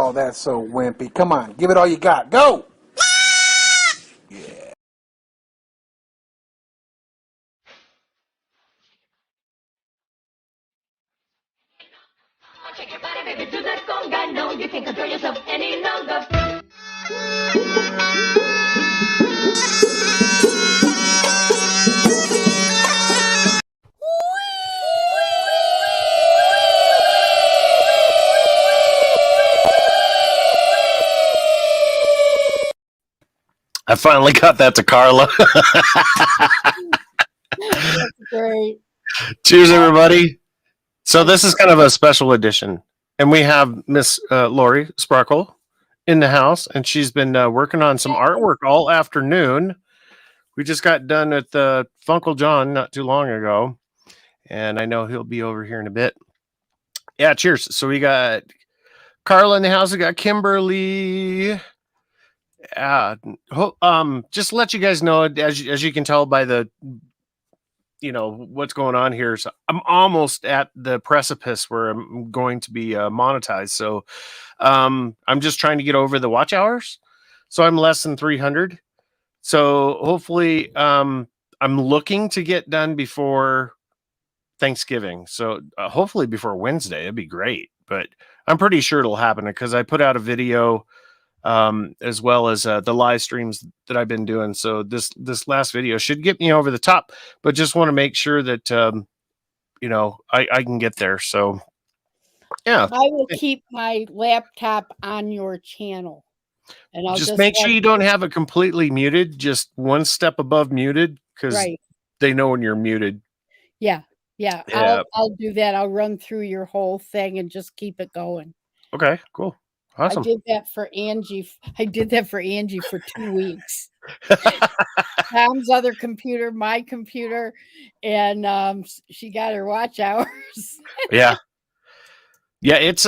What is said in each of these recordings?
Oh, that's so wimpy. Come on, give it all you got. Go! Yeah. Shake your body, baby, do that conga. No, you can't control yourself any longer. I finally got that to Carla. That's great. Cheers, everybody. So this is kind of a special edition. And we have Miss Lori Sparkle in the house, and she's been working on some artwork all afternoon. We just got done with Funkle John not too long ago, and I know he'll be over here in a bit. Yeah, cheers. So we got Carla in the house. We got Kimberly. Just to let you guys know, as you can tell by the what's going on here. So I'm almost at the precipice where I'm going to be monetized. So I'm just trying to get over the watch hours. So I'm less than 300. So hopefully I'm looking to get done before Thanksgiving. So hopefully before Wednesday, it'd be great. But I'm pretty sure it'll happen because I put out a video as well as the live streams that I've been doing. So this last video should get me over the top, but just want to make sure that I can get there. So yeah, I will keep my laptop on your channel, and I'll just make sure you don't have it completely muted, just one step above muted, because they know when you're muted. Yeah. I'll do that. I'll run through your whole thing and just keep it going. Okay, cool. Awesome. I did that for Angie for 2 weeks. Tom's other computer, my computer, and she got her watch hours. Yeah, it's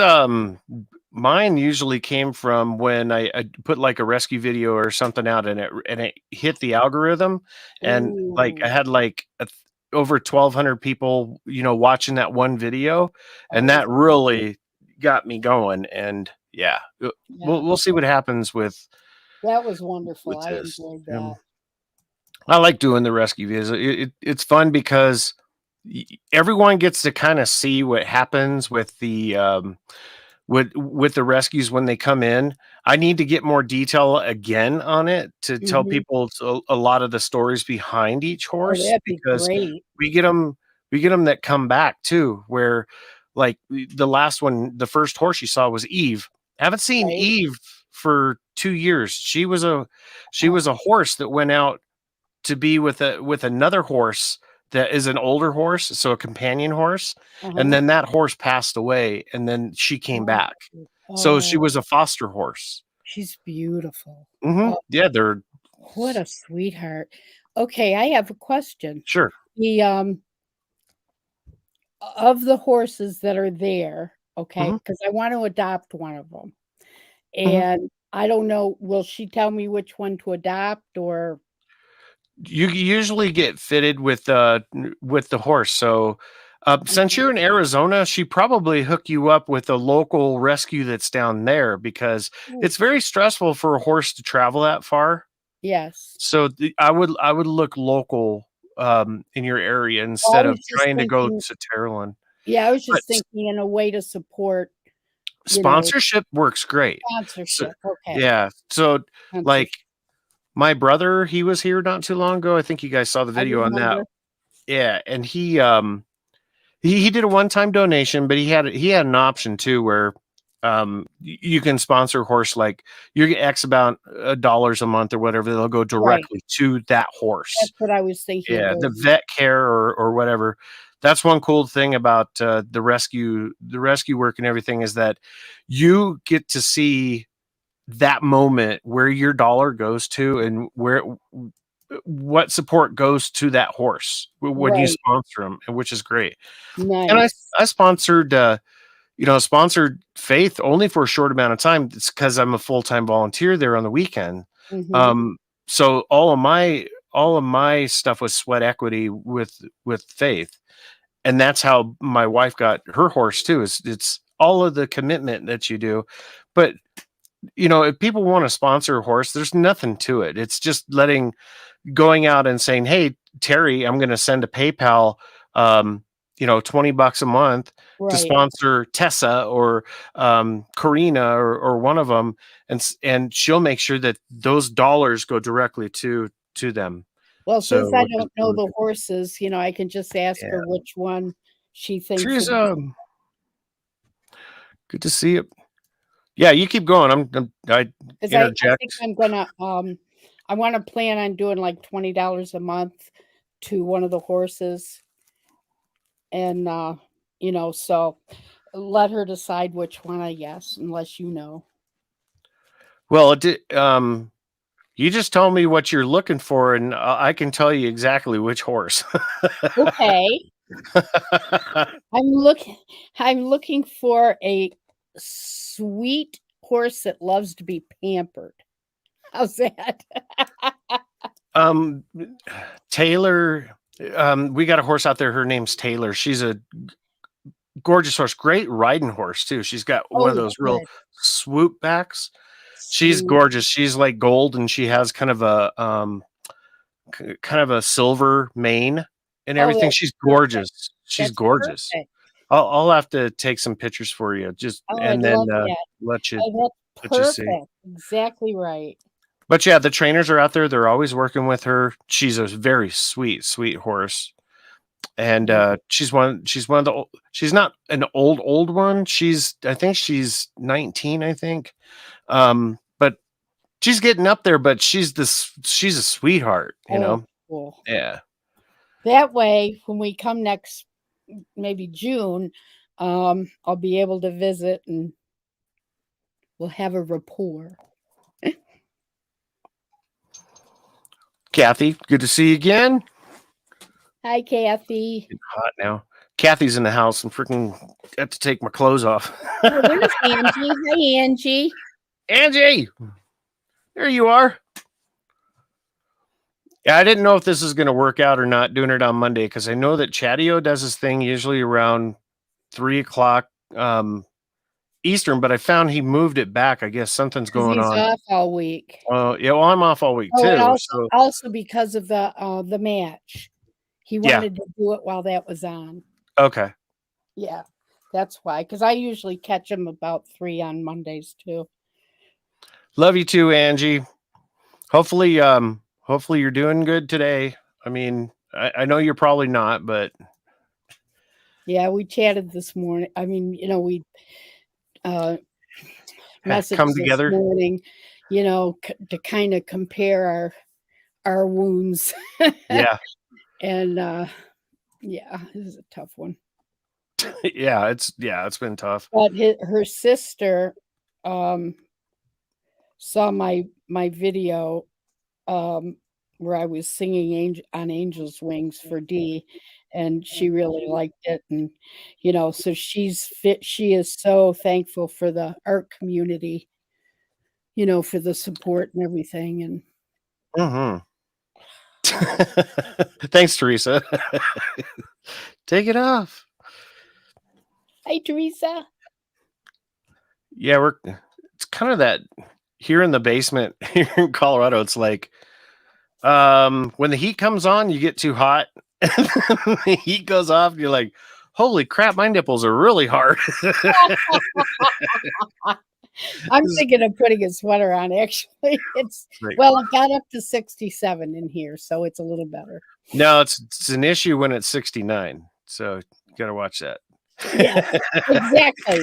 mine usually came from when I put like a rescue video or something out, and it hit the algorithm, and like I had like over 1,200 people, watching that one video, and that really got me going. And yeah, we'll see what happens with. That was wonderful. I enjoyed that. I like doing the rescue videos. It's fun because everyone gets to kind of see what happens with the with the rescues when they come in. I need to get more detail again on it to tell people a lot of the stories behind each horse, because we get them that come back too, where like the last one, the first horse you saw was Eve. I haven't seen Eve for 2 years. She was a horse that went out to be with another horse that is an older horse, so a companion horse, and then that horse passed away, and then she came back. So she was a foster horse. She's beautiful. Yeah, they're what a sweetheart. Okay, I have a question. Sure. The of the horses that are there, okay, because I want to adopt one of them, and I don't know, will she tell me which one to adopt, or you usually get fitted with the horse? So since you're in Arizona, she probably hook you up with a local rescue that's down there, because it's very stressful for a horse to travel that far. Yes. So I would look local in your area instead of trying to go to Terrelin. Yeah, I was just thinking in a way to support. Sponsorship works great. Sponsorship, okay. Yeah. So like my brother, he was here not too long ago. I think you guys saw the video on that. Yeah, and he did a one-time donation, but he had an option too where you can sponsor a horse, like you get X about $1 a month or whatever. They'll go directly to that horse. That's what I was thinking. Yeah, the vet care or whatever. That's one cool thing about the rescue work and everything, is that you get to see that moment where your dollar goes to, and what support goes to that horse when you sponsor them, which is great. Nice. And I sponsored sponsored Faith only for a short amount of time. It's because I'm a full-time volunteer there on the weekend. So all of my stuff was sweat equity with Faith, and that's how my wife got her horse too. It's all of the commitment that you do, but if people want to sponsor a horse, there's nothing to it. It's just going out and saying, "Hey, Terry, I'm going to send a PayPal, $20 a month to Right. sponsor Tessa or Karina or one of them," and she'll make sure that those dollars go directly to them. Well, So, since I which is don't know really the good. horses, I can just ask Yeah. her which one she thinks would Teresa, good to see you. Yeah, you keep going. I because I interject. think I'm gonna I want to plan on doing like $20 a month to one of the horses, and so let her decide which one, I guess, unless you know. Well, you just told me what you're looking for, and I can tell you exactly which horse. Okay. I'm looking for a sweet horse that loves to be pampered. How's that? um, Taylor, we got a horse out there. Her name's Taylor. She's a gorgeous horse, great riding horse too. She's got one of Oh, those real good. swoop backs. She's Sweet. gorgeous. She's like gold, and she has kind of a silver mane and Oh, everything. that's She's perfect. gorgeous. She's That's gorgeous. perfect. I'll have to take some pictures for you, Oh, I'd and then love that. let you Oh, that's let you see. perfect. Exactly right. But yeah, the trainers are out there. They're always working with her. She's a very sweet, sweet horse, and Yeah. she's one of the. She's not an old one. I think she's 19. I think, but she's getting up there. But she's a sweetheart. Oh, cool. Yeah. That way, when we come next, maybe June, I'll be able to visit and we'll have a rapport. Kathy, good to see you again. Hi, Kathy. It's hot now. Kathy's in the house and freaking got to take my clothes off. Oh, there's Angie. Hi, Angie. Angie, there you are. Yeah, I didn't know if this is going to work out or not doing it on Monday because I know that Chatio does his thing usually around 3 o'clock Eastern, but I found he moved it back. I guess something's 'Cause going he's on. off all week. Yeah, well, I'm off all week Oh, and too. also So also because of the match. He yeah, wanted to do it while that was on. okay. Yeah, that's why. Because I usually catch him about 3 on Mondays too. Love you too, Angie. Hopefully you're doing good today. I mean, I know you're probably not, but Yeah, we chatted this morning. I mean, we messaged come this together. morning, to kind of compare our wounds. Yeah. And yeah, this is a tough one. Yeah, it's been tough. But her sister saw my video where I was singing on Angel's Wings for Dee, and she really liked it. And so she is so thankful for the art community, for the support and everything. And Mm-hmm. Thanks, Teresa. Take it off. hi, Teresa. Yeah, it's kind of that here in the basement here in Colorado. It's like when the heat comes on, you get too hot. And the heat goes off, and you're like, holy crap, my nipples are really hard. I'm thinking of putting a sweater on, actually. Well, it got up to 67 in here, so it's a little better. No, it's an issue when it's 69. So you got to watch that. Yeah, exactly.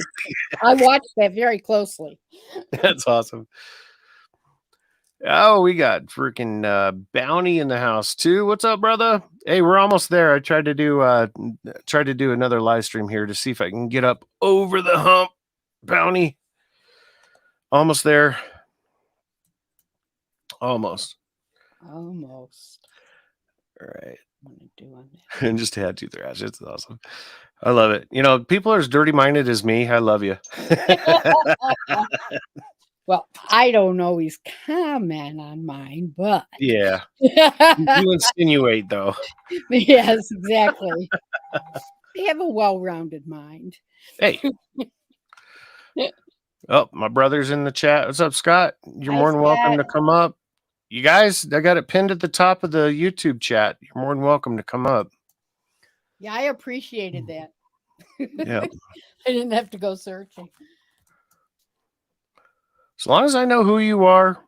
I watched that very closely. That's awesome. Oh, we got freaking Bounty in the house too. What's up, brother? Hey, we're almost there. I tried to do another live stream here to see if I can get up over the hump. Bounty. Almost there. Almost. All right. I'm gonna do on that. And just had to thrash. It's awesome. I love it. People are as dirty minded as me. I love you. Well, I don't always comment on mine, but Yeah. You insinuate though. yes, exactly. They have a well-rounded mind. Hey. Oh, my brother's in the chat. What's up, Scott? You're Hi, more than welcome Scott. to come up. You guys, I got it pinned at the top of the YouTube chat. You're more than welcome to come up. Yeah, I appreciated that. Yeah. I didn't have to go searching. As long as I know who you are,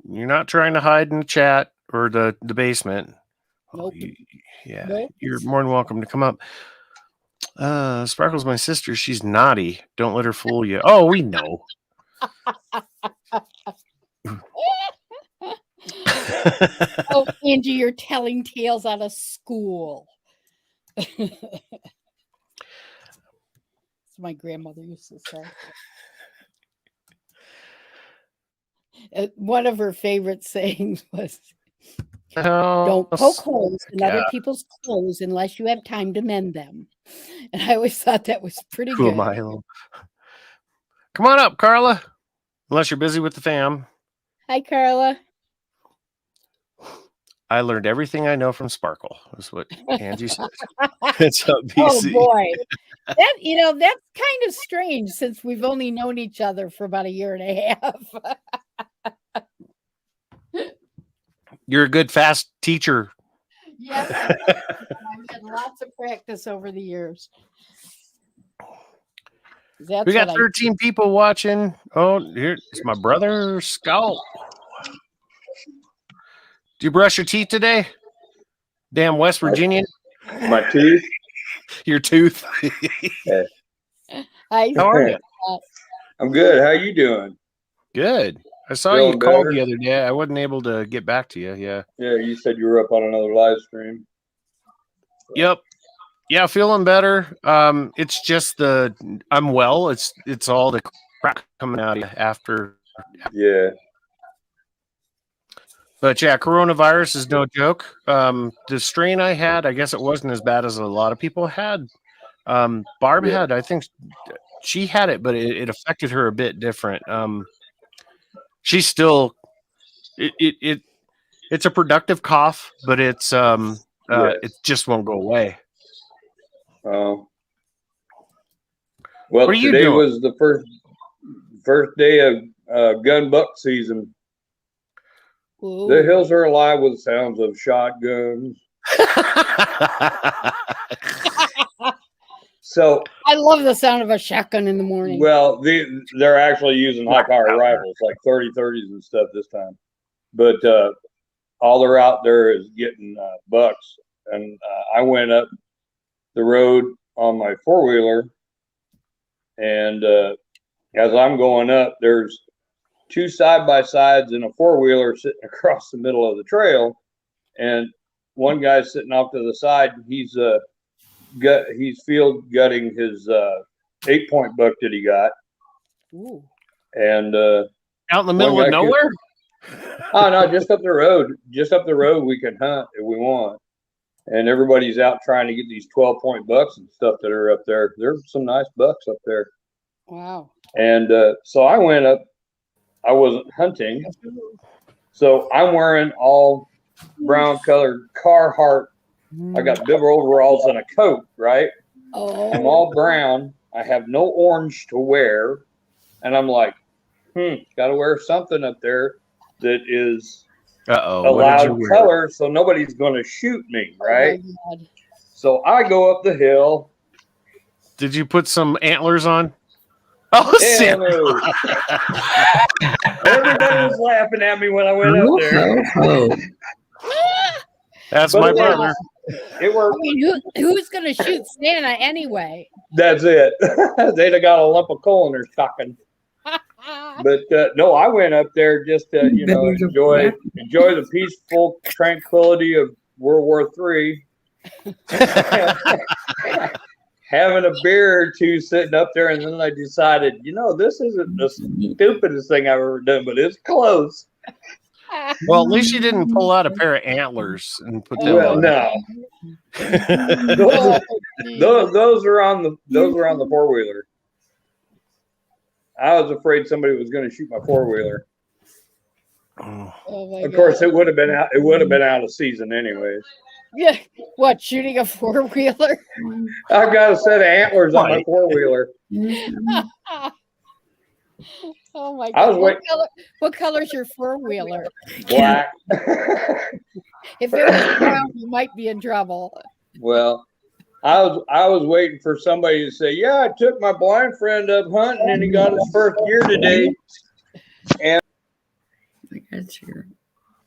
you're not trying to hide in the chat or the basement. Nope. Nope. You're more than welcome to come up. Sparkle's my sister. She's naughty. Don't let her fool you. Oh, we know. Oh, Angie, you're telling tales out of school. That's my grandmother used to say. One of her favorite sayings was, "Don't poke holes in other people's clothes unless you have time to mend them." And I always thought that was pretty Who good. am I? Come on up, Carla. Unless you're busy with the fam. Hi, Carla. I learned everything I know from Sparkle. That's what Angie says. It's up, Oh BC. boy, that's kind of strange since we've only known each other for about a year and a half. You're a good, fast teacher. Yes, I've had lots of practice over the years. We got 13 people watching. Oh, here's my brother, Scout. Do you brush your teeth today? Damn West Virginian. My tooth? Your tooth. Yeah. Hi, how are you? I'm good. How you doing? Good. I saw Feeling you called better? the other day. I wasn't able to get back to you. Yeah. Yeah, you said you were up on another live stream. Yep. Yeah, feeling better. It's just I'm well. It's all the crap coming out of you after. Yeah. But yeah, coronavirus is no joke. The strain I had, I guess it wasn't as bad as a lot of people had. Barb had, I think she had it, but it affected her a bit different. She's still, it's a productive cough, but it just won't go away. Well, what are you today doing? was the first day of gun buck season. Ooh. The hills are alive with sounds of shotguns. So I love the sound of a shotgun in the morning. Well, they're actually using high power rifles like 30-30s and stuff this time, but all they're out there is getting bucks. And I went up the road on my 4-wheeler, and as I'm going up, there's 2 side-by-sides and a 4-wheeler sitting across the middle of the trail, and one guy's sitting off to the side. He's field gutting his 8-point buck that he got. Ooh. And out in the middle of nowhere? Oh no, just up the road. Just up the road we can hunt if we want. And everybody's out trying to get these 12-point bucks and stuff that are up there. There's some nice bucks up there. Wow. And so I went up. I wasn't hunting, so I'm wearing all brown colored Carhartt. I got bibber overalls and a coat, right? Oh. I'm all brown. I have no orange to wear, and I'm like, got to wear something up there that is a loud color, so nobody's going to shoot me, right? Oh my God. So I go up the hill. Did you put some antlers on? Oh, no. Everybody was laughing at me when I went up there. That's my brother. It worked. I mean, who's going to shoot Santa anyway? That's it. They'd have got a lump of coal in their stocking. But no, I went up there just to enjoy the peaceful tranquility of World War III. Having a beer or two, sitting up there, and then I decided, this isn't the stupidest thing I've ever done, but it's close. Well, at least you didn't pull out a pair of antlers and put them on. No. those were on the 4-wheeler. I was afraid somebody was going to shoot my 4-wheeler. Oh of course, it would have been out. It would have been out of season anyways. Yeah, what, shooting a 4-wheeler? I've got a set of antlers on my 4-wheeler. Oh my I God! was waiting. What color's your four-wheeler? Black. If it was brown, you might be in trouble. Well, I was waiting for somebody to say, "Yeah, I took my blind friend up hunting, and he got his first deer today." And I got you.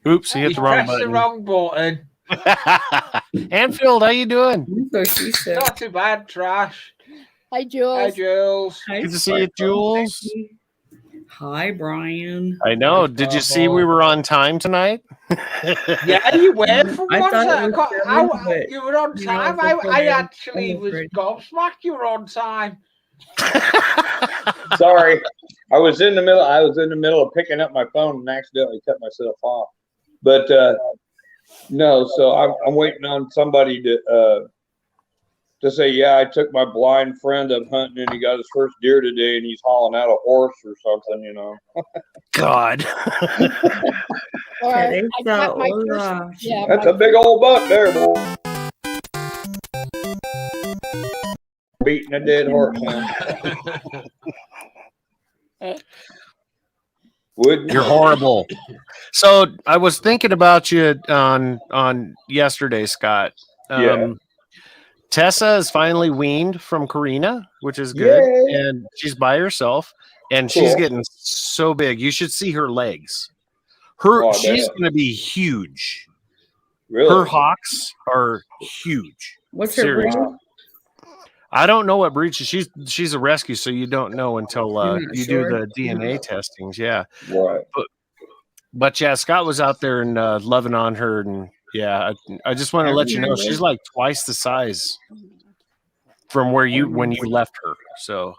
Oops, he hit You the wrong pressed the button. wrong button. Anfield, how you doing? So she said, Not too bad, Trash. Hi, Jules. Hi, Jules. "Hi, Good to see you, Jules. Hi, Brian." I know. Did you see we were on time tonight? Yeah, you were for I once. thought it was seven, but, You were on you know, time. before I they actually was celebrate. gobsmacked. You were on time. sorry, I was in the middle. I was in the middle of picking up my phone and accidentally cut myself off. But no, so I'm waiting on somebody to say, "Yeah, I took my blind friend up hunting, and he got his first deer today, and he's hauling out a horse or something." You know. God. Or I Teresa, got my hola. first, yeah, That's my a big old buck there, boy. Beating a dead horse, man. Wouldn't You're horrible. So I was thinking about you on yesterday, Scott. Yeah. Tessa is finally weaned from Karina, which is good, Yay. and she's by herself, and she's Cool. getting so big. You should see her legs. Her Oh, I she's bet. going to be huge. Really? Her hocks are huge. What's her Seriously. breed? Wow. I don't know what breed she's a rescue, so you don't know until You're not you sure? do the DNA testings. Yeah. Right. But yeah, Scott was out there and loving on her, and yeah, I just want to let you know she's like twice the size from where when you left her. So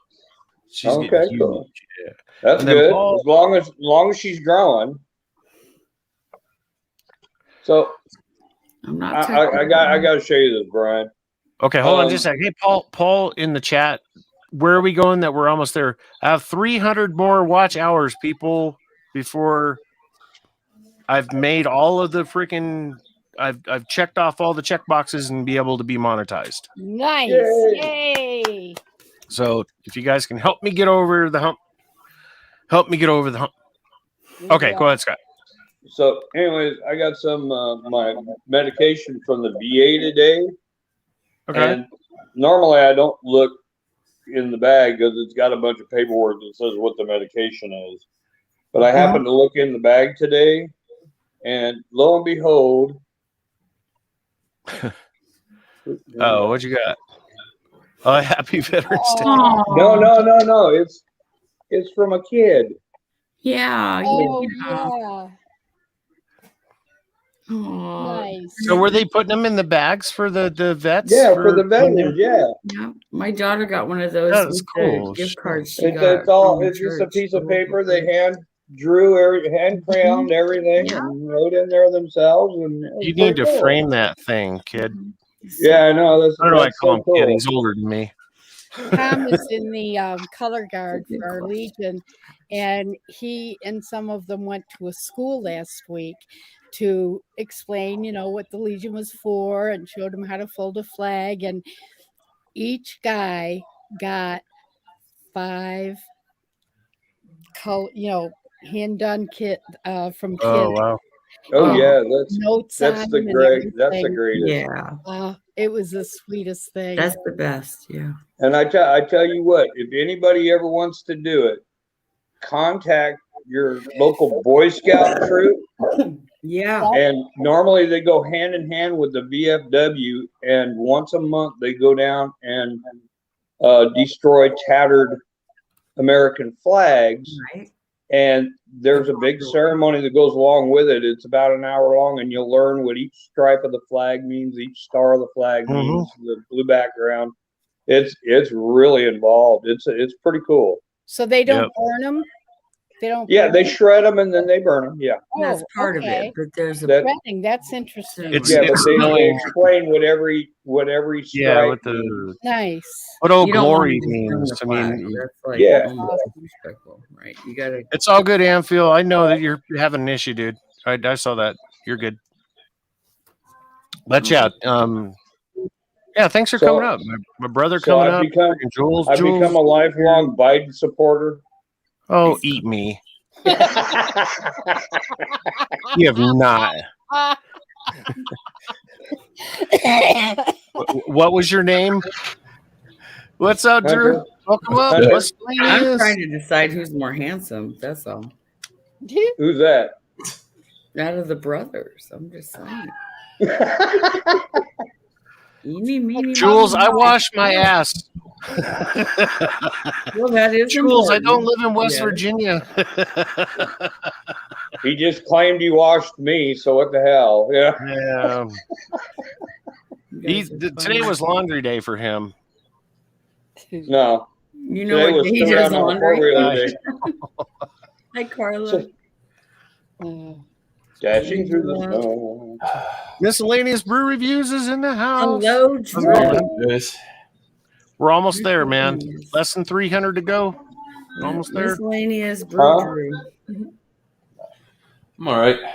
she's Okay, getting huge. cool. Yeah. That's And then good. Paul- As long as she's growing. So I'm not. I got to show you this, Brian. Okay, hold on just a second. Hey, Paul in the chat. Where are we going that we're almost there? I have 300 more watch hours, people, before I've made all of the freaking I've checked off all the check boxes and be able to be monetized. nice. Yay. Yay. So if you guys can help me get over the hump, help me get over the hump. Okay, go ahead, Scott. So, anyways, I got some my medication from the VA today. Okay. And normally I don't look in the bag because it's got a bunch of paperwork that says what the medication is. But I happened to look in the bag today, and lo and behold. Oh, what you got? Oh, happy Veterans Day. No. It's from a kid. Yeah. Oh, yeah. yeah. Aw. Nice. So were they putting them in the bags for the vets? Yeah, for the veterans. Yeah. Yeah. My daughter got one of those. That's with cool. the gift cards she It's got. all. from the It's just a church, piece the of local paper. They church. hand crayoned everything Yeah. and wrote in there themselves. And it was You need pretty to cool. frame that thing, kid. Yeah, I know. That's I don't know why I that's call so him cool. kid. He's older than me. Tom is in the color guard for our Legion, and he and some of them went to a school last week to explain, what the Legion was for, and showed them how to fold a flag. And each guy got 5 hand done kit from kids. Oh wow. Oh yeah, Notes that's on the them and great. That's the everything. greatest. Yeah. It was the sweetest thing. That's the best. Yeah. And I tell you what, if anybody ever wants to do it, contact your local Boy Scout troop. Yeah. And normally they go hand in hand with the VFW, and once a month they go down and destroy tattered American flags. Right. And there's a big ceremony that goes along with it. It's about an hour long, and you'll learn what each stripe of the flag means, each star of the flag means, the blue background. It's really involved. It's pretty cool. So they don't burn them? They don't. Yeah, burn they 'em? shred them and then they burn them. Yeah. That's part of okay. it. But there's a Shredding, that's interesting. It's Yeah, but they knowing- explain what every stripe what means. Nice. what old you don't want glory to just burn means. the I flag. mean, That's like Yeah. almost disrespectful, right? You gotta. it's all good, Anfield. I know that you're having an issue, dude. I saw that. You're good. But yeah, thanks for So- coming up. My brother so coming I've up. become- Jules. I've become a lifelong Biden supporter. Oh, eat me. You have not. What was your name? What's up, Drew? Welcome up. Hunter. What's I'm trying to decide who's more handsome. That's all. Who's that? Out of the brothers, I'm just saying. Eeny, meeny, Jules, miny, I moe. wash my ass. Well, that is Jules, I important. don't live in West Yes. Virginia. He just claimed he washed me, so what the hell? Yeah. Yeah. You guys are Today funny. was laundry day for him. No. You know Today what? was He still does down on the laundry. four-wheeler day. Hi, Carla. Dashing through the snow. Miscellaneous brew reviews is in the house. Hello, Drew. Guys. We're almost there, man. Miscellaneous. Less than 300 to go. Almost there. Miscellaneous brew, Huh? Drew. I'm all right. I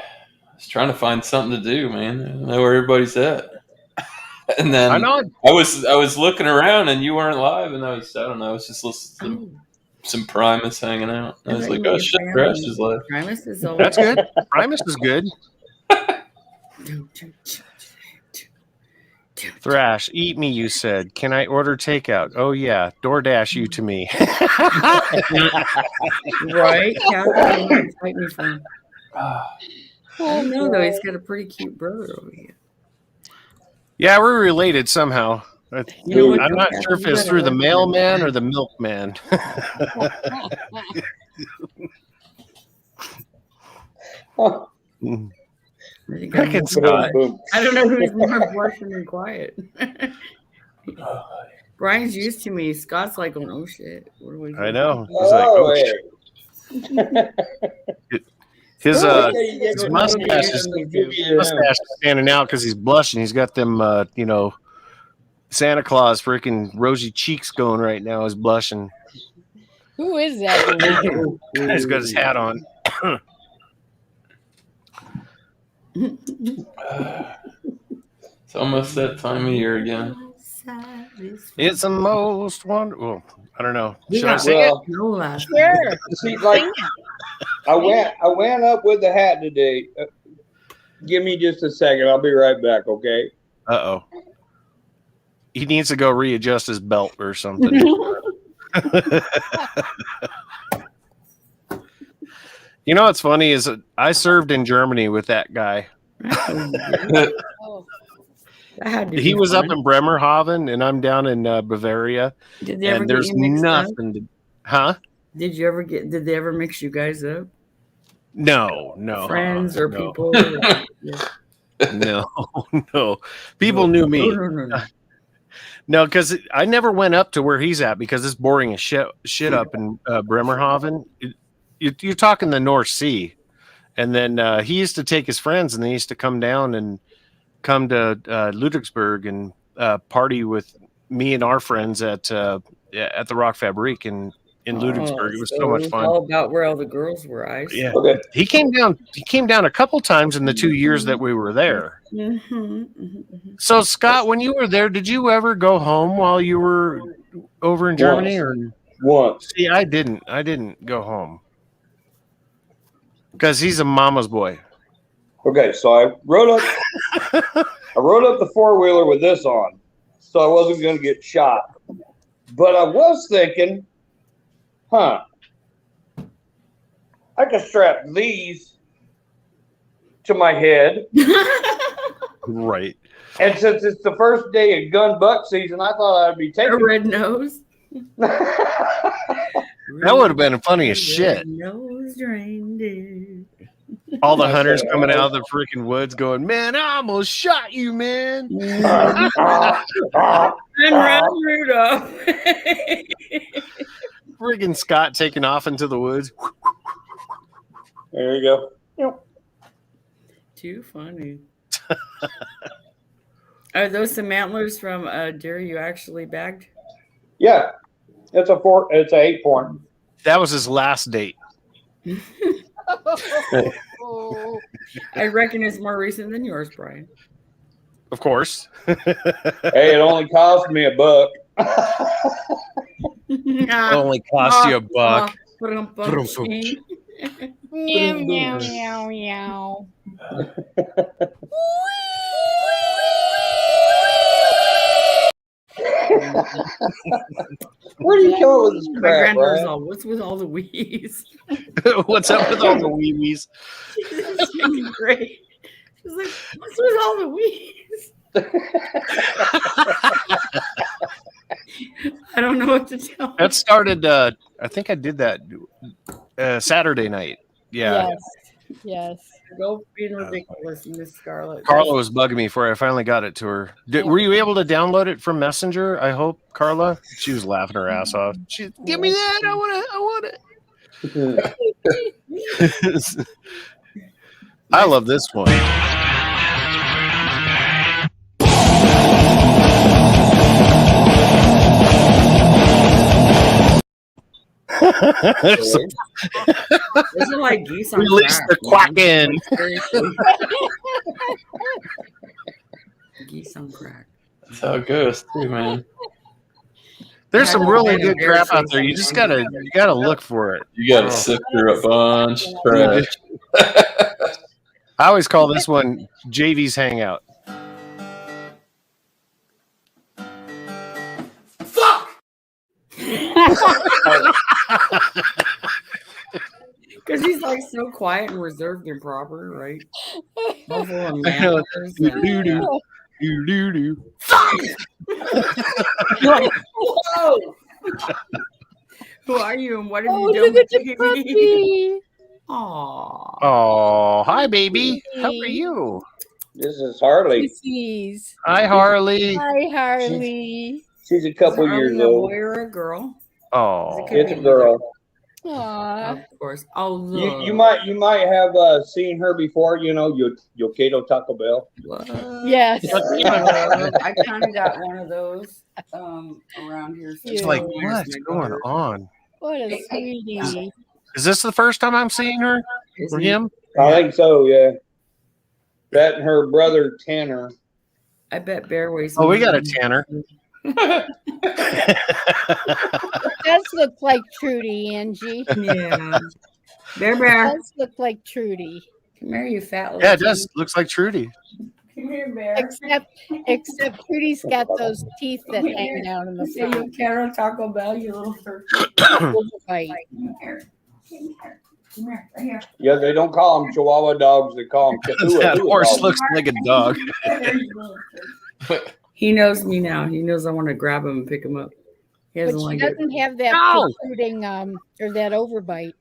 was trying to find something to do, man. I don't know where everybody's at. And then I know. I was looking around and you weren't live, and I don't know, I was just listening to some Primus hanging out. I was like, oh shit, Crash is live. Primus is all That's good. Primus is good. Thrash, eat me, you said. Can I order takeout? Oh, yeah. DoorDash you to me. Right? Catherine, fight me from. I don't know, though. He's got a pretty cute brother over here. Yeah, we're related somehow. You know what, I'm not Catherine, sure if you it's gotta through the listen. mailman or the milkman. I think Frickin' I'm- Scott. I don't know who's more blushing and quiet. Brian's used to me. Scott's like, oh shit. What do we do? I know. He's like, oh, hey. his His mustache is standing out because he's blushing. He's got them, Santa Claus freaking rosy cheeks going right now. He's blushing. Who is that? He's got his hat on. It's almost that time of year again. It's the most wonderful. I don't know. We Should I got sing it? no last Sure. See, like, I went up with the hat today. Give me just a second. I'll be right back, okay? Uh-oh. He needs to go readjust his belt or something. You know what's funny is that I served in Germany with that guy. Oh. That had to He be was fun. up in Bremerhaven, and I'm down in Bavaria. Did they ever And get there's you mixed up? nothing to, huh? Did they ever mix you guys up? No. Friends or no. people? Yeah. No. People knew me. No. No, because I never went up to where he's at because it's boring as shit up in Bremerhaven. You're talking the North Sea. And then he used to take his friends, and they used to come down and come to Ludwigsburg and party with me and our friends at the Rock Fabrique in Ludwigsburg. It was so much fun. All about where all the girls were. Yeah, Okay. he came down a couple times in the 2 years that we were there. So Scott, when you were there, did you ever go home while you were over in Germany? Or Once. see, I didn't go home because he's a mama's boy. Okay, so I rode up the four-wheeler with this on, so I wasn't going to get shot. But I was thinking, I could strap these to my head. Right. And since it's the first day of gun buck season, I thought I'd be A taking red nose. That would have been funny as shit. Nose reindeer. All the hunters coming out of the freaking woods going, man, I almost shot you, man. And run Rudolph. Freaking Scott taking off into the woods. There you go. Yep. Too funny. Are those some antlers from deer you actually bagged? Yeah, it's a 8-point. That was his last date. I reckon it's more recent than yours, Brian. Of course. Hey, it only cost me $1. It only cost you $1. Meow, meow, meow, meow. Where do you come up with this My crap, granddaughter's Brian? all, what's with all the wheeze? What's up with all the wee wees? She's great. She's like, what's with all the wheeze? I don't know what to tell her. That started. I think I did that Saturday night. Yeah. Yes. Go being ridiculous, Miss Scarlett. Carla was bugging me for it. I finally got it to her. Were you able to download it from Messenger? I hope, Carla. She was laughing her ass off. She, give me that. I want it. I love this one. Those are like geese on Release crack. the quacking. Seriously. Geese on crack. That's how it goes, too, man. There's some really good crap out there. You just gotta look for it. You got to sift through a bunch of trash. I always call this one JV's Hangout. Because he's like so quiet and reserved and proper, right? All full of I know. manners and- Do-do-do. You're like, whoa! Who are you and what have Oh, you done look at with the me? puppy. Aww. Oh, hi, baby. How are you? This is Harley. Pussies. Hi, Harley. Hi, Harley. She's a couple Is years Harley a old. boy or a girl? Oh, It's a girl. Aw. Of course. Oh, look. You might have seen her before. You know, Yokedo Taco Bell. What? Yes. I kind of got one of those around here. it's Yeah. like, what's going on? What a sweetie. Is this the first time I'm seeing her or him? I think so. Yeah. That and her brother Tanner. I bet Bear weighs. Oh, we got a Tanner. It does look like Trudy, Angie. Yeah. Bear. It does look like Trudy. Come here, you fat little. Yeah, it does. Looks like Trudy. Come here, Bear. Except Trudy's got those teeth that hang out in the Say you front. Carol Taco Bell, you little turkey. Right. Come here. Come here. Right here. Yeah, they don't call them Chihuahua dogs. They call them Kahua. That horse looks like a dog. He knows me now. He knows I want to grab him and pick him up. He But doesn't she like it. doesn't have that No. protruding or that overbite.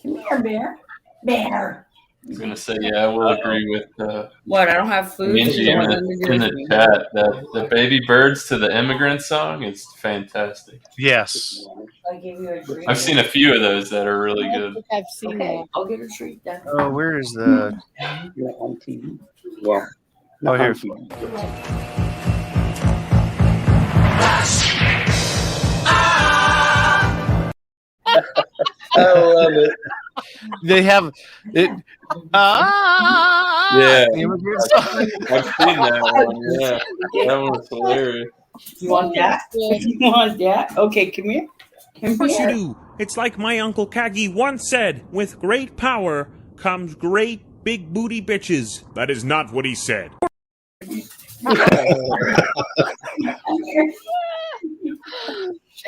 Come here, Bear. Bear. I was going to say, yeah, I will agree with What? I don't have food. Angie You in don't want them to give the me? chat. The Baby Birds to the Immigrant song is fantastic. Yes. I give you a treat. I've seen a few of those that are really I don't good. think I've seen Okay, that. I'll get a treat then. Oh, where is the? Not on TV. Well, Oh, not here. on TV. I love it. They have it. Yeah. The immigrant song. I've seen that one. Yeah, that one's hilarious. You want that? You want that? Okay, come here. Of course you do. It's like my Uncle Kagi once said, with great power comes great big booty bitches. That is not what he said.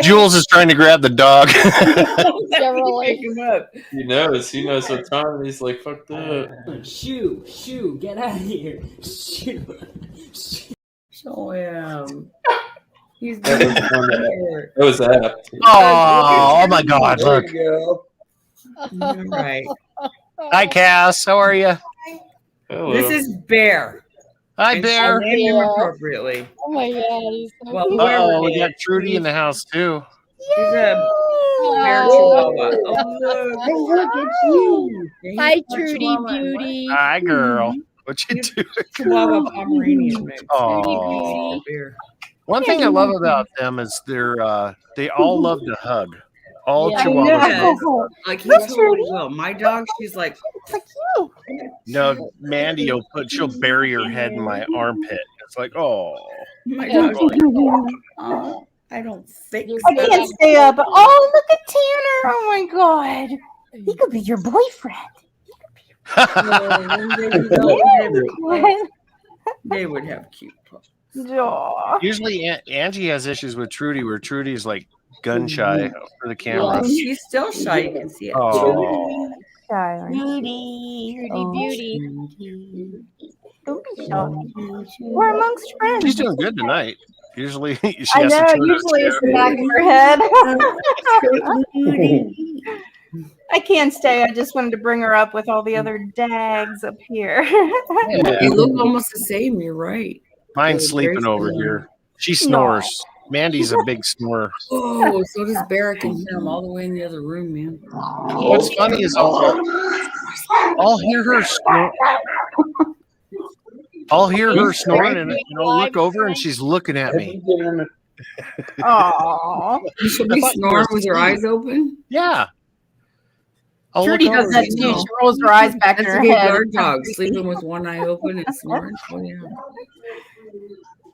Jules is trying to grab the dog. Pick him up. He knows what time. He's like, fuck that. Shoo, get out of here. Shoo. Show him. He's That was fun. That was apt. Oh my God! There Look. you go. right. Hi, Cass. How are you? Hello. This is Bear. Hi, And Bear. I named him appropriately. Oh my God. He's so Well, cute. Oh, we got Trudy in the house too. He's a Bear Oh. Chihuahua. Oh, Hey, look, it's you. look. Hi, He's a Trudy Chihuahua. Beauty. Hi, girl. What you He's doing? Chihuahua Pomeranian mix. Oh. Bear. One thing I love about them is they all love to hug. All Yeah. Chihuahuas. Like he totally will. My dog, she's like, No, Mandy she'll bury her head in my armpit. It's like, oh. my dog's like, oh. I don't think You I so. can't stay up. Oh, look at Tanner. Oh my God. He could be your boyfriend. No, they would have cute pups. Aw. Usually Angie has issues with Trudy, where Trudy is like gun shy for the camera. Oh, she's still shy. You can see it. Oh, Trudy. Trudy Oh, Beauty. Trudy. don't be shy. We're amongst friends. she's doing good tonight. Usually she I has to know. turn her Usually it's the chair. back of her head. I can't stay. I just wanted to bring her up with all the other dags up here. They look almost the same. You're right. Mine's They're very sleeping over similar. here. She snores. Mandy's a big snorer. Oh, so does Bear. I can hear him all the way in the other room, man. What's funny is I'll hear her snore. I'll hear her snoring, and I'll look over, and she's looking at me. Aww. She'll be snoring with her eyes open. Yeah. I'll Trudy look does over that and- too. She rolls her eyes back That's in a her good head. guard dog, sleeping with one eye open and snoring. Oh yeah.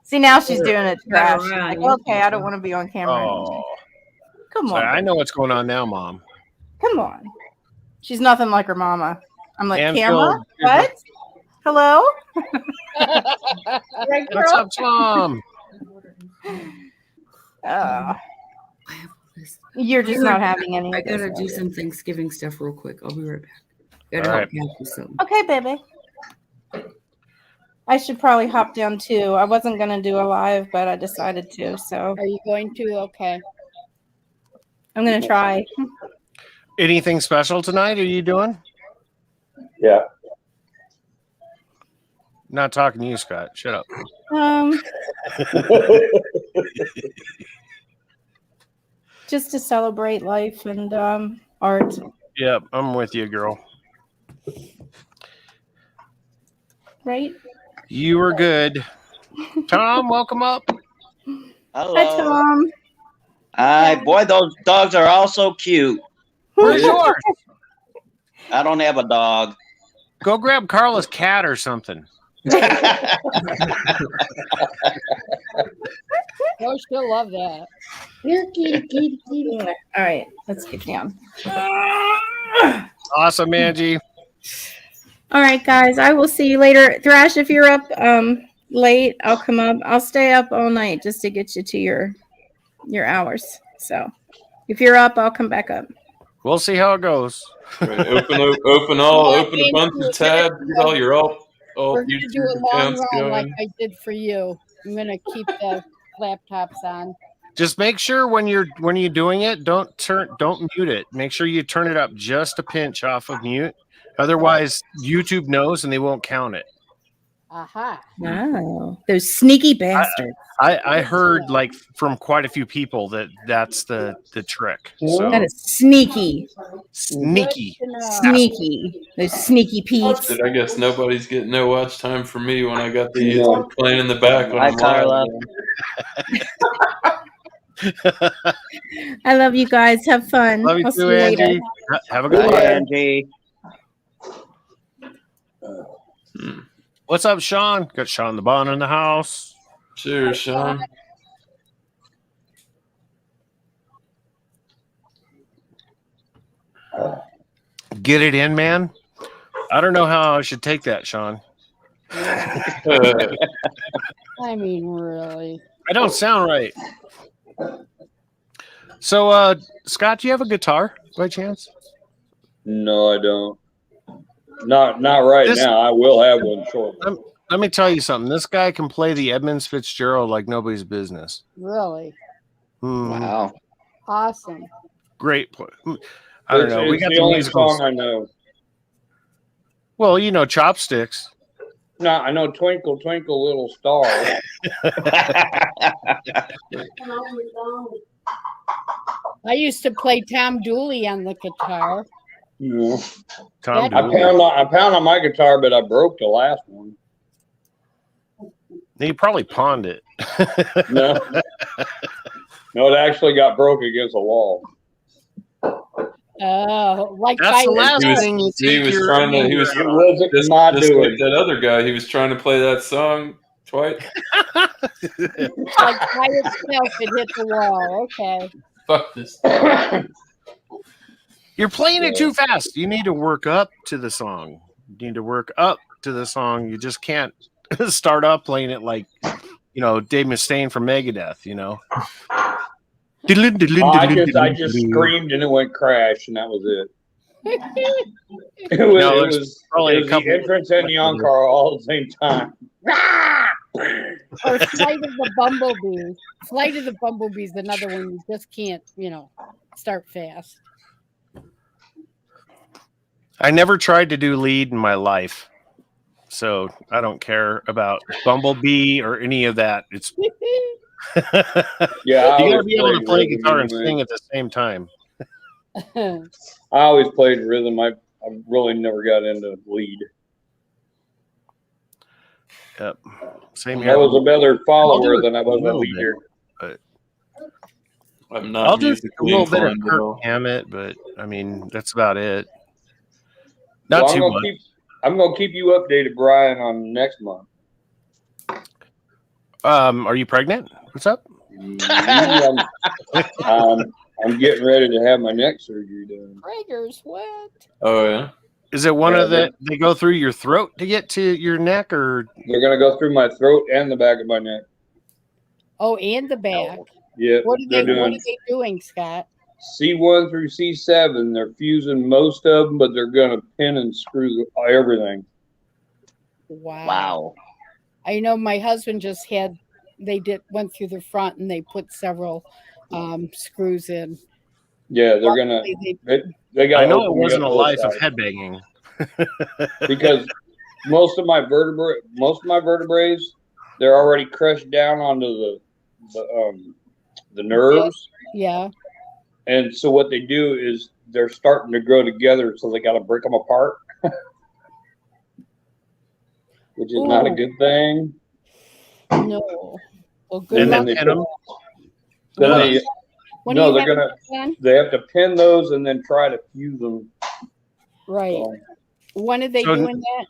See, now she's doing it trash. Better She's like, run. okay, I don't want to be on camera. Oh, Come sorry, on. I know what's going on now, Mom. Come on. She's nothing like her mama. I'm like, And camera? Phil, What? Hello? Right, What's girl? up, Tom? You're just not having any I of this. gotta do some Thanksgiving stuff real quick. I'll be right back. Gotta All help right. Kat with something. Okay, baby. I should probably hop down too. I wasn't going to do a live, but I decided to. So Are you going to? Okay. I'm going to try. Anything special tonight? Are you doing? Yeah. Not talking to you, Scott. Shut up. Just to celebrate life and art. Yep, I'm with you, girl. Right? You were good. Tom, welcome up. Hello. Hi, Tom. Hi, boy, those dogs are all so cute. Where's yours? I don't have a dog. Go grab Carla's cat or something. Oh, she'll love that. All right, let's get down. Awesome, Angie. All right, guys. I will see you later. Thrash, if you're up late, I'll come up. I'll stay up all night just to get you to your hours. So if you're up, I'll come back up. We'll see how it goes. Right, open a bunch of tabs. Get all your We're gonna YouTube do a long accounts run like going. I did for you. I'm gonna keep the laptops on. Just make sure when you're doing it, don't mute it. Make sure you turn it up just a pinch off of mute. Otherwise, YouTube knows and they won't count it. Aha. Wow, those sneaky bastards. I heard like from quite a few people that's the trick. So That is sneaky. sneaky. Good to know. Sneaky. Those sneaky peeps. But I guess nobody's getting no watch time for me when I got the YouTube playing in the back. When Hi, I'm Carla. live. I love you guys. Have fun. Love you I'll too, see you later. Angie. Have a good Hi, one. Angie. What's up, Sean? Got Sean the Bon in the house. Cheers, Sean. Get it in, man. I don't know how I should take that, Sean. I mean, really. I don't sound right. So, Scott, do you have a guitar by chance? No, I don't. Not right now. I will have one shortly. Let me tell you something. This guy can play the Edmonds Fitzgerald like nobody's business. Really. Wow. Awesome. Great play. I don't know. We It's got the the only musicals. song I know. Well, you know, Chopsticks. No, I know Twinkle Twinkle Little Star. I used to play Tom Dooley on the guitar. Yeah. Tom That- Dooley. I pound on my guitar, but I broke the last one. He probably pawned it. No, no, it actually got broke against a wall. Oh, like That's the by last He was, thing you he take was your trying to. He was It wasn't just my like doing. that other guy. He was trying to play that song Twice. Like by itself, it hit the wall. Okay. Fuck this. You're playing it too fast. You need to work up to the song. You need to work up to the song. You just can't start up playing it like, Dave Mustaine from Megadeth, I just screamed and it went crash, and that was it. It was the entrance and the encore all at the same time. Or Flight of the Bumblebee. Flight of the Bumblebee is another one you just can't, start fast. I never tried to do lead in my life, so I don't care about Bumblebee or any of that. It's Yeah, you gotta be able to play guitar and sing at the same time. I always played rhythm. I really never got into lead. Yep. Same here. I was a better follower than I was a leader. But I'm not. I'll do a little bit of inclined at Kirk all. Hammett, but I mean that's about it. Well, Not too much. I'm gonna keep you updated, Brian, on next month. Are you pregnant? What's up? I'm getting ready to have my neck surgery done. Braggers, what? Oh yeah. Is it one of the they go through your throat to get to your neck, or They're gonna go through my throat and the back of my neck. Oh, and the back. Yeah, What are they doing, Scott? C1 through C7. They're fusing most of them, but they're gonna pin and screw everything. Wow. I know my husband just went through the front and they put several screws in. Yeah, they're gonna. They got. I know it wasn't a life of headbanging. Because most of my vertebrae, they're already crushed down onto the nerves. Yeah. And so what they do is they're starting to grow together, so they got to break them apart, which is not a good thing. No. Well, good luck. They have to pin those and then try to fuse them. Right. So, when are they doing that?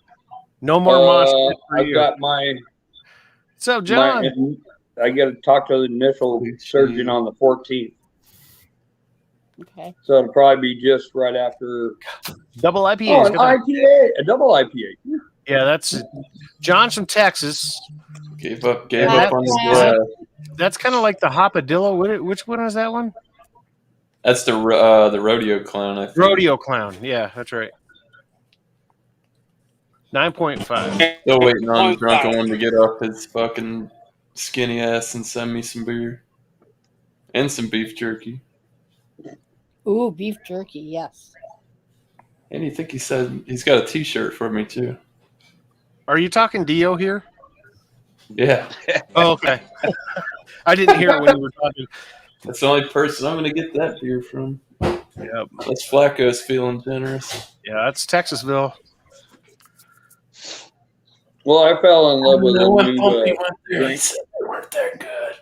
No more mosh pit for I've you. got my. So John, I got to talk to the initial surgeon on the 14th. Okay. So it'll probably be just right after double IPA. Oh, an IPA, a double IPA. Yeah, that's John's from Texas. Gave up on his glass. That's kind of like the Hopadillo. Which one is that one? That's the rodeo clown. I think. Rodeo Clown. Yeah, that's right. 9.5. Still waiting on the drunken one to get off his fucking skinny ass and send me some beer and some beef jerky. Ooh, beef jerky, yes. And you think he said he's got a T-shirt for me too? Are you talking Dio here? Yeah. Oh, okay. I didn't hear it when you were talking. That's the only person I'm going to get that beer from. Yep. That's Flacco's feeling generous. Yeah, that's Texasville. Well, I fell in love with No a one new told me one day drink. he said they weren't that good.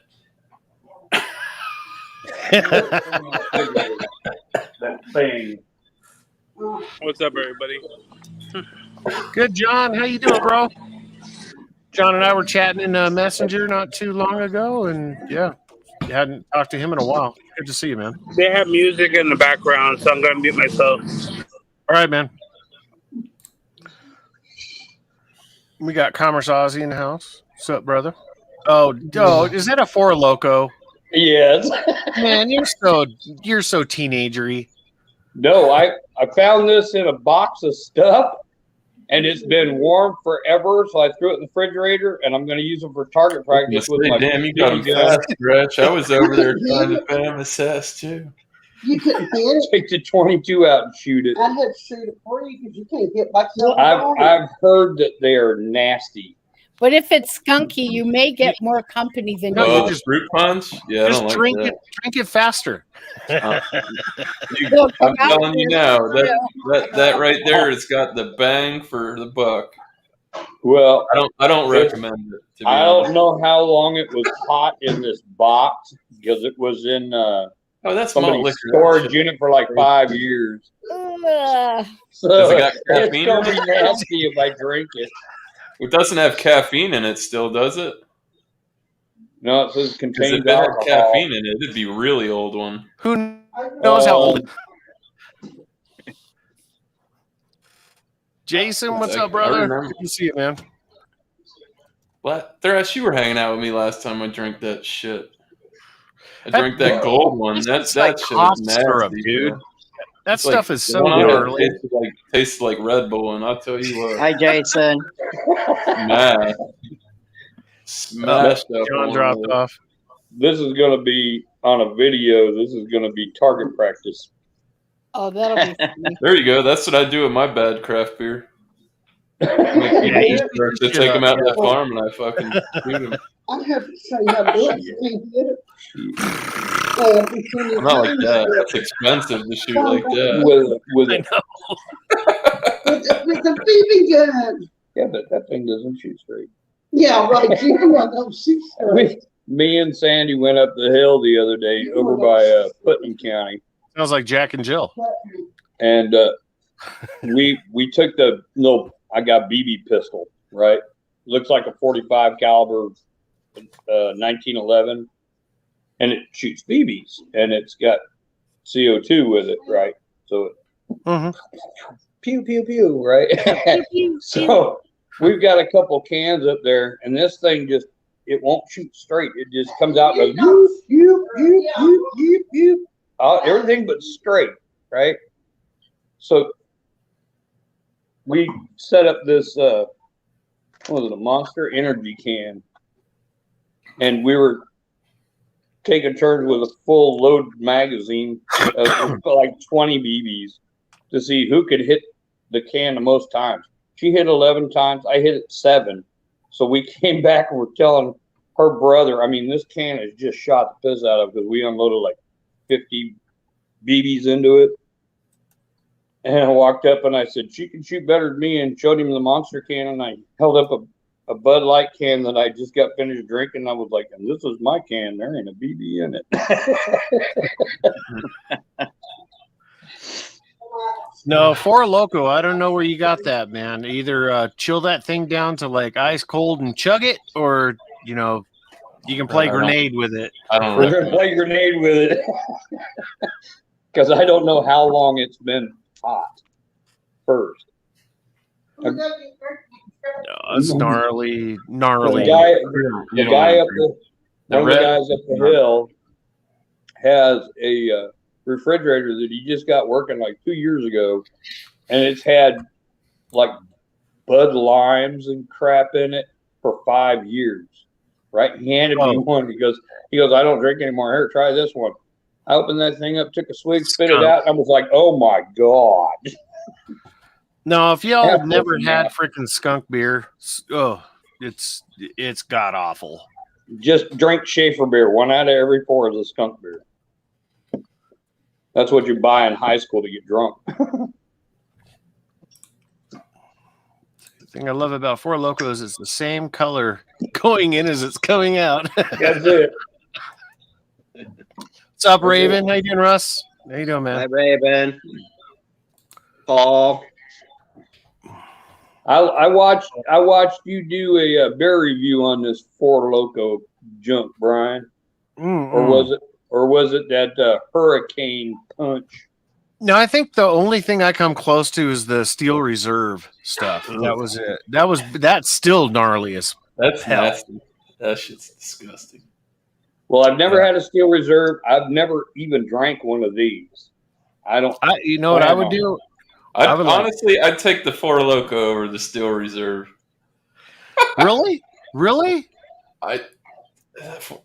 That thing. What's up, everybody? Good, John. How you doing, bro? John and I were chatting in Messenger not too long ago, and yeah, you hadn't talked to him in a while. Good to see you, man. They have music in the background, so I'm going to mute myself. All right, man. We got Commerce Ozzy in the house. What's up, brother? Oh, is that a Four Loko? Yes. Man, you're so teenagery. No, I found this in a box of stuff, and it's been warm forever. So I threw it in the refrigerator, and I'm going to use it for target practice with my. Damn, you got him fast, Gretch. I was over there trying to fan his ass too. You couldn't hit it. Take the 22 out and shoot it. I'd have to shoot it for you because you can't hit by yourself. I've heard that they are nasty. But if it's skunky, you may get more company than Oh, you just fruit punch? Yeah, I Just don't like drink that. it. Drink it faster. I'm telling you now, that right there has got the bang for the buck. Well, I don't recommend it. To be I honest. don't know how long it was hot in this box because it was in that's somebody's malt liquor. storage unit for like 5 years. Ugh. So Does it got it's caffeine gonna in be it? nasty if I drink it. It doesn't have caffeine in it still, does it? No, it says 'Cause contains if it had alcohol. caffeine in it, it'd be a really old one. Who knows how old? Jason, what's up, brother? remember. Good to see you, man. What? Thrash, you were hanging out with me last time I drank that shit. I drank that gold one. That like shit cough was nasty, syrup, dude. bro. That It's stuff like, is the so one I had gnarly. tasted like Red Bull, and I'll tell you what. Hi, Jason. Man. Smashed up John on dropped it. off. This is going to be on a video. This is going to be target practice. Oh, that'll be funny. There you go. That's what I do with my bad craft beer. To take them out to the farm and I fucking shoot them. I have to say how good you can't get it. I'm not like that. That's expensive to shoot like that. With the BB gun. Yeah, but that thing doesn't shoot straight. Yeah, right. You don't shoot straight. Me and Sandy went up the hill the other day over by Putnam County. Sounds like Jack and Jill. And we took the little, I got BB pistol, right? Looks like a 45 caliber 1911, and it shoots BBs, and it's got CO2 with it, right? So it pew pew pew, right? So we've got a couple cans up there, and this thing just, it won't shoot straight. It just comes out and goes everything but straight, right? So we set up this what was it, a Monster Energy can, and we were taking turns with a full load magazine of like 20 BBs to see who could hit the can the most times. She hit 11 times. I hit it 7. So we came back and we're telling her brother, I mean, this can is just shot the piss out of because we unloaded like 50 BBs into it. And I walked up and I said, she can shoot better than me, and showed him the Monster can. And I held up a Bud Light can that I just got finished drinking. I was like, and this is my can. There ain't a BB in it. No, Four Loco, I don't know where you got that, man. Either chill that thing down to like ice cold and chug it, or, you know, you can play grenade with it. We're going to play grenade with it. Because I don't know how long it's been hot first. No, it's gnarly. The guy up one of the guys up the hill has a refrigerator that he just got working like 2 years ago, and it's had like Bud Limes and crap in it for 5 years. Right? He handed me one. He goes, I don't drink anymore. Here, try this one. I opened that thing up, took a swig, spit it out, and I was like, oh my God. No, if y'all have never had freaking skunk beer, it's god awful. Just drink Schaefer beer. 1 out of every 4 is a skunk beer. That's what you buy in high school to get drunk. The thing I love about Four Loko is it's the same color going in as it's coming out. That's it. What's up, Raven? How you doing, Russ? How you doing, man? Hi, Raven. Paul. I watched you do a beer review on this Four Loko junk, Brian. Or was it that Hurricane Punch? No, I think the only thing I come close to is the Steel Reserve stuff. That was it. That's still gnarly as That's hell. nasty. That shit's disgusting. Well, I've never had a Steel Reserve. I've never even drank one of these. You know what I would do? I'd take the Four Loko over the Steel Reserve. Really?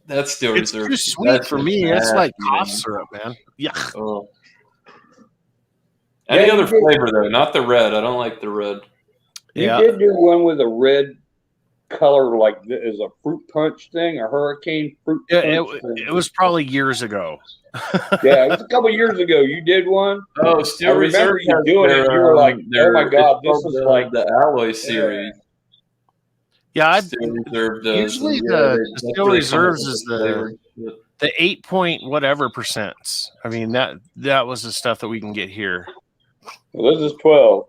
That Steel It's Reserve. too sweet for me. It's like cough syrup, man. Yuck. Oh. Any other flavor though? Not the red. I don't like the red. You did do one with a red color, like is a fruit punch thing, a hurricane fruit punch thing. It was probably years ago. Yeah, it was a couple years ago. You did one. Oh, Steel Reserve. I remember you doing it. You were like, "Oh my God, this is like the Alloy series." Yeah, Steel Reserve does. usually the Steel Reserves is the 8 point whatever percents. I mean that was the stuff that we can get here. Well, this is 12.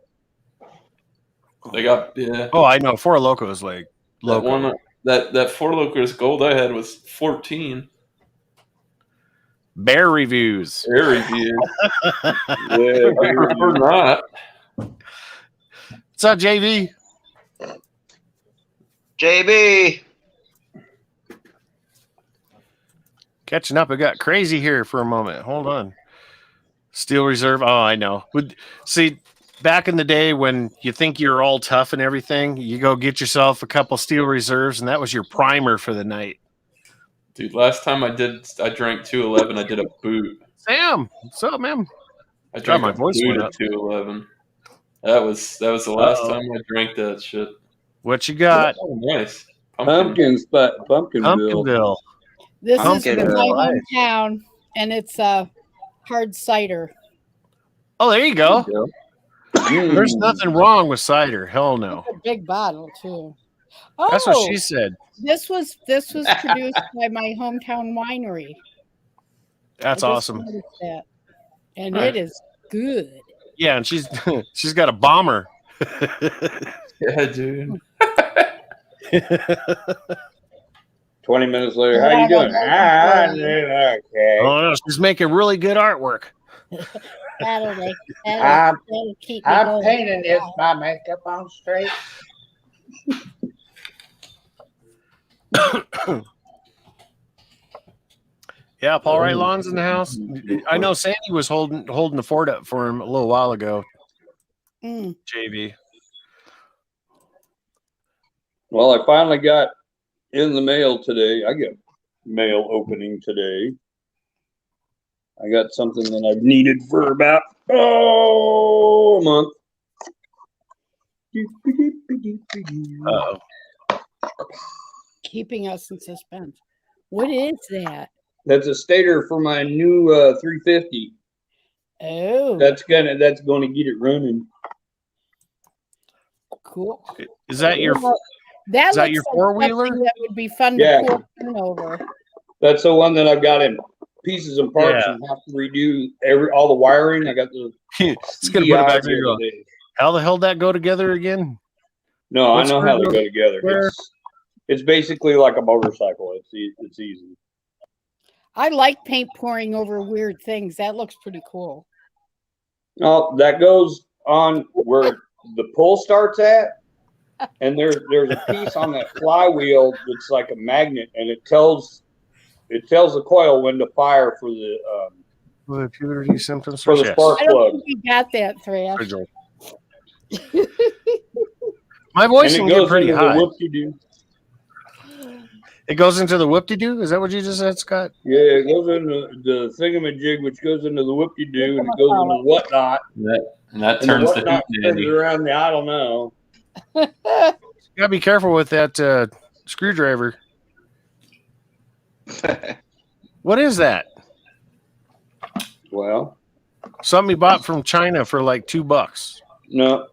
They got Oh, I know. Four Loko is like that loco. one. That Four Lokos gold I had was 14. Bear reviews. Bear reviews. Yeah, I prefer not. What's up, JV? JB. Catching up. It got crazy here for a moment. Hold on. Steel Reserve. Oh, I know. See, back in the day when you think you're all tough and everything, you go get yourself a couple Steel Reserves, and that was your primer for the night. Dude, last time I drank 211. I did a boot. Sam, what's up, man? I drank my a voice boot went of up. 211. That was the last time I drank that shit. What you got? Oh, nice. Pumpkinville. This is Pumpkin from my Bill. hometown, and it's a hard cider. Oh, there you go. There's Mm. nothing wrong with cider. Hell no. It's a big bottle too. That's what she said. This was produced by my hometown winery. That's I just awesome. noticed that. And Right. it is good. Yeah, and she's got a bomber. Yeah, dude. 20 minutes later, how you doing? Okay. Oh no, she's making really good artwork. That'll keep me I'm going. painting this my makeup on straight. Yeah, Paul Wright Lawn's in the house. I know Sandy was holding the fort up for him a little while ago. JV. Well, I finally got in the mail today. I get mail opening today. I got something that I've needed for about a month. Uh-oh. Keeping us in suspense. What is that? That's a stator for my new 350. Oh, That's gonna get it running. cool. Is that your That is that looks your like four-wheeler? something that would be fun Yeah. to turn over. That's the one that I've got in pieces and parts Yeah. and have to redo all the wiring. I got the It's gonna put it back CDI there. today. How the hell did that go together again? No, What's I know the how they deal? go together. Where- It's basically like a motorcycle. It's easy. I like paint pouring over weird things. That looks pretty cool. Oh, that goes on where the pull starts at, and there's a piece on that flywheel that's like a magnet, and it tells the coil when to fire for the puberty symptoms for the spark I don't plug. think we got that, Thrash. My voice And can it get goes pretty into the high. whoop-de-doo. It goes into the whoop-de-doo? Is that what you just said, Scott? Yeah, it goes into the thingamajig, which goes into the whoop-de-doo, and it goes into the whatnot. And that And turns the the whatnot hoot turns daddy. around the I don't know. You gotta be careful with that screwdriver. What is that? Well, something he bought from China for like $2. No,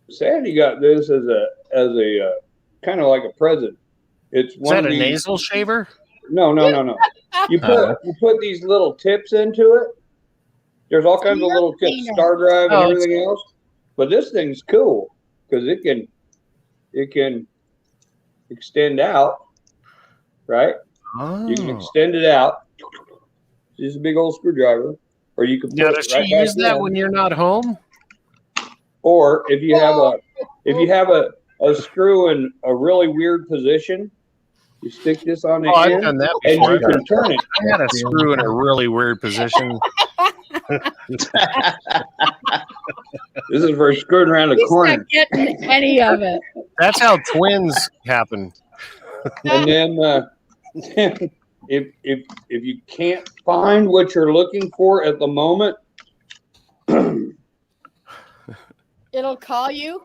Sandy got this as a kind of like a present. It's Is one that of a these, nasal shaver? No. You put these little tips into it. There's all kinds of little tips, star drive and everything else. But this thing's cool because it can extend out, right? Oh. You can extend it out. This is a big old screwdriver, or you can put Now, it does right she use back that in. when you're not home? Or if you have a screw in a really weird position, you stick this on the Oh, I've end, done that and before. you can turn it. I had a screw in a really weird position. This is for screwing around the He's corner. not getting any of it. That's how twins happen. And then if you can't find what you're looking for at the moment, It'll call you.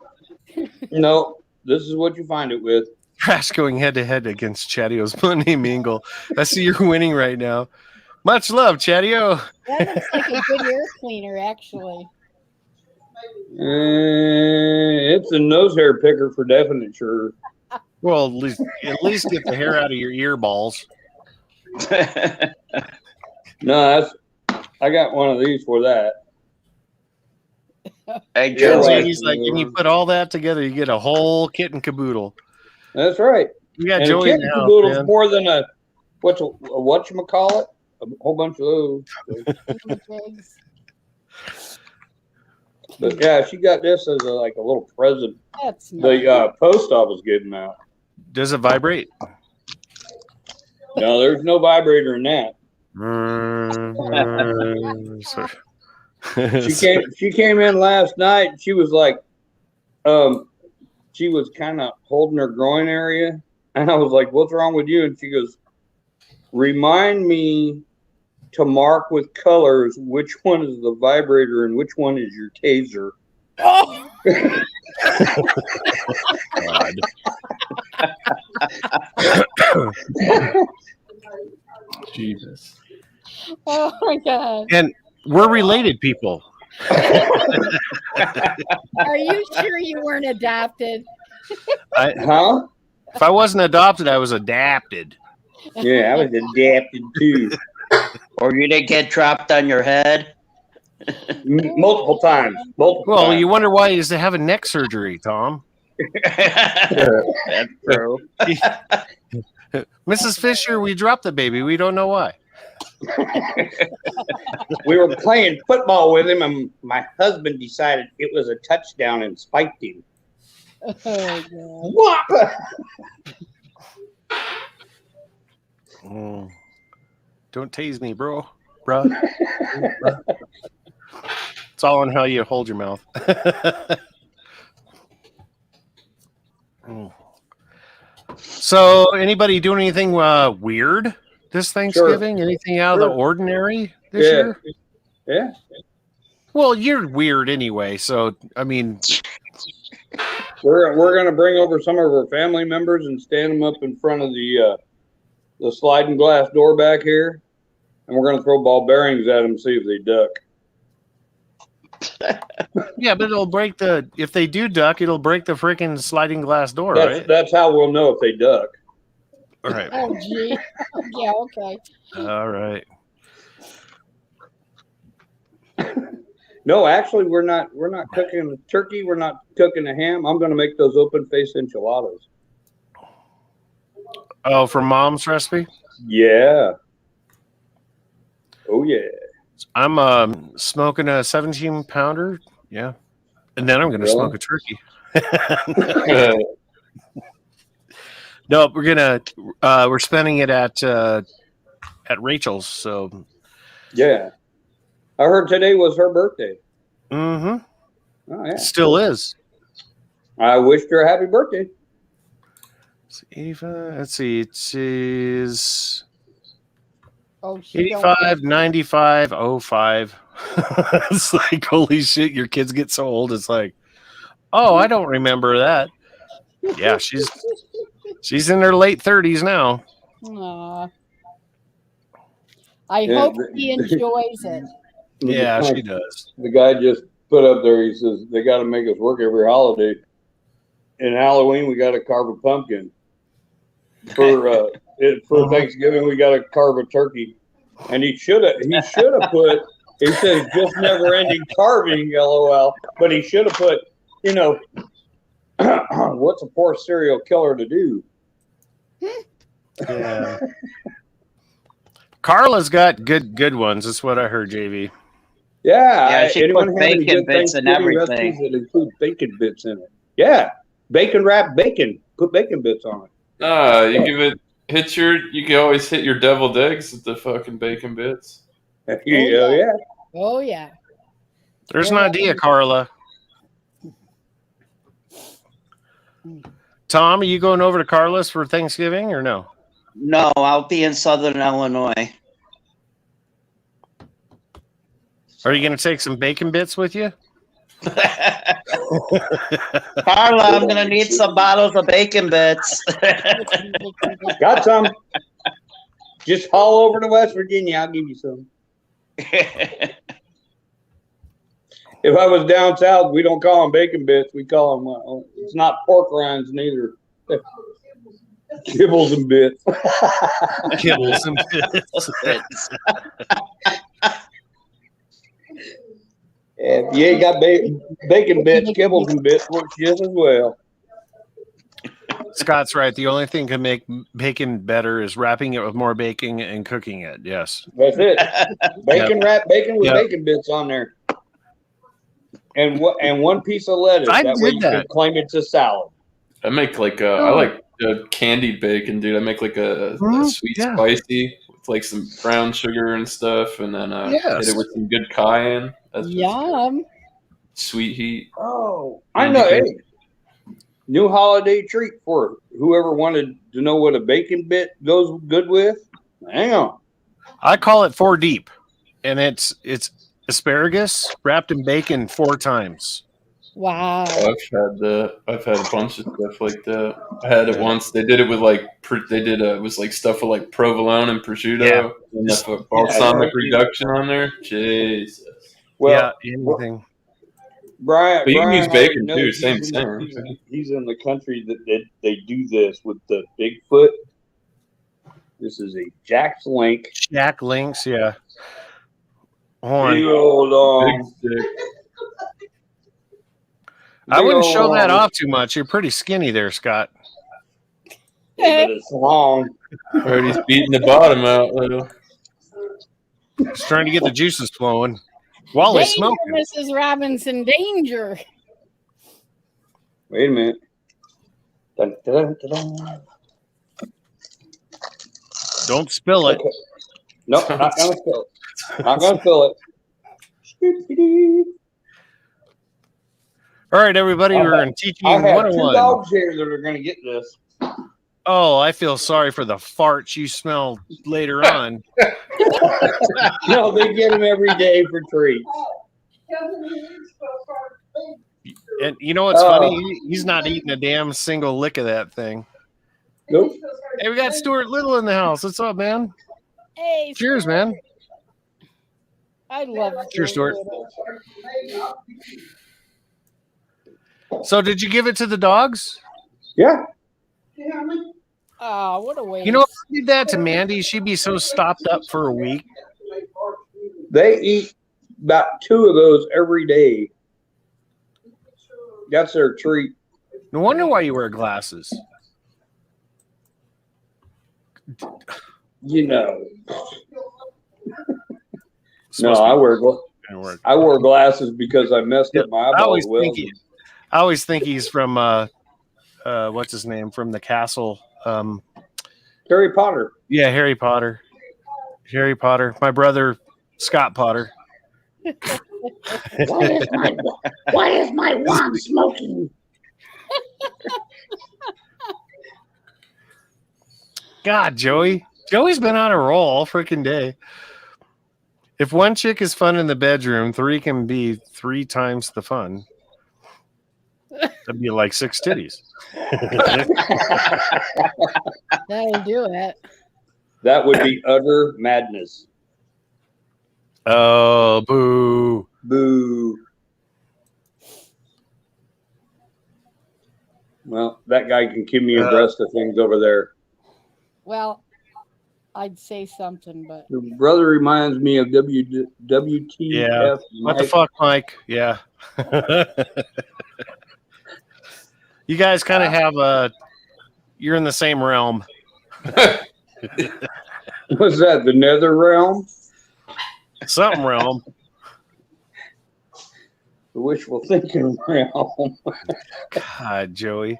no, this is what you find it with. Crash going head to head against Chatio's Money Mingle. I see you're winning right now. Much love, Chatio. That looks like a good air cleaner, actually. It's a nose hair picker for definite sure. Well, at least get the hair out of your ear balls. No, I got one of these for that. Hey, You're Joey. right. He's like, and you put all that together, you get a whole kit and caboodle. That's right. You got And Joey a in kit the and house, caboodle's man. more than a whatchamacallit? A whole bunch of those. But yeah, she got this as a little present. That's nice. The post office gave them out. Does it vibrate? No, there's no vibrator in that. She came in last night. She was like, she was kind of holding her groin area, and I was like, "What's wrong with you?" And she goes, "Remind me to mark with colors which one is the vibrator and which one is your taser." Oh. God. Jesus. Oh my God. And we're related people. Are you sure you weren't adopted? Huh? If I wasn't adopted, I was adapted. Yeah, I was adapted too. Or you didn't get dropped on your head? Multiple times. Well, you wonder why he has to have a neck surgery, Tom. That's true. Mrs. Fisher, we dropped the baby. We don't know why. We were playing football with him, and my husband decided it was a touchdown and spiked him. Oh, Whop! Don't tase me, bro. Bruh. It's all on how you hold your mouth. So, anybody doing anything weird this Thanksgiving? Sure. Anything out of the ordinary this Yeah. year? Yeah. Well, you're weird anyway, so I mean, We're gonna bring over some of our family members and stand them up in front of the sliding glass door back here, and we're gonna throw ball bearings at them, see if they duck. yeah, but it'll break the. If they do duck, it'll break the freaking sliding glass door, right? That's how we'll know if they duck. All right. Oh, gee. Yeah, okay. All right. No, actually, we're not cooking turkey. We're not cooking a ham. I'm gonna make those open face enchiladas. Oh, from Mom's recipe? Yeah. Oh yeah. I'm smoking a 17-pounder. Yeah. And then I'm going to Really? smoke a turkey. No, we're spending it at Rachel's. So Yeah. I heard today was her birthday. Mm-hmm. Oh yeah. Still is. I wished her a happy birthday. It's 85. Let's see. It says Oh, 85, 95, 05. It's like, holy shit, your kids get so old. It's like, oh, I don't remember that. Yeah, she's in her late 30s now. Aw. I hope he enjoys it. Yeah, she does. The guy just put up there, he says, they got to make us work every holiday. In Halloween, we got to carve a pumpkin. For Thanksgiving, we got to carve a turkey. And he should have put, he says, just never ending carving, LOL. But he should have put, what's a poor serial killer to do? Yeah. Carla's got good ones. That's what I heard, JV. Yeah, she put bacon bits in everything. That include bacon bits in it. Yeah, bacon wrapped bacon. Put bacon bits on it. You give it you can always hit your deviled eggs with the fucking bacon bits. Yeah. Oh yeah. There's an idea, Carla. Tom, are you going over to Carla's for Thanksgiving or no? No, I'll be in Southern Illinois. Are you going to take some bacon bits with you? Carla, I'm going to need some bottles of bacon bits. Got some. Just haul over to West Virginia. I'll give you some. If I was down south, we don't call them bacon bits. We call them, it's not pork rinds neither. Kibbles and bits. Kibbles and bits. If you ain't got bacon bits, kibbles and bits works just as well. Scott's right. The only thing can make bacon better is wrapping it with more bacon and cooking it. Yes. That's it. Bacon wrap bacon with Yep. bacon bits on there. And one piece of lettuce. I That way did you that. can claim it's a salad. I make like I like candied bacon, dude. I make like a sweet spicy with like some brown sugar and stuff, and then hit it with some good cayenne. That's Yum. sweet heat. Oh, I know. Hey, new holiday treat for whoever wanted to know what a bacon bit goes good with. Hang on. I call it 4 deep, and it's asparagus wrapped in bacon 4 times. Wow. I've had a bunch of stuff like that. I had it once. They did it with like it was like stuff with like provolone and prosciutto and the balsamic reduction on there. Jesus. Well, anything. Brian, But you can Brian use bacon already too. knows Same he's thing. He's in the country that they do this with the Bigfoot. This is a Jack's Link. Jack Links, yeah. Horn. Big old I wouldn't show that off too much. You're pretty skinny there, Scott. But it's long. Heard he's beating the bottom out, little. He's trying to get the juices flowing while he's Danger, smoking. Mrs. Robinson, danger. Wait a minute. Dun, dun, dun, dun. Don't spill it. Okay. Nope, not gonna spill it. Not gonna spill it. All right, everybody, we're in teaching I have 2 101. dogs here that are gonna get this. Oh, I feel sorry for the farts you smell later on. No, they get them every day for treats. And you know what's funny? He's not eating a damn single lick of that thing. Nope. Hey, we got Stuart Little in the house. What's up, man? Hey, Cheers, man. I love Cheers, Stuart. So, did you give it to the dogs? Yeah. Oh, what a waste. You know, if I did that to Mandy, she'd be so stopped up for a week. They eat about 2 of those every day. That's their treat. No wonder why you wear glasses. You know. No, I wore glasses because I messed up my eyeballs. I always think he's from what's his name from the castle. Harry Potter. Yeah, Harry Potter. Harry Potter. My brother Scott Potter. Why is my wand smoking? God, Joey. Joey's been on a roll all freaking day. If one chick is fun in the bedroom, 3 can be 3 times the fun. That'd be like 6 titties. That'll do it. That would be utter madness. Oh, boo. Boo. Well, that guy can give me abreast of things over there. Well, I'd say something, but Your brother reminds me of WTF. Yeah. What the fuck, Mike? Yeah. You guys kind of have you're in the same realm. What's that? The nether realm? Something realm. The wishful thinking realm. God, Joey.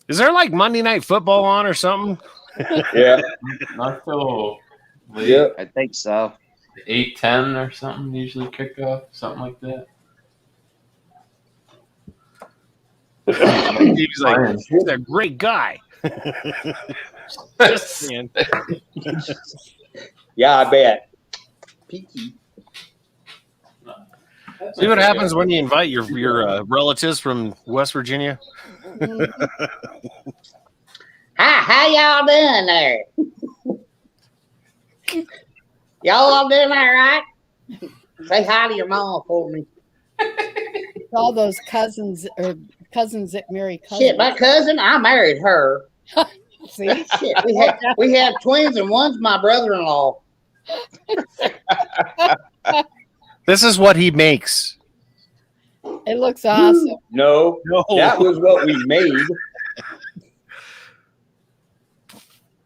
Is there like Monday Night Football on or something? Yeah. Not till late. Yeah. I think so. 8:10 or something usually kick off, something like that. He's like, he's a great guy. Just saying. Yeah, I bet. Peaky. See what happens when you invite your relatives from West Virginia? Hi, how y'all doing there? Y'all all doing all right? Say hi to your mom for me. all those cousins or cousins that marry cousins. Shit, my cousin, I married her. See? Shit, we have twins and one's my brother-in-law. This is what he makes. It looks awesome. No, that was what we made.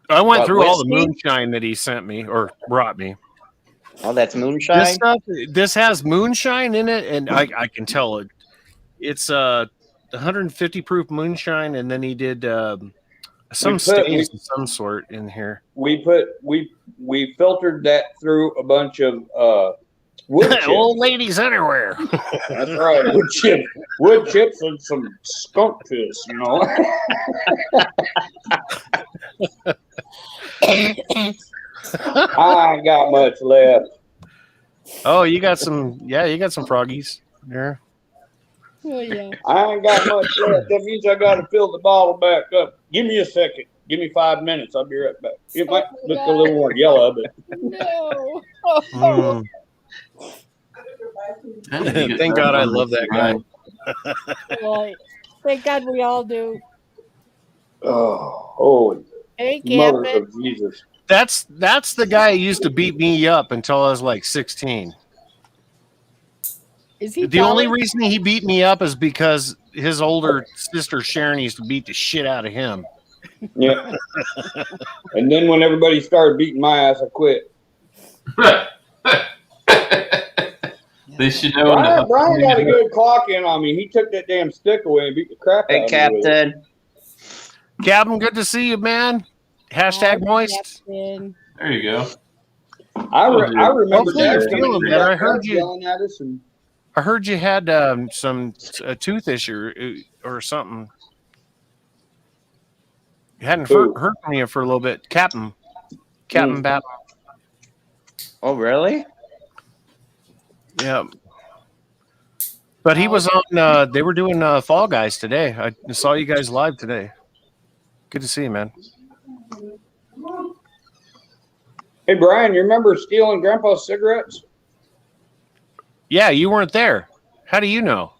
I went What, through all the whiskey? moonshine that he sent me or brought me. Oh, that's This moonshine. stuff, this has moonshine in it, and I can tell it. It's 150 proof moonshine, and then he did some stains of some sort in here. We filtered that through a bunch of wood chips. Old ladies underwear. That's right, wood chips, and some skunk piss. You know. I ain't got much left. Oh, you got some? Yeah, you got some froggies there. Oh, yeah. I ain't got much left. That means I got to fill the bottle back up. Give me a second. Give me 5 minutes. I'll be right back. It might look a little more yellow, but No. Thank God I love that guy. Boy, thank God we all do. Oh, holy Hey, mother Captain. of Jesus! That's the guy who used to beat me up until I was like 16. Is he The only taller? reason he beat me up is because his older sister Sharon used to beat the shit out of him. Yeah. And then when everybody started beating my ass, I quit. They should know. Brian got a good clock in on me. He took that damn stick away and beat the crap out of me. Hey, Captain. Captain, good to see you, man. Hashtag moist. Captain. There you go. I remember Hopefully you're Dad feeling coming better. back yelling at us, and I heard you had a tooth issue or something. You hadn't heard from you for a little bit, Captain Bat. Oh, really? Yeah. But he was on. They were doing Fall Guys today. I saw you guys live today. Good to see you, man. hey, Brian, you remember stealing Grandpa's cigarettes? Yeah, you weren't there. How do you know?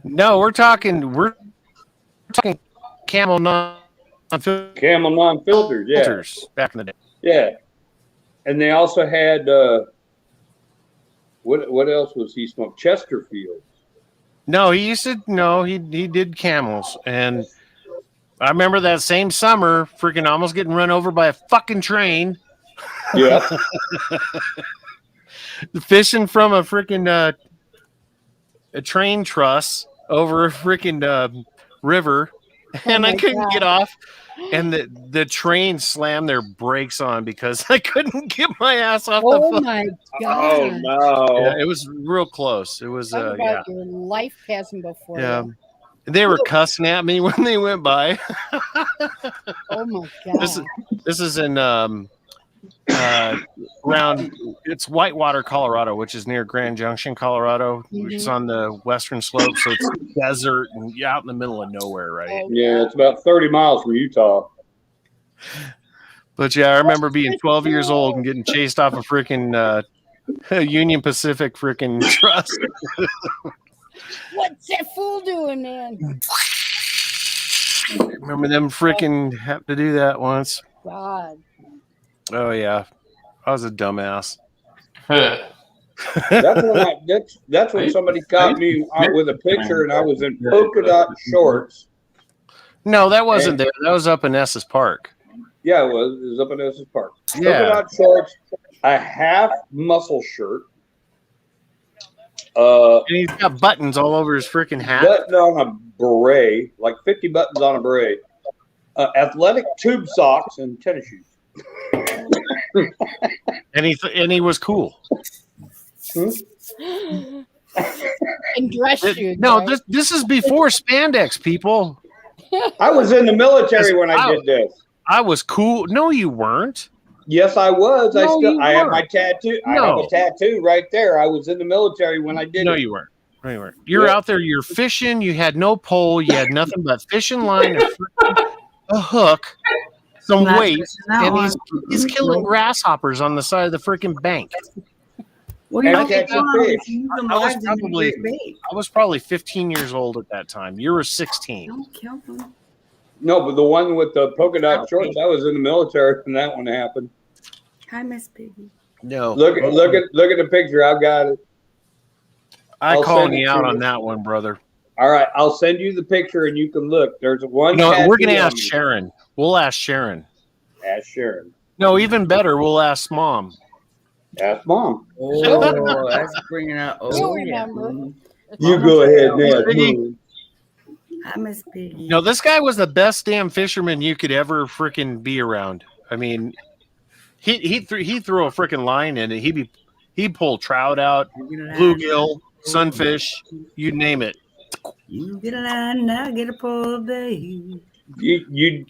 No, we're talking Camel non-filters. Camel non-filtered, yeah. Back in the day. Yeah. And they also had what else was he smoking? Chesterfield. No, he did Camels, and I remember that same summer, freaking almost getting run over by a fucking train. Yeah. Fishing from a freaking a train truss over a freaking river, and I couldn't get off. And the train slammed their brakes on because I couldn't get my ass off the phone. Oh my God. Oh no. Yeah, it was real close. It was Talk about your life passing before you. They were cussing at me when they went by. Oh my God. This is in around it's Whitewater, Colorado, which is near Grand Junction, Colorado. It's on the western slope, so it's desert and out in the middle of nowhere, right? Yeah, it's about 30 miles from Utah. But yeah, I remember being 12 years old and getting chased off a freaking Union Pacific freaking truss. What's that fool doing, man? Remember them freaking having to do that once. God. Oh yeah, I was a dumbass. That's when somebody caught me with a picture, and I was in polka dot shorts. No, that wasn't there. That was up in Estes Park. Yeah, it was. It was up in Estes Park. Yeah. Polka dot shorts, a half muscle shirt. And he's got buttons all over his freaking hat. Button on a beret, like 50 buttons on a beret. Athletic tube socks and tennis shoes. and he was cool. And dress shoes. No, right? this is before spandex, people. I was in the military when I did this. I was cool. No, you weren't. Yes, I was. No, I have my tattoo. I have a tattoo right there. I was in the military when I did it. No, you weren't. No, you weren't. You're out there. You're fishing. You had no pole. You had nothing but fishing line, a hook, some weights, and he's killing grasshoppers on the side of the freaking bank. What do you I was probably 15 years old at that time. You were 16. Don't kill them. No, but the one with the polka dot shorts, I was in the military when that one happened. Hi, Miss Piggy. No. Look at the picture. I've got it. I'm calling you out on that one, brother. All right, I'll send you the picture and you can look. There's one. No, we're gonna tattoo ask on me. Sharon. We'll ask Sharon. Ask Sharon. No, even better, we'll ask Mom. Ask Mom. Oh, that's bringing out. You'll Oh, yeah. remember. You go ahead and ask Piggy. Mom. I miss Piggy. No, this guy was the best damn fisherman you could ever freaking be around. I mean, he threw a freaking line in it. He'd pull trout out, bluegill, sunfish, you name it. You get a line now, get a pull, babe. You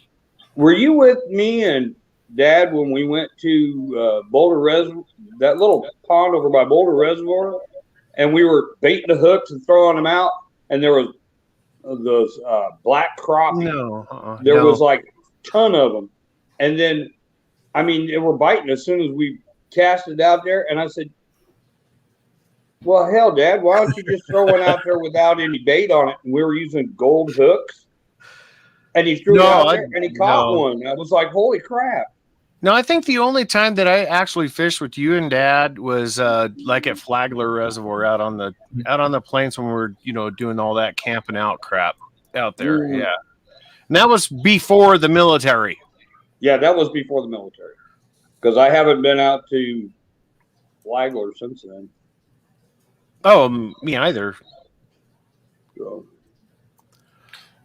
were you with me and Dad when we went to Boulder Reservoir, that little pond over by Boulder Reservoir, and we were baiting the hooks and throwing them out, and there was those black crappie. No, there was like a ton of them, and then I mean they were biting as soon as we cast it out there, and I said, well, hell, Dad, why don't you just throw one out there without any bait on it? And we were using gold hooks. And he threw it out there and he caught one. I was like, holy crap. No, I think the only time that I actually fished with you and Dad was like at Flagler Reservoir out on the plains when we were, doing all that camping out crap out there. Mm. Yeah. And that was before the military. Yeah, that was before the military. Because I haven't been out to Flagler since then. Oh, me either. So.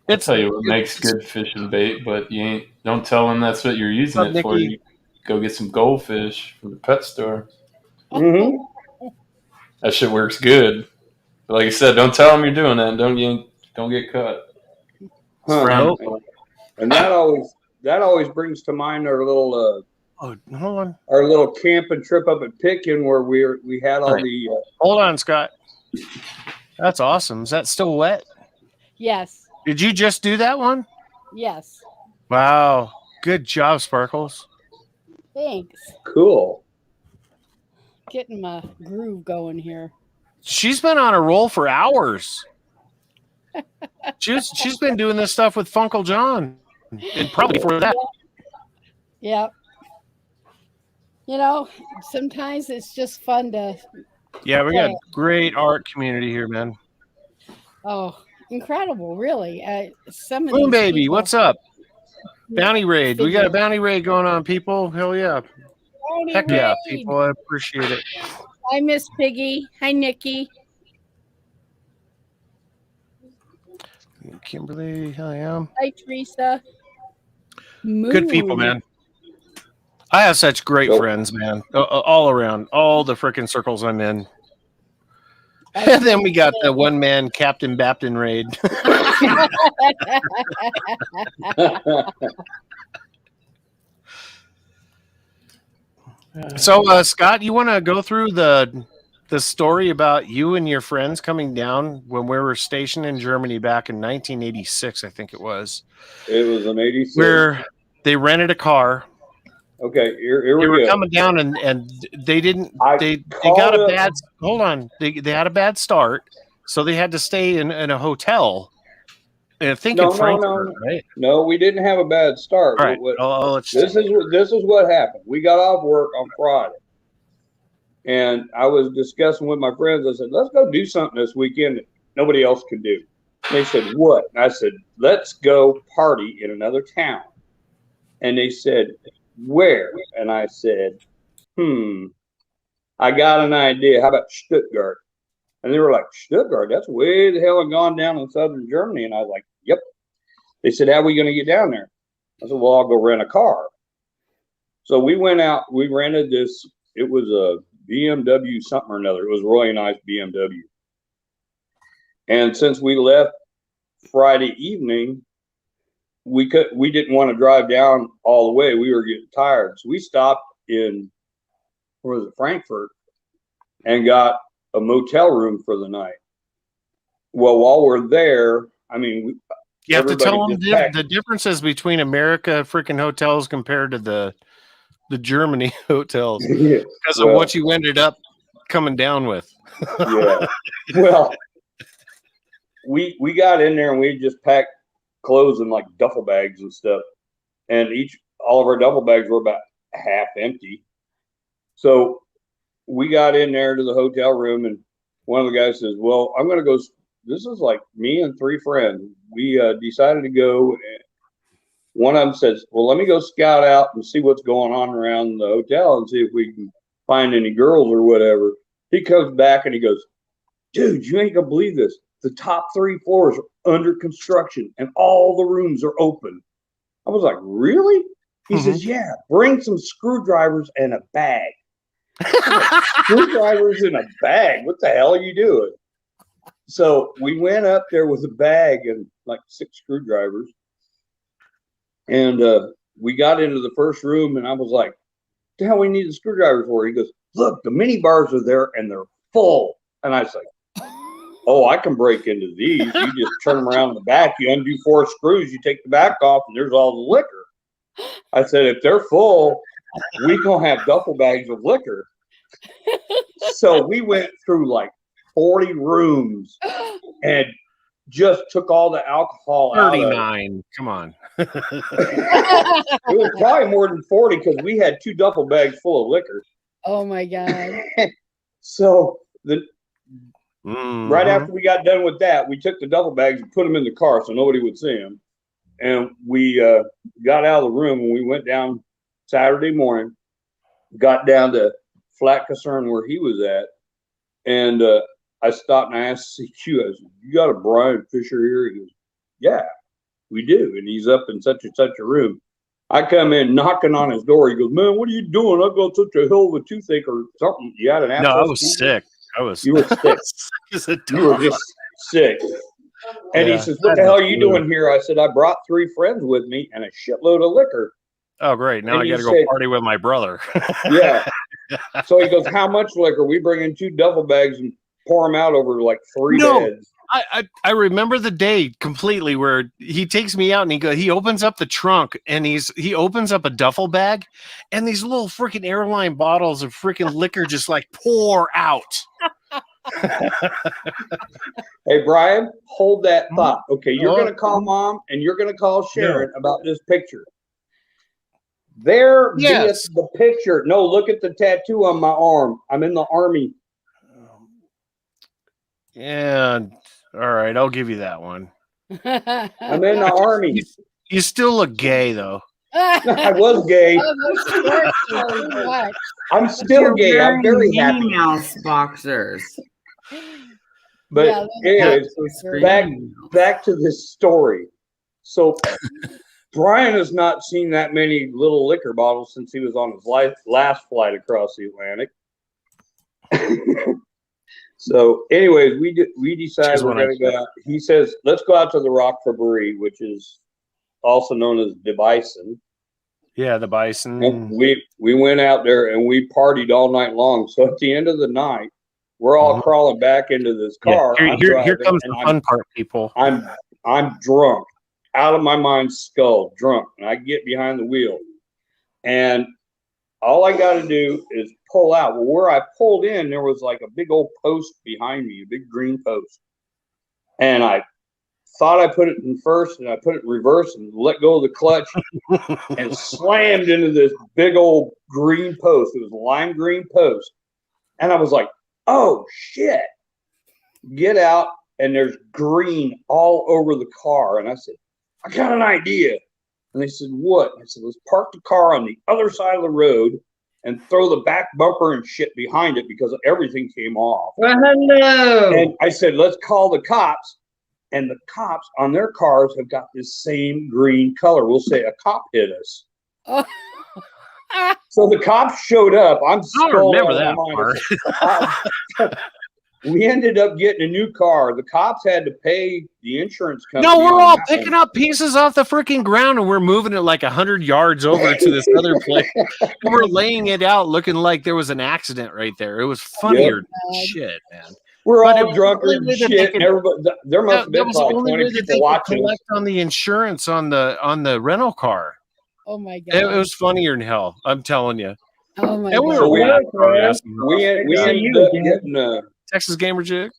I'll tell you what makes good fishing bait, but don't tell them that's what you're using it for. You go get some goldfish from the pet store. Mm-hmm. That shit works good. But like I said, don't tell them you're doing that. Don't get caught. And that always brings to mind our little hold on. Our little camping trip up at Pitkin where we had all the hold on, Scott. That's awesome. Is that still wet? Yes. Did you just do that one? Yes. Wow. Good job, Sparkles. Thanks. Cool. Getting my groove going here. She's been on a roll for hours. She's been doing this stuff with Funkle John. And probably before that. Yep. Sometimes it's just fun to Yeah, we got a great art community here, man. Oh, incredible, really. Some of Boom these baby, people, what's up? Bounty raid. We got a bounty raid going on, people. Hell yeah. Bounty Heck yeah, raid. people. I appreciate it. Hi, Miss Piggy. Hi, Nikki. Kimberly, hell yeah. Hi, Teresa. Good people, man. I have such great friends, man. All around, all the freaking circles I'm in. And then we got the one-man Captain Baptin raid. So, Scott, you want to go through the story about you and your friends coming down when we were stationed in Germany back in 1986, I think it was. It was an 86. Where they rented a car. Okay, here we go. They were coming down and they didn't. They got a bad. Hold on, they had a bad start, so they had to stay in a hotel. I think in Frankfurt, right? No, we didn't have a bad start. All right. This is what happened. We got off work on Friday, and I was discussing with my friends. I said, "Let's go do something this weekend that nobody else can do." And they said, "What?" And I said, "Let's go party in another town." And they said, "Where?" And I said, I got an idea. How about Stuttgart? And they were like, Stuttgart? That's way the hell and gone down in southern Germany. And I was like, yep. They said, how are we going to get down there? I said, well, I'll go rent a car. So we went out. We rented this. It was a BMW something or another. It was a really nice BMW. And since we left Friday evening, we didn't want to drive down all the way. We were getting tired. So we stopped in, where was it, Frankfurt, and got a motel room for the night. Well, while we're there, I mean, you have to tell them the differences between America freaking hotels compared to the Germany hotels because of what you ended up coming down with. Yeah. Well, we got in there and we just packed clothes in like duffel bags and stuff, and all of our duffel bags were about half empty. So we got in there to the hotel room, and one of the guys says, "Well, I'm going to go." This is like me and 3 friends. We decided to go. And one of them says, "Well, let me go scout out and see what's going on around the hotel and see if we can find any girls or whatever." He comes back and he goes, "Dude, you ain't gonna believe this. The top 3 floors are under construction and all the rooms are open." I was like, "Really?" He says, "Yeah, bring some screwdrivers and a bag." Screwdrivers in a bag? What the hell are you doing? So we went up there with a bag and like 6 screwdrivers. And we got into the first room, and I was like, "What the hell we need the screwdrivers for?" He goes, "Look, the mini bars are there and they're full." And I was like, "Oh, I can break into these. You just turn them around in the back, you undo 4 screws, you take the back off, and there's all the liquor." I said, "If they're full, we gonna have duffel bags of liquor." So we went through like 40 rooms and just took all the alcohol out of it. 39. Come on. It was probably more than 40 because we had 2 duffel bags full of liquor. Oh my God. So right after we got done with that, we took the duffel bags and put them in the car so nobody would see them. And we got out of the room and we went down Saturday morning, got down to Flat Concern where he was at. And I stopped and I asked CQ, I said, "You got a Brian Fisher here?" He goes, "Yeah, we do. And he's up in such and such a room." I come in knocking on his door. He goes, "Man, what are you doing? I've got such a hell of a toothache or something." You had an abscess? No, I was sick. You were sick. You were just sick. And he says, "What the hell are you doing here?" I said, "I brought 3 friends with me and a shitload of liquor." Oh, great. Now And I got to he said- go party with my brother. Yeah. So he goes, "How much liquor?" We bring in 2 duffel bags and pour them out over like 3 beds. I remember the day completely where he takes me out and he opens up the trunk and he opens up a duffel bag and these little freaking airline bottles of freaking liquor just like pour out. Hey, Brian, hold that thought. Okay, you're going to call Mom and you're going to call Sharon about this picture. There via the picture. No, look at the tattoo on my arm. I'm in the Army. Yeah. All right. I'll give you that one. I'm in the Army. You still look gay, though. I was gay. I'm still gay. I'm very happy. Minnie Mouse boxers. But anyways, back to this story. So Brian has not seen that many little liquor bottles since he was on his last flight across the Atlantic. So anyways, we decided we're going to go out. He says, "Let's go out to the Rock for Brie," which is also known as the Bison. Yeah, the Bison. And we went out there and we partied all night long. So at the end of the night, we're all crawling back into this car. Yeah, here comes the fun part, people. I'm drunk, out of my mind, skull, drunk, and I get behind the wheel, and all I got to do is pull out. Well, where I pulled in, there was like a big old post behind me, a big green post, and I thought I put it in first, and I put it in reverse, and let go of the clutch, and slammed into this big old green post. It was a lime green post, and I was like, "Oh shit!" Get out, and there's green all over the car, and I said, "I got an idea." And they said, "What?" And I said, "Let's park the car on the other side of the road and throw the back bumper and shit behind it because everything came off." Well, hello. And I said, "Let's call the cops." And the cops on their cars have got this same green color. We'll say a cop hit us. So the cops showed up. I'm I don't remember that part. We ended up getting a new car. The cops had to pay the insurance company. No, we're all picking up pieces off the freaking ground and we're moving it like 100 yards over to this other place. We're laying it out looking like there was an accident right there. It was funnier than shit, man. We're all drunk as shit. And everybody, there must have been probably 20 people watching. Collect on the insurance on the rental car. Oh my god! It was funnier than hell. I'm telling you. Oh my god! We ended up getting Texas Gamer Jig.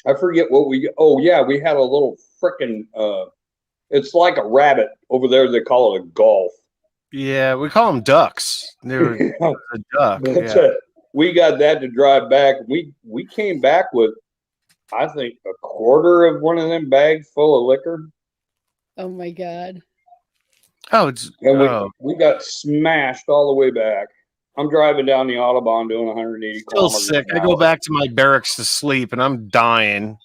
I forget what we. Oh yeah, we had a little frickin' it's like a rabbit over there. They call it a golf. Yeah, we call them ducks. They're a duck. we got that to drive back. We came back with, I think, a quarter of one of them bags full of liquor. Oh my God. Oh, it's and we got smashed all the way back. I'm driving down the Autobahn doing 180 still kilometers sick. an I go hour. back to my barracks to sleep, and I'm dying.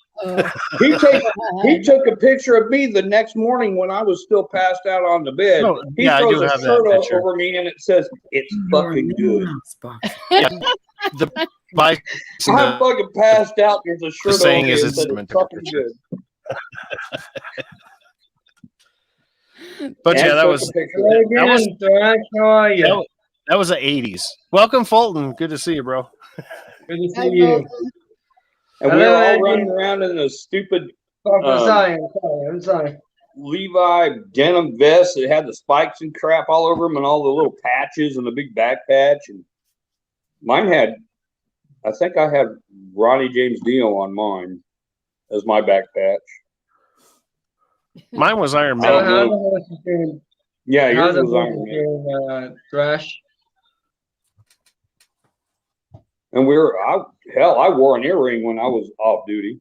He took a picture of me the next morning when I was still passed out on the bed. Oh, He yeah, I throws do a have that shirt picture. over me and it says, "It's fucking good." I'm fucking passed out. There's a shirt over saying me is that it's said, "It's fucking good." But And yeah, that took was a picture. that was the 80s. Welcome, Fulton. Good to see you, bro. Good to see you. And we were all running around in those stupid I'm sorry. Levi denim vests that had the spikes and crap all over them and all the little patches and the big back patch. And mine had, I think I had Ronnie James Dio on mine as my back patch. Mine was Iron So Man. how the horse is doing? Yeah, How yours the was horse Iron is Man. doing, Thrash? And I wore an earring when I was off duty.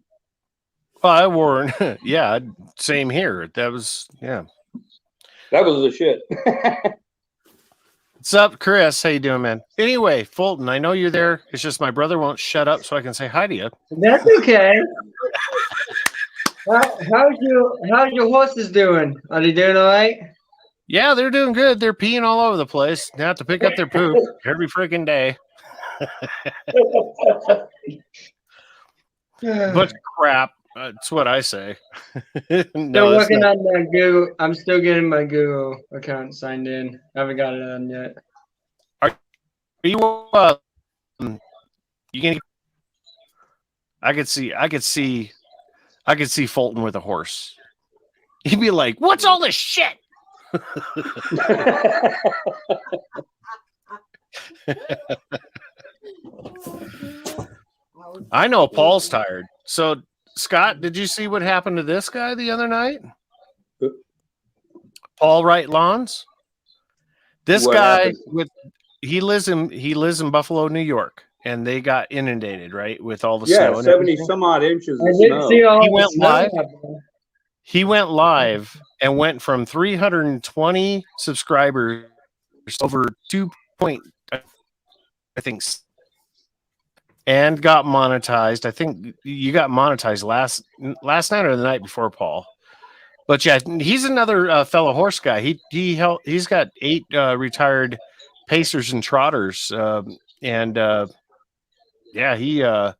Well, I wore, yeah, same here. That was, yeah. That was the shit. What's up, Chris? How you doing, man? Anyway, Fulton, I know you're there. It's just my brother won't shut up so I can say hi to you. That's okay. How's your horses doing? Are they doing all right? Yeah, they're doing good. They're peeing all over the place. They have to pick up their poop every freaking day. But crap. That's what I say. Still working on the Google. I'm still getting my Google account signed in. I haven't got it on yet. Are you you can? I could see Fulton with a horse. He'd be like, "What's all this shit?" I know Paul's tired. So, Scott, did you see what happened to this guy the other night? Paul Wright Lawns. This What guy happened? he lives in Buffalo, New York, and they got inundated, right, with all the snow. Yeah, And 70 everything. some odd inches of I didn't snow. see all He the went snow live. happening. He went live and went from 320 subscribers over 2 point, I think, and got monetized. I think you got monetized last night or the night before, Paul. But yeah, he's another fellow horse guy. He's got 8 retired pacers and trotters, and yeah, he had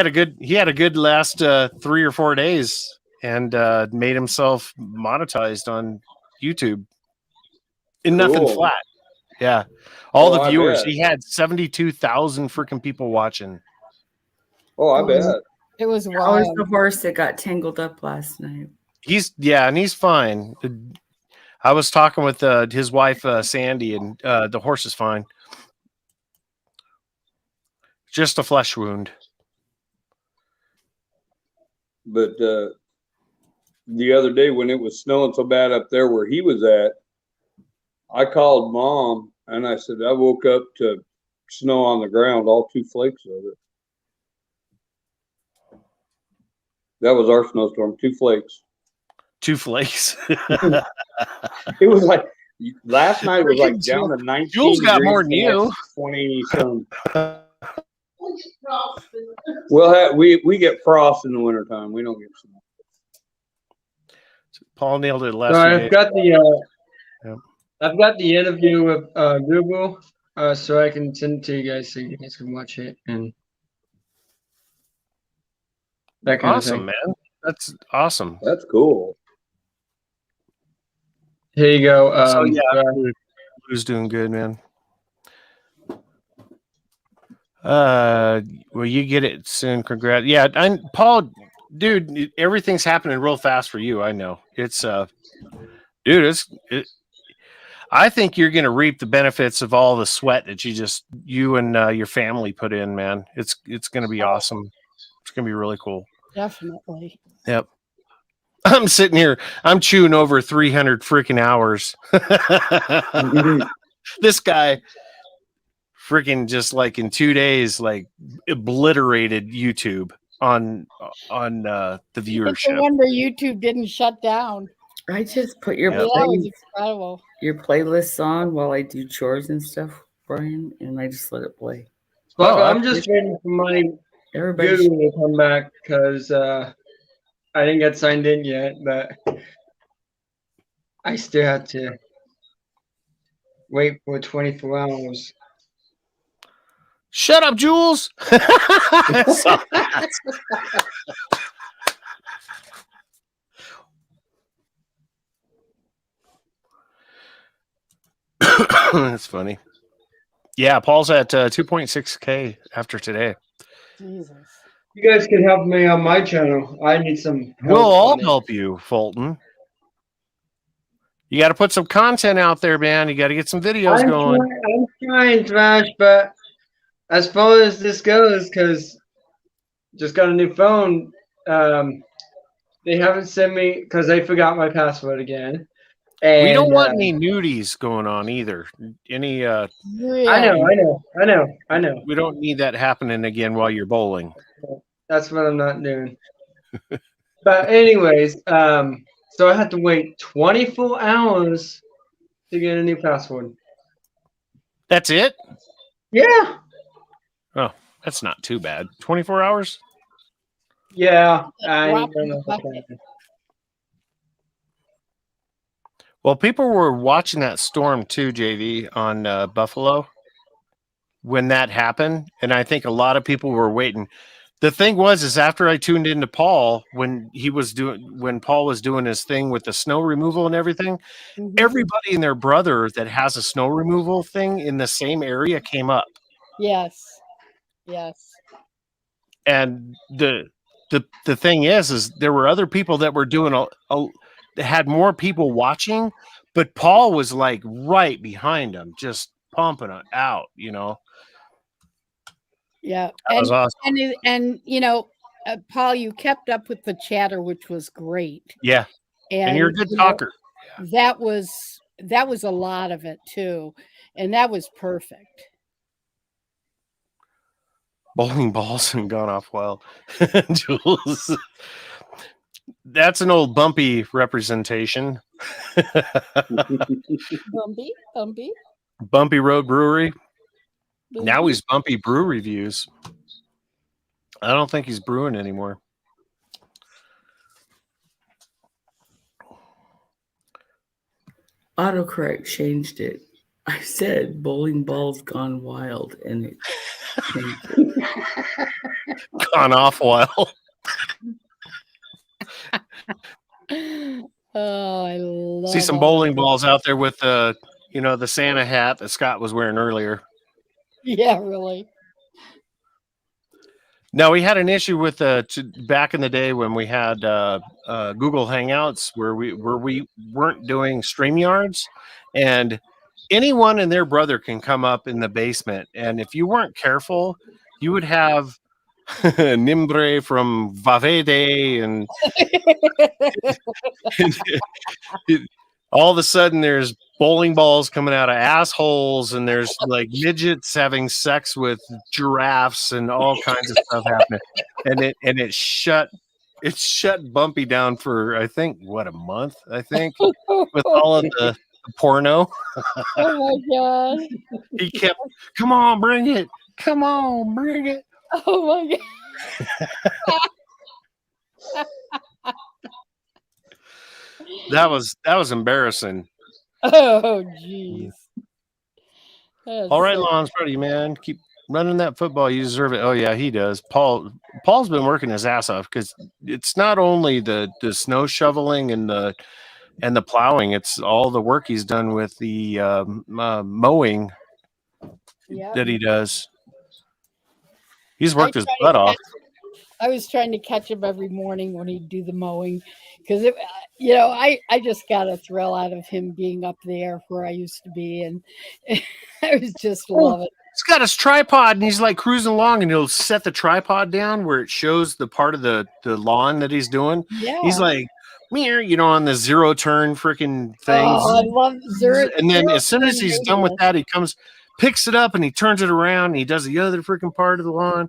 a good last 3 or 4 days, and made himself monetized on YouTube in nothing Cool. flat. Yeah, all Oh, the I viewers. bet. He had 72,000 freaking people watching. Oh, I bet. It was How was wild. the horse that got tangled up last night? And he's fine. I was talking with his wife Sandy, and the horse is fine. Just a flesh wound. But the other day when it was snowing so bad up there where he was at, I called Mom and I said, I woke up to snow on the ground, all 2 flakes of it. That was our snowstorm, 2 flakes. 2 flakes. It was like, last night was like down to 19 Jules got more than degrees, you. 20 some. We get frost in the wintertime. We don't get snow. Paul nailed it last So few I've days. got the Yep. I've got the interview with Google, so I can send it to you guys so you guys can watch it and that kind of Awesome, thing. man. That's awesome. That's cool. Here you go. So yeah, Lou's doing good, man. Well, you get it soon. Congrats. Yeah, Paul, dude, everything's happening real fast for you. I know. It's dude, I think you're gonna reap the benefits of all the sweat that you and your family put in, man. It's gonna be awesome. It's gonna be really cool. Definitely. Yep. I'm sitting here, I'm chewing over 300 freaking hours. This guy, freaking just like in 2 days, like obliterated YouTube on the It's a viewership. wonder YouTube didn't shut down. I just put your That was incredible. your playlists on while I do chores and stuff, Brian, and I just let it play. Well, I'm just waiting for my Everybody Google to come back because I didn't get signed in yet, but I still have to wait for 24 hours. Shut up, Jules. That's funny. Yeah, Paul's at 2.6K after today. Jesus. You guys can help me on my channel. I need some help. We'll all on it. help you, Fulton. You got to put some content out there, man. You got to get some videos going. I'm trying, Thrash, but as far as this goes, because just got a new phone, they haven't sent me because they forgot my password again. And, we don't want any nudies going on either. Any I know. We don't need that happening again while you're bowling. That's what I'm not doing. But anyways, so I had to wait 24 hours to get a new password. That's it? Yeah. Oh, that's not too bad. 24 hours? Yeah. Well, people were watching that storm too, JV, on Buffalo when that happened, and I think a lot of people were waiting. The thing is after I tuned into Paul when Paul was doing his thing with the snow removal and everything, everybody and their brother that has a snow removal thing in the same area came up. Yes. And the thing is there were other people that were doing had more people watching, but Paul was like right behind them, just pumping it out, Yeah, that was awesome. And Paul, you kept up with the chatter, which was great. Yeah, and you're a good talker. That was a lot of it too, and that was perfect. Bowling balls and gone off well, Jules. That's an old Bumpy representation. Bumpy Road Brewery. Now he's Bumpy Brew Reviews. I don't think he's brewing anymore. Autocorrect changed it. I said bowling balls gone wild, and it changed it. Gone off wild. Oh, I love. See some bowling balls out there with the Santa hat that Scott was wearing earlier. Yeah, really. No, we had an issue with back in the day when we had Google Hangouts where we weren't doing StreamYards, and anyone and their brother can come up in the basement, and if you weren't careful, you would have Nimbre from Vavede and all of a sudden there's bowling balls coming out of assholes, and there's like midgets having sex with giraffes and all kinds of stuff happening. And it shut Bumpy down for I think a month, I think, with all of the porno. Oh my god. He kept, come on, bring it. Come on, bring it. Oh my god. That was embarrassing. Oh jeez. All right, Lon's proud of you, man. Keep running that football. You deserve it. Oh yeah, he does. Paul's been working his ass off because it's not only the snow shoveling and the plowing, it's all the work he's done with the mowing that he does. He's worked his butt off. I was trying to catch him every morning when he'd do the mowing because, I just got a thrill out of him being up there where I used to be. And I was just love it. He's got his tripod and he's like cruising along and he'll set the tripod down where it shows the part of the lawn that he's doing. Yeah. He's like, on the zero turn freaking things. Oh, I love zero. And then as soon as he's done with that, he comes picks it up and he turns it around and he does the other freaking part of the lawn.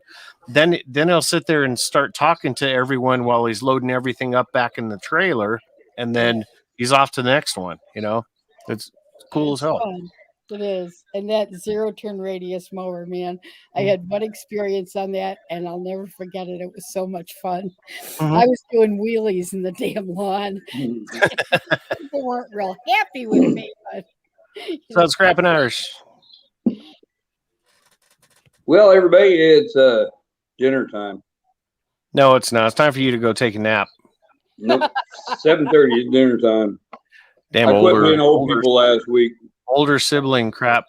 Then he'll sit there and start talking to everyone while he's loading everything up back in the trailer, and then he's off to the next one. It's cool as hell. Fun. It is. And that 0-turn radius mower, man. I had one experience on that and I'll never forget it. It was so much fun. I was doing wheelies in the damn lawn. People weren't real happy with me. But, So it's Scrapping Irish. Well, everybody, it's dinner time. No, it's not. It's time for you to go take a nap. Nope. 7:30 is dinner time. Damn, I quit being old people last week. Older sibling crap.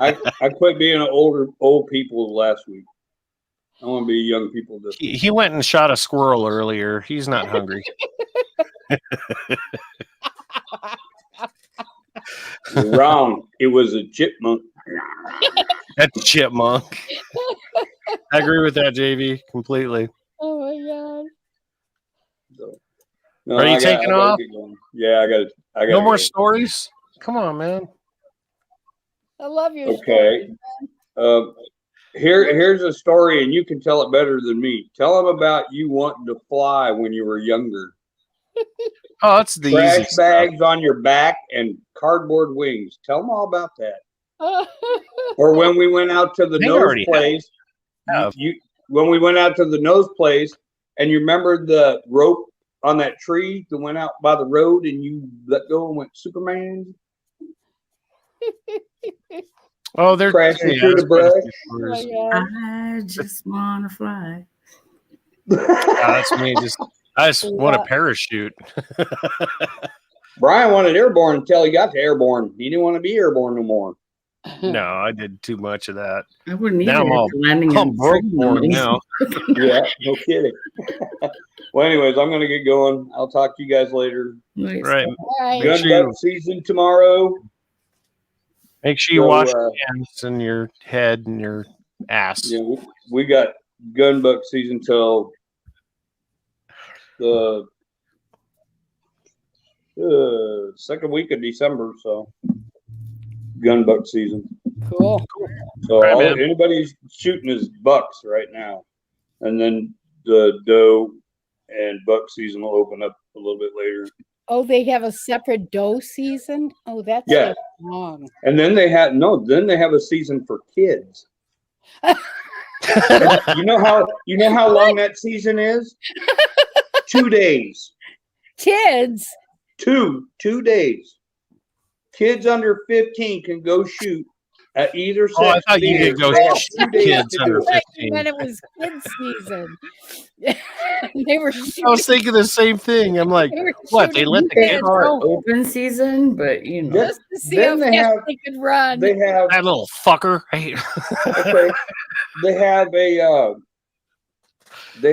I quit being old people last week. I want to be young people this week. He went and shot a squirrel earlier. He's not hungry. You're wrong. It was a chipmunk. That's a chipmunk. I agree with that, JV, completely. Oh my god. No, Are you taking off? Yeah, I got. No more stories? Come on, man. I love your Okay. Here's a story, and you can tell it better than me. Tell them about you wanting to fly when you were younger. Oh, that's the trash easy bags stuff. on your back and cardboard wings. Tell them all about that. Or when we went out to the nose place. When we went out to the nose place, and you remember the rope on that tree that went out by the road, and you let go and went Superman. Oh, they're crashing through the brush. I just wanna fly. That's me. I just want a parachute. Brian wanted airborne until he got to airborne. He didn't want to be airborne no more. No, I did too much of that. I wouldn't Now either. I'm all broke now. Yeah, no kidding. Well, anyways, I'm gonna get going. I'll talk to you guys later. Nice. Right. Gun buck season tomorrow. Make sure you wash your hands and your head and your ass. Yeah, we got gun buck season till the second week of December. So gun buck season. Cool. So Right, anybody's shooting is bucks right now, and then the doe and buck season will open up a little bit later. Oh, they have a separate doe season? Oh, that's Yeah. long. And then they have a season for kids. you know how long that season is? 2 days. Kids. Two days. Kids under 15 can go shoot at either sex. Oh, I thought you could go shoot kids under 15. When it was kids season. They were shooting. I was thinking the same thing. I'm like, what? They let the kids Open season, but just to see how fast they could run. They have that little fucker. okay. They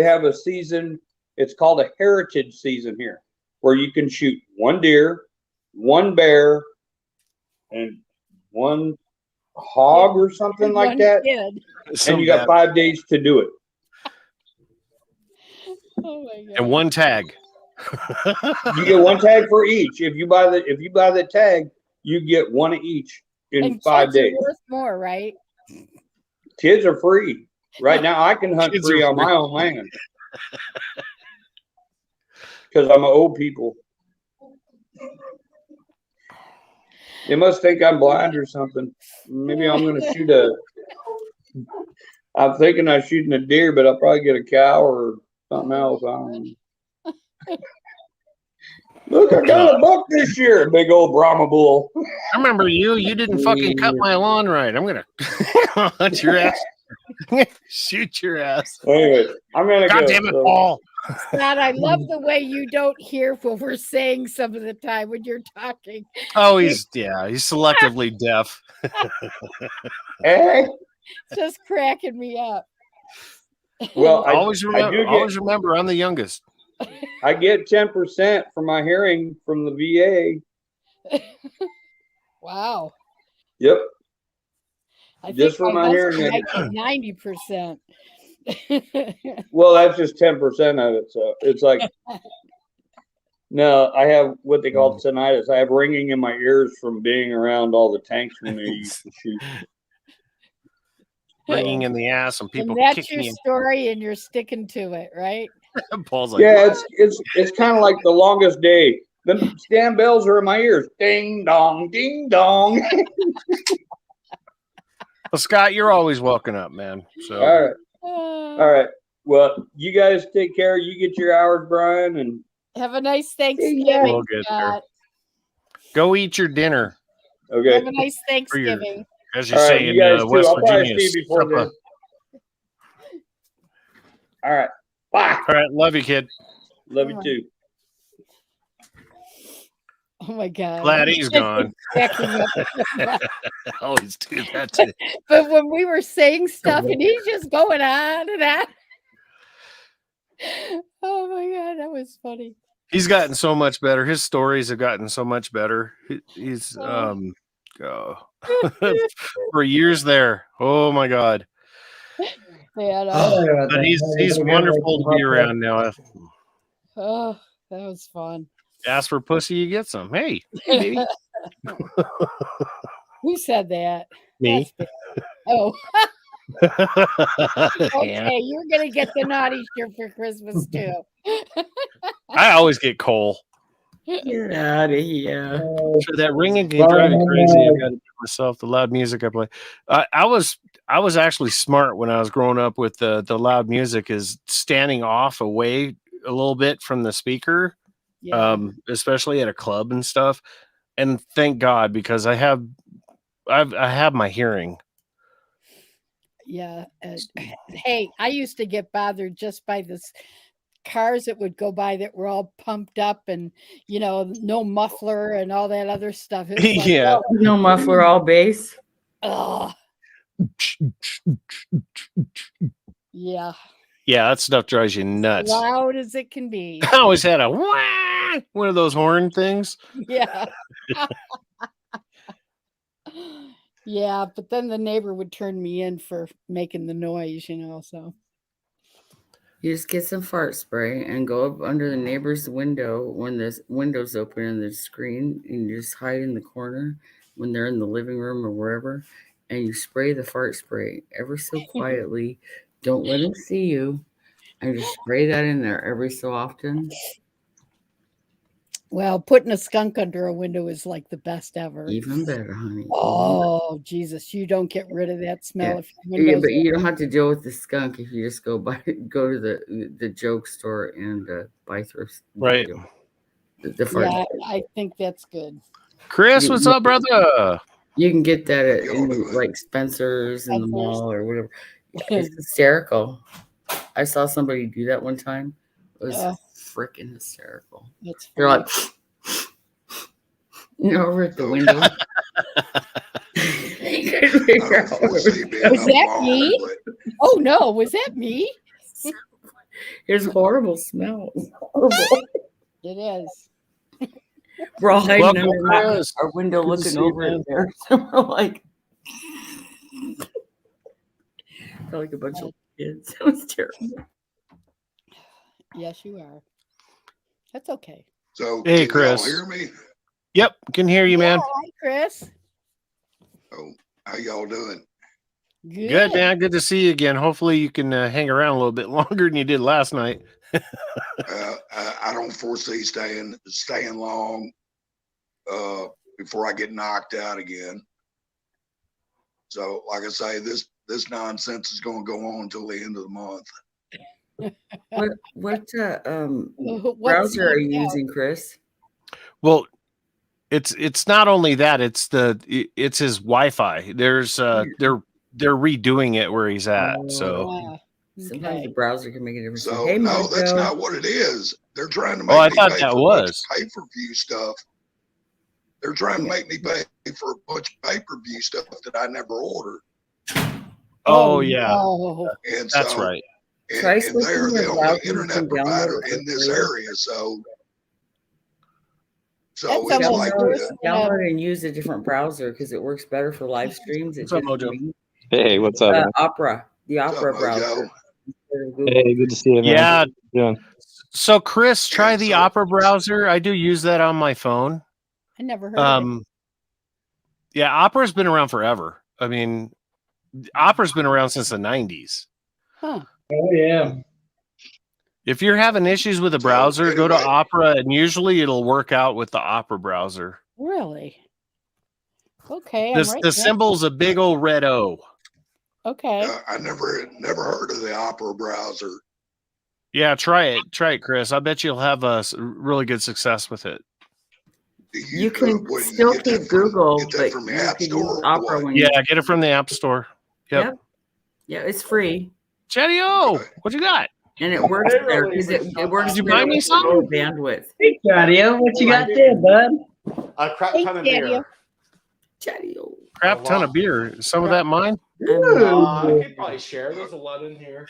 have a season. It's called a heritage season here, where you can shoot one deer, one bear, and one hog or something like that. And you got 5 days to do it. Oh my God. And one tag. You get one tag for each. If you buy the tag, you get one of each in And 5 kids are days. worth more, right? Kids are free. Right now I can hunt Kids free are on my free. own land. Because I'm an old people. They must think I'm blind or something. Maybe I'm going to shoot I'm thinking I'm shooting a deer, but I'll probably get a cow or something else. I don't know. Look, I got a buck this year. Big old Brahma bull. I remember you. You didn't fucking cut my lawn right. I'm gonna hunt your ass. Shoot your ass. Anyway, I'm gonna God go. damn it, Paul. Scott, I love the way you don't hear what we're saying some of the time when you're talking. Oh, he's selectively deaf. Hey. It's just cracking me up. Well, always remember, I'm the youngest. I get 10% for my hearing from the VA. Wow. Yep. I Just think for my hearing. might get 90%. Well, that's just 10% of it. So it's like No, I have what they call tinnitus. I have ringing in my ears from being around all the tanks when they used to shoot. Ringing in the ass and people And that's kicking your you. story, and you're sticking to it, right? Paul's like, Yeah, "What?" it's kind of like The Longest Day. The damn bells are in my ears. Ding dong, ding dong. Well, Scott, you're always welcome up, man. So All right. Well, you guys take care. You get your hours, Brian, and Have a nice Thanksgiving, we'll get there. Scott. Go eat your dinner. Okay. Have a nice For your, Thanksgiving. as you All say right, in you guys too. West I'll probably Virginia. see you before supper. then. All right. Bye. All right. Love you, kid. Love you too. Oh my God. Glad he's gone. Always do that too. But when we were saying stuff and he's just going on and on. Oh my God, that was funny. He's gotten so much better. His stories have gotten so much better. He's for years there. Oh my God. Man, But he's wonderful to be around now. oh, that was fun. Ask for pussy, you get some. Hey, baby. Who said that? Me. Oh. Yeah. Okay, you're gonna get the naughty shirt for Christmas too. I always get Cole. Get out of here. So that ringing can drive me crazy. I got to do myself the loud music I play. I was actually smart when I was growing up with the loud music, is standing off away a little bit from the speaker, especially at a club and stuff. And thank God, because I have my hearing. Yeah. Hey, I used to get bothered just by this cars that would go by that were all pumped up and, you know, no muffler and all that other stuff. It was like, Yeah. oh, No muffler, all bass. oh. Yeah. Yeah, that stuff drives you nuts. Loud as it can be. I always had a one of those horn things. Yeah. Yeah, but then the neighbor would turn me in for making the noise, you know, so. You just get some fart spray and go up under the neighbor's window when the window's open and there's screen, and you just hide in the corner when they're in the living room or wherever, and you spray the fart spray ever so quietly. Don't let them see you, and just spray that in there every so often. Well, putting a skunk under a window is like the best ever. Even better, honey. Oh, Jesus, you don't get rid of that smell. Yeah. If your windows But you don't have to deal with the skunk if you just go to the joke store and buy thrift. Right. The fart. Yeah, I think that's good. Chris, what's up, brother? You can get that at like Spencer's in the mall or whatever. It's hysterical. I saw somebody do that one time. It was freaking hysterical. They're like, over at the window. Was that me? Oh no, was that me? There's horrible smells. It is. We're all hiding Welcome, under Chris. our window Good to looking see you, over man. at there. So we're like, felt like a bunch of kids. It was terrible. Yes, you are. That's okay. So, Hey, can Chris. y'all hear me? Yep, can hear you, man. Hi, Chris. Oh, how y'all doing? Good, man. Good to see you again. Hopefully, you can hang around a little bit longer than you did last night. I don't foresee staying long before I get knocked out again. So, like I say, this nonsense is going to go on until the end of the month. What browser are you using, Chris? Well, it's not only that; it's his Wi-Fi. There's they're redoing it where he's at. So sometimes the browser can make a difference. So Hey, no, that's Marco. not what it is. They're trying to make I me thought pay that for a bunch was. of pay-per-view stuff. They're trying to make me pay for a bunch of pay-per-view stuff that I never ordered. Oh yeah, no. And that's so, right. And they're the only internet provider in this area, so it's like Download and use a different browser because it works better for live streams. It What's up, just Mojo? Hey, what's up? Man? Opera, the Opera browser. Hey, good to see you, man. Yeah. How you doing? So Chris, try the Opera browser. I do use that on my phone. I never heard of it. Yeah, Opera's been around forever. I mean, Opera's been around since the 90s. Huh. Oh yeah. If you're having issues with the browser, go to Opera, and usually it'll work out with the Opera browser. Really? Okay. I'm right The symbol's a big old red O. Okay. I never heard of the Opera browser. Yeah, try it, Chris. I bet you'll have really good success with it. You can still keep Google, but you can use Opera when you. Yeah, get it from the App Store. Yep. Yeah, it's free. Chatty O, what you got? And it works better because it works. Did you buy me some bandwidth? Hey, Daddy-o, what you got there, bud? A crap ton of beer. Chatty-o. Crap ton of beer. Some of that mine? I could probably share. There's a lot in here.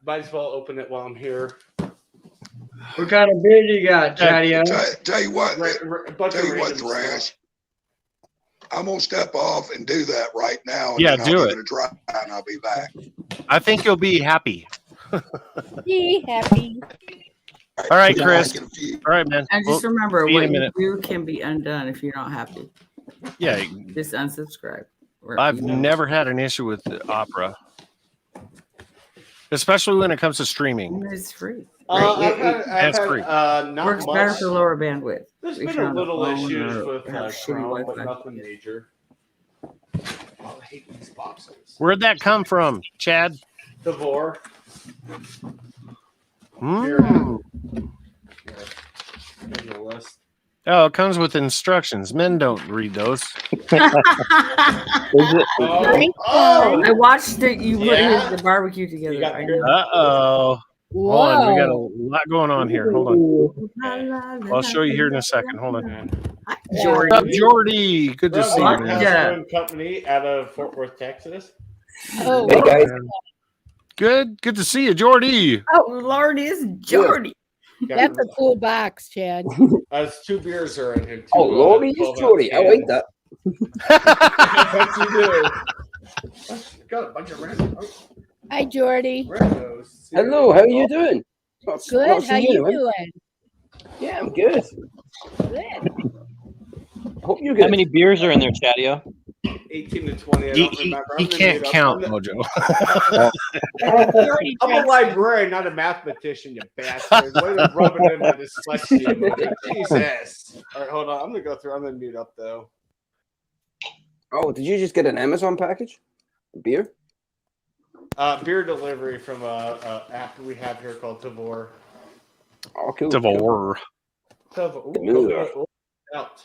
Might as well open it while I'm here. What kind of beer do you got, Chatty-o? Tell you what, Thrash. I'm gonna step off and do that right now. And Yeah, then do I'll it. give it a try, and I'll be back. I think you'll be happy. Be happy. All right, Chris. All right, man. And just Well, remember, see you in what a minute. you do can be undone if you're not happy. Yeah, Just unsubscribe. I've never had an issue with the Opera, especially when it comes to streaming. It's free. That's free. Not Works much. better for lower bandwidth. There's If been you're a on the little phone issues or with have shitty Chrome, but Wi-Fi. nothing major. Oh, I hate these boxes. Where'd that come from, Chad? Devore. Mm. Here's a list. Oh, it comes with instructions. Men don't read those. I watched it. You put the barbecue together. Uh-oh. Hold on. We got a lot going on here. Hold on. I'll show you here in a second. Hold on. Jordy. What's up, Jordy? Good to see you, Mark man. has a company out of Fort Worth, Texas. Oh, Hey, guys. Good to see you, Jordy. Oh, Lord, is Jordy. That's a cool box, Chad. There's 2 beers are in here. Too, Oh, Lordy, it's 12-ounce Jordy. I like cans. that. Yes, you do. Got a bunch of random. Hi, Jordy. Hello, how are you doing? Good. How you doing? Yeah, I'm good. Good. Hope you're good. How many beers are in there, Chatio? 18 to 20. I don't remember. He can't count, Mojo. I'm a librarian, not a mathematician, you bastard. Way to rub it in my dyslexia. Mojo. Jesus. All right, hold on. I'm going to go through. I'm going to mute up, though. Oh, did you just get an Amazon package? Beer? Beer delivery from a app we have here called Tavor. Oh, cool. Devore. Tavor. Out.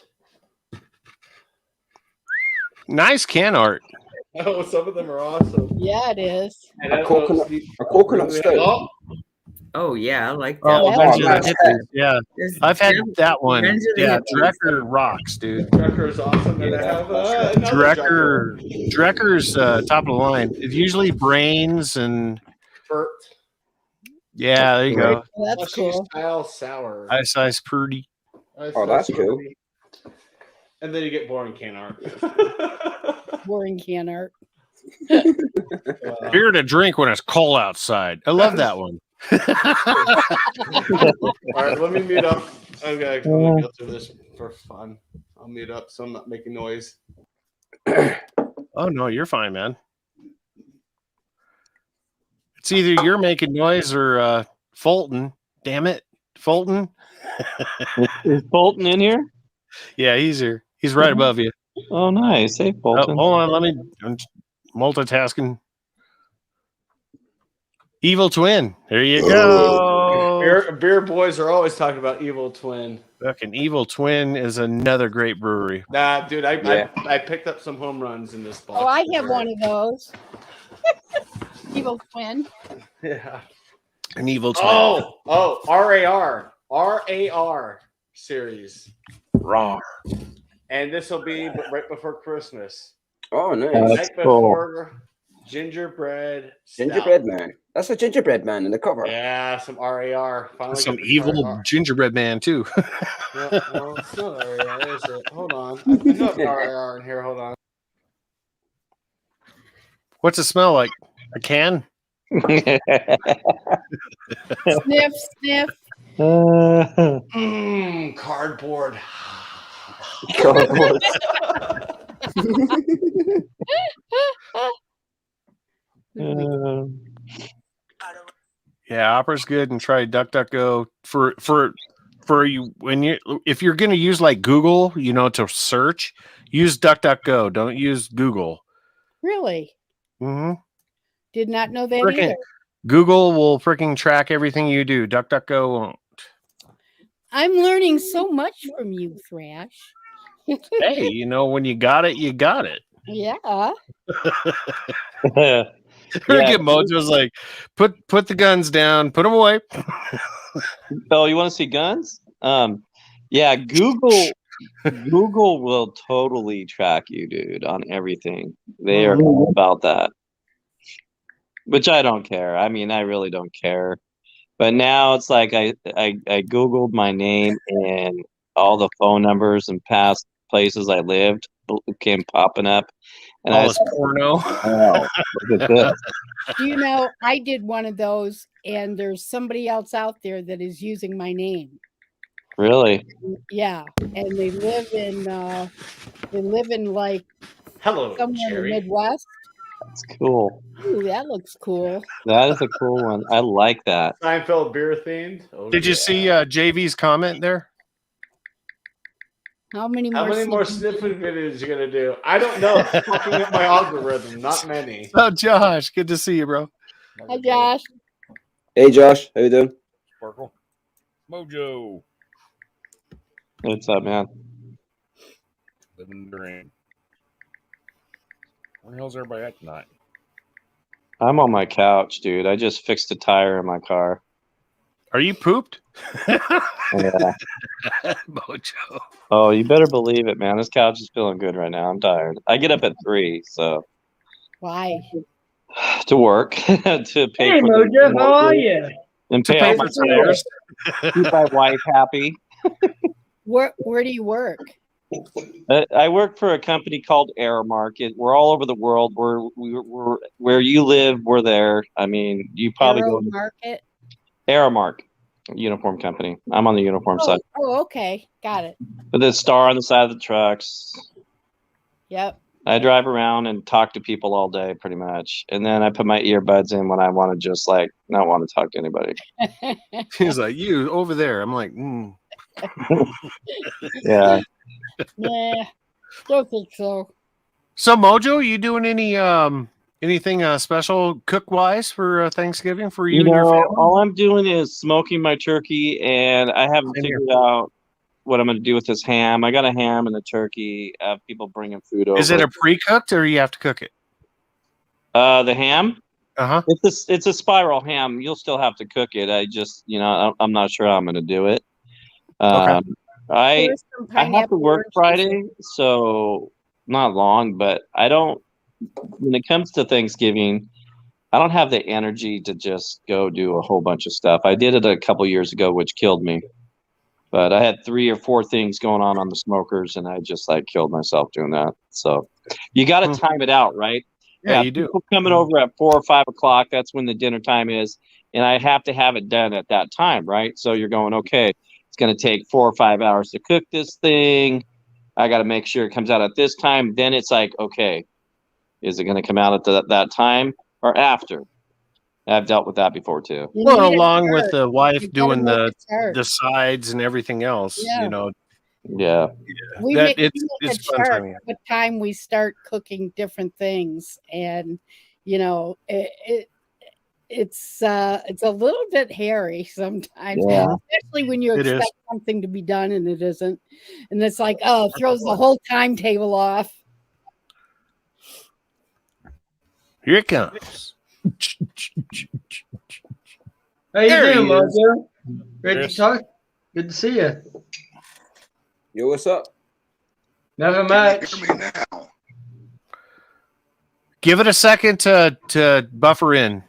Nice can art. Oh, some of them are awesome. Yeah, it is. A coconut stout. Oh, yeah, I like that. Oh, that's yeah. I've had that one. Revenge of the Yeah, Hippies. Drecker rocks, dude. Drecker is awesome. And I have another Drecker's top of the line. It's usually brains and Burt. yeah, there you go. That's cool. Style sour. Ice pretty. Oh, that's cool. And then you get boring can art. Boring can art. Beer to drink when it's cold outside. I love that one. All right, let me mute up. I'm gonna go through this for fun. I'll mute up so I'm not making noise. Oh no, you're fine, man. It's either you're making noise or Fulton. Damn it, Fulton. Is Fulton in here? Yeah, he's here. He's right above you. Oh, nice. Hey, Fulton. Hold on, I'm multitasking. Evil Twin. There you go. Beer boys are always talking about Evil Twin. Fucking Evil Twin is another great brewery. Nah, dude, I picked up some home runs in this box. Oh, I have one of those. Evil Twin. Yeah. An Evil Twin. Oh, RAR series. Raw. And this will be right before Christmas. Oh, nice. Right before gingerbread stout. Gingerbread man. That's a gingerbread man in the cover. Yeah, some RAR. Finally Some got the evil RAR. gingerbread man too. No, it's not RAR, is it? Hold on. I know it's RAR in here. Hold on. What's it smell like? A can? Sniff, sniff. Cardboard. Cardboard. Yeah, Opera's good, and try DuckDuckGo for you when you if you're going to use like Google, to search, use DuckDuckGo. Don't use Google. Really? Mm-hmm. Did not know that either. Google will freaking track everything you do. DuckDuckGo won't. I'm learning so much from you, Thrash. Hey, when you got it, you got it. Yeah. Rick and Mojo's like, put the guns down, put them away. Oh, you want to see guns? Yeah, Google will totally track you, dude, on everything. They are all about that. Which I don't care. I mean, I really don't care. But now it's like I Googled my name and all the phone numbers and past places I lived came popping up. And all this porno. Oh, look at this. I did one of those, and there's somebody else out there that is using my name. Really? Yeah, and they live in like somewhere in the Midwest. That's cool. Ooh, that looks cool. That is a cool one. I like that. Seinfeld beer themed. Oh, Did you see JV's comment there? How many more sniffing videos you gonna do? I don't know. It's fucking up my algorithm. Not many. Oh, Josh, good to see you, bro. Hi, Josh. Hey, Josh. How you doing? Sparkle. Mojo. What's up, man? Living the dream. Where the hell's everybody at tonight? I'm on my couch, dude. I just fixed a tire in my car. Are you pooped? Yeah. Mojo. Oh, you better believe it, man. This couch is feeling good right now. I'm tired. I get up at 3, so Why? to work to pay. Hey, for Mojo, how are you? And To pay pay off my for tires. keep my wife happy. Where do you work? I work for a company called Airmarket. We're all over the world. We're where you live. We're there. I mean, you probably go to Market. Airmark, uniform company. I'm on the uniform side. Oh, okay, got it. With the star on the side of the trucks. Yep. I drive around and talk to people all day, pretty much, and then I put my earbuds in when I want to just not want to talk to anybody. He's like, you over there. I'm like, Yeah. Nah, don't think so. So, Mojo, you doing anything special cook wise for Thanksgiving for you and your family? All I'm doing is smoking my turkey, and I haven't figured out what I'm going to do with this ham. I got a ham and a turkey. People bringing food over. Is it a pre-cooked or you have to cook it? The ham? Uh-huh. It's a spiral ham. You'll still have to cook it. I just, I'm not sure how I'm going to do it. Okay. I have to work Friday, so not long, but when it comes to Thanksgiving, I don't have the energy to just go do a whole bunch of stuff. I did it a couple years ago, which killed me. But I had 3 or 4 things going on the smokers, and I just killed myself doing that. So you got to time it out, right? Yeah, you do. People coming over at 4 or 5 o'clock. That's when the dinner time is, and I have to have it done at that time, right? So you're going, okay, it's going to take 4 or 5 hours to cook this thing. I got to make sure it comes out at this time. Then it's like, okay, is it going to come out at that time or after? I've dealt with that before too. Well, along with the wife doing the sides and everything else, Yeah. Yeah. We That make it's a fun chart time. the time we start cooking different things, and it's a little bit hairy sometimes, Yeah. especially when you It is. expect something to be done and it isn't, and it's like, oh, it throws the whole timetable off. Here it comes. How you There doing, he is. Mojo? Great Yes. to talk. Good to see you. Yo, what's up? Never much. Hear me now. Give it a second to buffer in.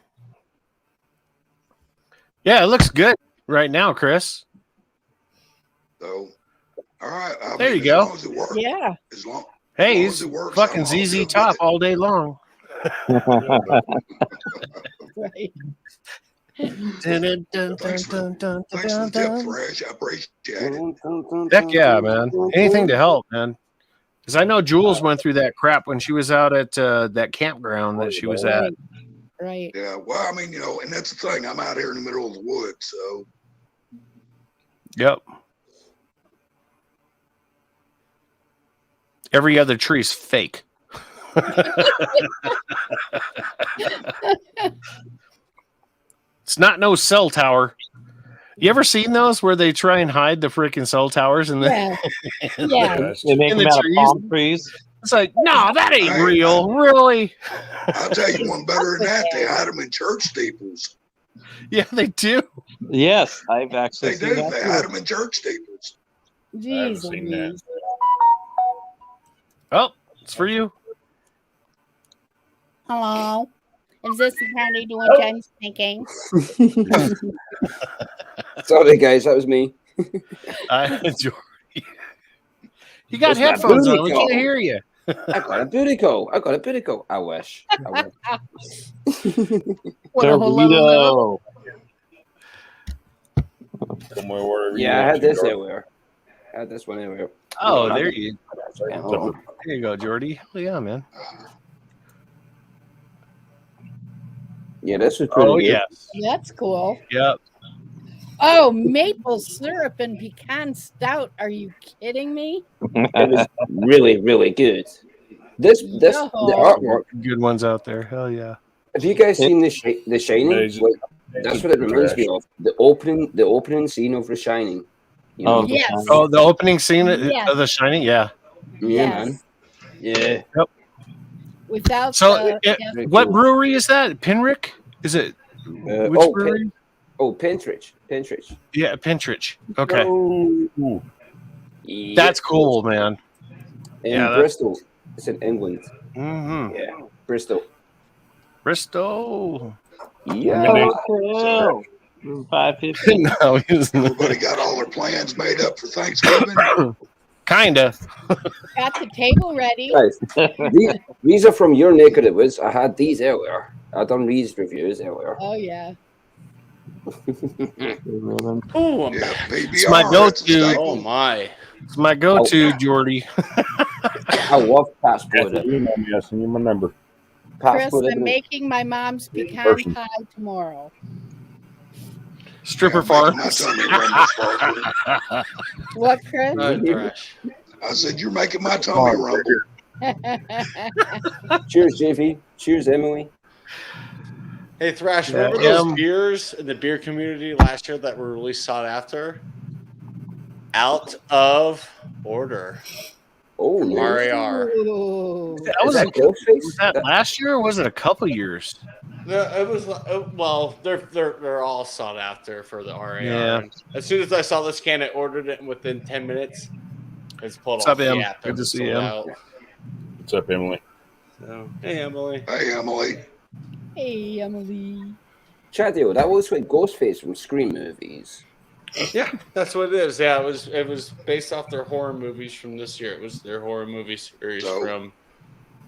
Yeah, it looks good right now, Chris. So, all right. There you as go. long as it works. Yeah. As long Hey, as he's it works, fucking I'm all good ZZ with Top it. all day long. Right. Thanks for the tip, Fresh. I appreciate it. Heck yeah, man. Anything to help, man. Because I know Jules went through that crap when she was out at that campground that she was at. Right. Yeah, well, I mean, and that's the thing. I'm out here in the middle of the woods, so. Yep. Every other tree's fake. It's not no cell tower. You ever seen those where they try and hide the freaking cell towers in the, They make in them the out of trees? palm trees. It's like, no, that ain't real. Really? I'll tell you one better than that. They hide them in church steeples. Yeah, they do. Yes, I've actually They seen do. that They too. hide them in church steeples. Jeez, seen that. Oh, it's for you. Hello. Is this the party doing Jen speaking? Sorry, guys, that was me. I enjoy. You got It's my headphones booty on. We call. can't hear you. I got a booty call. I got a booty call. I wish. I wish. What a whole level. Yeah, I had this earlier. I had this one earlier. Oh, No, there not- you. Oh. There you go, Jordy. Oh, yeah, man. Yeah, this was pretty Oh, good. yes. That's cool. Yep. Oh, maple syrup and pecan stout. Are you kidding me? It was really, really good. The artwork. Good ones out there. Hell yeah. Have you guys seen the Shining? Amazing. Like, that's what it reminds me of. The opening scene of The Shining. You know? Oh, Yes. Oh, the opening scene Yes. of The Shining? Yeah. Yeah, Yes. man. Yeah. Yep. Without So, yes. what brewery is that? Pinrick? Is it? Which brewery? Pentridge. Yeah, Pentridge. Okay. Oh. That's cool, man. In Yeah, Bristol. It's in England. Mm-hmm. Yeah, Bristol. Bristol. Yeah. 550. No, he was not. Everybody got all their plans made up for Thanksgiving. Kinda. Got the table ready. Guys, these are from your neck of the woods. I had these earlier. I done these reviews earlier. Oh yeah. Oh, I'm Yeah, back. It's my PBR, go-to. Oh my. It's my go-to, Jordy. I love passport. Yes, and you remember. Chris, I'm making my mom's pecan pie tomorrow. Stripper My farms. tummy rumble, Sparkler. What, Chris? Thrash. I said, you're making my tummy rumble. Cheers, JV. Cheers, Emily. Hey, Thrash, Yeah, remember those beers in the beer community last year that were really sought after? Out of Order. Oh, From RAR. Ooh. Was that last year or was it a couple years? It was well, they're all sought after for the RAR. Yeah. And as soon as I saw this can, I ordered it, and within 10 minutes, it's pulled What's off up, the Em? app. Good It to was see sold you, Em. out. What's up, Emily? So, hey, Emily. Hey, Emily. Hey, Emily. Chadio, that was like Ghostface from Scream movies. Yeah, that's what it is. Yeah, it was based off their horror movies from this year. It was their horror movie series from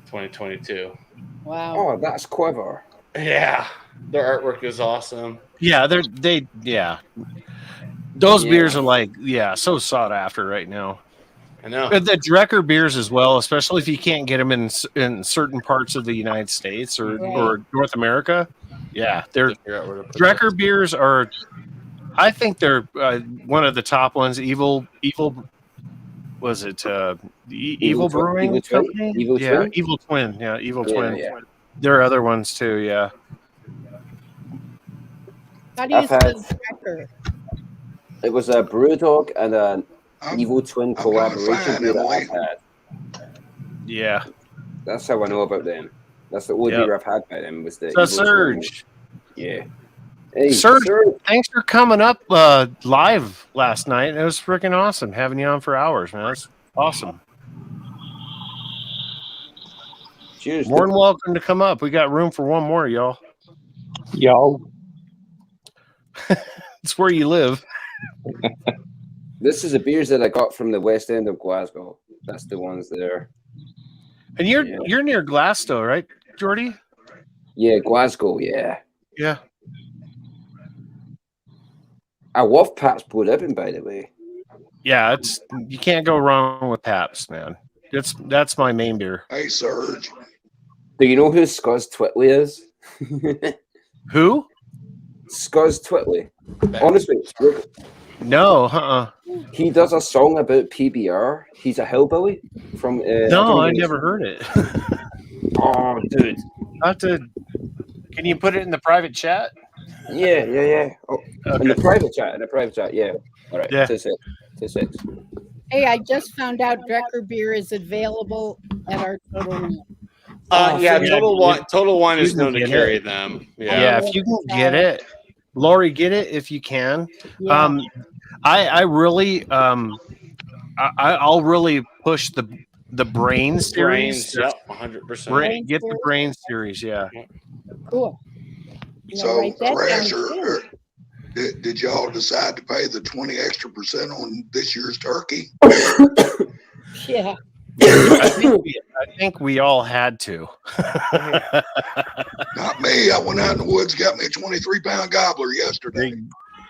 2022. Wow. Oh, that's clever. Yeah, their artwork is awesome. Yeah, those beers are like, so sought after right now. I know. The Drecker beers as well, especially if you can't get them in certain parts of the United States or North America. Yeah, Drecker beers are. I think they're one of the top ones. Evil. Was it Evil Brewing Company? Evil Twin? Evil Twin. Yeah, Evil Yeah, Twin. yeah. There are other ones too. Yeah. How do you I've had- spell Drecker? It was a Brewdog and an Evil Twin I'm collaboration fine, beer that Emily. I've had. Yeah. That's how I know about them. That's the only Yep. beer I've had by them was the So Evil Surge. Twin. Yeah. Hey, Surge, Surge. thanks for coming up live last night. It was freaking awesome having you on for hours, man. That's awesome. Cheers. More than welcome to come up. We got room for one more, y'all. Yo. It's where you live. This is the beers that I got from the West End of Glasgow. That's the ones there. And you're near Glasgow, right, Jordy? Yeah, Glasgow. Yeah. Yeah. I love Pat's Blue Ribbon, by the way. Yeah, you can't go wrong with Pabst, man. That's my main beer. Hey, Serge. Do you know who Scuzz Twitley is? Who? Scuzz Twitley. Honestly, look, No, he does a song about PBR. He's a hillbilly from. No, I never heard it. Oh, dude. Can you put it in the private chat? Yeah. Oh, Okay. In the private chat, yeah. All right, Yeah. 2-6. Hey, I just found out Drecker beer is available at our Total One. Yeah, Total One You is can known to get carry it. them. Yeah, Yeah. if you can get it, Lori, get it if you can. Yeah. I really I'll really push the Brain series. Brains, yep, 100%. Get the Brain series, yeah. Cool. So, write that down, Thrasher, did y'all decide to pay the 20% extra on this year's turkey? Yeah. I think we all had to. Not me. I went out in the woods, got me a 23-pound gobbler yesterday.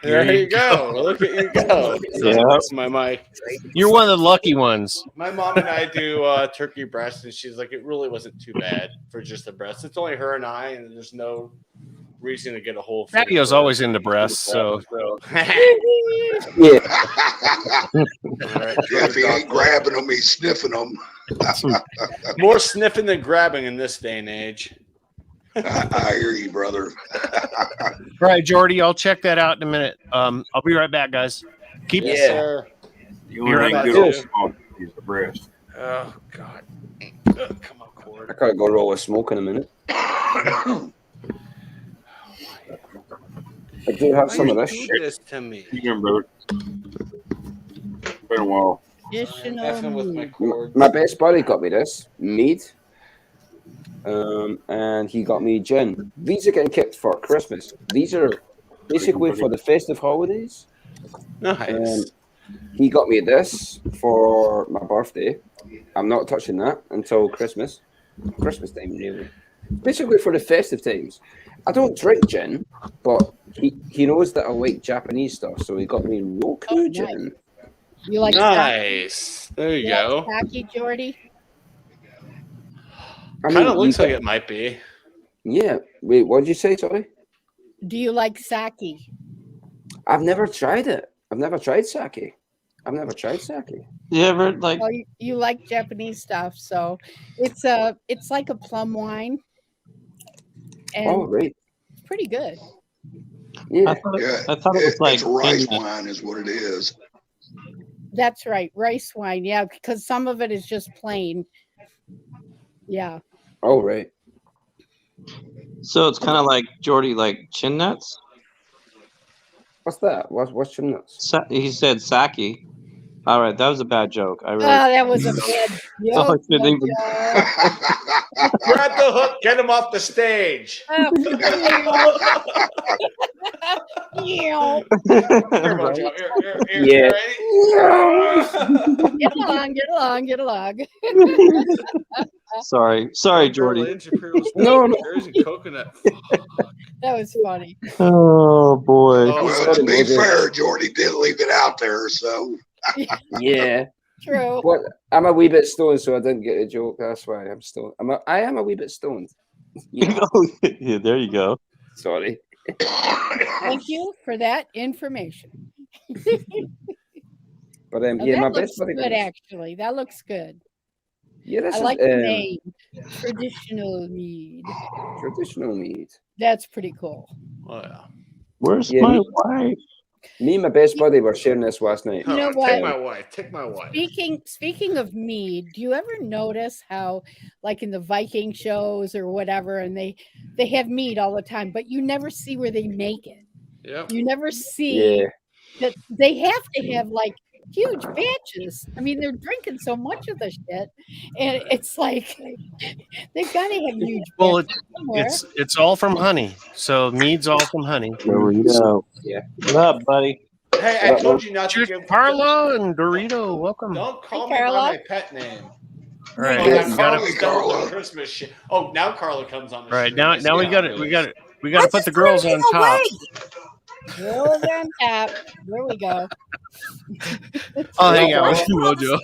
There you go. Look at you go. Yeah. That's my mic. You're one of the lucky ones. My mom and I do turkey breast, and she's like, it really wasn't too bad for just the breast. It's only her and I, and there's no reason to get a whole. Patio's always into breasts, so. Yeah. If he ain't grabbing them, he's sniffing them. More sniffing than grabbing in this day and age. I hear you, brother. All right, Jordy, I'll check that out in a minute. I'll be right back, guys. Keep Yes, sir. The only thing good old smoke is the breast. Oh God. Come on, Cord. I gotta go roll a smoke in a minute. I do have some of this Do shit. this to me. You can, brother. Been a while. Messing with my cord. My best buddy got me this mead, and he got me gin. These are getting kept for Christmas. These are basically for the festive holidays. Nice. He got me this for my birthday. I'm not touching that until Christmas time, really. Basically for the festive times. I don't drink gin, but he knows that I like Japanese stuff, so he got me Roku gin. You like Nice. There you go. Sake, Jordy? Kind of looks like it might be. Yeah. Wait, what did you say, sorry? Do you like sake? I've never tried it. I've never tried sake. You ever like? Well, you like Japanese stuff, so it's like a plum wine, and Oh, right. it's pretty good. Yeah. I thought it was like it's rice gin. wine is what it is. That's right, rice wine. Yeah, because some of it is just plain. Yeah. Oh, right. So it's kind of like Jordy, like chin nuts. What's that? What's your nuts? He said sake. All right, that was a bad joke. I really. Oh, that was a bad Oh, I joke. couldn't even- Grab the hook. Get him off the stage. Yeah. Here, Mojo. Here, Yeah. Get along. Sorry, Jordy. No. Coconut. That was funny. Oh boy. Well, to be fair, Jordy did leave it out there, so. Yeah. True. But I'm a wee bit stoned, so I didn't get a joke. That's why I'm stoned. I am a wee bit stoned. Yeah. Yeah, there you go. Sorry. Thank you for that information. But Oh, yeah, that my looks best buddy. good, actually. That looks good. Yeah, this I is like the name. Traditional mead. traditional mead. That's pretty cool. Oh yeah. Where's Yeah, my me- wife? Me and my best buddy were sharing this last night. You know Take what? my wife. Take my wife. Speaking of mead, do you ever notice how, like in the Viking shows or whatever, and they have mead all the time, but you never see where they make it. Yep. You never see Yeah. that they have to have like huge batches. I mean, they're drinking so much of the shit, and it's like they've got to have huge. Well, batches somewhere. it's all from honey. So mead's all from honey. Dorito. Yeah. What up, buddy? Hey, I told you not to give. Carlo and Dorito, welcome. Don't call Hey, me Carla. by my pet name. All right, Yeah, we got Carla. it. Carla. Christmas shit. Oh, now Carla comes on the All right, stream. now we Yeah. got it. We We got to put the girls on top. Girls on top. There we go. I'll hang out with you, Mojo.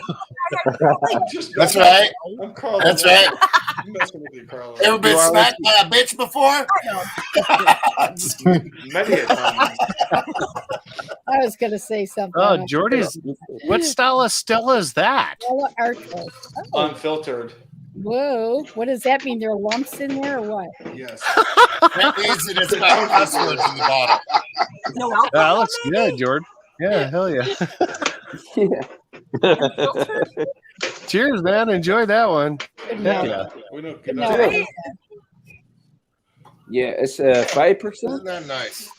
That's right. I'm Carl. That's right. I'm messing with you, Carl. Ever been smacked by a bitch before? Many a times. I was going to say something. Oh, Jordy's. What style of Stella is that? Stella Artois. Oh. Unfiltered. Whoa. What does that mean? There are lumps in there or what? Yes. That means that it's got cuss words in the bottom. That looks good, Jordan. Yeah, hell yeah. Cheers, man. Enjoy that one. Yeah. We don't Good get night. Yeah, it's 5%. Isn't that nice?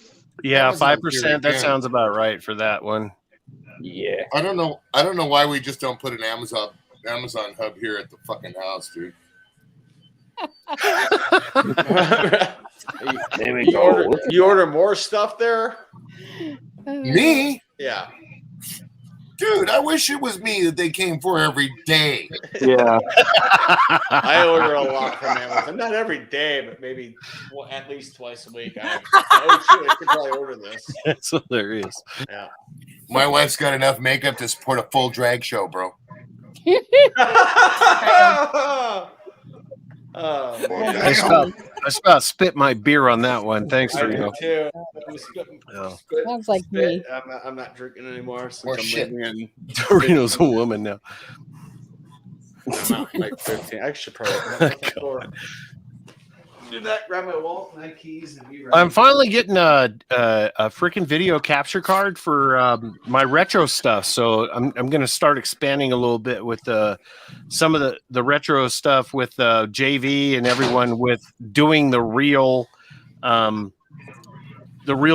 Yeah, That wasn't 5%. very That good. sounds about right for that one. Yeah. I don't know why we just don't put an Amazon hub here at the fucking house, dude. There we You go. order more stuff there? Me? Yeah. Dude, I wish it was me that they came for every day. Yeah. I order a lot from Amazon. Not every day, but maybe at least twice a week. Oh, shit, I could probably order this. That's hilarious. Yeah. My wife's got enough makeup to support a full drag show, bro. Oh, I just about spit my beer on that one. Thanks, I Reno. do too. Sounds like me. I'm not drinking anymore since Or I'm shit. living in. Reno's a woman now. I'm not like 15. I should probably do that. Grab my wallet, my keys, and be right. I'm finally getting a freaking video capture card for my retro stuff. So I'm going to start expanding a little bit with some of the retro stuff with JV and everyone with doing the real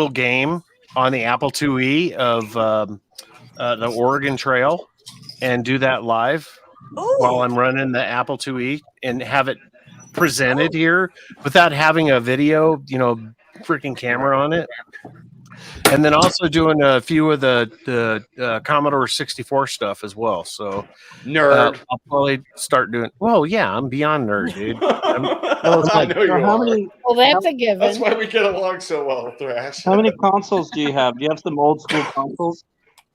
game on the Apple IIe of the Oregon Trail and do that live while I'm running the Apple IIe and have it presented here without having a video, freaking camera on it. And then also doing a few of the Commodore 64 stuff as well. So nerd. I'll probably start doing. Well, yeah, I'm beyond nerd, dude. I know you how are. many? Well, that's a given. That's why we get along so well, Thrash. How many consoles do you have? Do you have some old school consoles?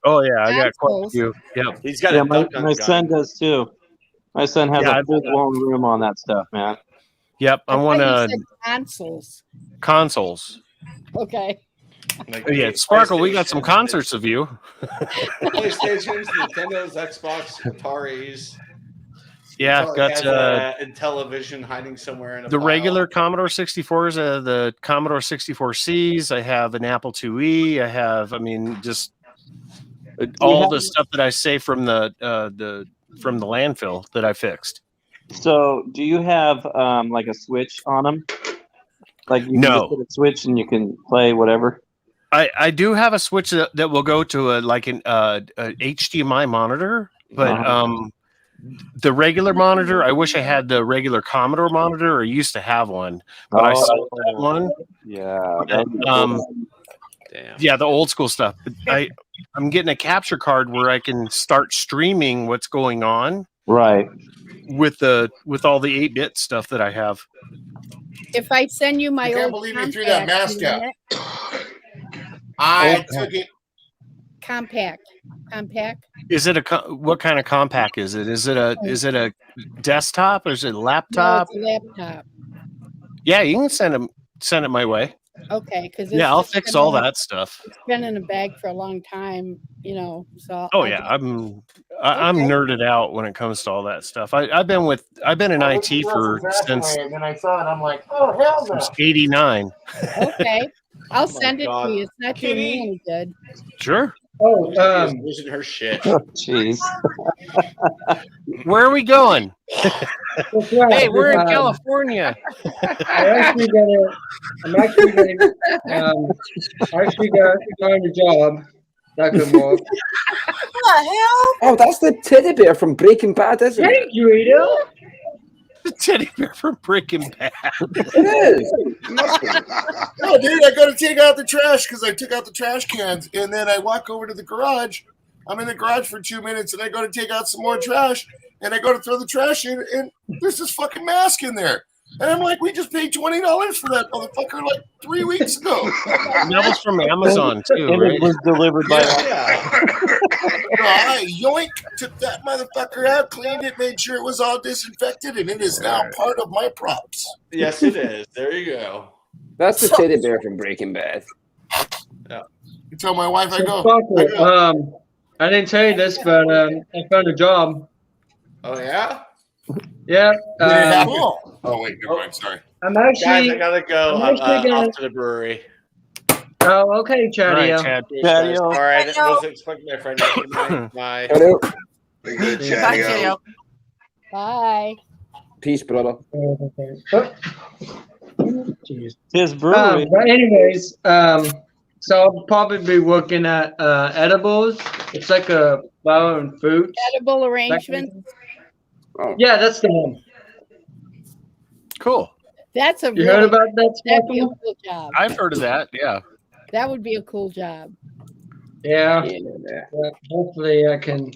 Oh yeah, I got quite a few. Yep. He's got Yeah, a my duck hunt gun. son does too. My son has Yeah, a full blown room on that stuff, man. Yep. I thought want you to said consoles. consoles. Okay. Like Yeah, Sparkle, we got some concerts of you. PlayStations, Nintendos, Xbox, Ataris. Yeah, I've got and television hiding somewhere in a the pile. regular Commodore 64s, the Commodore 64Cs. I have an Apple IIe. I have, just all the stuff that I say from the landfill that I fixed. So, do you have like a switch on them? Like you can No. just put a switch and you can play whatever. I do have a switch that will go to an HDMI monitor, but the regular monitor, I wish I had the regular Commodore monitor, or used to have one, but I sold that one. Yeah. Damn. Yeah, the old school stuff. But I'm getting a capture card where I can start streaming what's going on. Right. With all the 8-bit stuff that I have. If I send you my I can't old believe you threw that compact, mask you out. want it? I took it. Compact. Is it what kind of compact is it? Is it a desktop or is it a laptop? No, it's a laptop. Yeah, you can send it my way. Okay, because Yeah, I'll fix all that stuff. It's been in a bag for a long time, So. Oh yeah, I'm nerded out when it comes to all that stuff. I've been in IT since And I saw it, I'm like, oh hell no. '89. Okay, I'll Oh, send it God. to you. It's not doing me any good. Sure. Oh, She's losing her shit. Jeez. Where are we going? right. Hey, we're in California. I'm actually gonna find a job that could work. Oh, that's the teddy bear from Breaking Bad, isn't it? Thank you, Ada. The teddy bear from Breaking Bad. It is. No, dude, I go to take out the trash because I took out the trash cans, and then I walk over to the garage. I'm in the garage for 2 minutes, and I go to take out some more trash, and I go to throw the trash in, and there's this fucking mask in there. And I'm like, we just paid $20 for that motherfucker like 3 weeks ago. That was from Amazon too, And right? it was delivered by So I yoink, took that motherfucker out, cleaned it, made sure it was all disinfected, and it is now part of my props. Yes, it is. There you go. That's the teddy bear from Breaking Bad. Yeah. You tell my wife I So, go. Parker, I didn't tell you this, but I found a job. Oh yeah. Yeah. Did it happen? Oh wait, never mind. Sorry. I'm actually. Guys, I gotta go. I'm actually gonna. Off to the brewery. Oh, okay, Chadio. Cheers, guys. All right. I wasn't expecting my friend. Bye. Hello. Be good, Bye, Chadio. Chadio. Bye. Peace, brother. His brewery. But anyways, so I'll probably be working at edibles. It's like a flower and fruit. Edible arrangements. Oh. Yeah, that's the one. Cool. That's a You heard about that? That'd be a Sparky? cool job. I've heard of that. Yeah. That would be a cool job. Yeah. Yeah. Hopefully I can.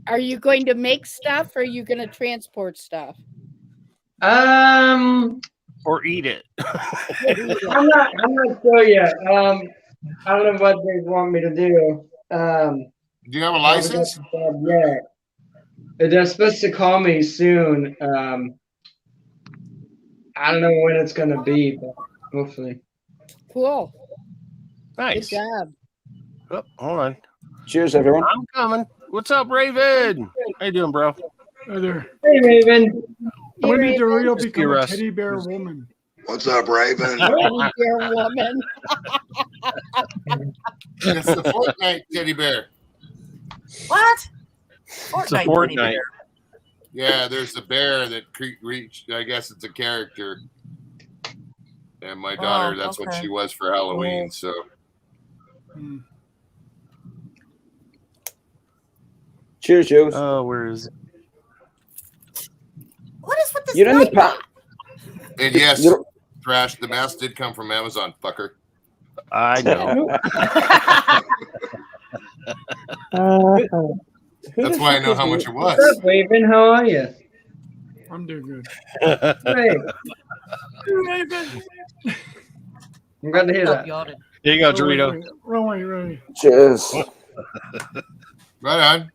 Are you going to make stuff or are you going to transport stuff? Or eat it. I'm not sure yet. I don't know what they want me to do. Do you have a license? Yeah. They're supposed to call me soon. I don't know when it's gonna be, but hopefully. Cool. Nice. Good job. Oh, hold on. Cheers, everyone. I'm coming. What's up, Raven? How you doing, bro? Hi there. Hey, Raven. When did Dorito Just become you, a Russ. teddy bear woman? What's up, Raven? Teddy bear woman. It's the Fortnite teddy bear. What? It's a Fortnite. Fortnite. Yeah, there's the bear that reached. I guess it's a character. And my daughter, that's what okay. she was for Halloween. So Cheers, Jules. Oh, where is it? What is with this? You're in the night pack. and yes, You're- Trash. The mask did come from Amazon, fucker. I know. That's why I know how much it was. What's up, Raven? How are you? I'm doing good. Hey, I'm glad to hear that. Here you go, Dorito. Right. Cheers. Right on.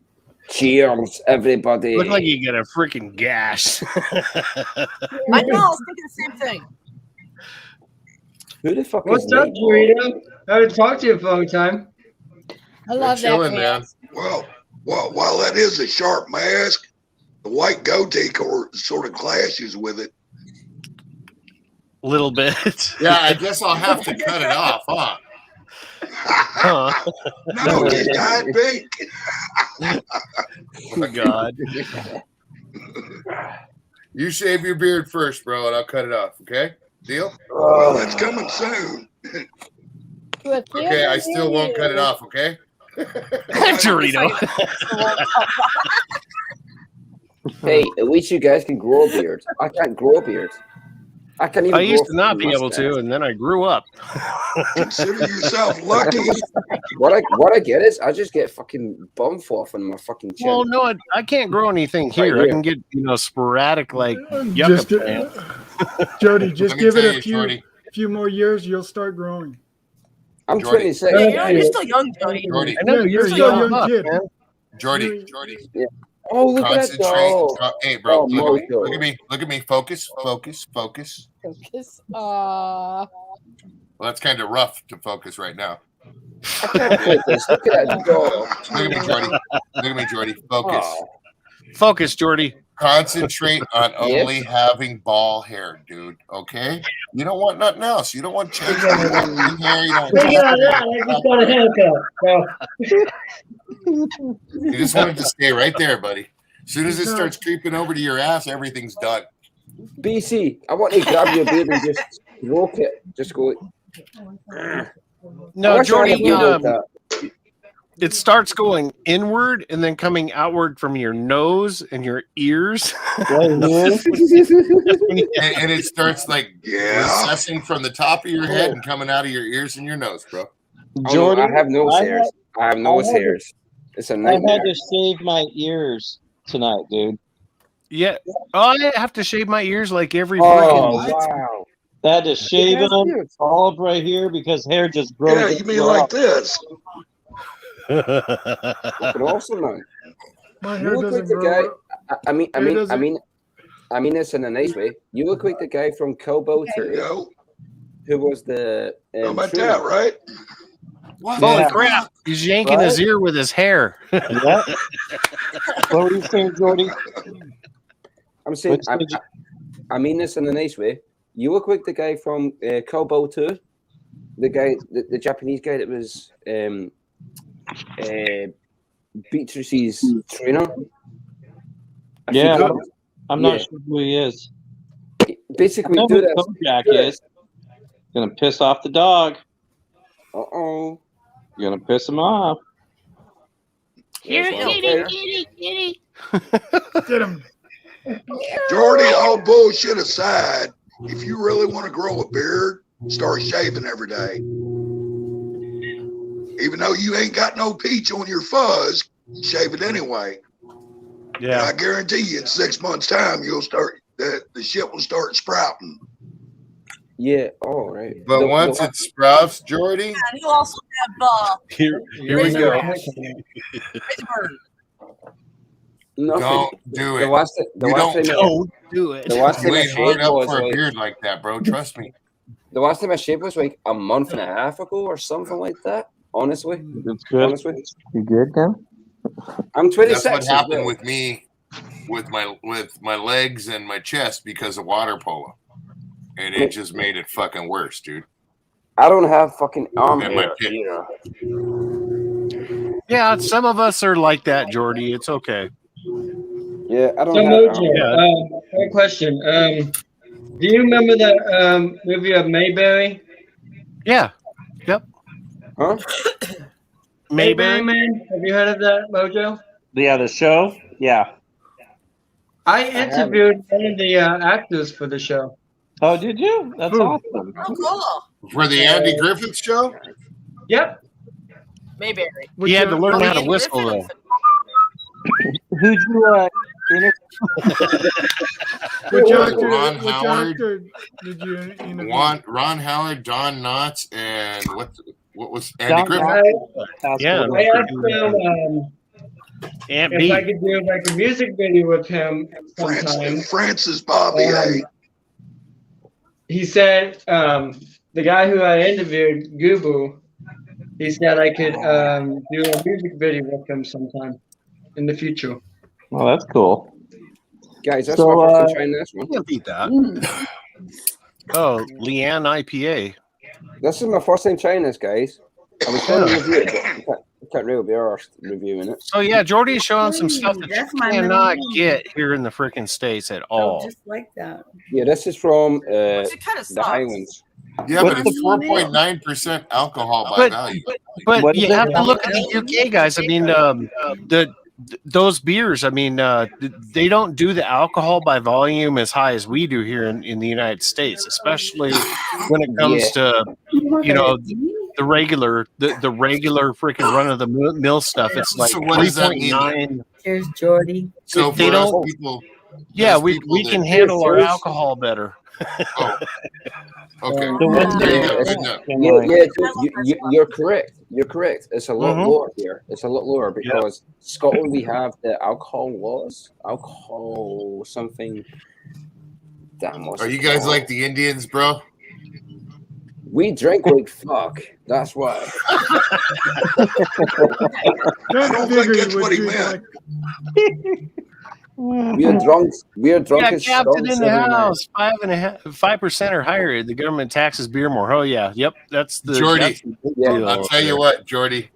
Cheers, everybody. Look like you get a freaking gas. I know. I was thinking the same thing. Who the fuck What's is up, Nate? Dorito? I haven't talked to you for a long time. I love that Chilling, man. mask. Well, while that is a sharp mask, the white goatee sort of clashes with it. Little bit. Yeah, I guess I'll have to cut it off, huh? Huh? No, it's dyed pink. Oh, God. You shave your beard first, bro, and I'll cut it off. Okay? Deal? Well, that's coming soon. Okay, I still won't cut it off. Okay? Dorito. Hey, at least you guys can grow a beard. I can't grow a beard. I can't even. I used grow to not a be able mustache. to, and then I grew up. Consider yourself lucky. What I get is I just get fucking bum fluff on my fucking chin. Well, no, I can't grow anything here. Right I can get sporadic like yucca Just, plant. Jody, just Let me give tell it a you, few Shorty. few more years, you'll start growing. I'm Jordy. 26. You're still young, Jody. Jordy. I know Yeah, you're you're still a young, young kid. man. Jordy. Oh, look at that Concentrate. dog. Hey, bro, Oh, look at me. Look at me. Focus. Focus. Well, that's kind of rough to focus right now. I can't focus. Look at that dog. Look at me, Jordy. Look at me, Jordy. Focus. Oh. Focus, Jordy. Concentrate on only having ball hair, dude. Okay? You don't want nothing else. You don't want change hair. You don't Look at that. I just got a haircut. So, You just want it to stay right there, buddy. As soon as it starts creeping over to your ass, everything's done. BC, I want to grab your beard and just stroke it. Just go. No, Jordy, that. it starts going inward and then coming outward from your nose and your ears. And it starts like recessing from the top of your head and coming out of your ears and your nose, bro. Jordan, I have nose hairs. I have nose hairs. It's a I nightmare. had to shave my ears tonight, dude. Yeah. Oh, I have to shave my ears like every Oh, freaking. wow. I had to shave That's them weird. all up right here because hair just grows. Yeah, you mean like this? Fucking awesome, man. My You hair look like doesn't the guy. grow. I mean, Hair doesn't. I mean this in a nice way. You look like the guy from Cowboy There you 2, go. who was the How about Truman. that, right? Holy Yeah. crap! He's yanking his Right? ear with his hair. Yeah. What were you saying, Jordy? I'm saying, What'd you say? I mean this in a nice way. You look like the guy from Cowboy 2, the guy, the Japanese guy that was Beatrice's trainer. I Yeah, forget- I'm yeah. not sure who he is. Basically, I know do who this. Kojak is. Gonna piss off the dog. Uh-oh. You're gonna piss him off. Here, There's one kitty, there. kitty, kitty. Get him. Jordy, all bullshit aside, if you really want to grow a beard, start shaving every day. Even though you ain't got no peach on your fuzz, shave it anyway. And Yeah. I guarantee you in 6 months' time, you'll start, the shit will start sprouting. Yeah, all right. But once it sprouts, Jordy, And you also have Here we razor go. rash. Razor burn. Nothing. don't do The it. last, the You last don't- time Don't do it. the last time You I ain't hard shaved up was for a like beard like that, bro. Trust me. the last time I shaved was like a month and a half ago or something like that. Honestly, That's good. honestly, You good, Ken? I'm 26. That's what as happened well. with me, with my legs and my chest because of water polo, and it just made it fucking worse, dude. I don't have fucking arm And my hair pit. either. Yeah, some of us are like that, Jordy. It's okay. Yeah, I don't So have Mojo, Yeah. one question. Do you remember the movie of Mayberry? Yeah. Yep. Huh? Mayberry. Man? Have you heard of that, Mojo? Yeah, the show. Yeah. I interviewed one of the actors for the show. Oh, did you? That's Who? awesome. Oh, cool. For the Andy Griffith show, Yep. Mayberry. He had to learn how to Andy whistle Griffith. though. Who'd you interview? Which Ron actor? Which Howard. actor did you interview? Ron Howard, Don Knotts, and what was Andy Don Griffith? Yeah. I asked him Aunt if B. I could do like a music video with him sometime. Francis Bobby, He said the guy who I interviewed, Gubu, he said I could do a music video with him sometime in the future. Oh, that's cool. Guys, that's So, my first time trying this one. Can't beat that. Oh, Leanne IPA. This is my first time trying this, guys. I was trying to review it, but I can't really be arsed reviewing it. So yeah, Jordy is showing some stuff that That's you my cannot number one. get here in the freaking States at Oh, all. just like that. Yeah, this is from It kind of the sucks. Highlands. Yeah, What's but it's the- 4.9% alcohol by But- value. But What you is it? have to look at the UK guys. I mean, those beers. I mean, they don't do the alcohol by volume as high as we do here in the United States, especially when it comes to the regular freaking run of the mill stuff. It's like So what does that mean? 3.9. Cheers, Jordy. So they for us don't- people, Yeah, those we people can that- handle our Cheers. alcohol better. Oh, okay. So what's There you the- go. Good enough. Yeah, you're correct. You're correct. It's a lot Mhm. lower here. It's a lot lower because Scotland we have the alcohol laws. Alcohol something. Damn, what's Are it you guys called? like the Indians, bro? We drink like fuck. That's why. Don't don't figure think you that's would what he do meant. that. We are drunk. We are drunk Yeah, as captain skunks in the every night. house, 5% or higher. The government taxes beer more. Oh yeah, yep. That's the Jordy, that's the big Yeah. deal I'll tell you there. what, Jordy.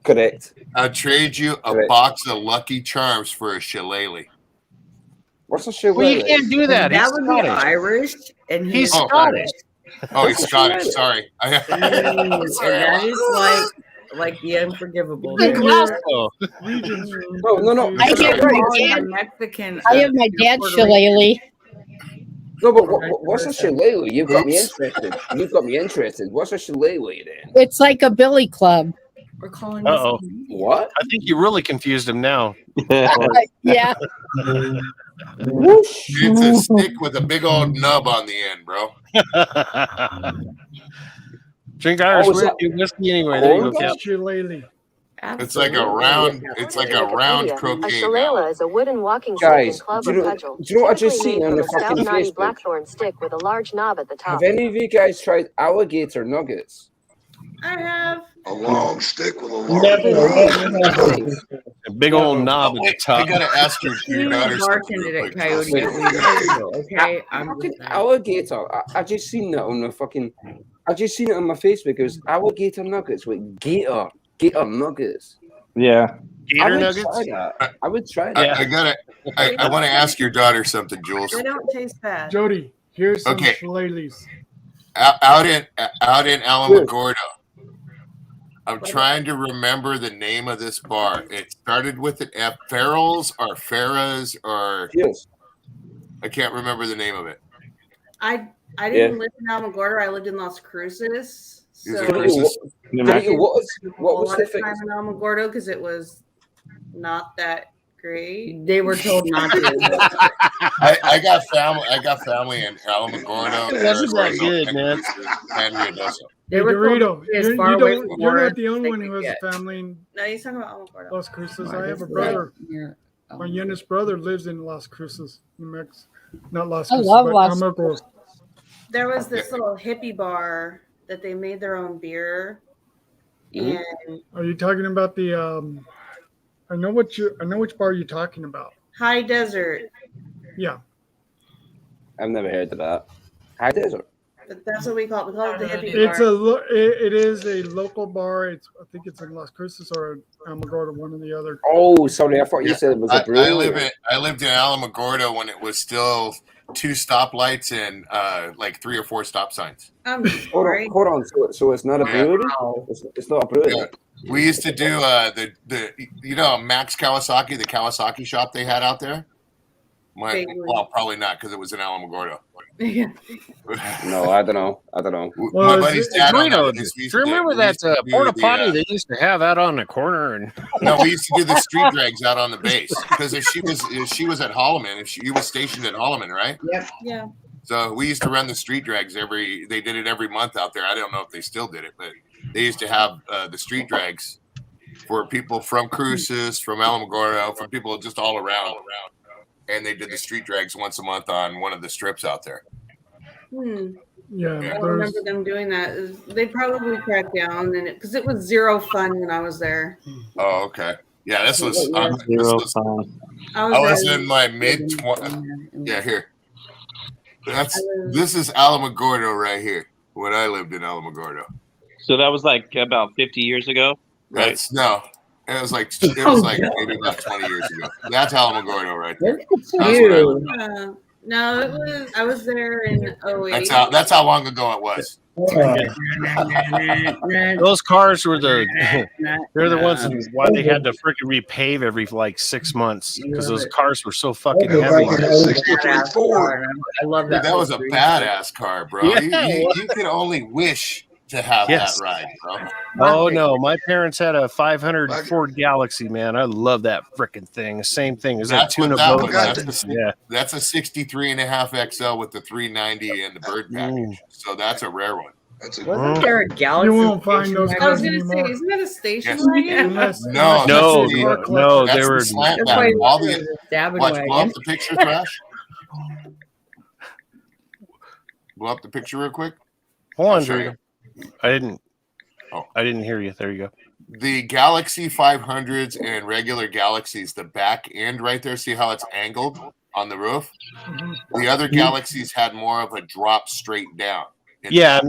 Correct. I'll trade you a Correct. box of Lucky Charms for a shillelagh. What's the shit? Well, you can't do that. He's That would be Scottish. Irish, and He's Oh, Scottish. Oh, he's Scottish. Sorry. and that is like the unforgivable. Big Glasgow. No, no. I have my Calling dad. a Mexican. I have my dad's Puerto Rican. shillelagh. No, but what's a shillelagh? You've got me interested. You've got me interested. What's a shillelagh then? It's like a billy club. We're calling Uh-oh. What? I think you really confused him now. Yeah. It's a stick with a big old nub on the end, bro. Drink Irish Oh, is that whiskey anyway. There you go, corn Cap. dog? Shillelagh. It's like a round. It's like a round croquet shillelagh mallet. is a wooden walking Guys, stick and club do or you know, cudgel, do you know what I just typically seen made on from the a stout, fucking knotty Facebook? blackthorn stick with a large knob at the top. Have any of you guys tried alligator nuggets? I have. A long stick with a large A big old knob at the I top. gotta ask your You daughter something bartended real at quick. Coyote Wait. at Louisville, okay? I'm Fucking just saying. alligator. I just seen that on the fucking. I just seen it on my Facebook. It was alligator nuggets with gator nuggets. Yeah. I Gator would nuggets? try that. I would try that. I want to ask your daughter something, Jules. They don't taste bad. Jody, here's some Okay. shillelaghs. Out in Alamogordo. I'm trying to remember the name of this bar. It started with an F. Farrell's or Farrah's or Yes. I can't remember the name of it. I didn't live in Alamogordo. I lived in Las Cruces. These So are Cruces. What was a lot the of thing? time in Alamogordo because it was not that great. They were told not to. I got family in Alamogordo. It wasn't that good, man. And Ruidoso. They Hey, were told Dorito, to stay as you're, far you away don't, from you're water not the as only they one who could has get. a family in No, he's talking about Alamogordo. Las Cruces. Why I have does a brother. that- My youngest brother lives in Las Cruces, New Mexico. Not Las I Cruces, love but Las Alamogordo. There was this little hippie bar that they made their own beer. Mhm. And Are you talking about the? I know which bar you're talking about. High Desert. Yeah. I've never heard of that. High desert. But that's what we call it. We call it the hippie It's bar. it is a local bar. I think it's in Las Cruces or Alamogordo, one or the other. Oh, sorry. I thought you said it was a brewery. I lived in Alamogordo when it was still 2 stoplights and like 3 or 4 stop signs. I'm Hold sorry. on, hold on. So it's not a Yeah. brewery. It's not a brewery. Yeah. We used to do the Max Kawasaki, the Kawasaki shop they had out there. Well, probably not because it was in Alamogordo. No, I don't know. My buddy's dad owned Dorito, that. do you remember that porta potty they used to have out on the corner? And No, we used to do the street drags out on the base because if she was at Holloman, you was stationed at Holloman, right? Yep. Yeah. So we used to run the street drags they did it every month out there. I don't know if they still did it, but they used to have the street drags for people from Cruces, from Alamogordo, from people just all around. And they did the street drags once a month on one of the strips out there. Yeah. I don't remember them doing that. They probably cracked down because it was zero fun when I was there. Oh, okay. Yeah, this was fun. I was in my mid-20s. Yeah, here. This is Alamogordo right here. When I lived in Alamogordo. So that was like about 50 years ago, right? It was like maybe about 20 years ago. That's Alamogordo right there. No, it was. I was there in 08. That's how long ago it was. those cars were they're the ones why they had to freaking repave every like 6 months because those cars were so fucking heavy. I love that. Dude, that was a badass car, bro. Yeah, you can only wish to have Yes. that ride, bro. Oh no, my parents had a 500 Ford Galaxy, man. I love that freaking thing. Same thing as that That's what tuna that boat. was. Yeah. That's a 63.5 XL with the 390 and the bird package. So that's a rare one. That's Wasn't there a Galaxy? You won't find those I was cars going to say, anymore. isn't that a station Yes. wagon? No, That's they were the slant That's back. why All it was the a stabbing watch, blow wagon. up the picture, Thrash. Blow up the picture real quick. Hold on, I'll show you. Drew. I didn't hear you. There you go. The Galaxy 500s and regular Galaxies, the back end right there, see how it's angled on the roof? The other Galaxies had more of a drop straight down. Yeah,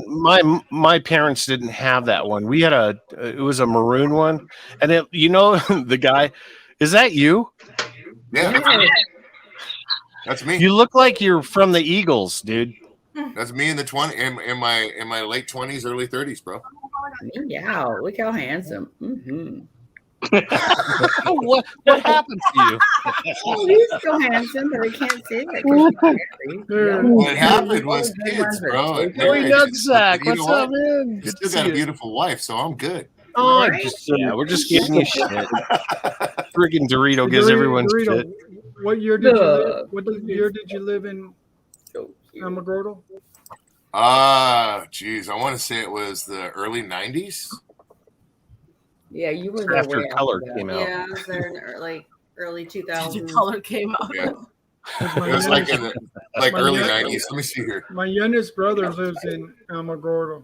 my parents didn't have that one. We had it was a maroon one, and the guy, is that you? Yeah, that's me. You look like you're from the Eagles, dude. That's me in the in my late 20s, early 30s, bro. Yeah, look how handsome. Mm-hmm. what happened to you? He's still handsome, but I can't say that. What happened was kids, bro. Joey Nutsack, what's up, man? You still got a beautiful wife, so I'm good. Oh, Right? we're just giving you shit. Friggin' Dorito gives everyone Dorito, shit. what year did you live? Year did you live in Alamogordo? Geez, I want to say it was the early 90s. Yeah, you were there After way Color after that. came out. Yeah, I was there in the early 2000s. Color came out. Yeah. My It was like in youngest- the my early young- 90s. Let me see here. My youngest brother lives in Alamogordo.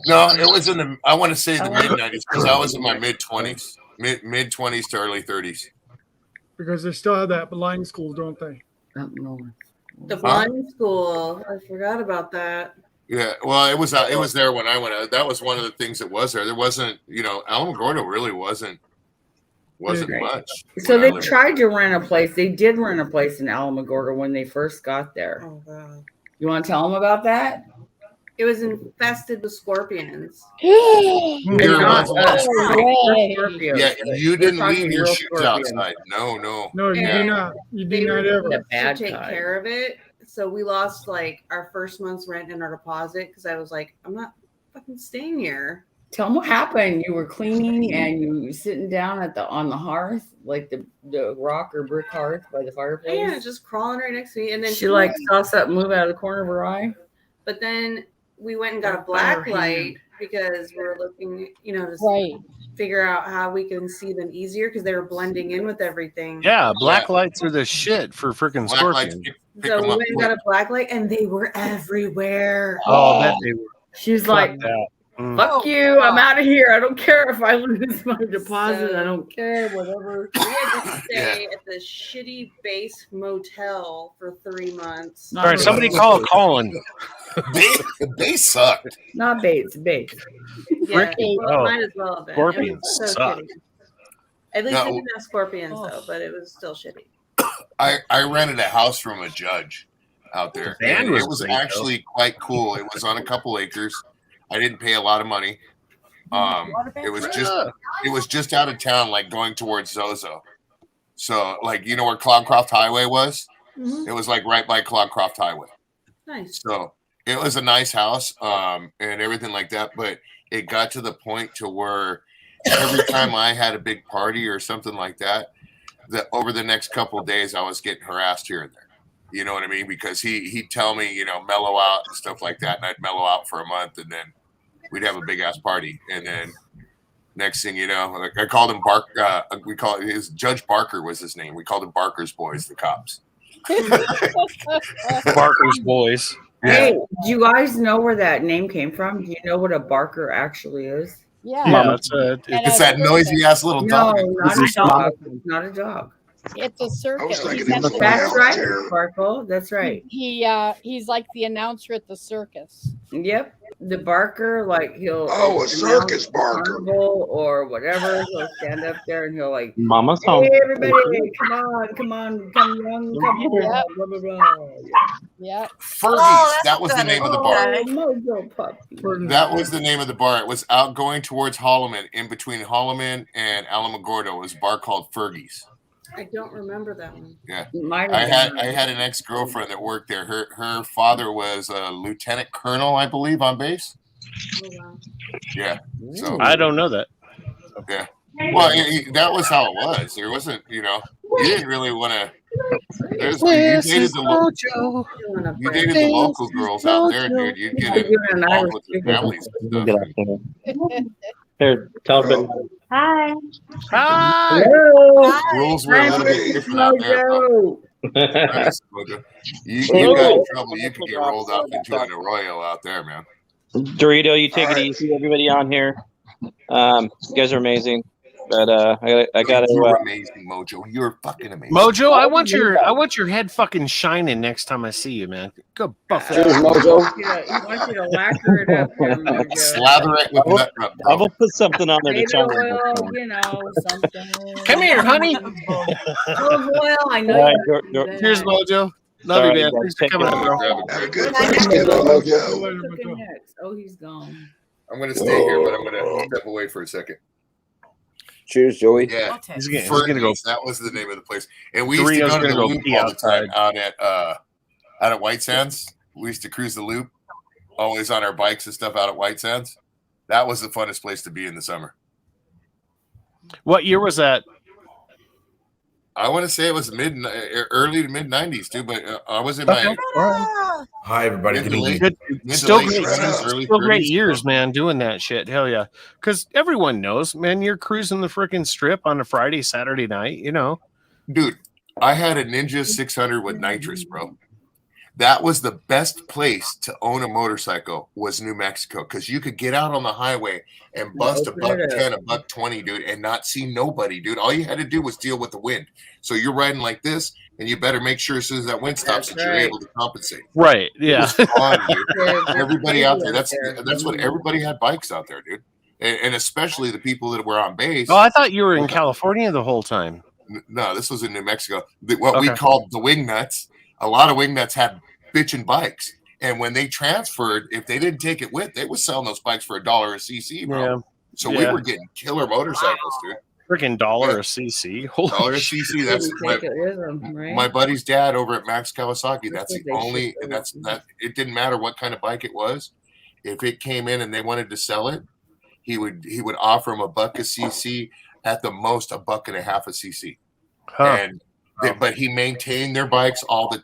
No, it was in the, I want to say the mid 90s because I was in my mid 20s, mid 20s to early 30s. Because they still have that blind school, don't they? The blind school. I forgot about that. Yeah, well, it was there when I went. That was one of the things that was there. There wasn't, Alamogordo really wasn't Right. much. So when I they lived tried to rent a place. They did rent a place in Alamogordo when they first got there. Oh god. You want to tell them about that? It was infested with scorpions. You're Not not- us. Right. Scorpios. Yeah, you We're didn't talking leave your real shoes scorpions. outside. No. No, you Yeah. do not. You They do not ever. refused to take care of it. So we lost like our first month's rent and our deposit because I was like, I'm not fucking staying here. Tell them what happened. You were cleaning and you were sitting down on the hearth, like the rock or brick hearth by the fireplace. Yeah, just crawling right next to me. And then She like saw something move out of the corner of her eye. But then we went and got a Right by black her light hand. because we were looking, to figure out how we can see them easier because they were blending in with everything. Yeah, black lights are the shit for freaking Black lights scorpions. So we went and got a black light and they were everywhere. Oh, I bet they were. She's Fuck like, that. Mm. fuck you, I'm out of here. I don't care if I lose my deposit. I don't care, whatever. We had to stay at the shitty base motel for 3 months. All right, somebody call Colin. The base sucked. Not Bates, Bates. Yeah, Freaking- well, it oh, might as well have been. scorpions It was so suck. shitty. At least No. it didn't have scorpions though, but it was still shitty. I rented a house from a judge out there. The band And was it was great, though. actually quite cool. It was on a couple acres. I didn't pay a lot of money. It was just out of town, like going towards Zozo. So like where Cloudcroft Highway was? Mhm. It was like right by Cloudcroft Highway. Nice. So it was a nice house, and everything like that. But it got to the point to where every time I had a big party or something like that, that over the next couple of days I was getting harassed here and there. You know what I mean? Because he'd tell me, mellow out and stuff like that, and I'd mellow out for a month, and then we'd have a big ass party, and then next thing you know, like I called him we call it his Judge Barker was his name. We called him Barker's boys, the cops. Barker's boys. Hey, do you guys know where that name came from? Do you know what a barker actually is? Yeah, it's that noisy ass little dog. No, not a dog. Not a dog. It's a circus. thinking He's it was at a That's Yeah. right, Sparkle. That's right. he's like the announcer at the circus. Yep. The barker, like he'll Oh, a circus announce the barker. carnival or whatever. He'll stand up there and he'll like, Mama's hey home. everybody, come on, come young, come here. Yep. Blah, blah, blah. Yep. Fergie's, that was the name of the bar. Oh, mojo puppy. That was the name of the bar. It was out going towards Holloman, in between Holloman and Alamogordo. It was a bar called Fergie's. I don't remember that one. Yeah, Might I have had been. an ex-girlfriend that worked there. Her father was a lieutenant colonel, I believe, on base. Oh, wow. Yeah, so I don't know that. yeah. Well, that was how it was. There wasn't, you didn't really want to. You dated the local girls out there, dude. You'd get involved with their families and stuff. Here, tell them. Hi. Hi. Hello. Rules were a little bit different out there. Mojo. Nice, Mojo. You got in trouble. You could get rolled up into an arroyo out there, man. Dorito, you take it easy. Everybody on here. You guys are amazing. But I gotta. You're amazing, Mojo. You're fucking amazing. Mojo, I want your head fucking shining next time I see you, man. Go buff that. Cheers, Mojo. He wants you to lacquer it up there, Mojo. Slather it with nut rub, I bro. will put something on there to Baby tell oil, something. Come here, honey. Olive oil, I know All right, you Dor- do Here's that. Mojo. Love All you, right, man. guys, Thanks for take coming care. out, bro. Have a good Good time. night, Mojo. Cooking next. Oh, he's gone. I'm gonna stay here, but I'm gonna step away for a second. Cheers, Joey. Yeah, He's gonna go. That was the name of the place, and we used to Dorito's go to the gonna go loop pee all the time outside. out at White Sands. We used to cruise the loop, always on our bikes and stuff out at White Sands. That was the funnest place to be in the summer. What year was that? I want to say it was early to mid 90s too, but I was in Okay. my Hi, everybody. mid Good to late, evening. mid to Still late great, 20s, early still great 30s. years, man, doing that shit. Hell yeah. Because everyone knows, man, you're cruising the freaking strip on a Friday, Saturday night, you know. Dude, I had a Ninja 600 with nitrous, bro. That was the best place to own a motorcycle was New Mexico because you could get out on the highway and bust a $110, a $120, dude, and not see nobody, dude. All you had to do was deal with the wind. So you're riding like this, and you better make sure as soon as that wind stops that you're able to compensate. Right. It Yeah. was fun, dude. Yeah, it's Everybody out there, crazy out that's what everybody had bikes out there, dude. And especially the people that were on base. Oh, I thought you were in California the whole time. No, this was in New Mexico. What we Okay. called the wing nuts. A lot of wing nuts had bitchin' bikes, and when they transferred, if they didn't take it with, they were selling those bikes for $1 a cc, bro. Yeah. So we Yeah. were getting killer motorcycles, dude. Freaking $1 a cc. Holy $1 a shit. cc. That's Take it with them, right? my buddy's dad over at Max Kawasaki. That's what the they only. should That's that. It didn't matter what kind of bike it was. If it came in and they wanted to sell it, he would offer them $1 a cc, at the most $1.50 a cc. Huh. And but he maintained their bikes all the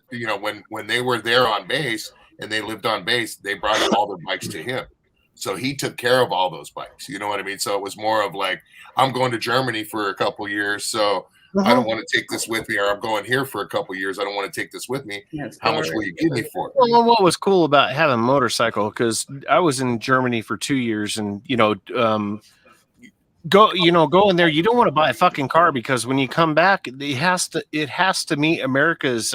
when they were there on base and they lived on base, they brought all their bikes to him. So he took care of all those bikes. You know what I mean? So it was more of like, I'm going to Germany for a couple years, so I don't want to take this with me, or I'm going here for a couple years, I don't want to take this with me. How much will you give me for it? Well, what was cool about having a motorcycle, because I was in Germany for 2 years, and go in there, you don't want to buy a fucking car because when you come back, it has to meet America's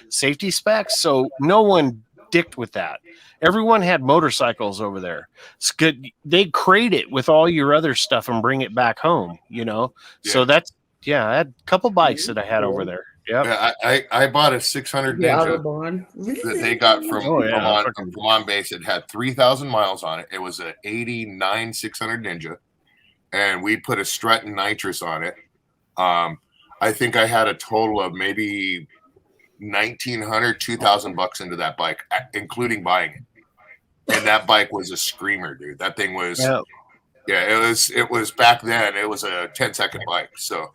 safety specs. So no one dicked with that. Everyone had motorcycles over there. It's good. They crate it with all your other stuff and bring it back home, So that's, I had a couple bikes that I had over there. Yeah, I bought a 600 The Ninja Autobahn. that they got from on base. It had 3,000 miles on it. It was an 89 600 Ninja, and we put a strut and nitrous on it. I think I had a total of maybe $1,900, $2,000 into that bike, including buying it. And that bike was a screamer, dude. That thing was, it was back then. It was a 10-second bike. So,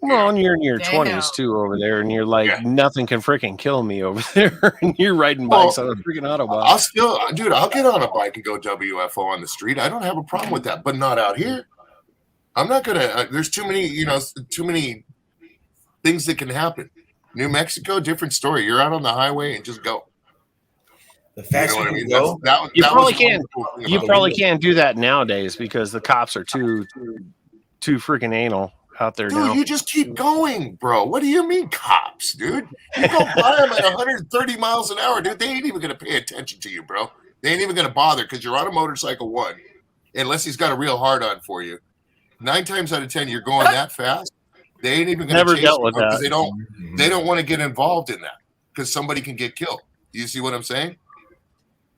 well, and you're in your 20s too over there, and you're like, nothing can freaking kill me over there. And you're riding bikes on a freaking Autobahn. I'll get on a bike and go WFO on the street. I don't have a problem with that, but not out here. I'm not gonna. There's too many things that can happen. New Mexico, different story. You're out on the highway and just go. The faster you know what I mean? go, You probably can't. You probably can't do that nowadays because the cops are too freaking anal out there now. Dude, you just keep going, bro. What do you mean, cops, dude? You go by them at 130 miles an hour, dude. They ain't even gonna pay attention to you, bro. They ain't even gonna bother because you're on a motorcycle. One, unless he's got a real hard on for you. 9 times out of 10, you're going that fast. They ain't even gonna chase you because they don't want to get involved in that because somebody can get killed. You see what I'm saying?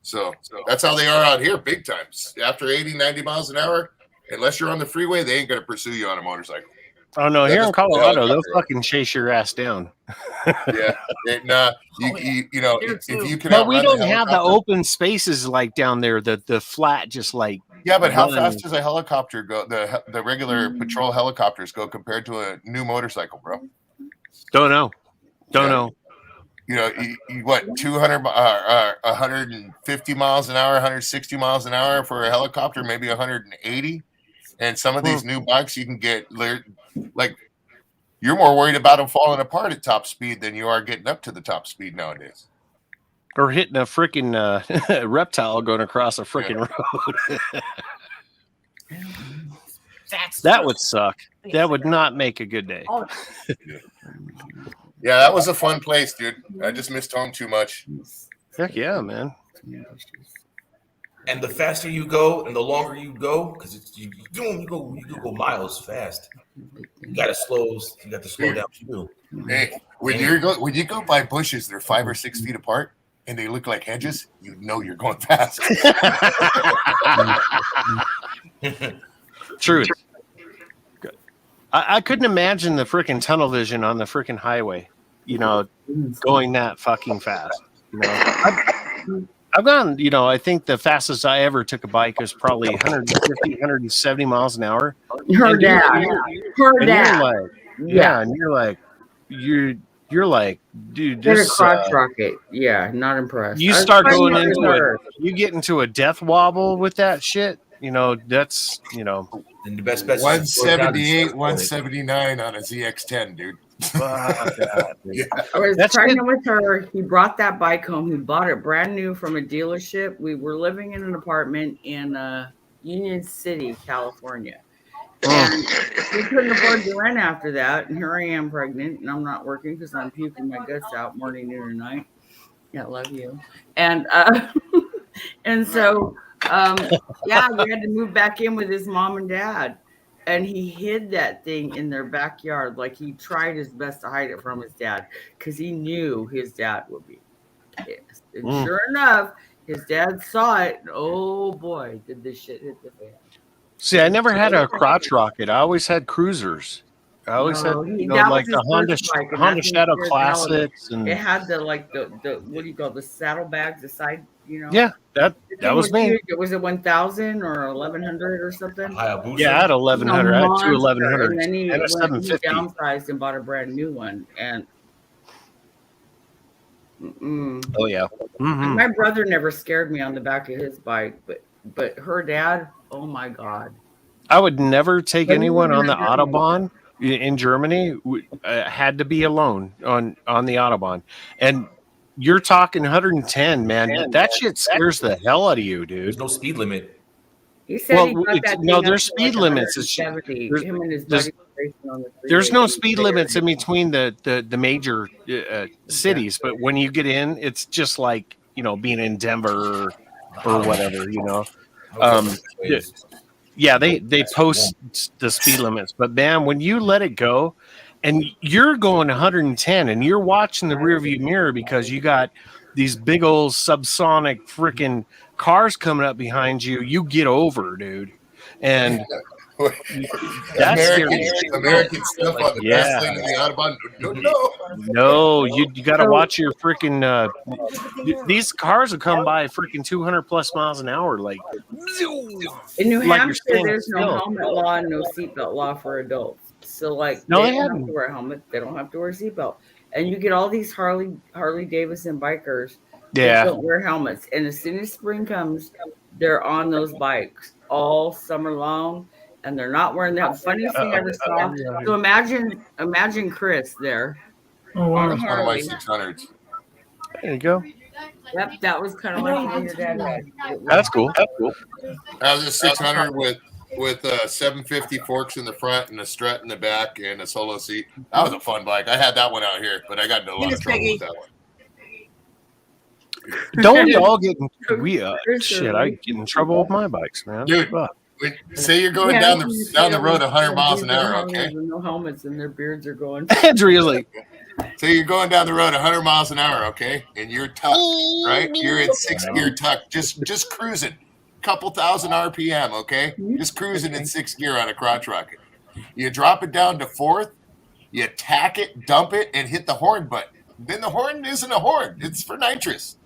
So that's how they are out here, big times. After 80, 90 miles an hour, unless you're on the freeway, they ain't gonna pursue you on a motorcycle. Oh no, here in Colorado, they'll fucking chase your ass down. Yeah, if you can. But we don't have the open spaces like down there. The flat, just like. Yeah, but how fast does a helicopter go? The regular patrol helicopters go compared to a new motorcycle, bro? Don't know. What 200, 150 miles an hour, 160 miles an hour for a helicopter, maybe 180. And some of these new bikes, you can get like you're more worried about them falling apart at top speed than you are getting up to the top speed nowadays. Or hitting a freaking reptile going across a freaking road. That would suck. That would not make a good day. Yeah, that was a fun place, dude. I just missed home too much. Heck yeah, man. and the faster you go, and the longer you go, because you go miles fast. You got to slow down too. Hey, when you go by bushes, they're 5 or 6 feet apart, and they look like hedges. You know you're going fast. Truth. I couldn't imagine the freaking tunnel vision on the freaking highway, going that fucking fast. I've I've gone, I think the fastest I ever took a bike was probably 150, 170 miles an hour. Her And dad. you're like, Yeah. and you're like, dude, Get a this, crotch rocket. Yeah, not impressed. you I was start trying going to into her. you get into a death wobble with that shit. That's, And the best bet is 178, 179 on a ZX10, dude. Fuck that, dude. Yeah. I was That's pregnant with her. He brought that bike home. He bought it brand new from a dealership. We were living in an apartment in Union City, California. And we couldn't afford to rent after that. And here I am pregnant, and I'm not working because I'm puking my guts out morning, noon, and night. Yeah, I love you. And and so yeah, we had to move back in with his mom and dad. And he hid that thing in their backyard. Like he tried his best to hide it from his dad because he knew his dad would be pissed. And sure enough, his dad saw it. And oh boy, did this shit hit the fan. See, I never had a crotch rocket. I always had cruisers. I always had, like the Honda Shadow Classics, and it had the what do you call the saddlebags, the side, Yeah, that was me. Huge. Was it 1,000 or 1,100 or something? Yeah, I had 1,100. I had two 1,100s and then he and a 750. downsized and bought a brand new one. And oh yeah, and my brother never scared me on the back of his bike, but her dad, oh my god. I would never take But anyone even on the in Germany. Autobahn in Germany. Had to be alone on the Autobahn, and you're talking 110, man. That shit scares the hell out of you, dude. There's no speed limit. He said he got that no, thing up there's to speed like limits. 170. There's- Him and his there's- buddy were racing on the There's freeway. no speed limits in between the major cities, but when you get in, it's just like being in Denver or whatever. Yeah, they post the speed limits, but man, when you let it go, and you're going 110, and you're watching the rearview mirror because you got these big old subsonic freaking cars coming up behind you, you get over, dude, and. American stuff on the fast lane of the Autobahn. No, you got to watch your freaking. These cars will come by freaking 200 plus miles an hour, like. In New like Hampshire, you're there's no still. helmet law and no seatbelt law for adults. So No, they they don't have haven't. to wear a helmet. They don't have to wear a seatbelt. And you get all these Harley Davidson bikers Yeah. that don't wear helmets. And as soon as spring comes, they're on those bikes all summer long. And they're not wearing that. Funniest thing I ever saw. So imagine Chris there. Oh, wow. On a That's one of my Harley. 600s. There you go. Yep, that was kind of like the one your dad had. That's cool. That's cool. I was a 600 with 750 forks in the front and a strut in the back and a solo seat. That was a fun bike. I had that one out here, but I got into a lot of trouble with that one. Don't we all get shit? I get in trouble with my bikes, man. Dude, Fuck. say you're going down the road 100 miles an hour, okay? With no helmets and their beards are going. Andrea's like, Say you're going down the road 100 miles an hour, okay? And you're tucked, right? You're in 6th gear tucked, just cruising, couple thousand RPM, okay? Just cruising in 6th gear on a crotch rocket. You drop it down to 4th, you tack it, dump it, and hit the horn button. Then the horn isn't a horn; it's for nitrous.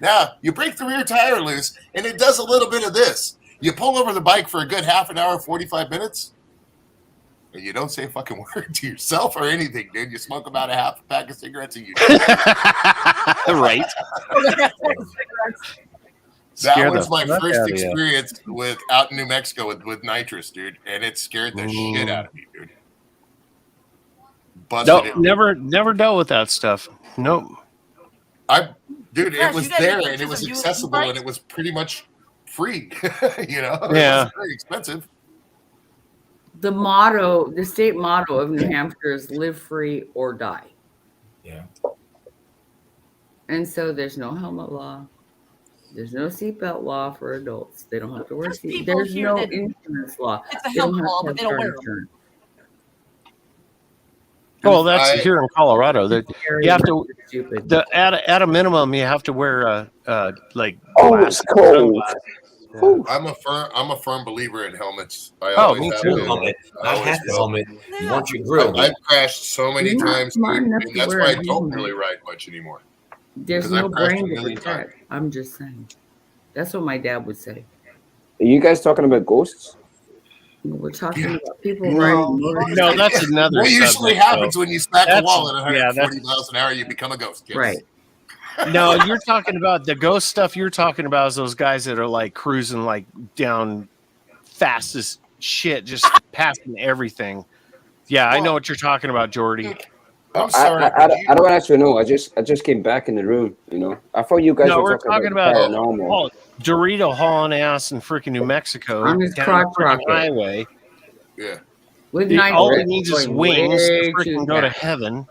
Now you break the rear tire loose, and it does a little bit of this. You pull over the bike for a good half an hour, 45 minutes. And you don't say a fucking word to yourself or anything, dude. You smoke about a half a pack of cigarettes and you right. That was my first experience with out in New Mexico with nitrous, dude, and it scared the shit out of me, dude. Nope, never dealt with that stuff. Nope. Dude, it was there and it was accessible and it was pretty much free. It Yeah. was very expensive. The state motto of New Hampshire is live free or die. Yeah. And so there's no helmet law. There's no seatbelt law for adults. They don't have to wear seatbelts. There's no insurance law. It's a They don't helmet have law, to but have they don't car wear them. insurance. Well, that's here in Colorado. That you have to Stupid. at a minimum, you have to wear like. It's cold. I'm a firm believer in helmets. I Oh, always me have too. been. Helmet, I not always half the will. helmet. You want your grill. I've crashed so many You're not times, smart dude, enough and to that's wear why a I don't helmet. really ride much anymore. There's Because no I've crashed brain a to million protect. I'm just saying. That's what my dad would say. Are you guys talking about ghosts? We're talking about people No. riding motorcycles. No, that's another What usually subject, happens though. when you smack a That's- wall at yeah, 140 miles an hour, you become a ghost. Yes. Right. No, you're talking about the ghost stuff. You're talking about is those guys that are like cruising like down fast as shit, just passing everything. Yeah, I know what you're talking about, Jordy. I'm sorry. I don't actually know. I just came back in the room. You know, I thought you guys No, were we're talking about paranormal. Dorito hauling ass in freaking New Mexico On his down crotch the freaking rocket. highway. Yeah. With All he nitrous needs is going wings to way freaking too go to fast. heaven.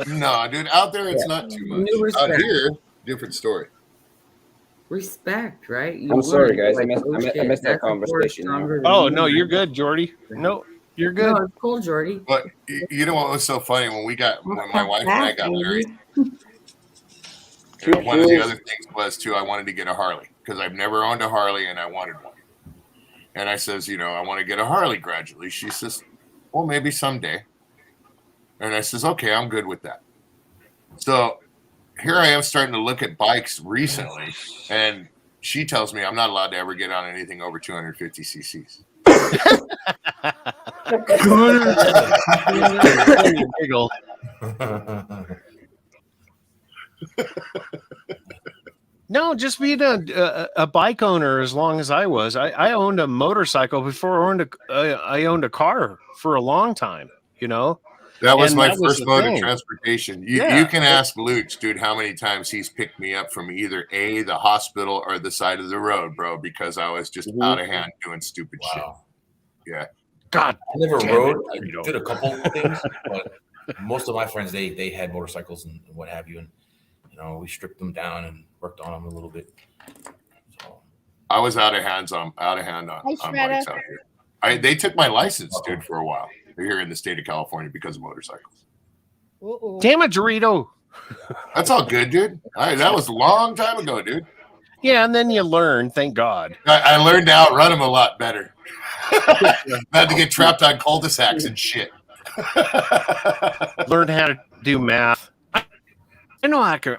No, dude, out there it's Yeah. not too much. New Out respect. here, different story. Respect, right? I'm sorry, learn, guys. I missed shit, that that's a force conversation. stronger than Oh me, no, you're man. good, Jordy. No, you're good. No, it's cool, Jordy. But you know what was so funny when my wife and I got married? One of the other things was too, I wanted to get a Harley because I've never owned a Harley and I wanted one. And I says, I want to get a Harley gradually. She says, well, maybe someday. And I says, okay, I'm good with that. So here I am starting to look at bikes recently, and she tells me I'm not allowed to ever get on anything over 250 cc's. Giggle. No, just being a bike owner as long as I was. I owned a motorcycle before I owned a car for a long time, That was And my that was first the mode of thing. transportation. You Yeah. can ask Luch, dude, how many times he's picked me up from either the hospital or the side of the road, bro, because I was just out of hand doing stupid shit. Yeah. God, I never damn rode. it, I Dorito. did a couple things, but most of my friends they had motorcycles and what have you, and we stripped them down and worked on them a little bit. So I was out of hand on Hi, bikes Shredder. out here. They took my license, dude, for a while. They're here in the state of California because of motorcycles. Uh-oh. Damn it, Dorito. That's all good, dude. That was a long time ago, dude. Yeah, and then you learn, thank God. I learned to outrun them a lot better. Not to get trapped on cul-de-sacs and shit. Learn how to do math. I know I can.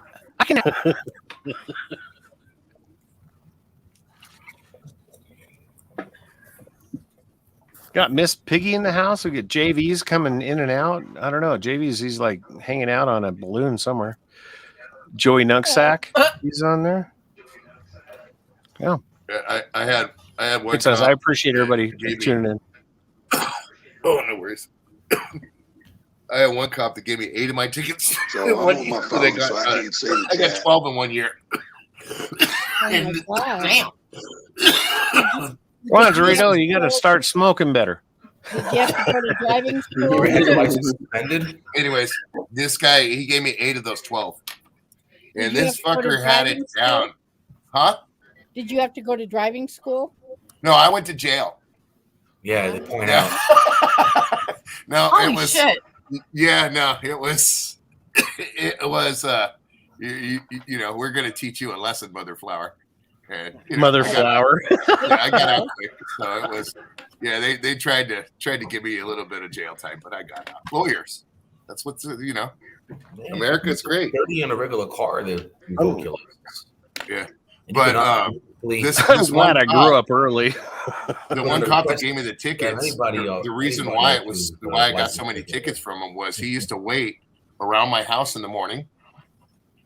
Got Miss Piggy in the house. We get JV's coming in and out. I don't know. He's like hanging out on a balloon somewhere. Joey Nunksack, he's on there. Yeah. I had one. It says, I appreciate everybody gave me- tuning in. Oh, no worries. I had one cop that gave me 8 of my tickets. So in I'm one on my year. phone, They got, so I can't see the I got chat. 12 in 1 year. Oh my God. Come on, Dorito, you got to start smoking better. Did you have to go to driving school? suspended. Anyways, this guy, he gave me 8 of those 12. Did And you this have to go to fucker had it driving school? down. Huh? Did you have to go to driving school? No, I went to jail. Yeah, they point out. No, Holy it was. shit. Yeah, no, it was. It was. We're gonna teach you a lesson, Mother Flower. And, Mother Flower. I got out quick, so it was. Yeah, they tried to give me a little bit of jail time, but I got out. Lawyers. That's what's America's great. 30 in a regular car, they go kill us. Yeah, And but even honestly, I'm glad I grew up early. The one cop that gave me the tickets, the reason why I got so many tickets from him was he used to wait around my house in the morning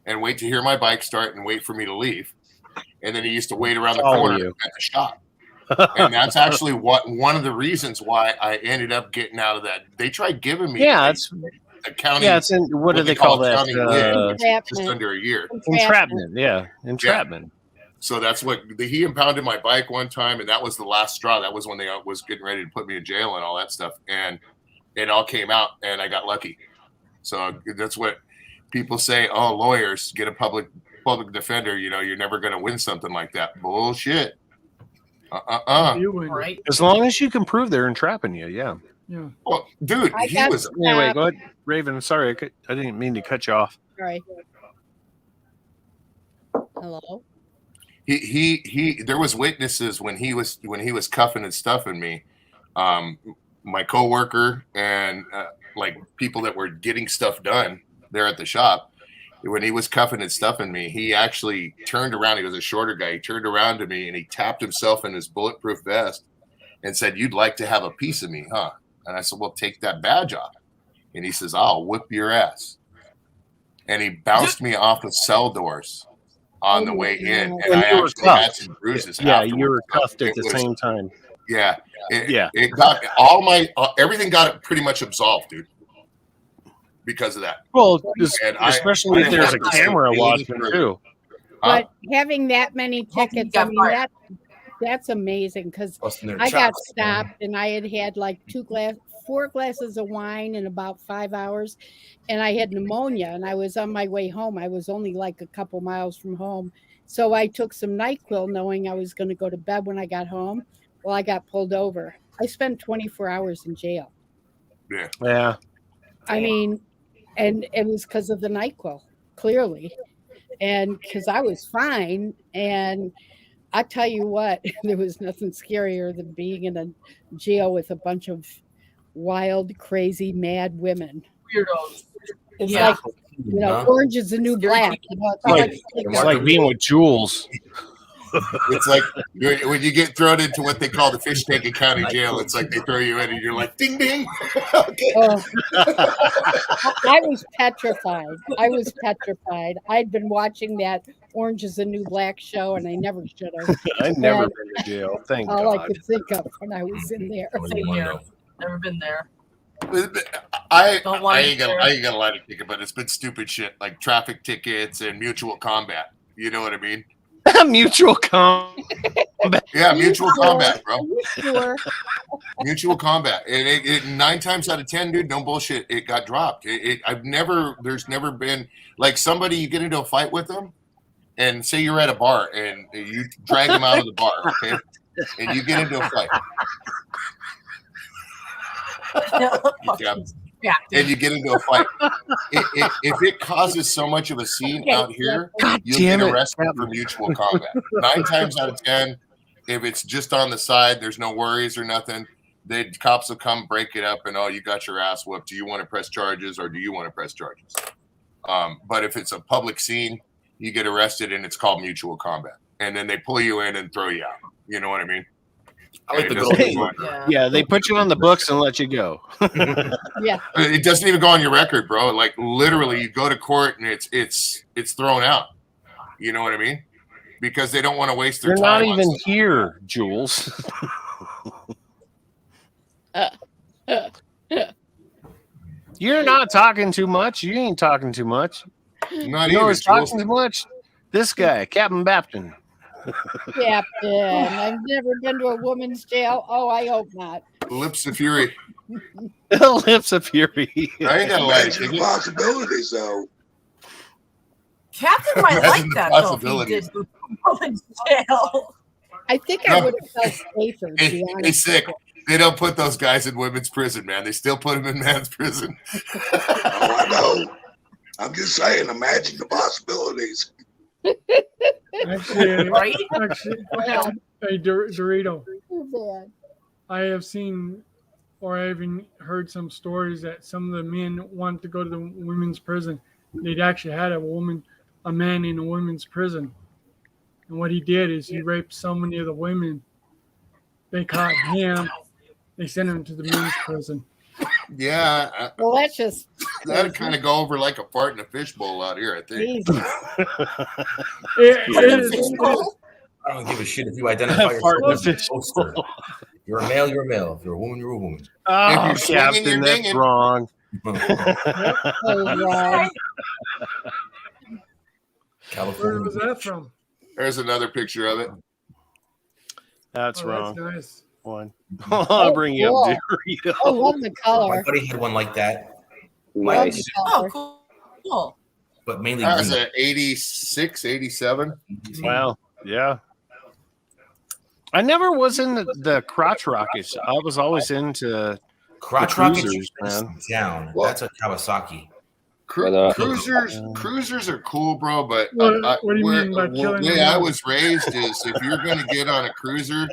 and wait to hear my bike start and wait for me to leave. And then he used to wait around the corner at the shop. And that's actually one of the reasons why I ended up getting out of that. They tried giving me it's a county. Yeah, it's in what do they call that? County lid, which is just under a year. Entrapment. Yeah, entrapment. Yeah. So that's what he impounded my bike one time, and that was the last straw. That was when they was getting ready to put me in jail and all that stuff, and it all came out, and I got lucky. So that's what people say. Oh, lawyers, get a public defender. You're never going to win something like that. Bullshit. You win. Right. As long as you can prove they're entrapping you, yeah. Yeah. Well, dude, I he got was. Anyway, go ahead, Raven. I'm sorry, I didn't mean to cut you off. Sorry. Hello. He there was witnesses when he was cuffing and stuffing me, my coworker and like people that were getting stuff done there at the shop. when he was cuffing and stuffing me, he actually turned around. He was a shorter guy. He turned around to me and he tapped himself in his bulletproof vest and said, "You'd like to have a piece of me, huh?" And I said, "Well, take that badge off." And he says, "I'll whip your ass." And he bounced me off of cell doors on the way in. And When I you were actually had cuffed. some bruises Yeah, afterwards. you were cuffed at It the was- same time. Yeah. Yeah. It got all my, everything got pretty much absolved, dude, because of that. Well, And especially if there's a camera watching too. But having that many tickets, I mean, that's amazing because Busting their I got chops, stopped and I had like 4 glasses of wine in about 5 hours, and I had pneumonia and I was on my way home. I was only like a couple miles from home. So I took some NyQuil knowing I was going to go to bed when I got home. Well, I got pulled over. I spent 24 hours in jail. Yeah. Yeah. I mean, and it was because of the NyQuil, clearly. And because I was fine. And I tell you what, there was nothing scarier than being in a jail with a bunch of wild, crazy, mad women. Weirdos. It's Yeah. like, Orange is the New Black. It's like being with Jules. It's like when you get thrown into what they call the fish tank in county jail. It's like they throw you in and you're like, ding, ding. Okay. I was petrified. I'd been watching that Orange is the New Black show, and I never should have. I've never And been to jail. Thank all God. I could think of when I was in there. Same here. Never been there. I Don't want ain't to gonna lie to you, but it's been stupid shit like traffic tickets and mutual combat. You know what I mean? Mutual combat. Yeah, mutual combat, bro. Sure. Mutual combat, and it 9 times out of 10, dude, no bullshit, it got dropped. There's never been like somebody you get into a fight with them, and say you're at a bar and you drag them out of the bar, okay, and you get into a fight. Yeah. And you get into a fight. If it causes so much of a scene out here, you'll get arrested for mutual combat. 9 times out of 10, if it's just on the side, there's no worries or nothing. The cops will come break it up and, oh, you got your ass whooped. Do you want to press charges or do you want to press charges? But if it's a public scene, you get arrested and it's called mutual combat. And then they pull you in and throw you out. You know what I mean? I like It the doesn't good even- old Yeah, they put you on the books and let you go. Yeah. It doesn't even go on your record, bro. Like literally, you go to court and it's thrown out. You know what I mean? Because they don't want to waste their You're time. not on even stuff. here, Jules. You're not talking too much. You ain't talking too much. Not You know even, who's Jules. talking too much? This guy, Captain Bapton. Captain, I've never been to a woman's jail. Oh, I hope not. Lips of fury. Lips of fury. I ain't gonna lie. Imagine the possibilities, though. Captain might Imagine like the that though if he possibilities. did go in jail. I think I would have felt safer, to be Hey, honest. sick. They don't put those guys in women's prison, man. They still put them in men's prison. Oh, I know. I'm just saying, imagine the possibilities. Actually, Right? actually, hey, Dorito, Too bad. I have seen, or I even heard some stories that some of the men want to go to the women's prison. They'd actually had a man in a women's prison. And what he did is he raped so many of the women. They caught him. They sent him to the men's prison. Yeah, Well, that's just that'd kind of go over like a fart in a fishbowl out here, I think. Jesus. It is. I don't give a shit if you identify Fart in yourself the as a poster. If you're a male, you're a male. If you're a woman, you're a woman. Oh, you're swinging, Captain, you're that's dinging. wrong. Oh, wow. Where California. was that from? There's another picture of it. That's Oh, wrong. that's nice. One. I'll bring you up, Dorito. I love the My color. buddy had one like that, Love Nice. the Oh, color. cool. Cool. but mainly That was green. an 86, 87. Wow. Yeah. I never was in the crotch rockets. I was always into Crotch the rocket cruisers, man. down. Well- That's a Kawasaki. Cruisers are cool, bro. But What do you mean by killing the way them I all? was raised is if you're going to get on a cruiser,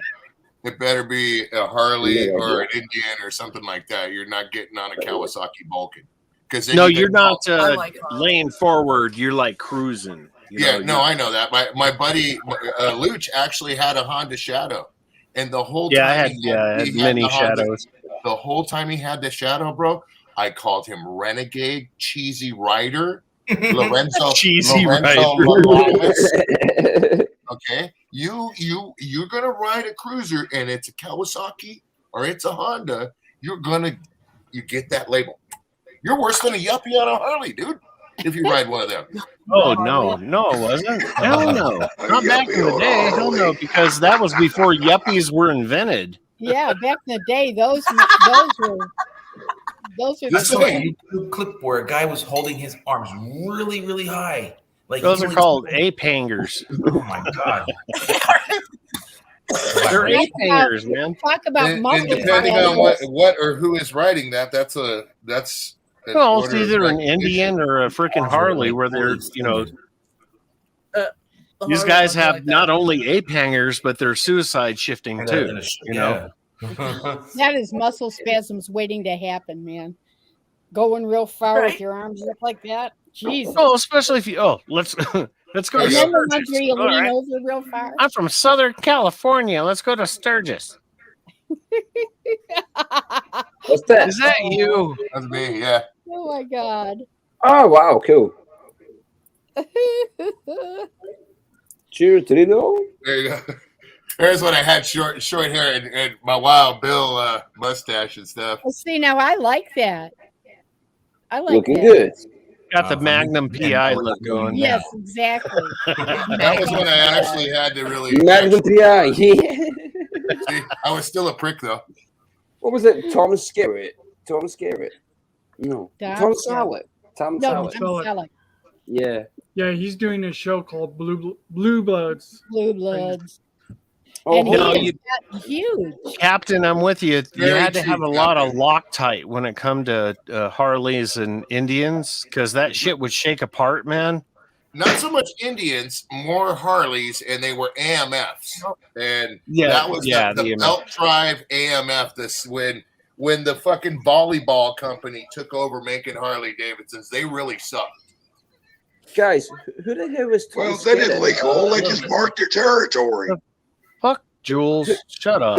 it better be a Harley or an Indian or something like that. You're not getting on a Kawasaki Vulcan. because No, you're not laying forward. You're like cruising. I know that. My buddy Luch actually had a Honda Shadow, and the whole Yeah, time I had many the Honda, Shadows. the whole time he had the Shadow, bro, I called him Renegade, Cheesy Rider, Lorenzo Gonzalez. Okay, you're gonna ride a cruiser, and it's a Kawasaki or it's a Honda. You get that label. You're worse than a yuppie on a Harley, dude. If you ride one of them. Oh no, it wasn't. Hell no, not back in the day. Hell no, because that was before yuppies were invented. Yeah, back in the day, those were. I saw a YouTube clip where a guy was holding his arms really, really high. Like Those are called ape hangers. Oh my god. They're ape hangers, man. Talk about and depending on what or who is riding that's well, it's either an Indian or a freaking Harley, where they're these guys have not only ape hangers, but they're suicide shifting too. That is muscle spasms waiting to happen, man. Going real far with your arms up like that. Jesus. Oh, especially if you. Oh, let's go. Remember ones where you lean over real far? I'm from Southern California. Let's go to Sturgis. What's that? Is that you? That's me. Yeah. Oh my god. Oh wow, cool. Cheers, Trino. There you go. There's when I had short hair and my Wild Bill mustache and stuff. Well, see, now I like that. I like looking that. good. Got the Magnum PI look going. Yes, exactly. That was when I actually had to really. Magnum PI. See, I was still a prick though. What was it? Tom Skerritt. No. Tom Selleck. Tom Selleck. Yeah. Yeah, he's doing a show called Blue Bloods. Blue Bloods. Oh, And no, he is huge. Captain, I'm with you. You Very had to cheap, have a lot of Loctite when it come to Harleys and Indians, because that shit would shake apart, man. Not so much Indians, more Harleys, and they were AMFs. And Yeah, that was yeah, the the Belt Drive AMF. This when the fucking volleyball company took over making Harley Davidsons, they really sucked. Guys, who the hell was Tom Well, they didn't leak oil. They Skerritt? just marked their territory. Fuck Jules, shut up.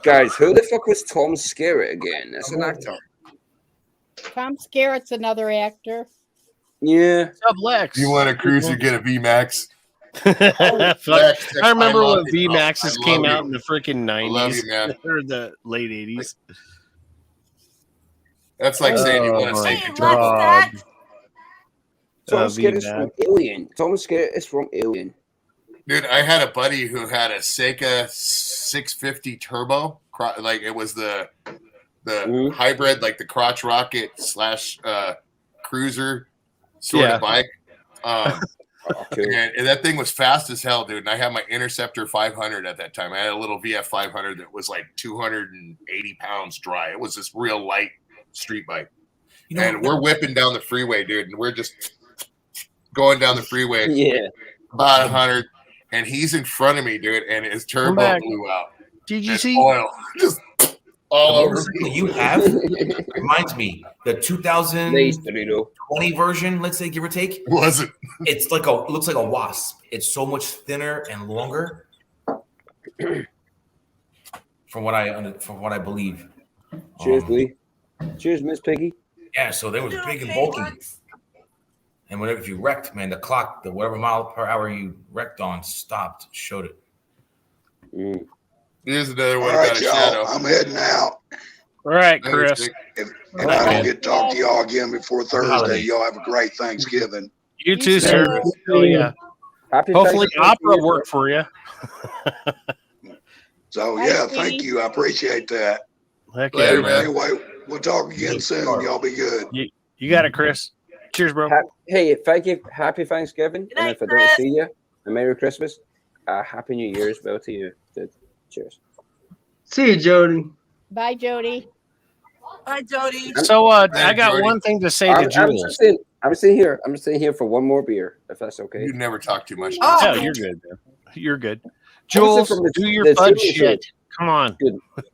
Guys, who the fuck was Tom Skerritt again? That's an actor. Tom Skerritt's another actor. Yeah. Sub Lex. You want a cruiser, get a VMAX. I remember when you, bro. VMAXs I came love out you. in the freaking 90s. love you, man. Or the late 80s. That's like saying you want to my say God. Tom Skerritt's VMAX. from Alien. Tom Skerritt is from Alien. Dude, I had a buddy who had a Seika 650 turbo. Like it was the hybrid, like the crotch rocket / cruiser sort of bike. And that thing was fast as hell, dude. And I had my Interceptor 500 at that time. I had a little VF 500 that was like 280 pounds dry. It was this real light street bike. And we're whipping down the freeway, dude. And we're just going down the freeway. Yeah. About 100. And he's in front of me, dude. And his turbo blew out. GGC? Oil just all over me. You have reminds me the 2020 version, let's say, give or take. Was it? It's like it looks like a wasp. It's so much thinner and longer. From what I believe. Cheers, Lee. Cheers, Miss Piggy. Yeah, so they was big and bulky. And whenever if you wrecked, man, the clock, the whatever mile per hour you wrecked on stopped, showed it. Here's another one All about right, a y'all. shadow. I'm heading out. All right, Chris. If I don't get to talk to y'all again before Thursday, y'all have a great Thanksgiving. You too, sir. Oh, yeah. Hopefully opera worked for you. So, yeah, thank you. I appreciate that. Heck yeah, man. Anyway, we'll talk again soon. Y'all be good. You got it, Chris. Cheers, bro. Hey, thank you. Happy Thanksgiving. And if I don't see you, a Merry Christmas. Happy New Year as well to you. Cheers. See you, Jody. Bye, Jody. Bye, Jody. So I got one thing to say to Jules. I'm staying here for one more beer, if that's okay. You never talk too much. Yeah, you're good, man. You're good. Jules, do your fudge shit. Come on.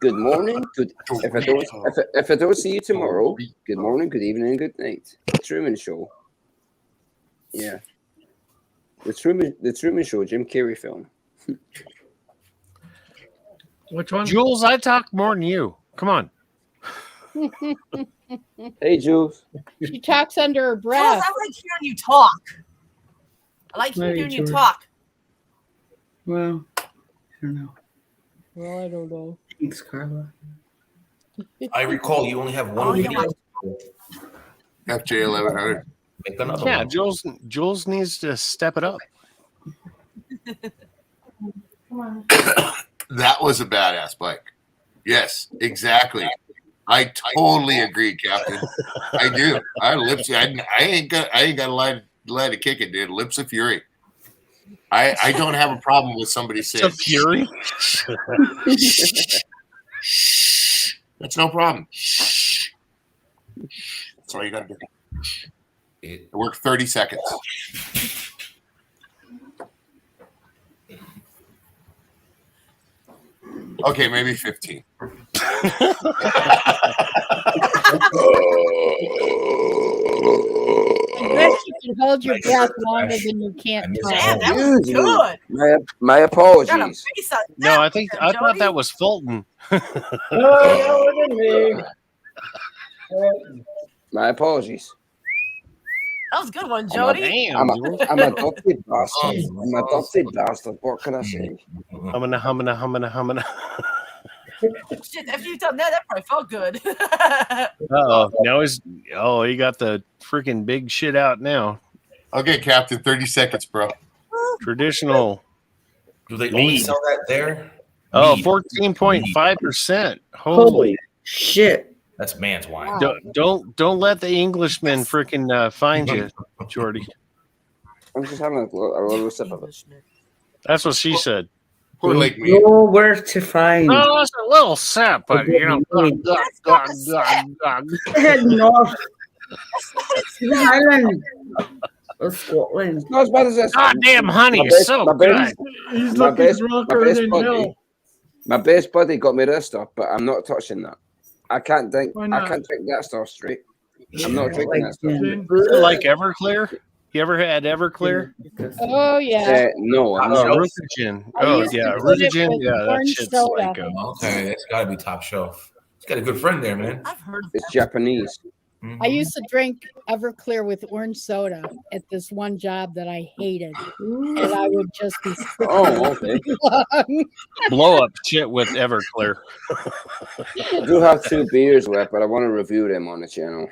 Good morning. Good. If I don't see you tomorrow, good morning, good evening, and good night. Truman Show. Yeah. The Truman Show, Jim Carrey film. Which one? Jules, I talk more than you. Come on. Hey, Jules. She talks under her Jules, breath. I like hearing you talk. I like Hey, hearing you George. talk. Well, I don't know. Well, I don't know. Thanks, Carla. I recall you only have one Oh, yeah, video. FJ 1100. Make another Yeah, one. Jules needs to step it up. That was a badass bike. Yes, exactly. I totally agree, Captain. I do. I ain't got a lie to kick it, dude. Lips of Fury. I don't have a problem with somebody saying Fury. That's no problem. That's all you gotta do. It worked 30 seconds. Okay, maybe 15. I guess you can hold your breath longer than you can't talk. Man, that was Excuse me. good. My apologies. Got a face on No, that I one, thought Jody. that was Fulton. My apologies. That was a good one, Jody. I'm a adopted bastard. I'm a adopted bastard. What can I say? Humming. Shit, after you've done that, that probably felt good. Oh, now he got the freaking big shit out now. Okay, Captain, 30 seconds, bro. Traditional. Do they only mead. sell that there? Oh, Mead. 14.5%. Holy shit. That's man's wine. Don't let the Englishmen freaking find you, Jordy. I'm just having a little sip of it. That's what she said. Poor Lake Mead. Nowhere to find. Oh, it's a little sip, but you know. Head north to the Highland of Scotland. Not as bad as this. Goddamn honey, My best- so my best- good. He's my looking best- drunker my best than buddy- hell. My best buddy got me this stuff, but I'm not touching that. I can't drink. Why I not? can't drink that stuff straight. I'm not drinking that stuff. You like Everclear? You ever had Everclear? Oh yeah. No, I'm not. Rutagen. I Oh used to yeah, put it Rutagen. with Yeah, that orange shit's soda. like Okay, that's got to be top shelf. He's got a good friend there, man. I've heard of It's Japanese. I used to drink Everclear with orange soda at this one job that I hated, and I would just be sick Oh, okay. blow up shit with Everclear. I do have 2 beers left, but I want to review them on the channel.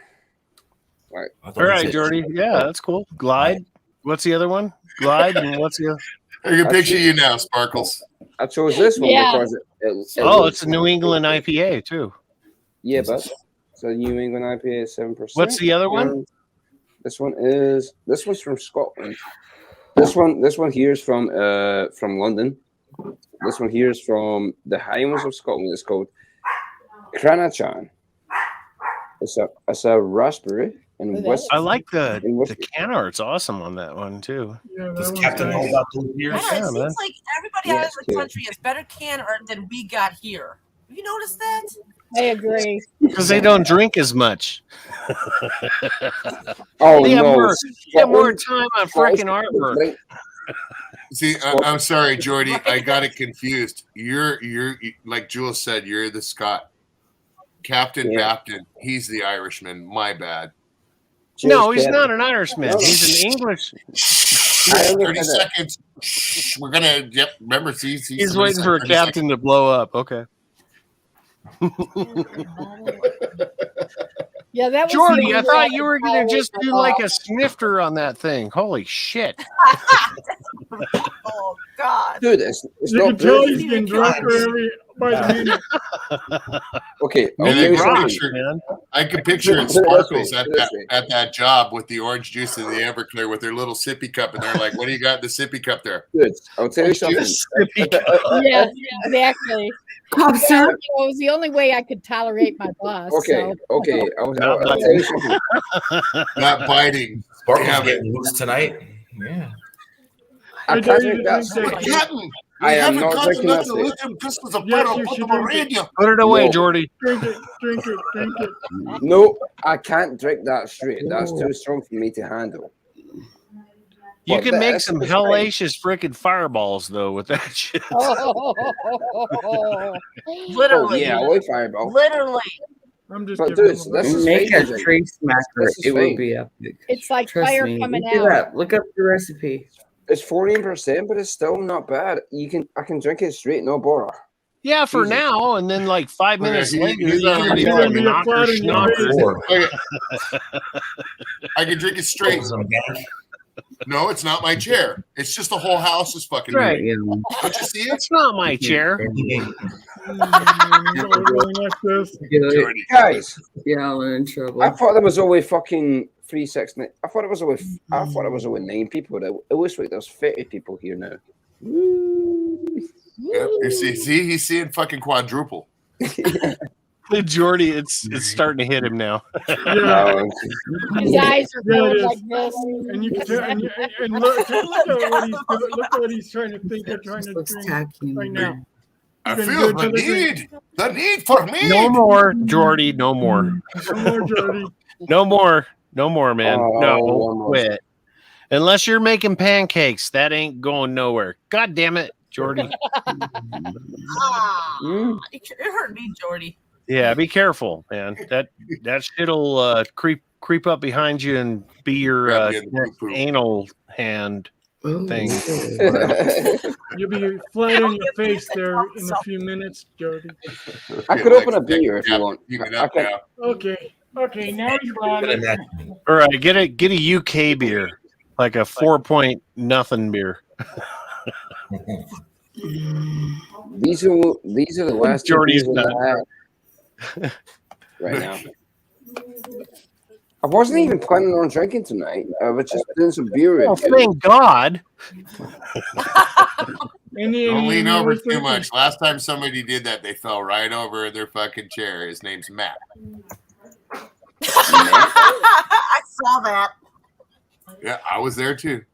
Right. All right, Jordy. Yeah, that's cool. Glide. What's the other one? Glide, and what's the other? I can picture you now, Sparkles. I chose this one Yeah. because Oh, it's a New England IPA too. yeah, but so New England IPA is 7%. What's the other one? This one's from Scotland. This one here is from London. This one here is from the Highlands of Scotland. It's called Cranachan. It's a raspberry and whiskey. I like the can art's awesome on that one too. Yeah, that Does one's Captain know nice. about those beers? I know, Yeah, it man. seems like everybody out Yes, of the kid. country has better can art than we got here. Have you noticed that? I agree. Because they don't drink as much. Oh They have no! more time on freaking artwork. See, I'm sorry, Jordy. I got it confused. You're like Jules said, you're the Scot. Captain Bapton, he's the Irishman. My bad. No, he's not an Irishman. He's an English. 30 seconds. We're gonna. Yep. Remember, He's waiting for a captain to blow up. Okay. Yeah, that was Jordy, the I only thought way you I were could gonna just tolerate do my like a boss. snifter on that thing. Holy shit! Oh God. Dude, it's You not can tell good. he's getting drunker by the minute. Okay, And okay, I something. can picture, I can picture it Sparkles at that job with the orange juice and the Everclear with their little sippy cup, and they're like, "What do you got in the sippy cup there?" Good. I'll tell you something. Yes, exactly. Cough Yeah, syrup. it was the only way I could tolerate my boss. Okay, so. okay. I'll tell you something. Not biting. Sparkles Damn it. getting loose tonight. Yeah. I I can't dare you drink to that drink stuff. that. Captain, I am haven't not got drinking enough that to straight. listen to the Yes, better you put should them on drink it. radio. Put it away, No. Jordy. Drink it, drink it, drink it. No, I can't drink that straight. That's too strong for me to handle. You But can make this some is fine. hellacious freaking fireballs though with that shit. Literally. Oh yeah, I like Fireball. Literally. I'm just But giving dude, him this is Make fine a to drink. tree smacker. This is It would fine. be epic. It's like Trust fire me. coming Look it out. up. Look up the recipe. It's 14%, but it's still not bad. I can drink it straight, no bother. Yeah, for Easy. now, and then like 5 minutes he- later, he's you're gonna be You're gonna be knocker flat on your schnocker. I can drink it straight. No, it's not my chair. It's just the whole house is fucking Right. moving. Don't you see it? It's not my chair. Guys, y'all are in trouble. I thought there was only fucking 3, 6, 9. I thought it was only 9 people. It looks like there's 30 people here now. Yeah, you see, he's seeing fucking quadruple. Jordy, it's starting to hit him now. Yeah. His eyes are Yeah, it going is. like this. And you can tell, and look at what he's doing. Look at what he's trying to think of, trying to drink right now. I He's gonna feel do the another drink. need for me. No more, Jordy. No more. No more, Jordy. No more. No more, man. Oh, no, one more. quit. Unless you're making pancakes, that ain't going nowhere. God damn it, Jordy. It hurt me, Jordy. Yeah, be careful, man. That shit'll creep up behind you and be your Grab you in the poo-poo. anal hand thing. You'll be flat on your face there in a few minutes, Jordy. I could open a beer if you want. I could, Okay, now you got it. All right, get a UK beer, like a 4 nothing beer. these are the last two Jordy's beers done. I had right now. I wasn't even planning on drinking tonight. I was just doing some beer. Oh, thank God. Don't lean over too much. Last time somebody did that, they fell right over their fucking chair. His name's Matt. I saw that. Yeah, I was there too.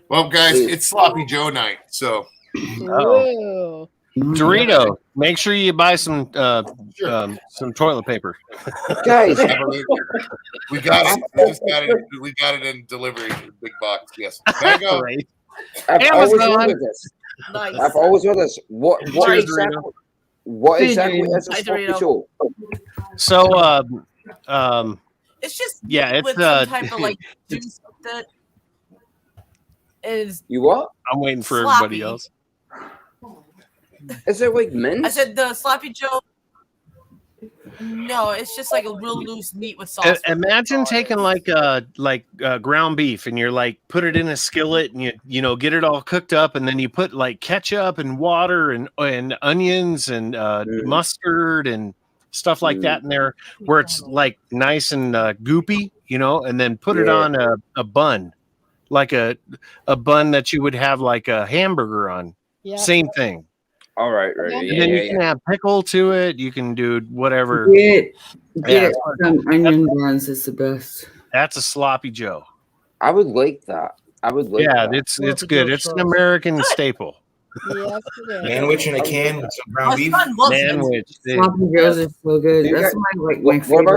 Well, guys, it's Sloppy Joe night, so Ooh. Dorito, make sure you buy some toilet paper. Guys, we got it. We just got it. We got it in delivery, big box. Yes. There you go. Right. I've always Amazon. wondered this. Nice. I've always wondered this. What Cheers, exactly? Dorito. What exactly is a Hi, sloppy Dorito. show? So, It's just yeah, it's with some type of like juice that is. You what? I'm waiting for Sloppy. everybody else. Is it like mint? I said the sloppy Joe. No, it's just like a real loose meat with sauce. Imagine taking like ground beef and you're like put it in a skillet and you know get it all cooked up and then you put like ketchup and water and onions and mustard and stuff like that in there where it's like nice and goopy, you know, and then put it on a bun, like a bun that you would have like a hamburger on. Yep. Same thing. All right. And then you can add pickle to it. You can do whatever. Get Yeah, some onion buns. It's the best. that's a sloppy Joe. I would like that. I would like Yeah, that. it's good. It's an American staple. Yes, it is. Sandwich in a can with some ground beef. Sandwich. Sloppy joes are so good. That's my What favorite.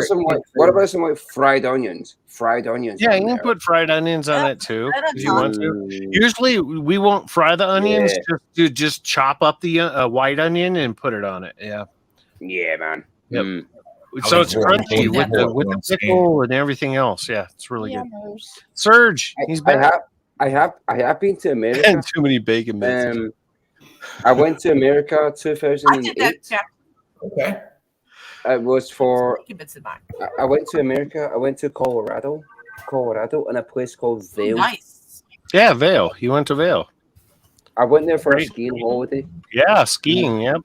about some like fried onions? Fried onions. Yeah, on you can there. put fried onions on it too that's if you want to. Usually, we won't fry the onions. Just chop up the white onion and put it on it. Yeah. Yeah, man. Yep. So it's crunchy with the pickle and everything else. Yeah, it's really good. Serge, he's back. I have been to America. And too many bacon bits. I went to America 2008. Okay. It was for. Keep it in mind. I went to America. I went to Colorado, in a place called Vail. Nice. Yeah, Vail. You went to Vail. I went there for a Great. skiing holiday. Yeah, skiing. Yep.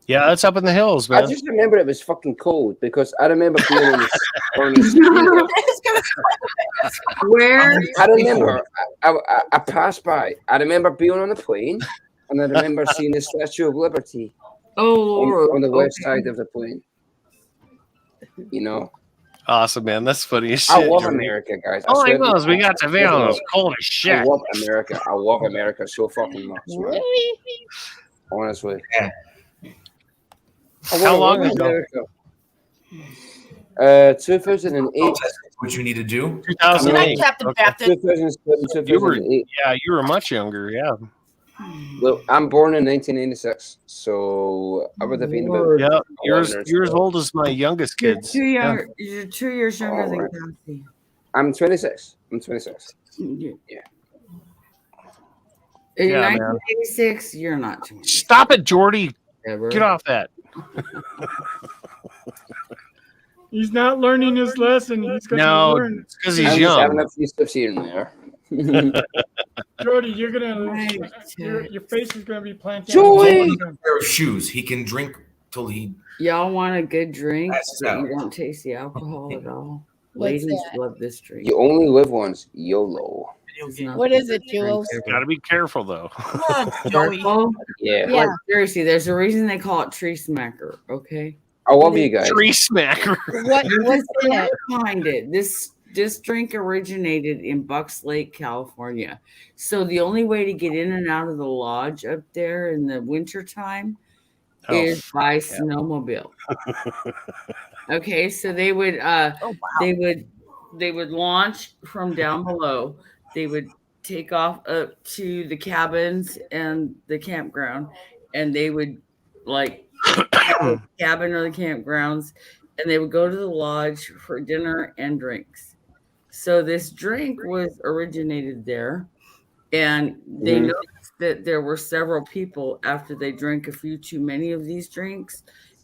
Yeah, that's up in the hills, I man. just remember it was fucking cold because I remember being on the ski. Where? I remember I passed by. I remember being on the plane, and I remember seeing the Statue of Liberty. Oh, Lord. On the west Okay. side of the plane. You know. Awesome, man. That's funny as I shit. love Jordy. America, guys. All I swear to know is we God, got Savannah. It's cold as I shit. love America. I love America so fucking much, man. Really? Honestly. Yeah. I How love long ago? America. 2008. What you need to do? 2008. Captain Okay. Baptist. 2007, You were, 2008. yeah, you were much younger. Yeah. Well, I'm born in 1986, so I would have been about Yeah. 11 or You're as 12. old as my youngest You're kids. 2 Yeah. younger. You're 2 years younger All than right. Kathy. I'm 26. I'm 26. Yeah. Yeah, In man. 1986, you're not 20. Stop it, Jordy. Ever. Get off that. He's not learning his lesson. He's going to No, learn. it's because I'm he's just having young. a few steps here and there. Jordy, you're gonna Right. your face is gonna be planted. Joy! on A pair of shoes. He can drink till he. Y'all want a good drink, Passes but out. you don't taste the alcohol at all. What's Ladies that? love this drink. You only live once. YOLO. It's not What the is it, best drink Jules? ever. Got to be careful, though. Come on, Joey. Purple? Yeah. Like, seriously, there's a reason they call it tree smacker, okay? I love you guys. Tree smacker. What's in it? Behind it. This drink originated in Bucks Lake, California. So the only way to get in and out of the lodge up there in the wintertime is by snowmobile. Okay, so they would they would launch from down below. They would take off up to the cabins and the campground, and they would like have a cabin or the campgrounds, and they would go to the lodge for dinner and drinks. So this drink was originated there, and they Mhm. noticed that there were several people after they drank a few too many of these drinks,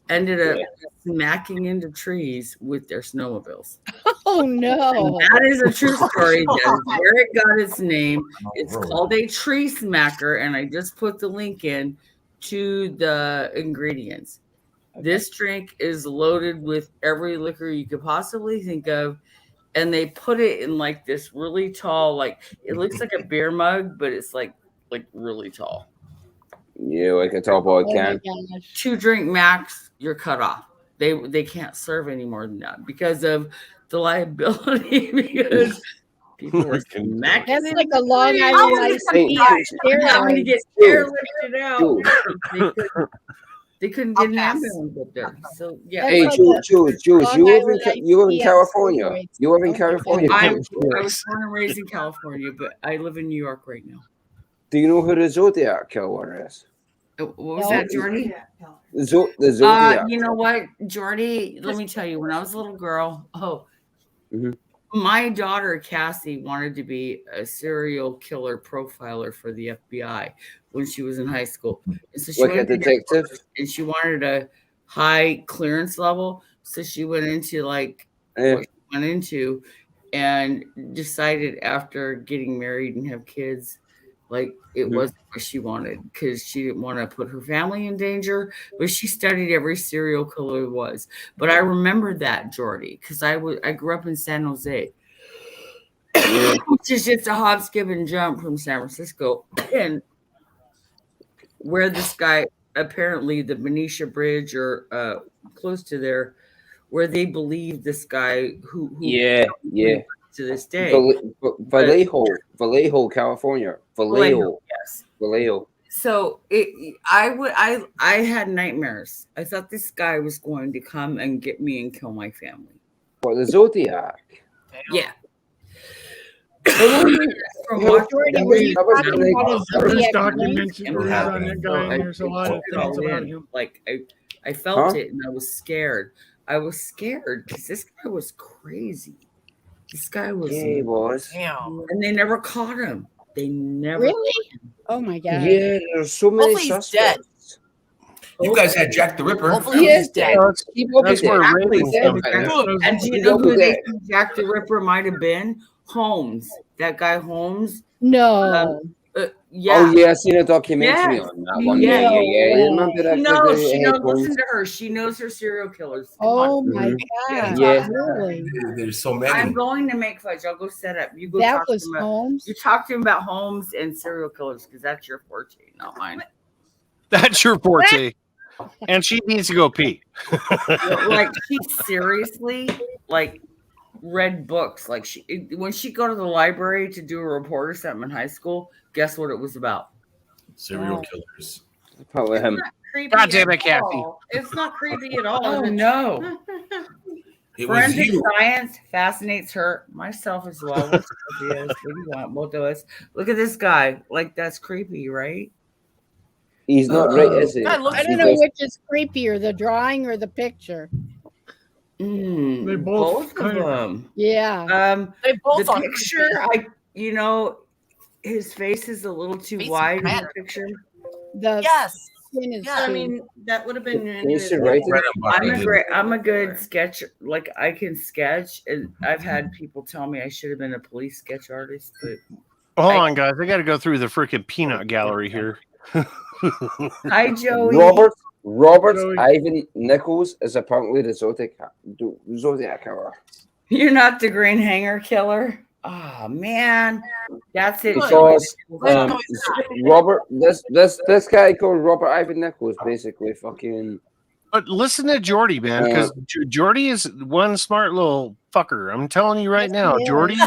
ended up smacking into trees with their snowmobiles. Oh no! That is a true story. That is where it got its name. It's called a tree smacker, and I just put the link in to the ingredients. This drink is loaded with every liquor you could possibly think of, and they put it in like this really tall, like it looks like a beer mug, but it's like really tall. Yeah, like a tall boy can. 2 drink max, you're cut off. They can't serve any more than that because of the liability. Because people were smacking. That's into like a Long trees. Island iced tea on Having to get steroids. airlifted out. Dude. They couldn't get an ambulance up there. So yeah. Hey, Jules, you live in California. You live in California. I was born and raised in California, but I live in New York right now. Do you know who the Zodiac killer is? What was that, Jordy? The Zodiac. You know what, Jordy? Let me tell you, when I was a little girl, Mhm. my daughter Cassie wanted to be a serial killer profiler for the FBI when she was in high school. And so she Like a went to detective? and she wanted a high clearance level. So she went into like Eh. what she went into and decided after getting married and have kids, like it Mhm. wasn't what she wanted because she didn't want to put her family in danger. But she studied every serial killer there was. But I remember that, Jordy, because I grew up in San Jose, which is just a hop, skip, and jump from San Francisco, and where this guy apparently the Benicia Bridge or close to there, where they believe this guy who Yeah. to this day. Vallejo, California. Vallejo. Yes. Vallejo. So I had nightmares. I thought this guy was going to come and get me and kill my family. What, the Zodiac? Yeah. There's documentaries on that guy, and there's a lot of things about him. Like I felt it, and I was scared. I was scared because this guy was crazy. This guy was. Yeah, he was. Damn. And they never caught him. They never. Really? Oh my god. Yeah, there's so many Hopefully he's suspects. You guys had Jack the Ripper. Hopefully he's dead. That's where Raven's And coming do you know who they think Jack the Ripper might have been? Holmes. That guy Holmes. No. Yeah. Oh yeah, I seen a documentary Yes. on that one. Yeah. You remember that? No, the she knows. Holmes? Listen to her. She knows her serial killers. Come Oh on. my Mhm. god. Yeah. Really? There's so many. I'm going to make fudge. I'll go set up. You go That talk was to him about, Holmes? You talk to him about Holmes and serial killers because that's your forte, not mine. That's your forte. And she needs to go pee. Like she seriously, like read books. Like when she go to the library to do a report or something in high school, guess what it was about? Serial killers. Probably him. Creepy God damn at it, Kathy. all. It's not creepy at all. Oh is it? no. It was Forensic you. science fascinates her, myself as well. What do you want? Both of us. Look at this guy. Like, that's creepy, right? He's not right, is he? God, look, I don't know which is creepier, the drawing or the picture. They Both of kind of. them. Yeah. They both The are picture, his face is a little too Face wide in the matter. picture. The Yes. skin is I too. mean, that would have been. You should write it. I'm a good sketch. Like, I can sketch, and I've had people tell me I should have been a police sketch artist, but Hold on, guys. I got to go through the freaking peanut gallery here. Hi, Joey. Robert Joey. Ivan Nichols is apparently the Zodiac killer. You're not the green hanger killer. Oh man, that's it. Because Robert, this guy called Robert Ivan Nichols basically fucking. But listen to Jordy, man, because Jordy is one smart little fucker. I'm telling you right now, Jordy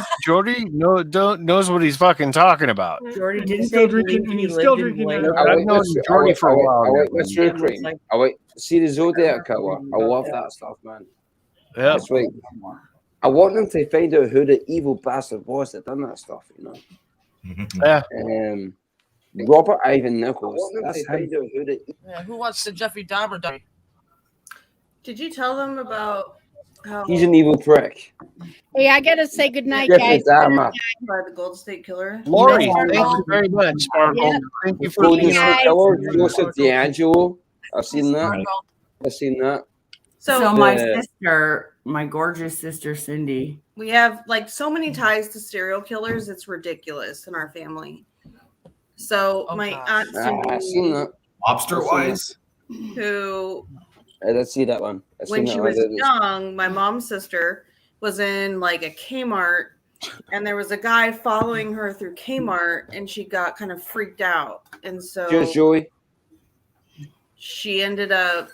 knows what he's fucking talking about. Jordy And didn't he's still they believe drinking. And he he's still lived in drinking. Blake? I've known Jordy for a while. I like Mr. Cream. I like see the Zodiac killer. I love that stuff, man. Yeah, that's right. I want them to find out who the evil bastard was that done that stuff. You know. Yeah. Robert Ivan Nichols. That's him. Yeah, who watched the Jeffrey Dahmer documentary? Did you tell them about how He's an evil prick. Hey, I gotta say goodnight, Jeffrey guys. Dahmer. by the Golden State Killer? Lori, thank you very much, Sparkle. Yeah. Thank you for Golden being State on. Killer, Joseph D'Angelo. I've seen that. I've seen that. So my The- sister, my gorgeous sister Cindy. We have like so many ties to serial killers. It's ridiculous in our family. So my aunt I've seen that. Lobster wise. who I did see that one. I've when seen she that was one. young, my mom's sister was in like a Kmart and there was a guy following her through Kmart and she got kind of freaked out. And so Just Joey. she ended up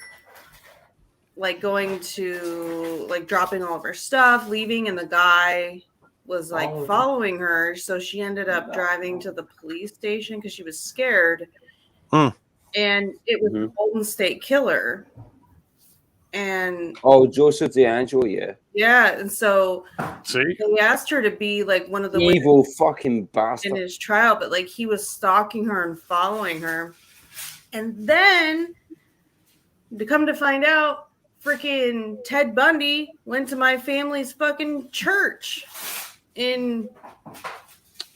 like going to like dropping all of her stuff, leaving, and the guy was like following her. So she ended up driving to the police station because she was scared. And it was the Golden State Killer. And Oh, Joseph D'Angelo, yeah. yeah, and so See? they asked her to be like one of the Evil witnesses fucking in bastard. his trial, but like he was stalking her and following her. And then to come to find out, freaking Ted Bundy went to my family's fucking church in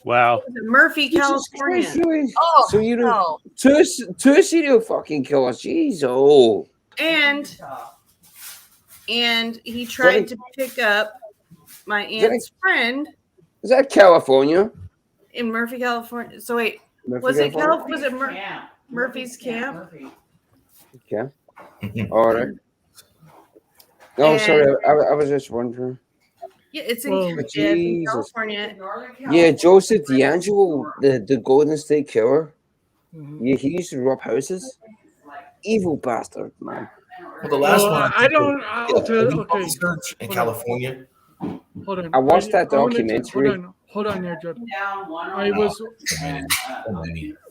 Wow. Murphy, Jesus California. Christ, Joey. Oh, So you no. two serial fucking killers. Jeez, oh. And he tried to pick up my aunt's friend Is that California? in Murphy, California. So wait, Murphy, was it California? Murphy's Camp? Okay. All right. No, And- sorry. I was just wondering. Yeah, it's in, Oh, yeah, it's in Jesus. California. Yeah, Joseph D'Angelo, the Golden State Killer. Yeah, he used to rob houses. Evil bastard, man. Well, the last Well, one I don't. I'll tell. Okay. search in Hold on. California. Hold on. I watched that I wanna documentary. hold on there, Judd. I was.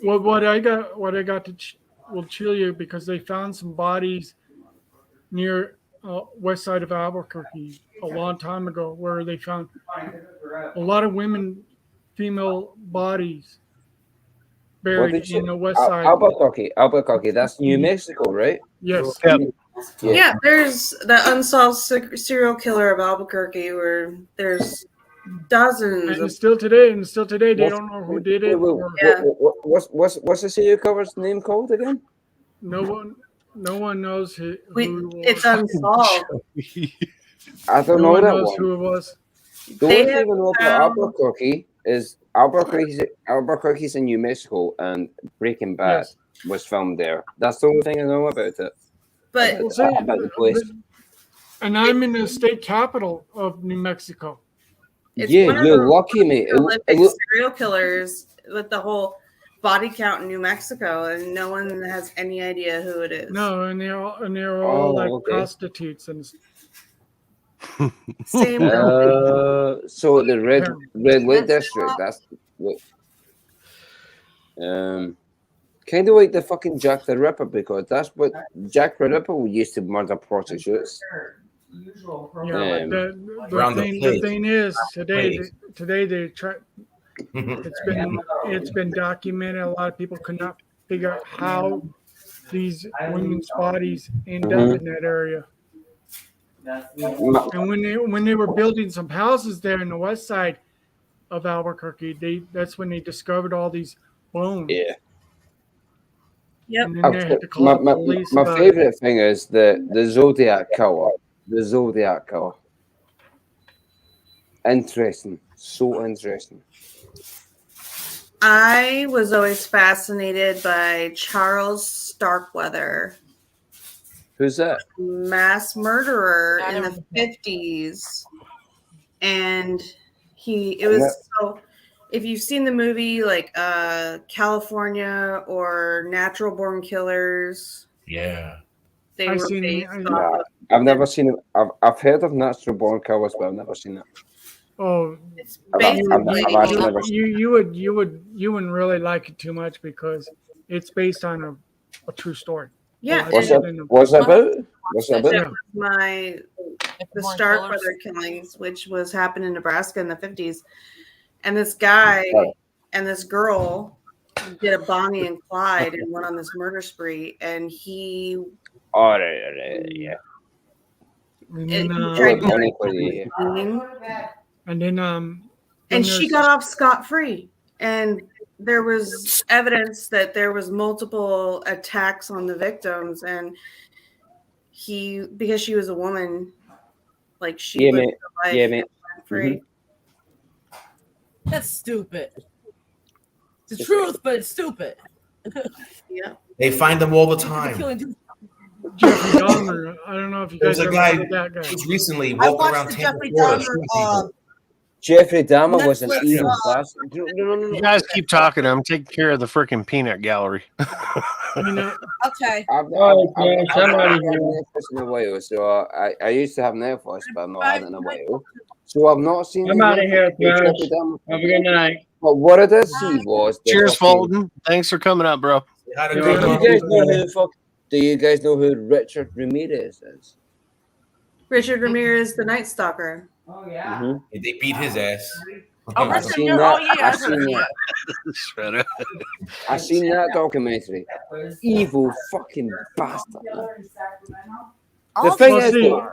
What I got to will chill you because they found some bodies near west side of Albuquerque a long time ago, where they found a lot of female bodies What did buried you in the west side. Albuquerque. That's New Mexico, right? Yes. Yeah, there's the unsolved serial killer of Albuquerque, where there's dozens And of still today, they don't know who did it. or- What's the serial killer's name called again? No one knows who. it's unsolved. I don't No know one that knows one. who it was. The They only thing I have know about found- Albuquerque is Albuquerque's in New Mexico, and Breaking Bad Yes. was filmed there. That's the only thing I know about it. But About the place. And I'm in the state capital of New Mexico. it's Yeah, one of you're the lucky, mate. prolific serial killers with the whole body count in New Mexico, and no one has any idea who it is. No, and they're all Oh, like okay. prostitutes and Same building. So the red light district. That's what. Kind of like the fucking Jack the Ripper, because that's what Jack the Ripper used to murder prostitutes. Yeah, the thing is today they try. It's been documented. A lot of people could not figure out how these women's bodies end up in that area. And when they were building some houses there in the west side of Albuquerque, that's when they discovered all these bones. Yeah. Yep. And then they had to call the police. My favorite thing is the Zodiac Killer. The Zodiac Killer. Interesting. So interesting. I was always fascinated by Charles Starkweather. Who's that? Mass murderer in the 50s. And it was so, if you've seen the movie like California or Natural Born Killers. Yeah. They were based Nah, I've never seen it. I've heard of Natural Born Killers, but I've never seen it. Oh, you wouldn't really like it too much because it's based on a true story. Yeah. What's that about? What's that about? The Starkweather killings, which was happened in Nebraska in the 50s. And this guy and this girl did a Bonnie and Clyde and went on this murder spree. And he... Oh, yeah. And she got off scot-free. And there was evidence that there was multiple attacks on the victims, and because she was a woman, like she lived her life free. That's stupid. It's the truth, but it's stupid. Yeah. They find them all the time. Jeffrey Dahmer. I don't know if you guys There's a ever guy heard of that guy. just recently I walked watched around the Tampa, Jeffrey Florida, Dahmer, shooting people. Jeffrey Dahmer was an Netflix, evil bastard. No. You guys keep talking. I'm taking care of the freaking peanut gallery. Okay. I've never had Netflix in a while, so I used to have Netflix, but I've not had it in a while. So I've not seen. I'm out of here, Thrash. Have a good night. But what I did see was cheers, Fulton. Thanks for coming up, bro. Do you guys know who Richard Ramirez is? Richard Ramirez, the Night Stalker. Oh, yeah. Mm-hmm. They beat his ass. I seen that documentary. Evil fucking bastard. The thing is, though,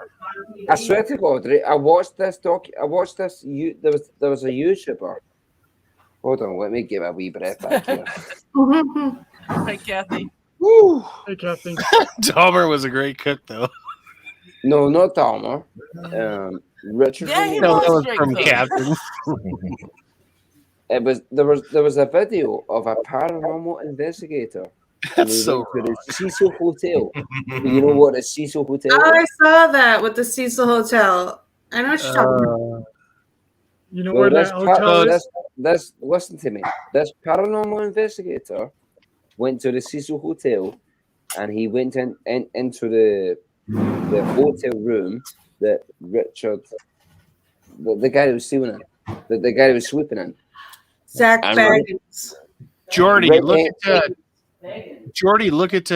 I swear to God, I watched this There was a YouTuber. Hold on, let me give a wee breath back here. Hi, Kathy. Woo. Hey, Kathy. Dahmer was a great cook, though. No, not Dahmer. Richard. Yeah, he No, was that was great from cook. Captain. There was a video of a paranormal investigator. That's so to the Cecil Hotel. You know what a Cecil Hotel Oh, I is? saw that with the Cecil Hotel. I know what you're talking about. You know where that hotel is? Listen to me. This paranormal investigator went to the Cecil Hotel, and he went into the hotel room that Richard, the guy who was stealing it, the guy who was sweeping in. Zach And Baggins. Jordy, Right look hand- at look at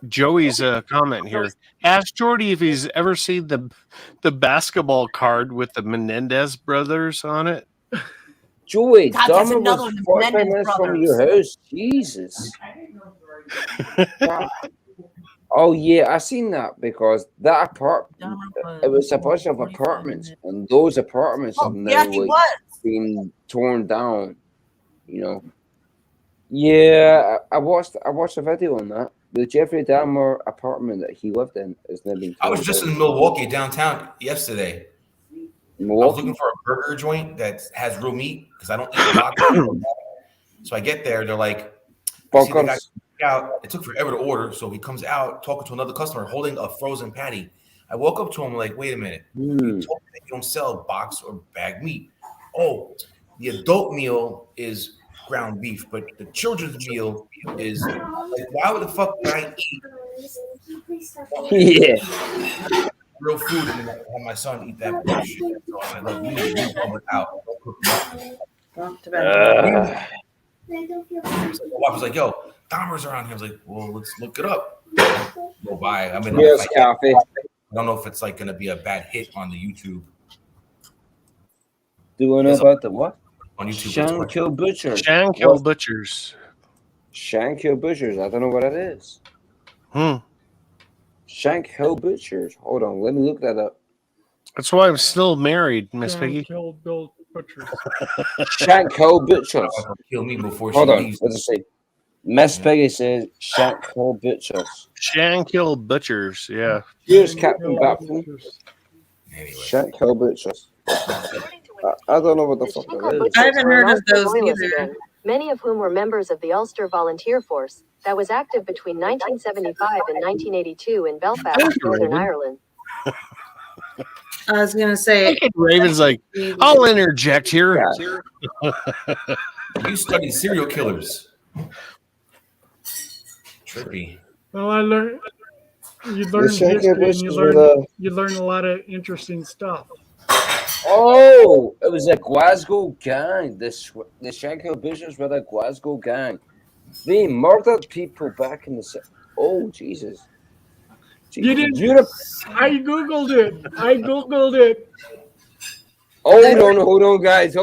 Joey's comment here. Ask Jordy if he's ever seen the basketball card with the Menendez brothers on it. Joey, God, there's Dahmer another was one, 45 Menendez minutes from brothers. your house. Jesus. Oh yeah, I seen that because that apartment. It was a bunch of apartments, and those apartments have now yeah, he like was. been torn down. You know. Yeah, I watched a video on that. The Jeffrey Dahmer apartment that he lived in is now being. I was just in Milwaukee downtown yesterday. I was looking for a burger joint that has real meat because I don't eat boxes. So I get there, they're like, I see the guy out. It took forever to order, so he comes out talking to another customer holding a frozen patty. I walk up to him like, wait a minute, you told me that you don't sell box or bag meat. Oh, the adult meal is ground beef, but the children's meal is like, why would the fuck would I eat? Yeah. real food, and then I have my son eat that bullshit. So I'm like, leave all it out. Don't cook nothing. My wife was like, "Yo, Dahmer's around here." I was like, "Well, let's look it up." Go by. I mean, Yes, coffee. I don't know if it's like going to be a bad hit on the YouTube. Do I know about the what? On YouTube. Shankill Butchers. Shankill Butchers. Shankill Butchers. I don't know what it is. Shankill Butchers. Hold on. Let me look that up. That's why I'm still married, Miss Piggy. Kill Bill Butchers. Shankill Butchers. Kill me before Hold she on. leaves. Let's see. Miss Piggy says Shankill Butchers. Shankill Butchers. Yeah. Here's Captain Bapton. Shankill Butchers. I don't know what the fuck Shankill that is. Butchers I haven't were an heard of Ulster those loyalist either. gang, many of whom were members of the Ulster Volunteer Force that was active between 1975 and 1982 in Belfast, Northern Ireland. I was gonna say Raven's like, I'll interject here. You study serial killers. Trippy. Well, I learned. You learn Shankill history and Butchers you were learn a lot of interesting stuff. Oh, it was a Glasgow gang. The Shankill Butchers were a Glasgow gang. They murdered people back in the. Oh, Jesus. You didn't. Europe. I googled it. Hold on, guys.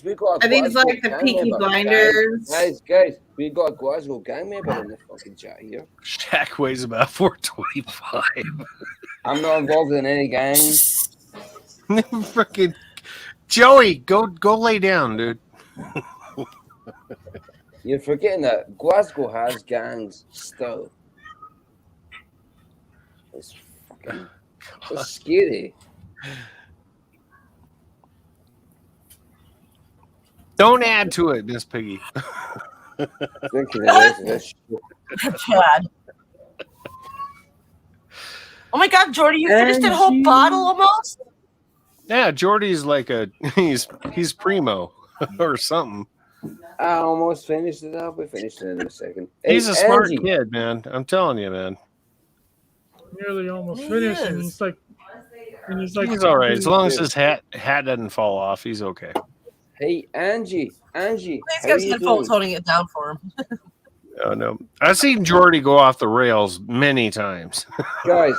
We got a I think it's Glasgow like the gang Peaky member. Blinders. Guys, we got a Glasgow gang member in the fucking chat here. Shaq weighs about 425. I'm not involved in any gangs. Freaking Joey, go lay down, dude. You're forgetting that Glasgow has gangs still. It's fucking it's scary. Don't add to it, Miss Piggy. Chad. Oh my God, Jordy, you finished that whole bottle almost? Yeah, Jordy's like he's primo or something. I almost finished it up. We finished it in a second. He's Hey, a smart Angie. kid, man. I'm telling you, man. Nearly almost finished, and he's like, He's all right as long as his hat doesn't fall off. He's okay. Hey, Angie. He's how got his you headphones doing? holding it down for him. Oh no, I've seen Jordy go off the rails many times. Guys,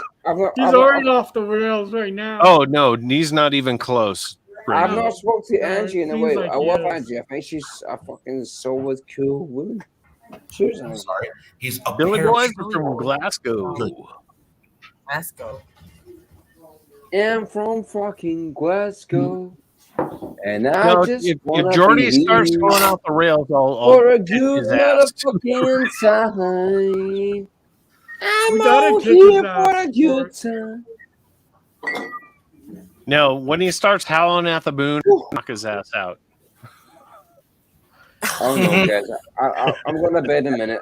he's already off the rails right now. Oh no, he's not even close. Right I've now. not spoken to Angie in a seems while. like I he love is. Angie. I think she's a fucking solid, cool woman. Cheers, Angie. Sorry. He's Billy Boys apparently from Glasgow. Glasgow. I'm from fucking Glasgow. And I No, just if wanna Jordy be starts with going off the rails, I'll for a kick good his ass. motherfucking time. I'm gotta all kick here his for ass a good time. No, when he starts howling at the moon, knock his ass out. Oh no, guys. I'm going to bed in a minute.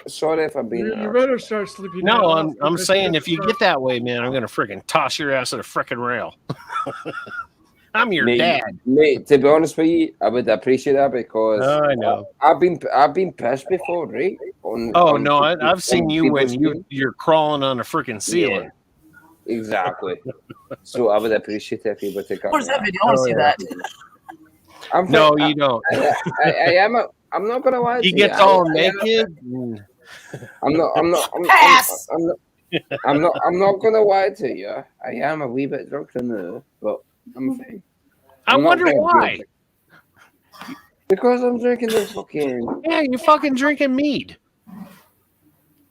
Sorry if I'm being. You better start sleeping. No, that off I'm because saying it's if you start- get that way, man, I'm gonna freaking toss your ass at a freaking rail. I'm your dad. Mate, to be honest with you, I would appreciate that because I know. I've been pissed before, right? I've seen you when you're crawling on a freaking ceiling. Yeah, exactly. So I would appreciate it if you would take up. Where's that video? I want to see that. You don't. I am. I'm not gonna lie. He to you. gets all I am- naked. I'm not gonna lie to you. I am a wee bit drunk now, but I'm fine. I I'm not wonder gonna why. drink. Because I'm drinking this fucking. Yeah, you're fucking drinking mead.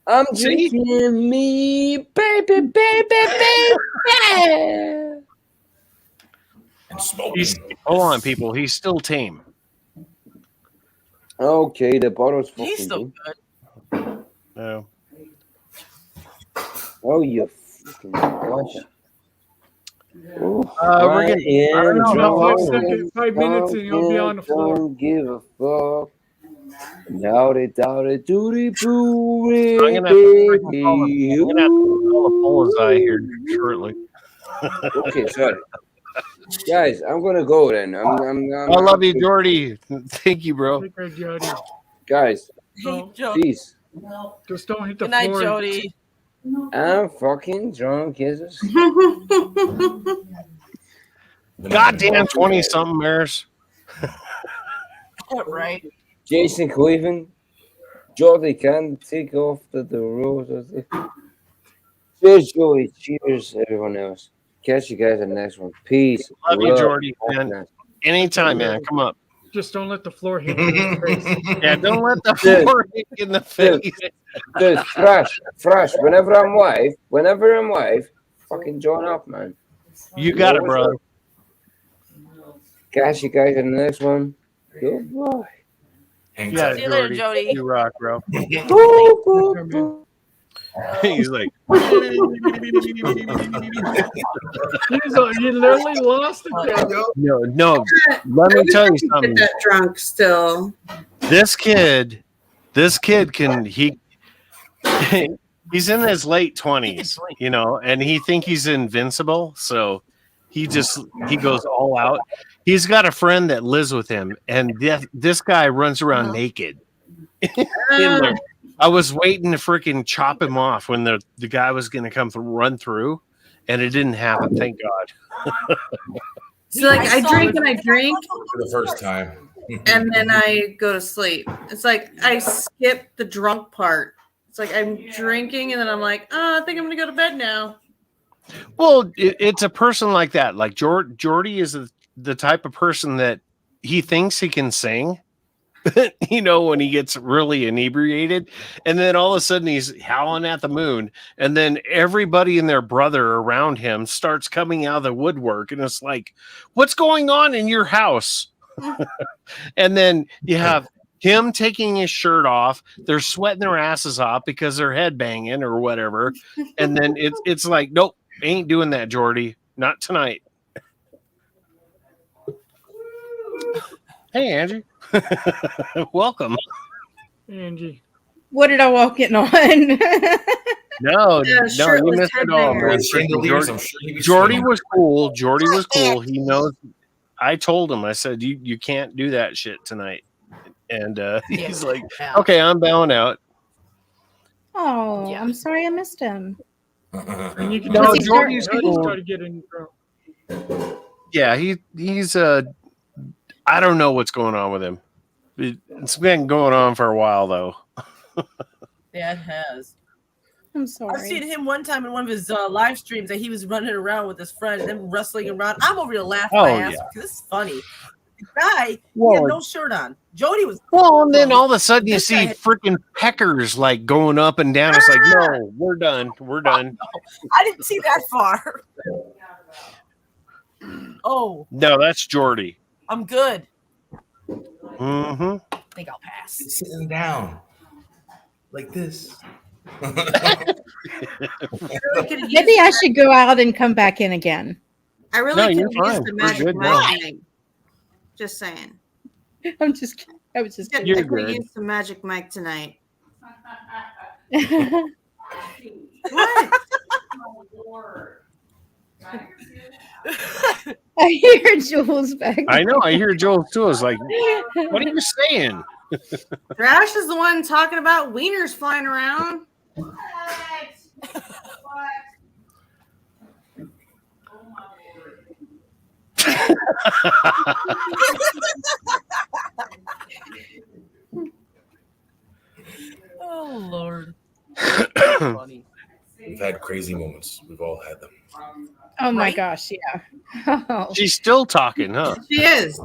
I'm See? drinking me, baby. Hold on, people. He's still tame. Okay, the bottle's fucking. He's still good. good. No. Oh, you fucking gosh. We're gonna. I don't know how long. 5 minutes and you'll be on the floor. Don't give a fuck. Doubt it, doody boo. I'm gonna have to call the bullseye here shortly. Okay, sorry. Guys, I'm gonna go then. I love you, Jordy. Thank you, bro. Take care, Jody. Guys, Don't- peace. Just don't hit the Good night, floor. Jody. I'm fucking drunk as a Goddamn 20-something mares. Right. Jason Cleveland, Jordy can take off the rules. Cheers, Joey. Cheers, everyone else. Catch you guys in the next one. Peace. Love you, Jordy. Man. Anytime, man. Come up. Just don't let the floor hit you in the face. Yeah, don't let the Dude. floor hit you in the face. Dude, fresh. Whenever I'm live, fucking join up, man. You got it, brother. Catch you guys in the next one. Goodbye. Yeah, See you later, Jody. You rock, bro. He's like, You literally lost it. no. Let me tell you something. Get that drunk still. This kid can he's in his late 20s, and he think he's invincible. So he goes all out. He's got a friend that lives with him, and this guy runs around naked. I was waiting to freaking chop him off when the guy was going to come run through, and it didn't happen. Thank God. So like I drink and I drink For the first time. and then I go to sleep. It's like I skip the drunk part. It's like I'm drinking and then I'm like, oh, I think I'm gonna go to bed now. Well, it's a person like that. Like Jordy is the type of person that he thinks he can sing. When he gets really inebriated, and then all of a sudden he's howling at the moon, and then everybody and their brother around him starts coming out of the woodwork, and it's like, what's going on in your house? And then you have him taking his shirt off, they're sweating their asses off because they're headbanging or whatever, and then it's like, nope, ain't doing that, Jordy, not tonight. Hey, Angie. Welcome. Angie. What did I walk in on? No, shirt you was missed it all, man. Chandeliers, I'm sure Jordy was cool. Jordy was cool. He knows. I told him, I said, you can't do that shit tonight. And he's like, okay, I'm bowing out. Oh, I'm sorry I missed him. And you can No, tell Jordy's he cool. started getting drunk. Yeah, he's I don't know what's going on with him. It's been going on for a while, though. Yeah, it has. I'm sorry. I've seen him one time in one of his live streams that he was running around with his friend and them wrestling around. I'm over here laughing my ass because this is funny. The guy, he had no shirt on. Jody was. Well, and then all of a sudden you This see guy- freaking peckers like going up and down. It's like, no, we're done. We're done. I didn't see that far. Oh, No, that's Jordy. I'm good. Mm-hmm. I think I'll pass. Sitting down like this. Maybe I should go out and come back in again. I really No, could you're use fine. the We're magic good mic now. tonight. Just saying. I'm just kidding. I was just I kidding. could use the magic mic tonight. I hear Jules back. I know. I hear Joel too. I was like, what are you saying? Thrash is the one talking about wieners flying around. Oh Lord. We've had crazy moments. We've all had them. Oh my gosh, yeah. Oh. She's still talking, huh? She is.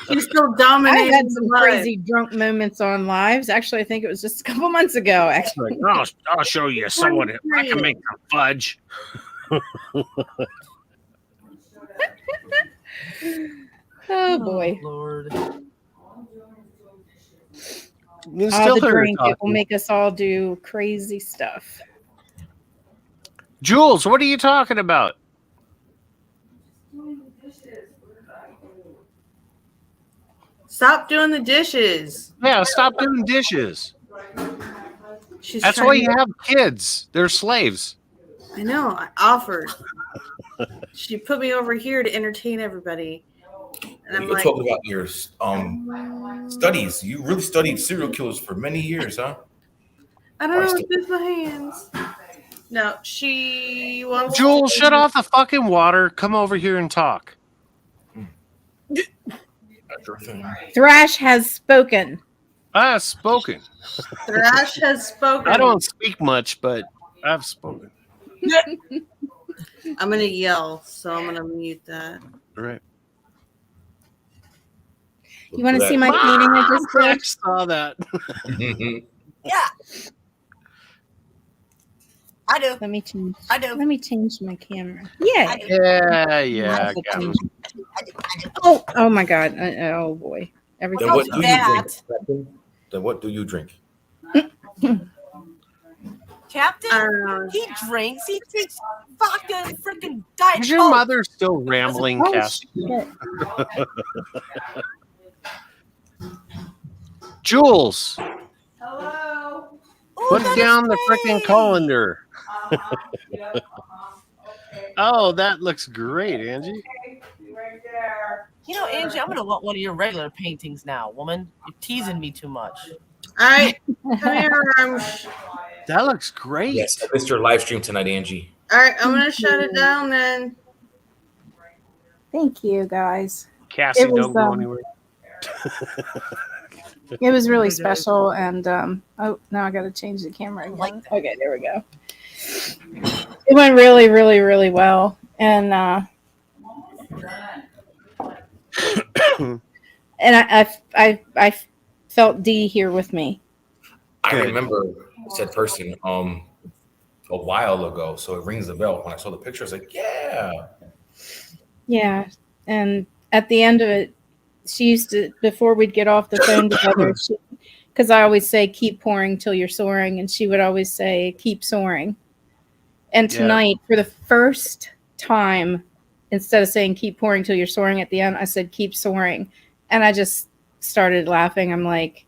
She's still I dominating. had some live. crazy drunk moments on lives. Actually, I think it was just a couple months ago. Actually, I'll show you someone. I can make some fudge. oh boy. Lord. You All still the heard her drink, it will talking. make us all do crazy stuff. Jules, what are you talking about? Stop doing the dishes. Yeah, stop doing dishes. She's That's trying why to- you have kids. They're slaves. I know. I offered. She put me over here to entertain everybody. And I'm You're like, talking about your studies. You really studied serial killers for many years, huh? I don't know. It's just my hands. No, she wants Jules, to. shut off the fucking water. Come over here and talk. Thrash has spoken. I have spoken. Thrash has spoken. I don't speak much, but I've spoken. I'm gonna yell, so I'm gonna mute that. Right. You want to see my painting I just did? I saw that. Yeah. I do. Let me change. I do. Let me change my camera. Yeah. Yeah. Got him. Oh my God. Oh boy. Everything. Then what do you drink? Then what do you drink? Captain, he drinks. He drinks vodka and freaking Diet Is your Coke. mother still rambling, Oh, Cassie? shit. Jules, Hello. put down the freaking colander. Oh, that looks great, Angie. Right there. You know, Angie, I'm gonna want one of your regular paintings now, woman. You're teasing me too much. All right, come here. That looks great. Yes, I missed your live stream tonight, Angie. All right, I'm gonna shut it down then. Thank you, guys. Cassie, It was, don't go anywhere. It was really special, and oh, now I got to change the camera again. Okay, there we go. It went really, really, really well, and and I felt Dee here with me. I remember said person a while ago, so it rings the bell. When I saw the picture, I was like, yeah. Yeah, and at the end of it, she used to, before we'd get off the phone together, because I always say keep pouring till you're soaring, and she would always say keep soaring. And tonight, for the first time, instead of saying keep pouring till you're soaring at the end, I said keep soaring. And I just started laughing. I'm like,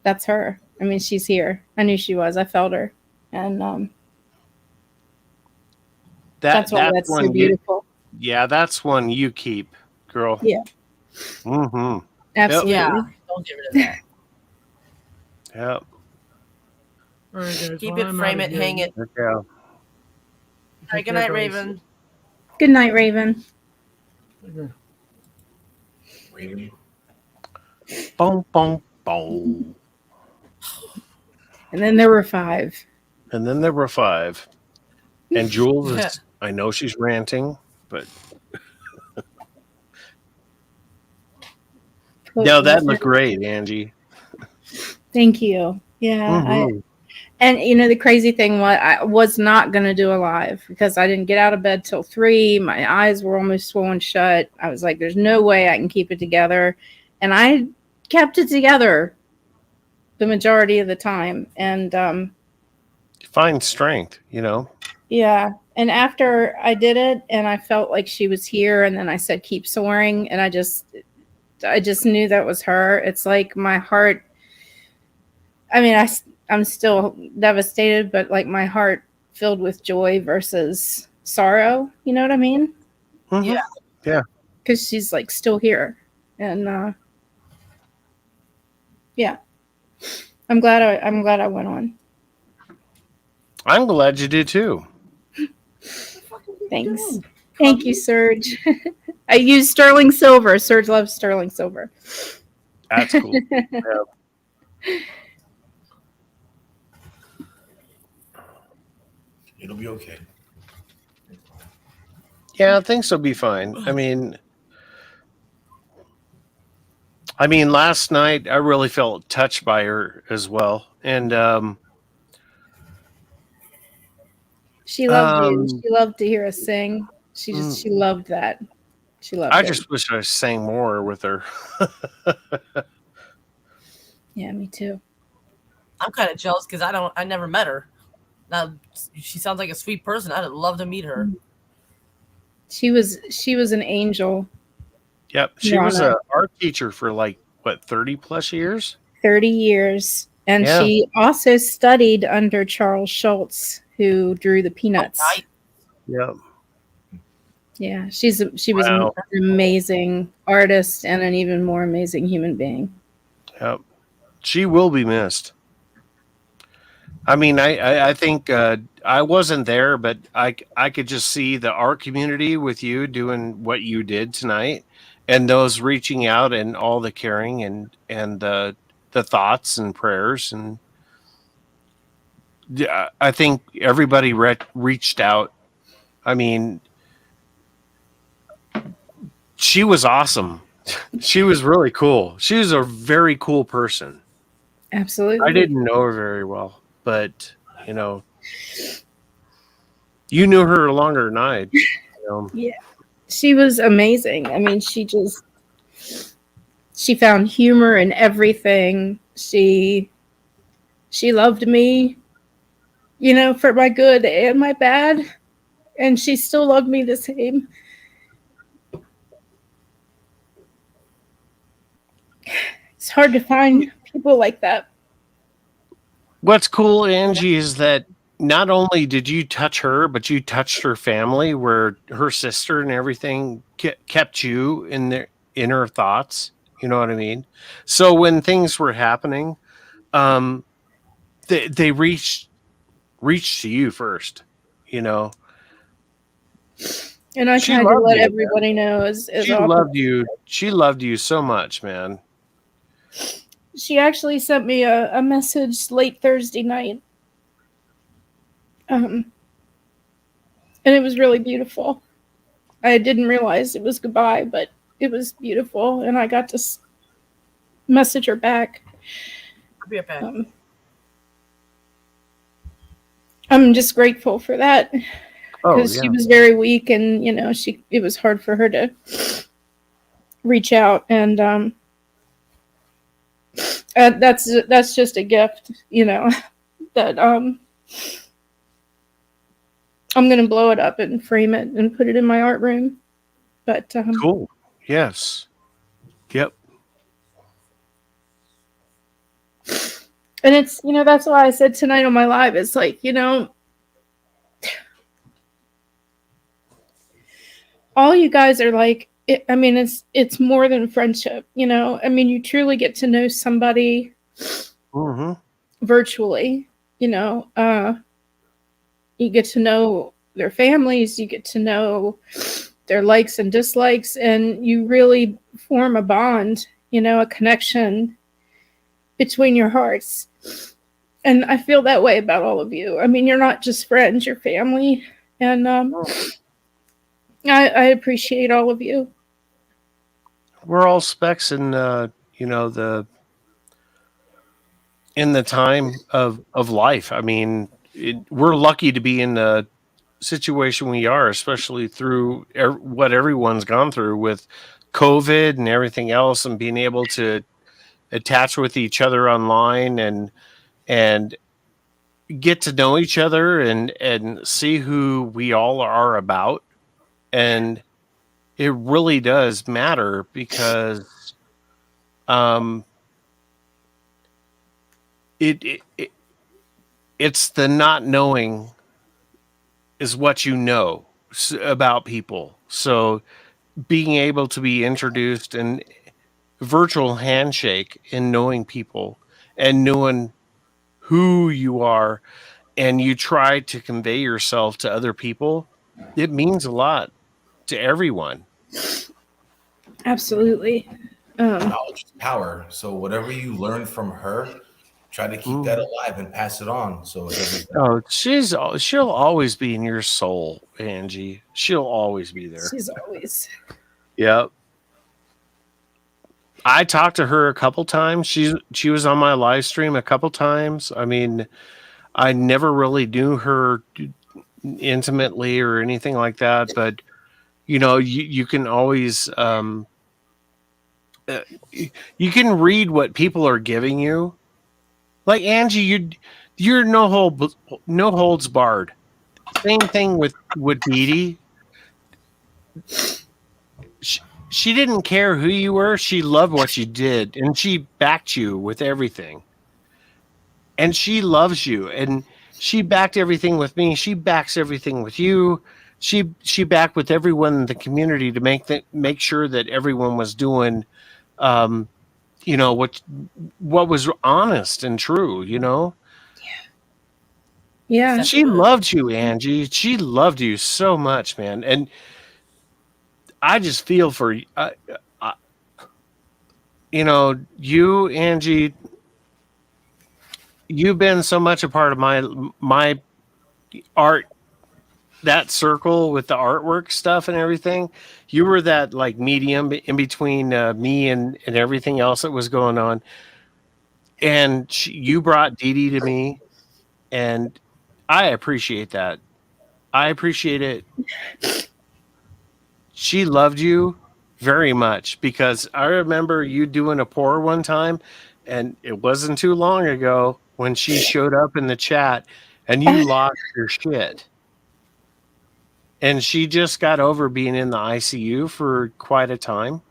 that's her. I mean, she's here. I knew she was. I felt her. And that's why that's so beautiful. That's one you keep, girl. Yeah. Mm-hmm. Absolutely. Yeah. Don't get rid of that. Yep. All right, guys. Keep well, it, I'm frame outta it, here. hang it. Okay. All right, good night, Raven. Good night, Raven. Okay. Raven. Boom, boom, boom. And then there were 5. And then there were 5. And Jules is, I know she's ranting, but no, that looked great, Angie. Thank you. Yeah. And you know, the crazy thing was I was not going to do a live because I didn't get out of bed till 3. My eyes were almost swollen shut. I was like, there's no way I can keep it together. And I kept it together the majority of the time. And Find strength, you know. yeah. And after I did it and I felt like she was here, and then I said, keep soaring. And I just knew that was her. It's like my heart. I mean, I'm still devastated, but like my heart filled with joy versus sorrow. You know what I mean? Mm-hmm. Yeah. Yeah. Because she's like still here. And yeah. I'm glad I went on. I'm glad you did too. Thanks. Thank you, Serge. I use sterling silver. Serge loves sterling silver. That's cool. Yeah. It'll be okay. Yeah, things will be fine. I mean, last night I really felt touched by her as well, and she loved you. She loved to hear us sing. She loved that. She loved it. I just wish I sang more with her. Yeah, me too. I'm kind of jealous because I never met her. Now she sounds like a sweet person. I'd love to meet her. She was an angel. Yep, she was an art teacher for like what 30 plus years. 30 years, and she also studied under Charles Schultz, who drew the Peanuts. Oh, nice. Yep. Yeah, she was an amazing artist and an even more amazing human being. Yep. She will be missed. I mean, I think I wasn't there, but I could just see the art community with you doing what you did tonight, and those reaching out and all the caring and the thoughts and prayers, and yeah, I think everybody reached out. I mean, she was awesome. She was really cool. She was a very cool person. Absolutely. I didn't know her very well, but you know, you knew her longer than I. You know. Yeah. She was amazing. I mean, she found humor in everything. She loved me, you know, for my good and my bad, and she still loved me the same. It's hard to find people like that. What's cool, Angie, is that not only did you touch her, but you touched her family, where her sister and everything kept you in her thoughts. You know what I mean? So when things were happening, they reached to you first. You know, And I she tried to loved let you. everybody know as She often. loved you. She loved you so much, man. She actually sent me a message late Thursday night. And it was really beautiful. I didn't realize it was goodbye, but it was beautiful, and I got to message her back. I'll be right back. I'm just grateful for that, because yeah. she was very weak, and you know, it was hard for her to reach out, and that's just a gift, you know, that I'm gonna blow it up and frame it and put it in my art room. But cool. Yes. Yep. And it's, you know, that's why I said tonight on my live, it's like, you know, all you guys are like, I mean, it's more than friendship, you know. I mean, you truly get to know somebody virtually, you know. You get to know their families, you get to know their likes and dislikes, and you really form a bond, you know, a connection between your hearts. And I feel that way about all of you. I mean, you're not just friends, you're family. And I appreciate all of you. We're all specks in you know, in the time of life. I mean, we're lucky to be in the situation we are, especially through what everyone's gone through with COVID and everything else, and being able to attach with each other online and get to know each other and see who we all are about. And it really does matter, because it's the not knowing is what you know about people. So being able to be introduced and virtual handshake and knowing people and knowing who you are, and you try to convey yourself to other people, it means a lot to everyone. Absolutely. Knowledge is power. So whatever you learn from her, try to keep that alive and pass it on. So it doesn't. Oh, she'll always be in your soul, Angie. She'll always be there. She's always. Yep. I talked to her a couple times. She was on my live stream a couple times. I mean, I never really knew her intimately or anything like that, but you know, you can always you can read what people are giving you. Like Angie, you're no holds barred. Same thing with Dee Dee. She didn't care who you were. She loved what you did, and she backed you with everything. And she loves you, and she backed everything with me. She backs everything with you. She backed with everyone in the community to make sure that everyone was doing, you know, what was honest and true. You know. Yeah. She loved you, Angie. She loved you so much, man. And I just feel for you. You know, you, Angie, you've been so much a part of my art, that circle with the artwork stuff and everything. You were that like medium in between me and everything else that was going on. And you brought Dee Dee to me, and I appreciate that. I appreciate it. She loved you very much because I remember you doing a pour one time, and it wasn't too long ago when she showed up in the chat and you lost your shit. And she just got over being in the ICU for quite a time.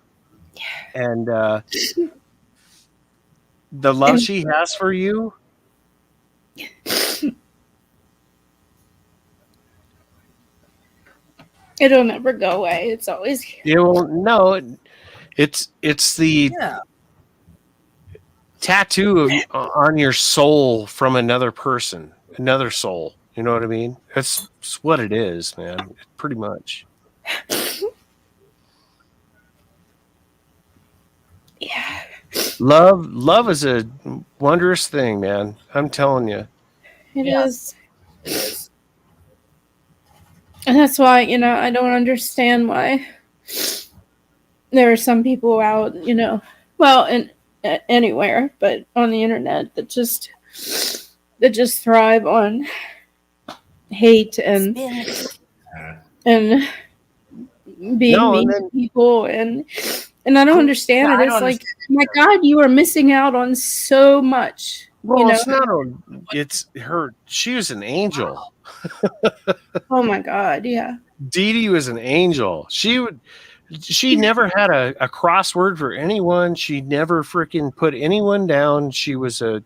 And the love she has for you. It'll never go away. It's always here. Yeah, well, no, it's the tattoo on your soul from another person, another soul. You know what I mean? That's what it is, man. Pretty much. Yeah. Love is a wondrous thing, man. I'm telling you. It is. And that's why, I don't understand why there are some people out, well, in anywhere, but on the internet that just thrive on hate and being mean to people, and I don't understand it. It's like, my God, you are missing out on so much. Well, it's not it's her. She was an angel. Oh my God, yeah. Dee Dee was an angel. She never had a crossword for anyone. She never freaking put anyone down. She was a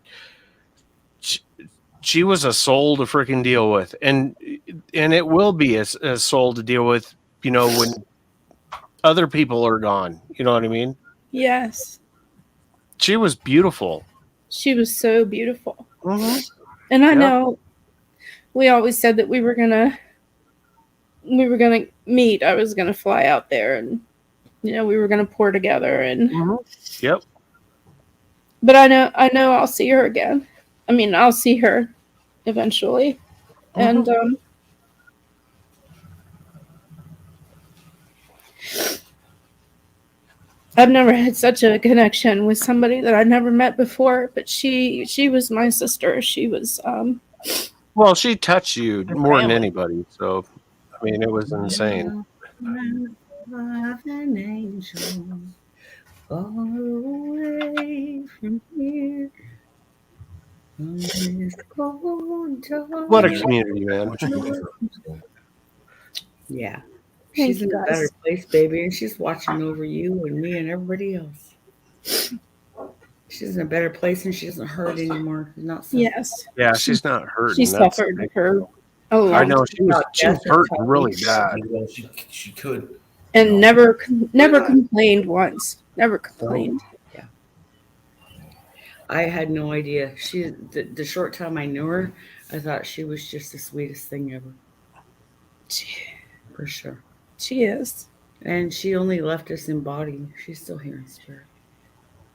soul to freaking deal with, and it will be a soul to deal with. When other people are gone. You know what I mean? Yes. She was beautiful. She was so beautiful. Mm-hmm. And I know we always said that we were gonna meet. I was gonna fly out there, and we were gonna pour together, and Yep. But I know I'll see her again. I mean, I'll see her eventually. And I've never had such a connection with somebody that I'd never met before, but she was my sister. She was well, she touched you more than anybody, so I mean, it was insane. An angel far away from here. What a community, man. Yeah. Thank She's you, in a guys. better place, baby, and she's watching over you and me and everybody else. She's in a better place and she doesn't hurt anymore. She's not suffering. Yes. Yeah, she's not hurting. She suffered for a long I know she was hurting time. really bad. She could. and never complained once. Never complained. Yeah. I had no idea. The short time I knew her, I thought she was just the sweetest thing ever. For sure. She is. And she only left us in body. She's still here in spirit.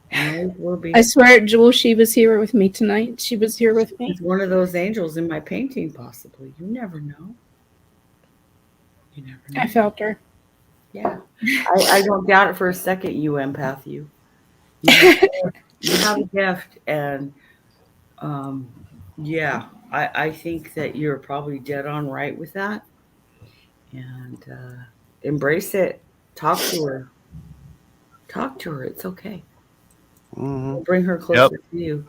And always will be. I swear, Jewel, she was here with me tonight. She was here with me. She's one of those angels in my painting, possibly. You never know. You never know. I felt her. Yeah. I don't doubt it for a second, you empath, you. You have a gift, and yeah, I think that you're probably dead on right with that. And embrace it. Talk to her. Talk to her. It's okay. Mm-hmm. Bring her closer to you.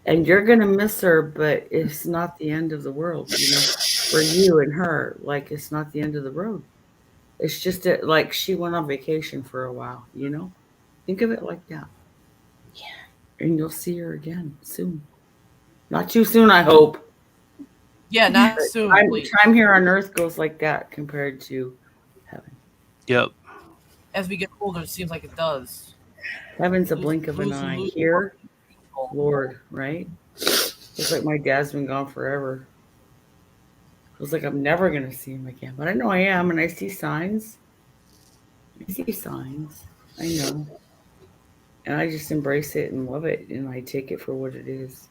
And you're going to miss her, but it's not the end of the world, for you and her. Like, it's not the end of the road. It's just like she went on vacation for a while, Think of it like that. Yeah. And you'll see her again soon. Not too soon, I hope. Yeah, not soon. Time here on Earth goes like that compared to heaven. Yep. As we get older, it seems like it does. Heaven's a blink of an eye. Here, Lord, right? It's like my dad's been gone forever. was like, I'm never gonna see him again. But I know I am, and I see signs. I see signs. I know. And I just embrace it and love it, and I take it for what it is.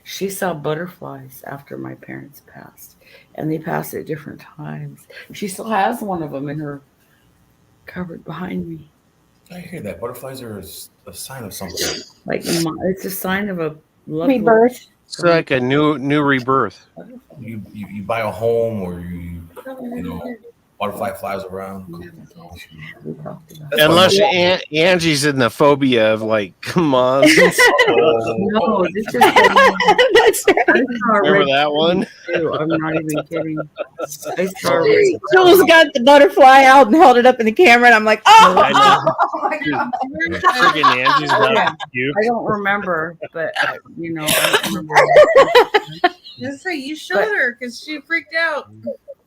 She saw butterflies after my parents passed, and they passed at different times. She still has one of them in her cupboard behind me. I hear that. Butterflies are a sign of something. Like it's a sign of a Rebirth. It's like a new rebirth. You buy a home, or you butterfly flies around. Unless Angie's in the phobia of like, come on. No, this is That's right. Remember that one? Too. I'm not even kidding. I saw Jules got the butterfly out and held it up in the camera, and I'm like, oh, I know. my God. Freaking Angie's about to puke. I don't remember, but I remember. Just say you showed her because she freaked out.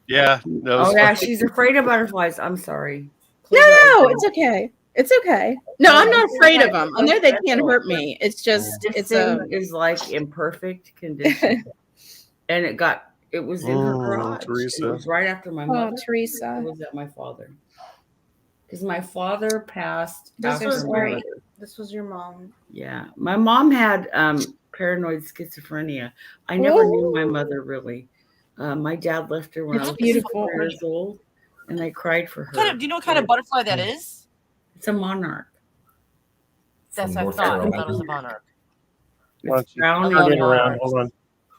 Yeah. Oh yeah, she's afraid of butterflies. I'm sorry. No, it's okay. It's okay. No, I'm not afraid of them. I know they can't hurt me. It's just This thing is like in perfect condition, and it was in her garage. Teresa. It was right after my Oh, mother. Teresa. It was at my father, because my father passed This after was my great. mother. This was your mom. Yeah, my mom had paranoid schizophrenia. I never knew my mother really. My dad left her when I It's was beautiful. 4 years old, and I cried for her. Do you know what kind of butterfly that is? It's a monarch. That's what I North thought. I Carolina. thought it was a monarch. It's brown Turn and it around. Hold on.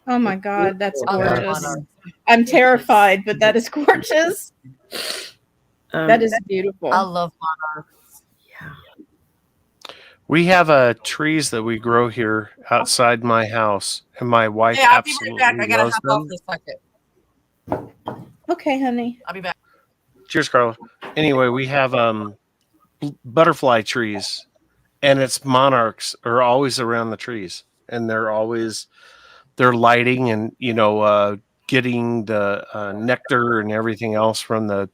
Oh my God, that's I love gorgeous. monarch. I'm terrified, but that is gorgeous. That is beautiful. I love monarchs. We have trees that we grow here outside my house, and my wife Hey, I'll be absolutely right back. I gotta loves hop them. off for a second. Okay, honey. I'll be back. Cheers, Carla. Anyway, we have butterfly trees, and its monarchs are always around the trees, and they're lighting and getting the nectar and everything else from the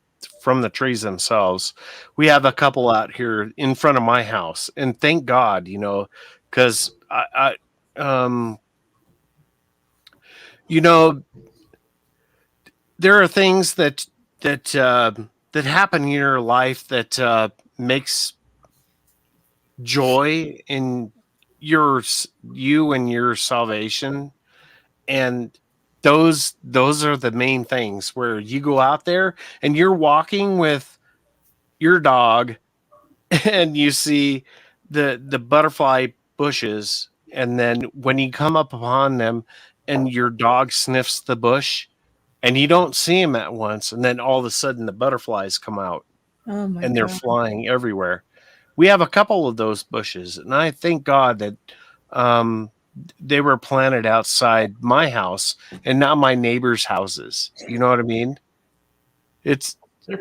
trees themselves. We have a couple out here in front of my house, and thank God, because there are things that happen in your life that makes joy in you and your salvation, and those are the main things where you go out there and you're walking with your dog and you see the butterfly bushes, and then when you come up upon them and your dog sniffs the bush and you don't see him at once, and then all of a sudden the butterflies come out Oh my and they're God. flying everywhere. We have a couple of those bushes, and I thank God that they were planted outside my house and not my neighbors' houses. You know what I mean? They're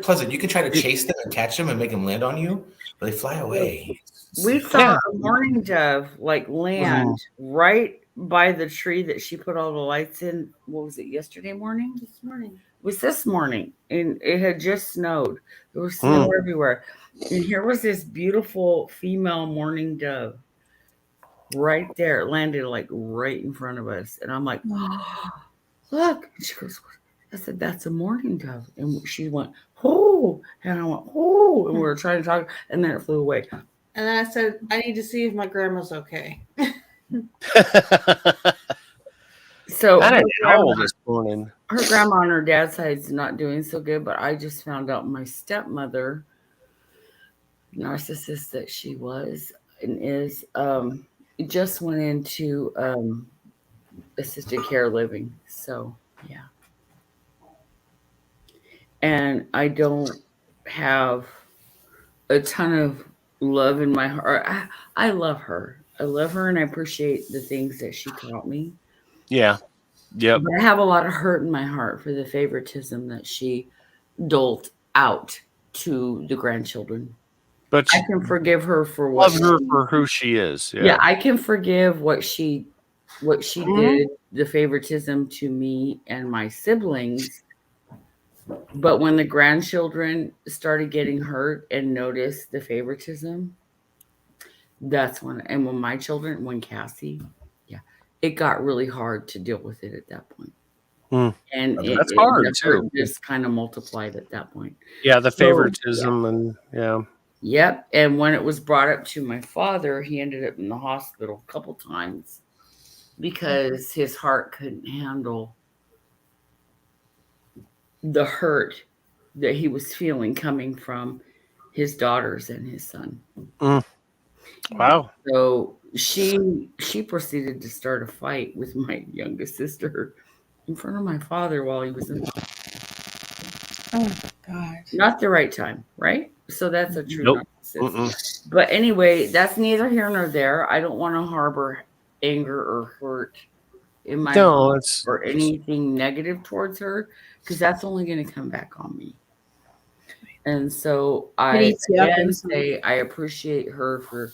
pleasant. You can try to chase them and catch them and make them land on you, but they fly away. We saw a mourning dove land right by the tree that she put all the lights in. What was it, yesterday morning? This morning. It was this morning, and it had just snowed. There was snow everywhere. And here was this beautiful female mourning dove right there. It landed right in front of us. And I'm like, oh, look. And she goes, I said, that's a mourning dove. And she went, oh. And I went, oh. And we were trying to talk, and then it flew away. And then I said, I need to see if my grandma's okay. So I didn't know this morning. Her grandma on her dad's side is not doing so good, but I just found out my stepmother, narcissist that she was and is, just went into assisted care living. So yeah. And I don't have a ton of love in my heart. I love her. I love her, and I appreciate the things that she taught me. Yeah. Yep. But I have a lot of hurt in my heart for the favoritism that she doled out to the grandchildren. But I can forgive her for what love her for who she is. Yeah, I can forgive what she did, the favoritism to me and my siblings. But when the grandchildren started getting hurt and noticed the favoritism, that's when when my children, when Cassie, it got really hard to deal with it at that point. And That's hard the too. hurt just kind of multiplied at that point. Yeah, the So, favoritism and yeah. Yep. And when it was brought up to my father, he ended up in the hospital a couple times because his heart couldn't handle the hurt that he was feeling coming from his daughters and his son. Wow. So she proceeded to start a fight with my youngest sister in front of my father while he was in the Oh God. Not the right time, right? So that's a true Nope. narcissist. But anyway, that's neither here nor there. I don't want to harbor anger or hurt in my heart or anything negative towards her, because that's only going to come back on me. And so I again say I appreciate her for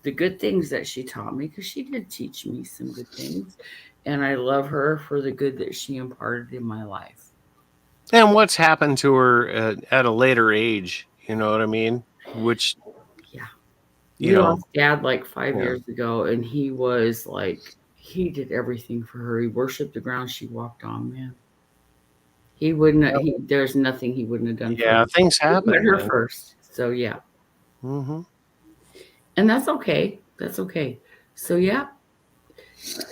the good things that she taught me, because she did teach me some good things. And I love her for the good that she imparted in my life. And what's happened to her at a later age, you know what I mean? Which, We lost Dad like 5 years ago, and he was like, he did everything for her. He worshipped the ground she walked on, man. He wouldn't. There's nothing he wouldn't have done. Yeah, for her. things happen. He put her man. first, so yeah. Mm-hmm. And that's okay. That's okay. So yeah.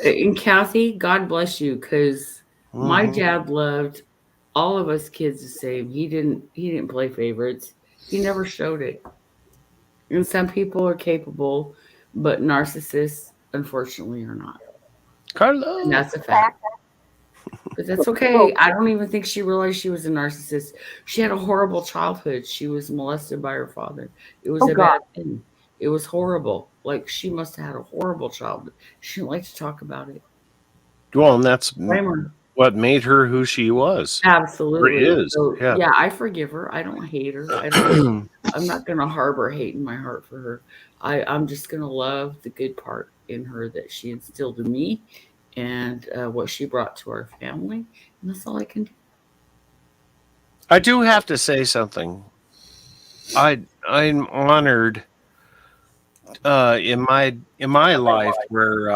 And Kathy, God bless you, because my dad loved all of us kids the same. He didn't play favorites. He never showed it. And some people are capable, but narcissists, unfortunately, are not. Carlo. And that's a fact. But that's okay. I don't even think she realized she was a narcissist. She had a horrible childhood. She was molested by her father. It was a bad thing. It was horrible. Like, she must have had a horrible childhood. She didn't like to talk about it. Well, and that's Blame her. what made her who she was. Absolutely. Or is. So, yeah, I forgive her. I don't hate her. I'm not going to harbor hate in my heart for her. I'm just going to love the good part in her that she instilled in me and what she brought to our family. And that's all I can do. I do have to say something. I'm honored in my life where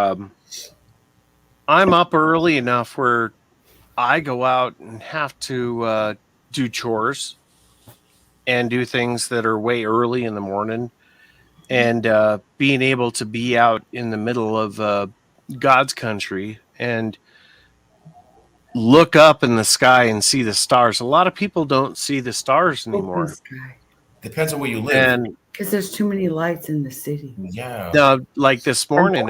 I'm up early enough where I go out and have to do chores and do things that are way early in the morning, and being able to be out in the middle of God's country and look up in the sky and see the stars. A lot of people don't see the stars anymore. Depends on where you live. And because there's too many lights in the city. Yeah. Like this morning,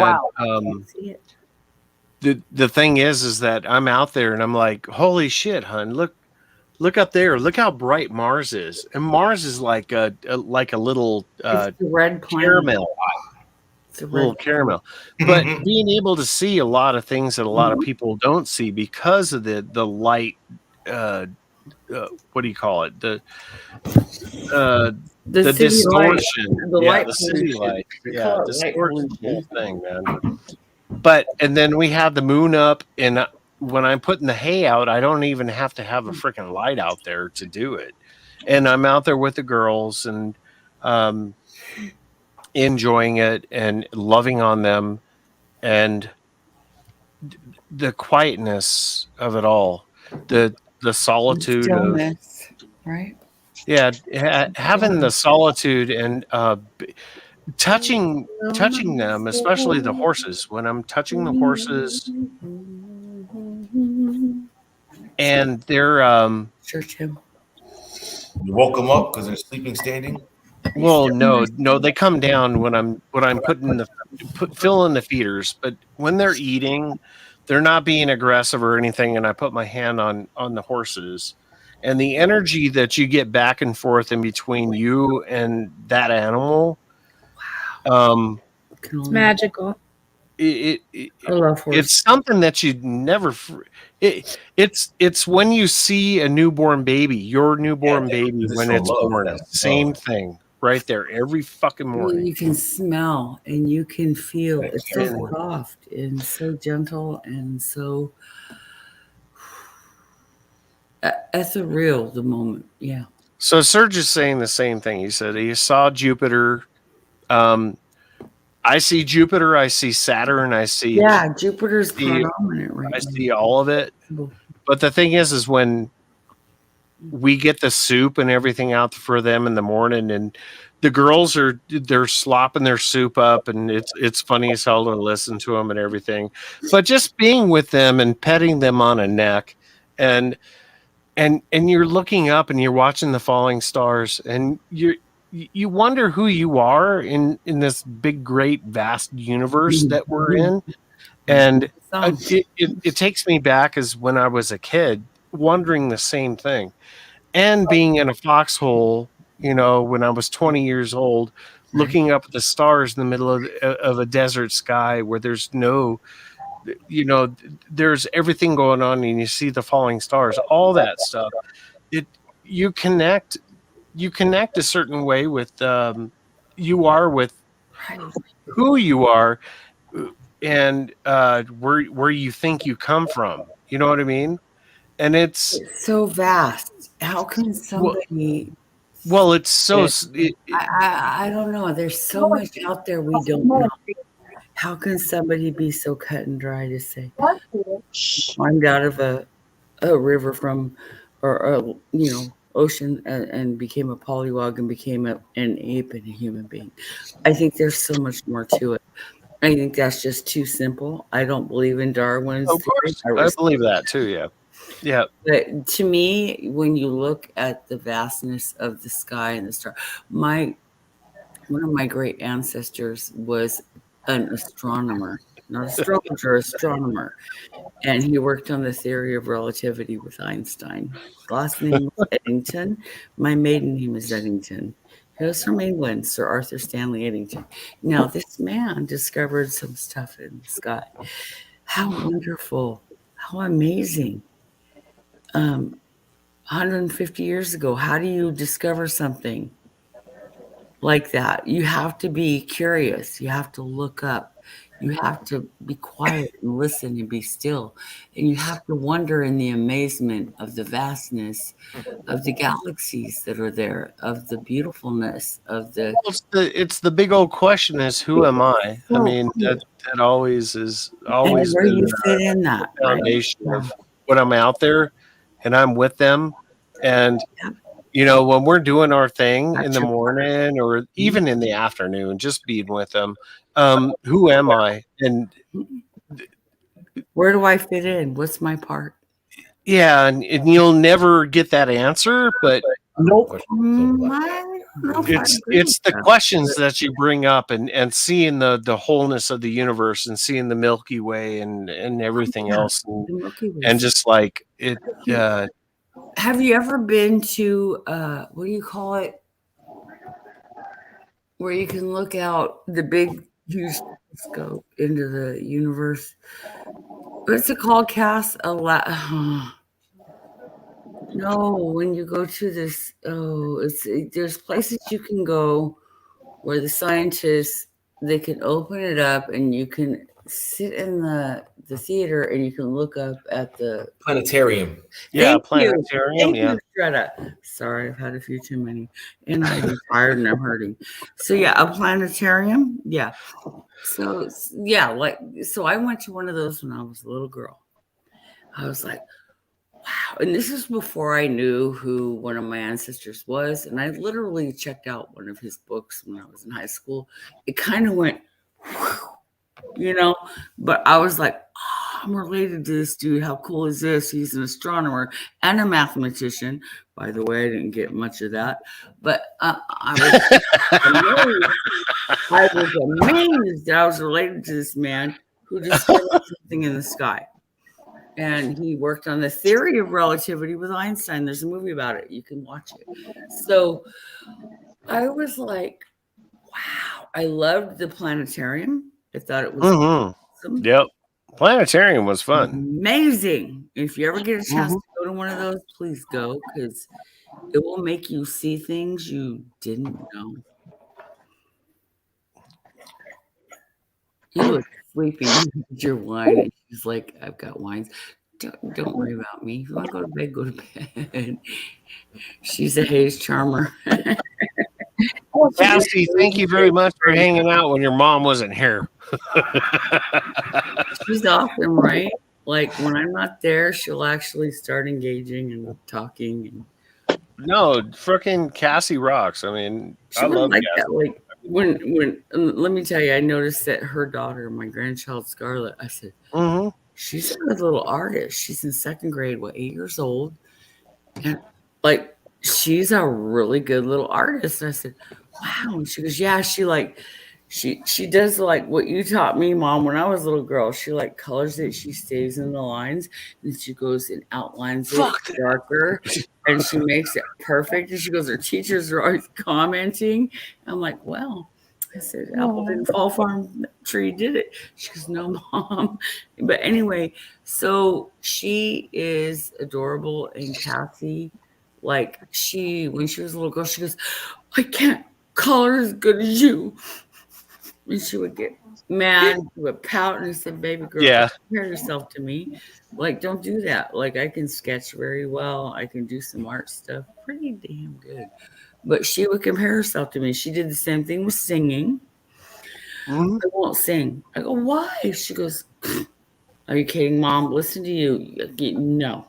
the thing is that I'm out there and I'm like, holy shit, hun, look up there. Look how bright Mars is. And Mars is like a little it's the red caramel. It's a little caramel. But being able to see a lot of things that a lot of people don't see because of the light, what do you call it? The distortion. The city light. Yeah, distortion whole thing, man. And then we have the moon up, and when I'm putting the hay out, I don't even have to have a freaking light out there to do it. And I'm out there with the girls and enjoying it and loving on them, and the quietness of it all, the solitude of right? Yeah, having the solitude and touching them, especially the horses. When I'm touching the horses, and they're church hymn. You woke them up because they're sleeping standing. Well, no, they come down when I'm filling the feeders. But when they're eating, they're not being aggressive or anything. And I put my hand on the horses, and the energy that you get back and forth in between you and that animal, It's magical. I love horses. It's something that you'd never. It's when you see a newborn baby, your newborn baby when it's born. Same thing. Right there, every fucking morning. You can smell and you can feel. It's so soft and so gentle and so ethereal. The moment, yeah. So Serge is saying the same thing. He said he saw Jupiter. I see Jupiter. I see Saturn. I see Jupiter's predominant right I see all of it. But the thing is when we get the soup and everything out for them in the morning, and the girls they're slopping their soup up, and it's funny as hell to listen to them and everything. But just being with them and petting them on a neck, and you're looking up and you're watching the falling stars, and you wonder who you are in this big, great, vast universe that we're in. And it takes me back as when I was a kid, wondering the same thing, and being in a foxhole, when I was 20 years old, looking up at the stars in the middle of a desert sky where there's no, there's everything going on, and you see the falling stars, all that stuff. You connect a certain way with you are with who you are, and where you think you come from. You know what I mean? And it's so vast. How can somebody? Well, it's so. I don't know. There's so much out there we don't know. How can somebody be so cut and dry to say, climbed out of a river from, or ocean and became a pollywog and became an ape and a human being? I think there's so much more to it. I think that's just too simple. I don't believe in Darwin's theory. I believe that too. Yeah. Yeah. But to me, when you look at the vastness of the sky and the star, one of my great ancestors was an astronomer, not astrologer, astronomer. And he worked on the theory of relativity with Einstein. His last name was Eddington. My maiden name is Eddington. He was from England, Sir Arthur Stanley Eddington. Now, this man discovered some stuff in the sky. How wonderful. How amazing. 150 years ago, how do you discover something like that? You have to be curious. You have to look up. You have to be quiet and listen and be still. And you have to wonder in the amazement of the vastness of the galaxies that are there, of the beautifulness of the... It's the big old question is, who am I? I mean, that always is always where been you fit in that, the foundation of when I'm out there and I'm with them. And, when we're doing our thing in the morning or even in the afternoon, just being with them, who am I? And where do I fit in? What's my part? Yeah, and you'll never get that answer, but it's the questions that you bring up, and seeing the wholeness of the universe, and seeing the Milky Way and everything else, and just like it. Have you ever been to what do you call it? Where you can look out the big huge telescope into the universe. What's it called, Cass? No, when you go to this, there's places you can go where the scientists, they can open it up and you can sit in the theater and you can look up at the planetarium. Planetarium. Thank you, Stretta. Sorry, I've had a few too many, and I'm tired and I'm hurting. So yeah, a planetarium. Yeah. So yeah, so I went to one of those when I was a little girl. I was like, wow. And this is before I knew who one of my ancestors was. And I literally checked out one of his books when I was in high school. It kind of went, but I was like, oh, I'm related to this dude. How cool is this? He's an astronomer and a mathematician. By the way, I didn't get much of that. But I was amazed that I was related to this man who discovered something in the sky. And he worked on the theory of relativity with Einstein. There's a movie about it. You can watch it. So I was like, wow. I loved the planetarium. I thought it was awesome. Yep. Planetarium was fun. Amazing. If you ever get a chance to go to one of those, please go, because it will make you see things you didn't know. You look sleepy. You need your wine. And she's like, I've got wines. Don't worry about me. If you want to go to bed, go to bed. She's a haze charmer. Cassie, thank you very much for hanging out when your mom wasn't here. She's awesome, right? Like when I'm not there, she'll actually start engaging and talking. And No, freaking Cassie rocks. I mean, she I wouldn't love like Cassie. that. Like when let me tell you, I noticed that her daughter, my grandchild Scarlett, I said, she's a good little artist. She's in second grade, 8 years old, and like she's a really good little artist. And I said, wow. And she goes, yeah. She does like what you taught me, Mom, when I was a little girl. She like colors it. She stays in the lines, and she goes and outlines it darker, and she makes it perfect. And she goes, her teachers are always commenting. I'm like, well, I said, apple didn't fall from the tree, did it? She goes, no, Mom. But anyway, so she is adorable, and Cassie, like when she was a little girl, she goes, I can't color as good as you. And she would get mad, she would pout, and said, baby girl, compare yourself to me. Like, don't do that. Like, I can sketch very well. I can do some art stuff pretty damn good. But she would compare herself to me. She did the same thing with singing. I won't sing. I go, why? She goes, are you kidding, Mom? Listen to you. No.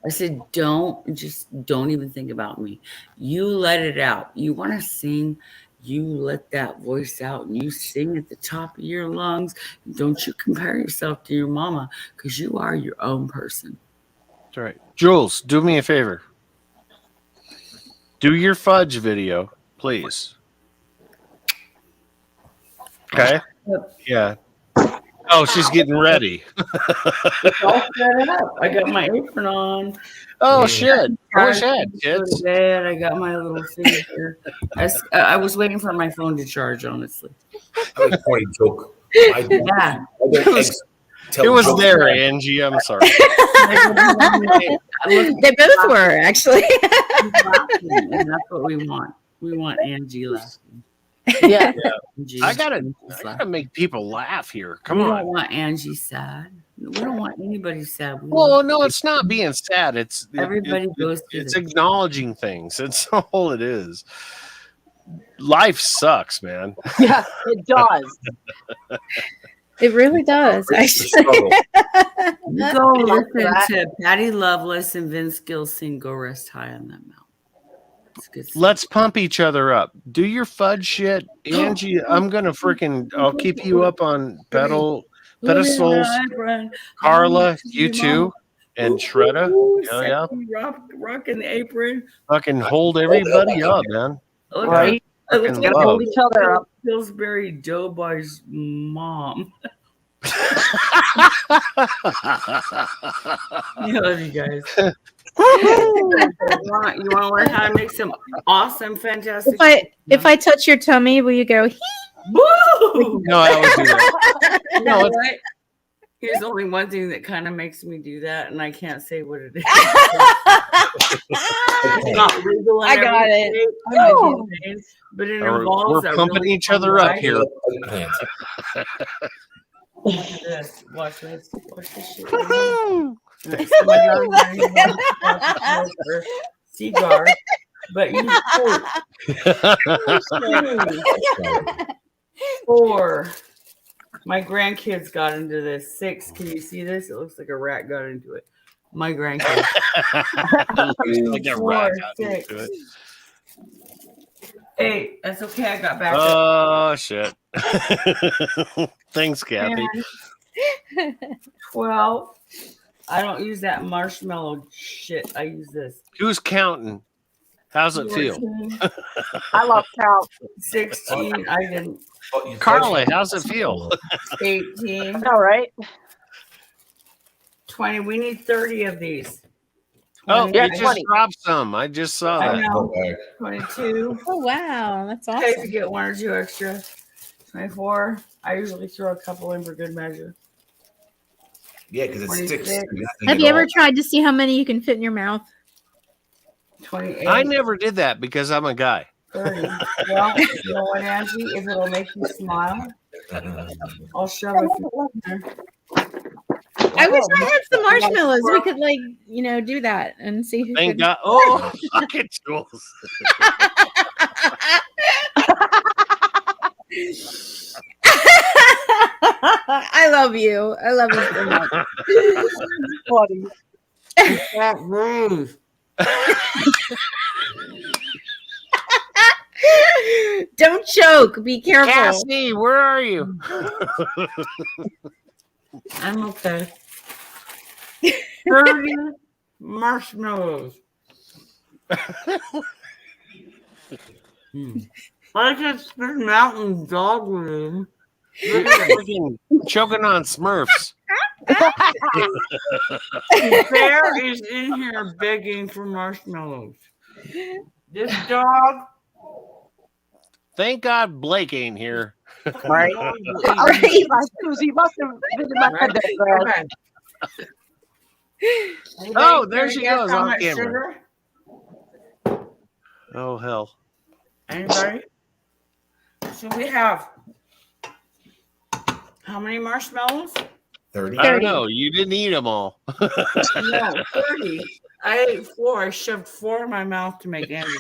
I said, don't even think about me. You let it out. You want to sing, you let that voice out and you sing at the top of your lungs. Don't you compare yourself to your mama, because you are your own person. That's right. Jules, do me a favor. Do your fudge video, please. Okay? Yeah. Oh, she's getting ready. It's all set up. I got my apron on. Oh, shit. Oh, shit, kids. I got my little thing here. I was waiting for my phone to charge, honestly. That was a funny joke. Yeah. It was there, Angie. I'm sorry. They both were, actually. And that's what we want. We want Angie laughing. Yeah. I gotta make people laugh here. Come we on. We don't want Angie sad. We don't want anybody sad. Well, no, it's not being sad. Everybody goes through it's this. acknowledging things. That's all it is. Life sucks, man. Yeah, it does. It really does. Actually. You go listen to Patty Loveless and Vince Gill sing "Go Rest High on That Mountain." Let's pump each other up. Do your fudge shit, Angie. I'm gonna I'll keep you up on pedestals. Carla, you too, and Shredda. Oh yeah, rocking the apron. Fucking hold everybody up, man. Right. Let's hold each other up. Pillsbury Doughboy's mom. I love you guys. You want to learn how to make some awesome, fantastic. If I touch your tummy, will you go? Woo! No, I always do that. No, what? Here's only one thing that kind of makes me do that, and I can't say what it is. It's not legal. I got it. Oh. But it involves. We're pumping really each other up here. Watch this. Watch this. Watch this shit. Cigar, but you four. My grandkids got into this. 6. Can you see this? It looks like a rat got into it. My grandkids. Like a rat got into it. 8. That's okay. I got back. Oh shit. Thanks, Kathy. 12. I don't use that marshmallow shit. I use this. Who's counting? How's it feel? I love count. 16. I didn't. Carla, how's it feel? 18. All right. 20. We need 30 of these. Oh, Yeah, you just 20. dropped some. I just saw I that. know. 22. Oh wow, that's Okay, to awesome. get 1 or 2 extra. 24. I usually throw a couple in for good measure. Yeah, because it sticks. 26. Have you ever tried to see how many you can fit in your mouth? 28. I never did that because I'm a guy. 30. Well, you know what, Angie? If it'll make you smile, I'll shove it in there. I wish I had some marshmallows. We could do that and see who Thank could. God. Oh, fuck it, Jules. I love you. I love you so much. Funny. You can't move. Don't choke. Be careful. Cassie, where are you? I'm okay. 30 marshmallows. I could spit mountain dog room. Freaking choking on Smurfs. Bear is in here begging for marshmallows. This dog. Thank God Blake ain't here. Right. He must have visited my Okay. Oh, there she goes on camera. Sugar? Oh, hell. Anybody? So we have how many marshmallows? 30. I don't know. You didn't eat them all. No, 30. I ate 4. I shoved 4 in my mouth to make Andy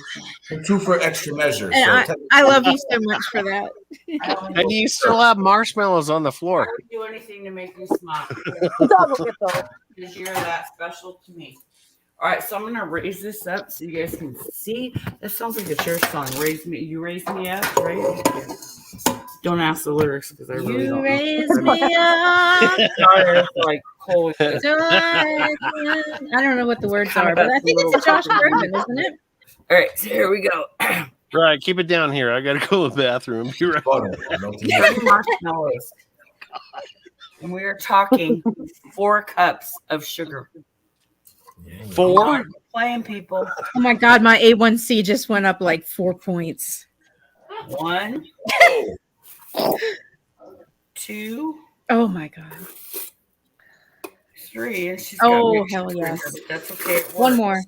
And 2 for extra measure. And So I love you so much for that. And you still have marshmallows on the floor. I would do anything to make you smile. Because you're that special to me. All right, so I'm gonna raise this up so you guys can see. That sounds like a church song. Raise me, you raise me up, right? Don't ask the lyrics because I really don't. You raise me up. Sorry, it's like holy. I don't know what the words are, but I think it's a Josh Groban, isn't it? All right, so here we go. Right, keep it down here. I gotta go to the bathroom. Be right back. 30 marshmallows. And we are talking 4 cups of sugar. 4? Playing people. Oh my God, my A1C just went up like 4 points. 1, 2. Oh my God. 3. And she's Oh, got hell yes. That's okay. One more.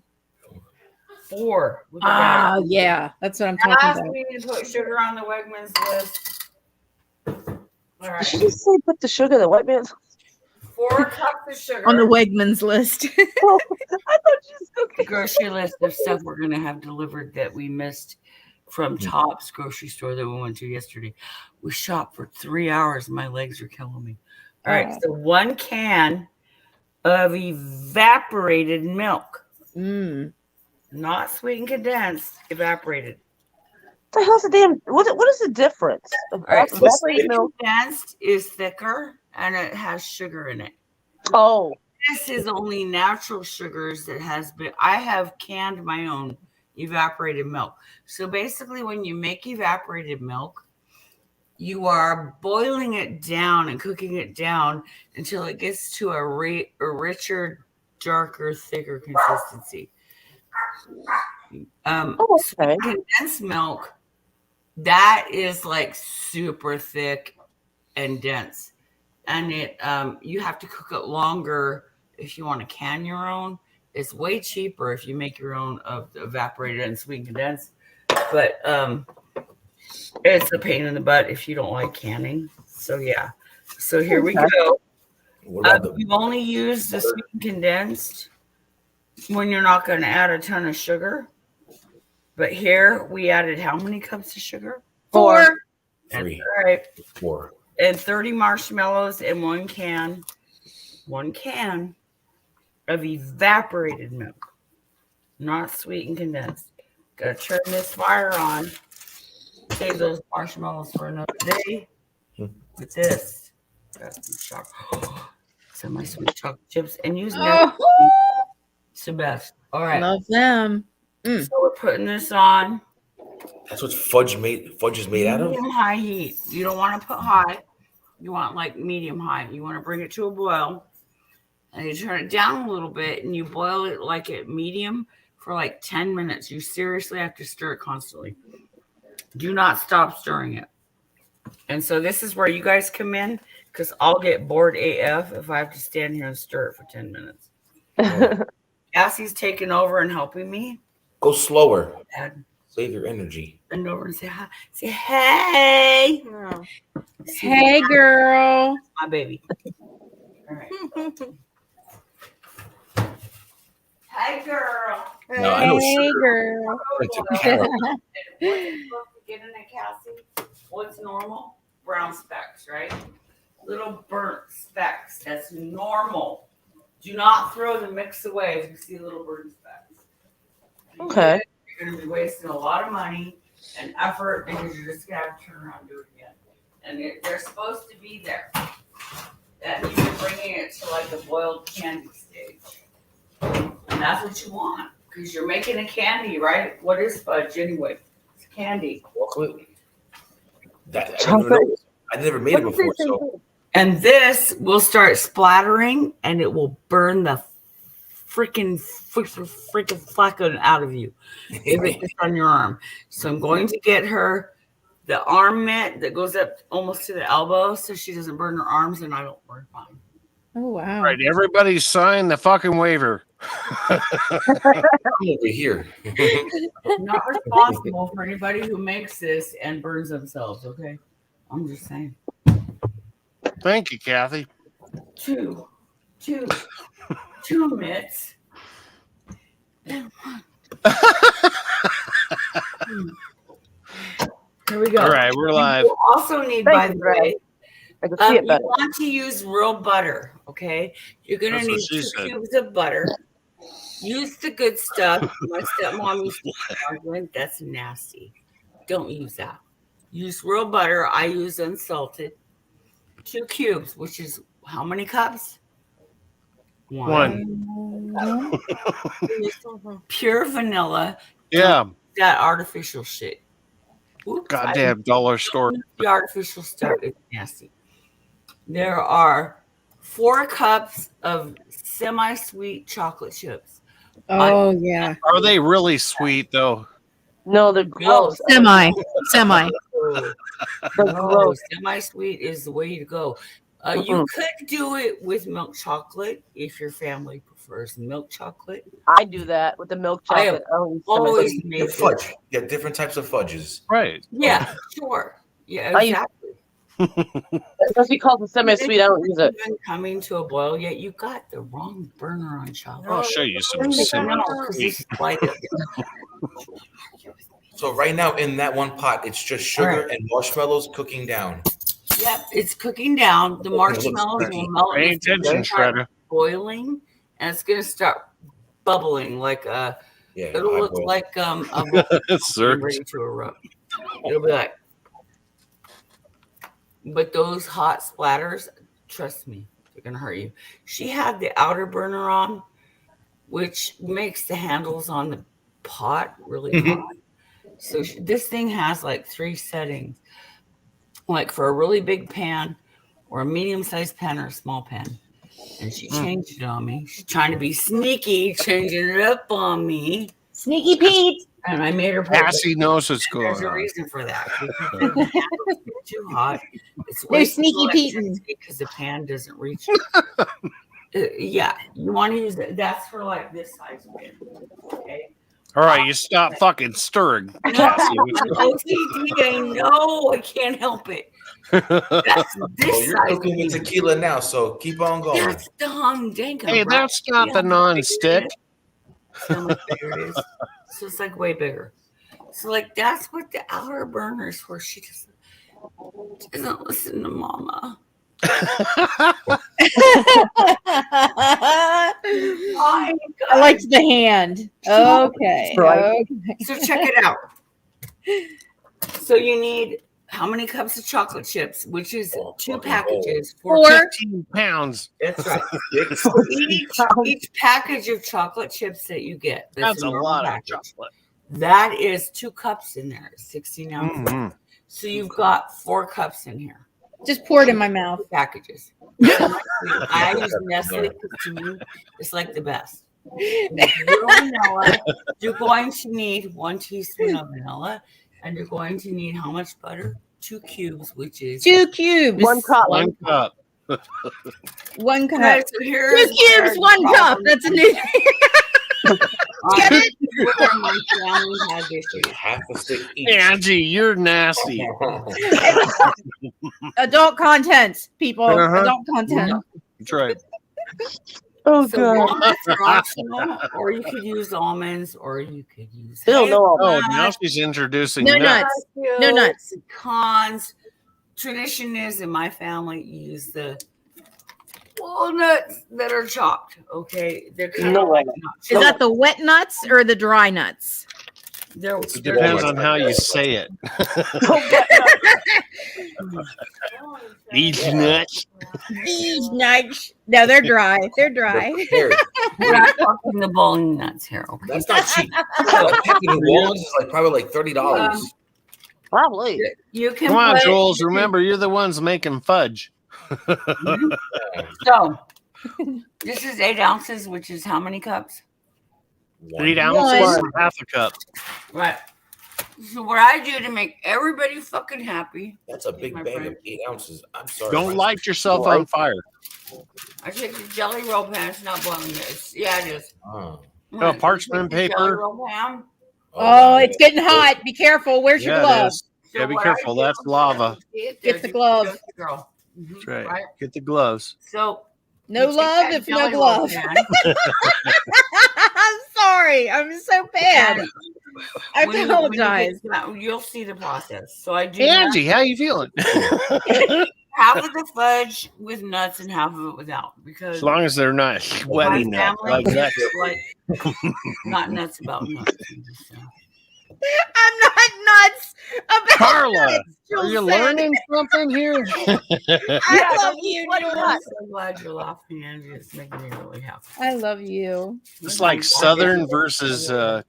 4. Look at Ah, that. yeah, that's what I'm talking Last, about. we need to put sugar on the Wegmans list. All right. Did she just say put the sugar in the white man? 4 cups of sugar. On the Wegmans list. I thought The grocery list of stuff we're gonna have delivered that we missed from Tops grocery store that we went to yesterday. We shopped for 3 hours. My legs are killing me. All right, so 1 can of evaporated milk. Not sweetened, condensed, evaporated. The hell's the damn? What is the difference? All right, so Evaporated milk. condensed is thicker and it has sugar in it. Oh, This is only natural sugars that has been. I have canned my own evaporated milk. So basically, when you make evaporated milk, you are boiling it down and cooking it down until it gets to a richer, darker, thicker consistency. okay. Condensed milk, that is like super thick and dense, and it you have to cook it longer if you want to can your own. It's way cheaper if you make your own of evaporated and sweet condensed, but it's a pain in the butt if you don't like canning. So yeah, so here we go. We've only used the sweet and condensed when you're not going to add a ton of sugar. But here we added how many cups of sugar? 4. 3. All right. 4. And 30 marshmallows in 1 can. 1 can of evaporated milk. Not sweet and condensed. Gotta turn this fire on. Save those marshmallows for another day. With this. Got some chocolate. Some of my sweet chocolate chips. And use that. It's the best. All right. Love them. So we're putting this on. That's what fudge is made out of? Medium high heat. You don't want to put high. You want like medium high. You want to bring it to a boil. And you turn it down a little bit and you boil it like at medium for like 10 minutes. You seriously have to stir it constantly. Do not stop stirring it. And so this is where you guys come in because I'll get bored AF if I have to stand here and stir it for 10 minutes. Cassie's taking over and helping me. Go slower. Dad. Save your energy. Bend over and say hi. Say hey. Hey, girl. My baby. All right. Hey, girl. No, I know Hey, sugar. girl. What's supposed to get in it, Cassie? What's normal? Brown specks, right? little burnt specks. That's normal. Do not throw the mix away if you see little burnt specks. Okay. You're going to be wasting a lot of money and effort because you're just going to have to turn around and do it again. And they're supposed to be there. That means you're bringing it to like a boiled candy stage. And that's what you want because you're making a candy, right? What is fudge anyway? It's candy. I never made it before. So. And this will start splattering and it will burn the freaking flaccid out of you if it's just on your arm. So I'm going to get her the arm mitt that goes up almost to the elbow so she doesn't burn her arms and I don't burn mine. Oh, wow. All right, everybody sign the fucking waiver. Over here. I'm not responsible for anybody who makes this and burns themselves, okay? I'm just saying. Thank you, Kathy. Two mitts. Here we go. All right, we're live. You also need, by the way, you want to use real butter, okay? You're going to need 2 cubes of butter. Use the good stuff. My stepmom used to use margarine. That's nasty. Don't use that. Use real butter. I use unsalted. 2 cubes, which is how many cups? 1. Pure vanilla. Yeah. That artificial shit. Oops, goddamn dollar store. The artificial stuff is nasty. There are 4 cups of semi-sweet chocolate chips. Oh, yeah. Are they really sweet, though? No, they're gross. Semi. No, semi-sweet is the way to go. You could do it with milk chocolate if your family prefers milk chocolate. I do that with the milk I have chocolate. always made it. Fudge. Yeah, different types of fudges. Right. Yeah, sure. Yeah, I exactly. Especially because it's semi-sweet, I don't use it. Even coming to a boil yet, you got the wrong burner on chocolate. I'll show you some semi-sweet. So right now in that one pot, it's just sugar and marshmallows cooking down. Yep, it's cooking down. The marshmallows will melt. Pay attention, Shredder. Boiling, and it's gonna start bubbling like a. It'll look like a ready to erupt. It'll be like. But those hot splatters, trust me, they're gonna hurt you. She had the outer burner on, which makes the handles on the pot really hot. So this thing has like 3 settings, like for a really big pan or a medium-sized pan or a small pan. And she changed it on me. She's trying to be sneaky, changing it up on me. Sneaky Pete. And I made her put Cassie knows what's going There's a on. reason for that. Because the pan is too hot. It's They're wasting sneaky electricity because the pan doesn't reach. Yeah, you want to use it. That's for like this size pan. Okay. All right, you stop fucking stirring. No, OCD, I know. I can't help it. That's this You're size. cooking with tequila now, so keep on going. That's the hum dang. Hey, that's not the non-stick. How much bigger it is. So it's like way bigger. So like that's what the outer burner's for. She doesn't listen to mama. I liked the hand. Okay. Okay. So check it out. So you need how many cups of chocolate chips, which is 2 packages for 15 pounds. That's right. So each package of chocolate chips that you get, That's a lot of package, chocolate. That is 2 cups in there, 16 ounces. Mm-hmm. So you've got 4 cups in here. Just pour it in my mouth. Packages. I use Nestle because to me it's like the best. Vanilla, you're going to need 1 teaspoon of vanilla, and you're going to need how much butter? 2 cubes, which is 2 cubes. 1 cup. 1 cup. 1 cup. Okay, so 2 cubes, 1 cup. That's a new. Get it? Where my family had this issue. Half a stick each. Angie, you're nasty. Adult content, people. Adult content. That's right. Oh, So God. walnuts are optional, or you could use almonds, or you could use Still no Oh, almonds. now she's introducing No nuts. nuts. No nuts. pecans, tradition is in my family, you use the walnuts that are chopped. Okay, they're kind of like nuts. Is that the wet nuts or the dry nuts? It depends on how you say it. These nuts. These nuts. No, they're dry. They're dry. We're not talking the bone nuts here. Okay, That's not cheap. A packet of walnuts is like probably like $30. Probably. You can Come on, put- Jules. Remember, you're the ones making fudge. So this is 8 ounces, which is how many cups? 8 ounces, half a cup. Right. So what I do to make everybody fucking happy, That's a big bag of 8 ounces. I'm sorry. Don't light yourself on fire. I take the jelly roll pan. It's not boiling yet. Yeah, it is. Oh. Oh, parchment Jelly paper. roll pan. Oh, it's getting hot. Be careful. Where's your Yeah, it glove? is. Yeah, be careful. That's lava. Get the glove. Girl. That's right. Right. Get the gloves. So No you take love that if no jelly roll glove. pan. I'm sorry. I'm so bad. I When you apologize. get that, you'll see the process. So I do Hey, Angie, how you feeling? half of the fudge with nuts and half of it without, because As long as they're not sweaty my nuts family like that. is like not nuts about nuts. I'm not nuts about Carla, nuts, are Jules you said. learning something here? I love you, I'm Jules. so glad you're laughing, Angie. It's making me really happy. I love you. It's like Southern versus, I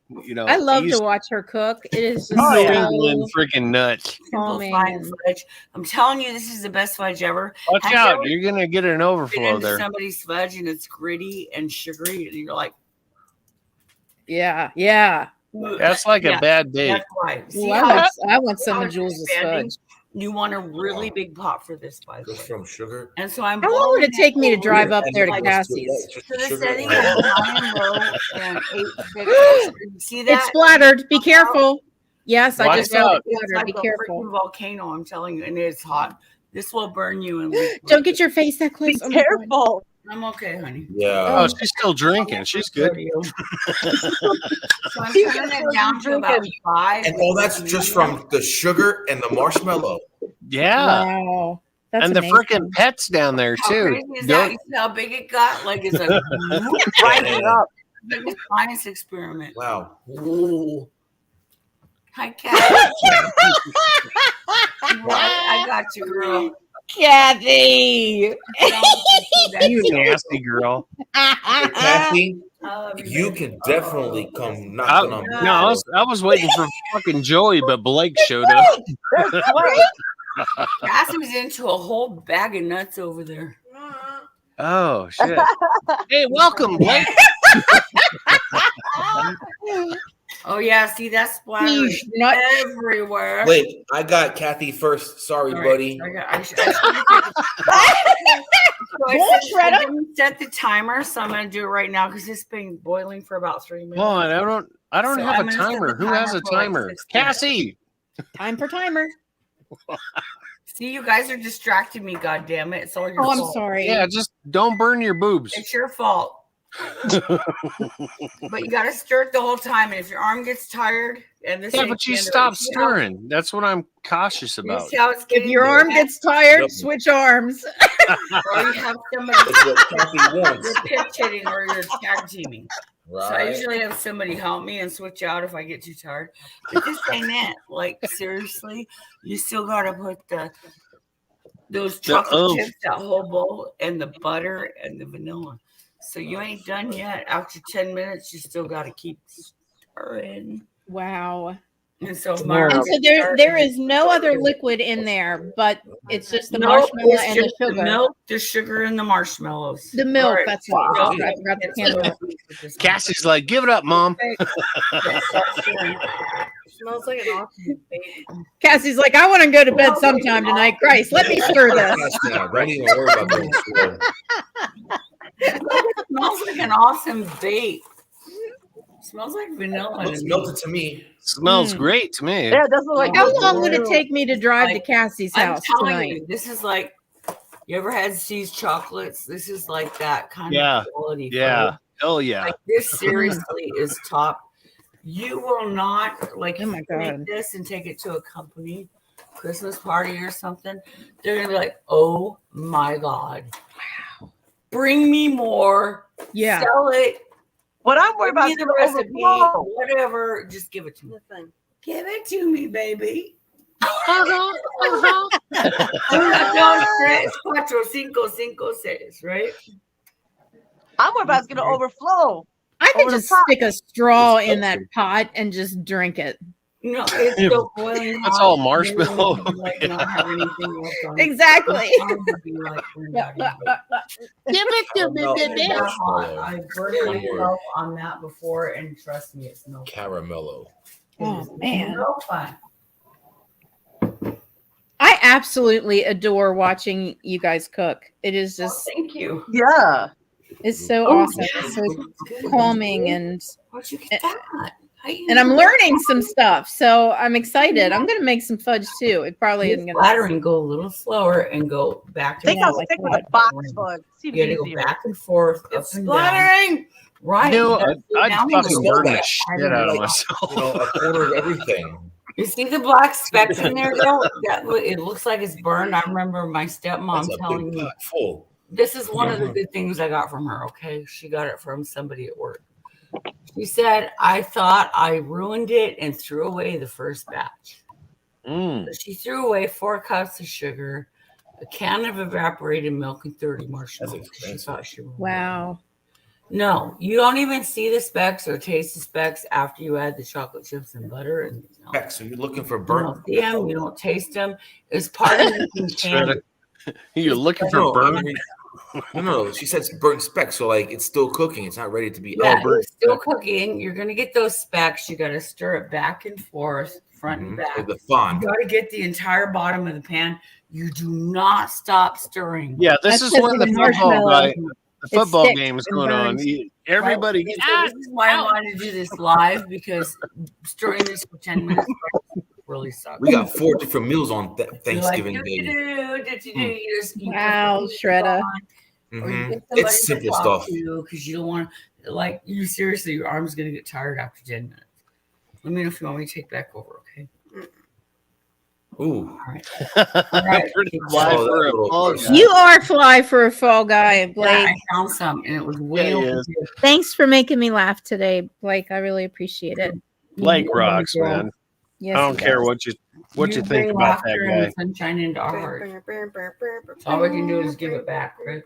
love East to watch her cook. It is just New so England freaking nuts. Simple calming. fine fudge. I'm telling you, this is the best fudge ever. Watch Have you out, ever you're gonna get an been overflow into there. somebody's fudge and it's gritty and sugary, and you're like, Yeah, yeah. That's like a bad date. That's why. See Ooh, how I want how some of it's Jules's expanding? fudge. You want a really big pot for this, by the way. From sugar. And so I'm. How long would it take me to drive up And there to like- Cassie's? just So the the sugar setting and- is high and low and 8 6. You see that? It's splattered. Be careful. Yes, I Watch just saw it out. It's splattered. like Be a careful. freaking volcano, I'm telling you, and it's hot. This will burn you and leave. Don't get your face that close. Be Oh my God. careful. I'm okay, honey. Yeah. Oh, she's still drinking. She's good. So I'm turning it down to about 5. And all that's just from the sugar and the marshmallow. Yeah. Wow. That's And the amazing. freaking pets down there How too. crazy is that? Don't- You see how big it got? Like it's a Rising up. biggest science experiment. Wow. Ooh. Hi, Kat. I got you, girl. Kathy. You nasty girl. Kathy, Oh, you can definitely come I, knocking on no, I was waiting for fucking Joey, but Blake showed up. Cassie was into a whole bag of nuts over there. Oh shit! Hey, welcome, Blake. Oh yeah, see that's splattering Yeesh, nut. everywhere. Wait, I got Kathy first. Sorry, All right, buddy. I didn't set the timer, so I'm gonna do it right now because it's been boiling for about 3 minutes. Hold on, I don't So have I'm a gonna set timer. the Who has a timer for, like, timer? 6 minutes. Cassie. Time for timer. See, you guys are distracting me. God damn it! It's all your Oh, I'm fault. sorry. Yeah, just don't burn your boobs. It's your fault. But you got to stir it the whole time, and if your arm gets tired, and this Yeah, ain't but the you end of it. stop See how- stirring. That's what I'm cautious You about. see how it's If getting your arm bad? gets tired, Yep. switch arms. or you have somebody That's what Kathy wants. you're pitch hitting or you're tag teaming. So I Right. usually have somebody help me and switch out if I get too tired. But this ain't it. Like seriously, you still gotta put those chocolate oomph. chips, that whole bowl, and the butter and the vanilla. So you ain't done yet. After 10 minutes, you still gotta keep stirring. Wow. And so Whoa. Mara, And so there is no other liquid in there, but it's just the marshmallow and the sugar. The milk, the sugar, and the marshmallows. The milk, All right. that's what Wow. I forgot the It's can so milk. sweet with this one. Cassie's like, give it up, mom. Smells like an awesome baby. Cassie's like, I want to go to bed sometime tonight. Christ, let me stir this. Yes, now. Don't even worry about going to school. It smells like an awesome bake. Smells like vanilla. Looks melted to me. Smells great to me. Yeah, it doesn't look like How long would it take me to drive to Cassie's I'm house telling tonight? you, this is like, you ever had C's chocolates? This is like that kind Yeah. of quality. Yeah. food. Hell yeah. Like this seriously is top. You will not like Oh my if you make God. this and take it to a company. Christmas party or something, they're gonna be like, "Oh my god, bring me more, sell it." What I'm worried about Give me is the gonna recipe, overflow. whatever. Just give it to me. Give it to me, baby. Dos, tres, cuatro, cinco, cinco, seis, right? I'm worried about it's gonna overflow. I could over the just top. stick a straw in that pot and just drink it. No, it's still boiling hot. That's all They marshmallow. would, like, not have anything left on it. Exactly. I would be like, we're not even- Give it to me, It's baby. that hot. I burned One word. myself on that before, and trust me, it's no Caramello. Oh man. no fun. I absolutely adore watching you guys cook. It is just Thank you. Yeah. it's so Oh, awesome. yeah. It's so calming and Where'd you get that? and I'm learning some stuff. So I'm excited. I'm gonna make some fudge too. It probably isn't gonna Flattering, go a little slower and go back I and think I'll forth. stick with the box fudge. See if You it's gotta go easier. back and forth. It's up and splattering. down. Right. No, That's it. I'd Now fucking you burn know the that. shit out of myself. You know, a quarter of everything. You see the black specks in there, though? It looks like it's burned. I remember my stepmom That's a telling big me, pot full. this is one of the good things I got from her, okay? She got it from somebody at work. She said, I thought I ruined it and threw away the first batch. So she threw away 4 cups of sugar, a can of evaporated milk, and 30 marshmallows. She thought she ruined it. wow. No, you don't even see the specks or taste the specks after you add the chocolate chips and butter. And Heck, so you're looking for you burnt. don't see them, you don't taste them. It's part of making candy. You're looking for No, burn. I mean, no. She said it's burnt speck, so like it's still cooking. It's not ready to be. Yeah, burnt it's still speck. cooking. You're gonna get those specks. You gotta stir it back and forth, front and back. Like the fond. You gotta get the entire bottom of the pan. You do not stop stirring. Yeah, this is when the football sticks game is and going on. burns. Everybody, Right? So this is why I wanted to do this live, because stirring this for 10 minutes really sucks. We got 4 different meals on Thanksgiving You're Day. like, you just Wow, Shredder. Or you get It's somebody simple to talk stuff. to because you don't want to, like, you seriously, your arm's gonna get tired after 10 minutes. Let me know if you want me to take back over, okay? Ooh. All right. All right. Fly for a fall guy. You are fly for a fall guy, Blake. Yeah, I found some and it was way Yeah, he over is. here. Thanks for making me laugh today, Blake. I really appreciate it. Blake rocks, man. Yes, I don't he care does. what you bring think about that laughter guy. and sunshine into our hearts. All we can do is give it back, right?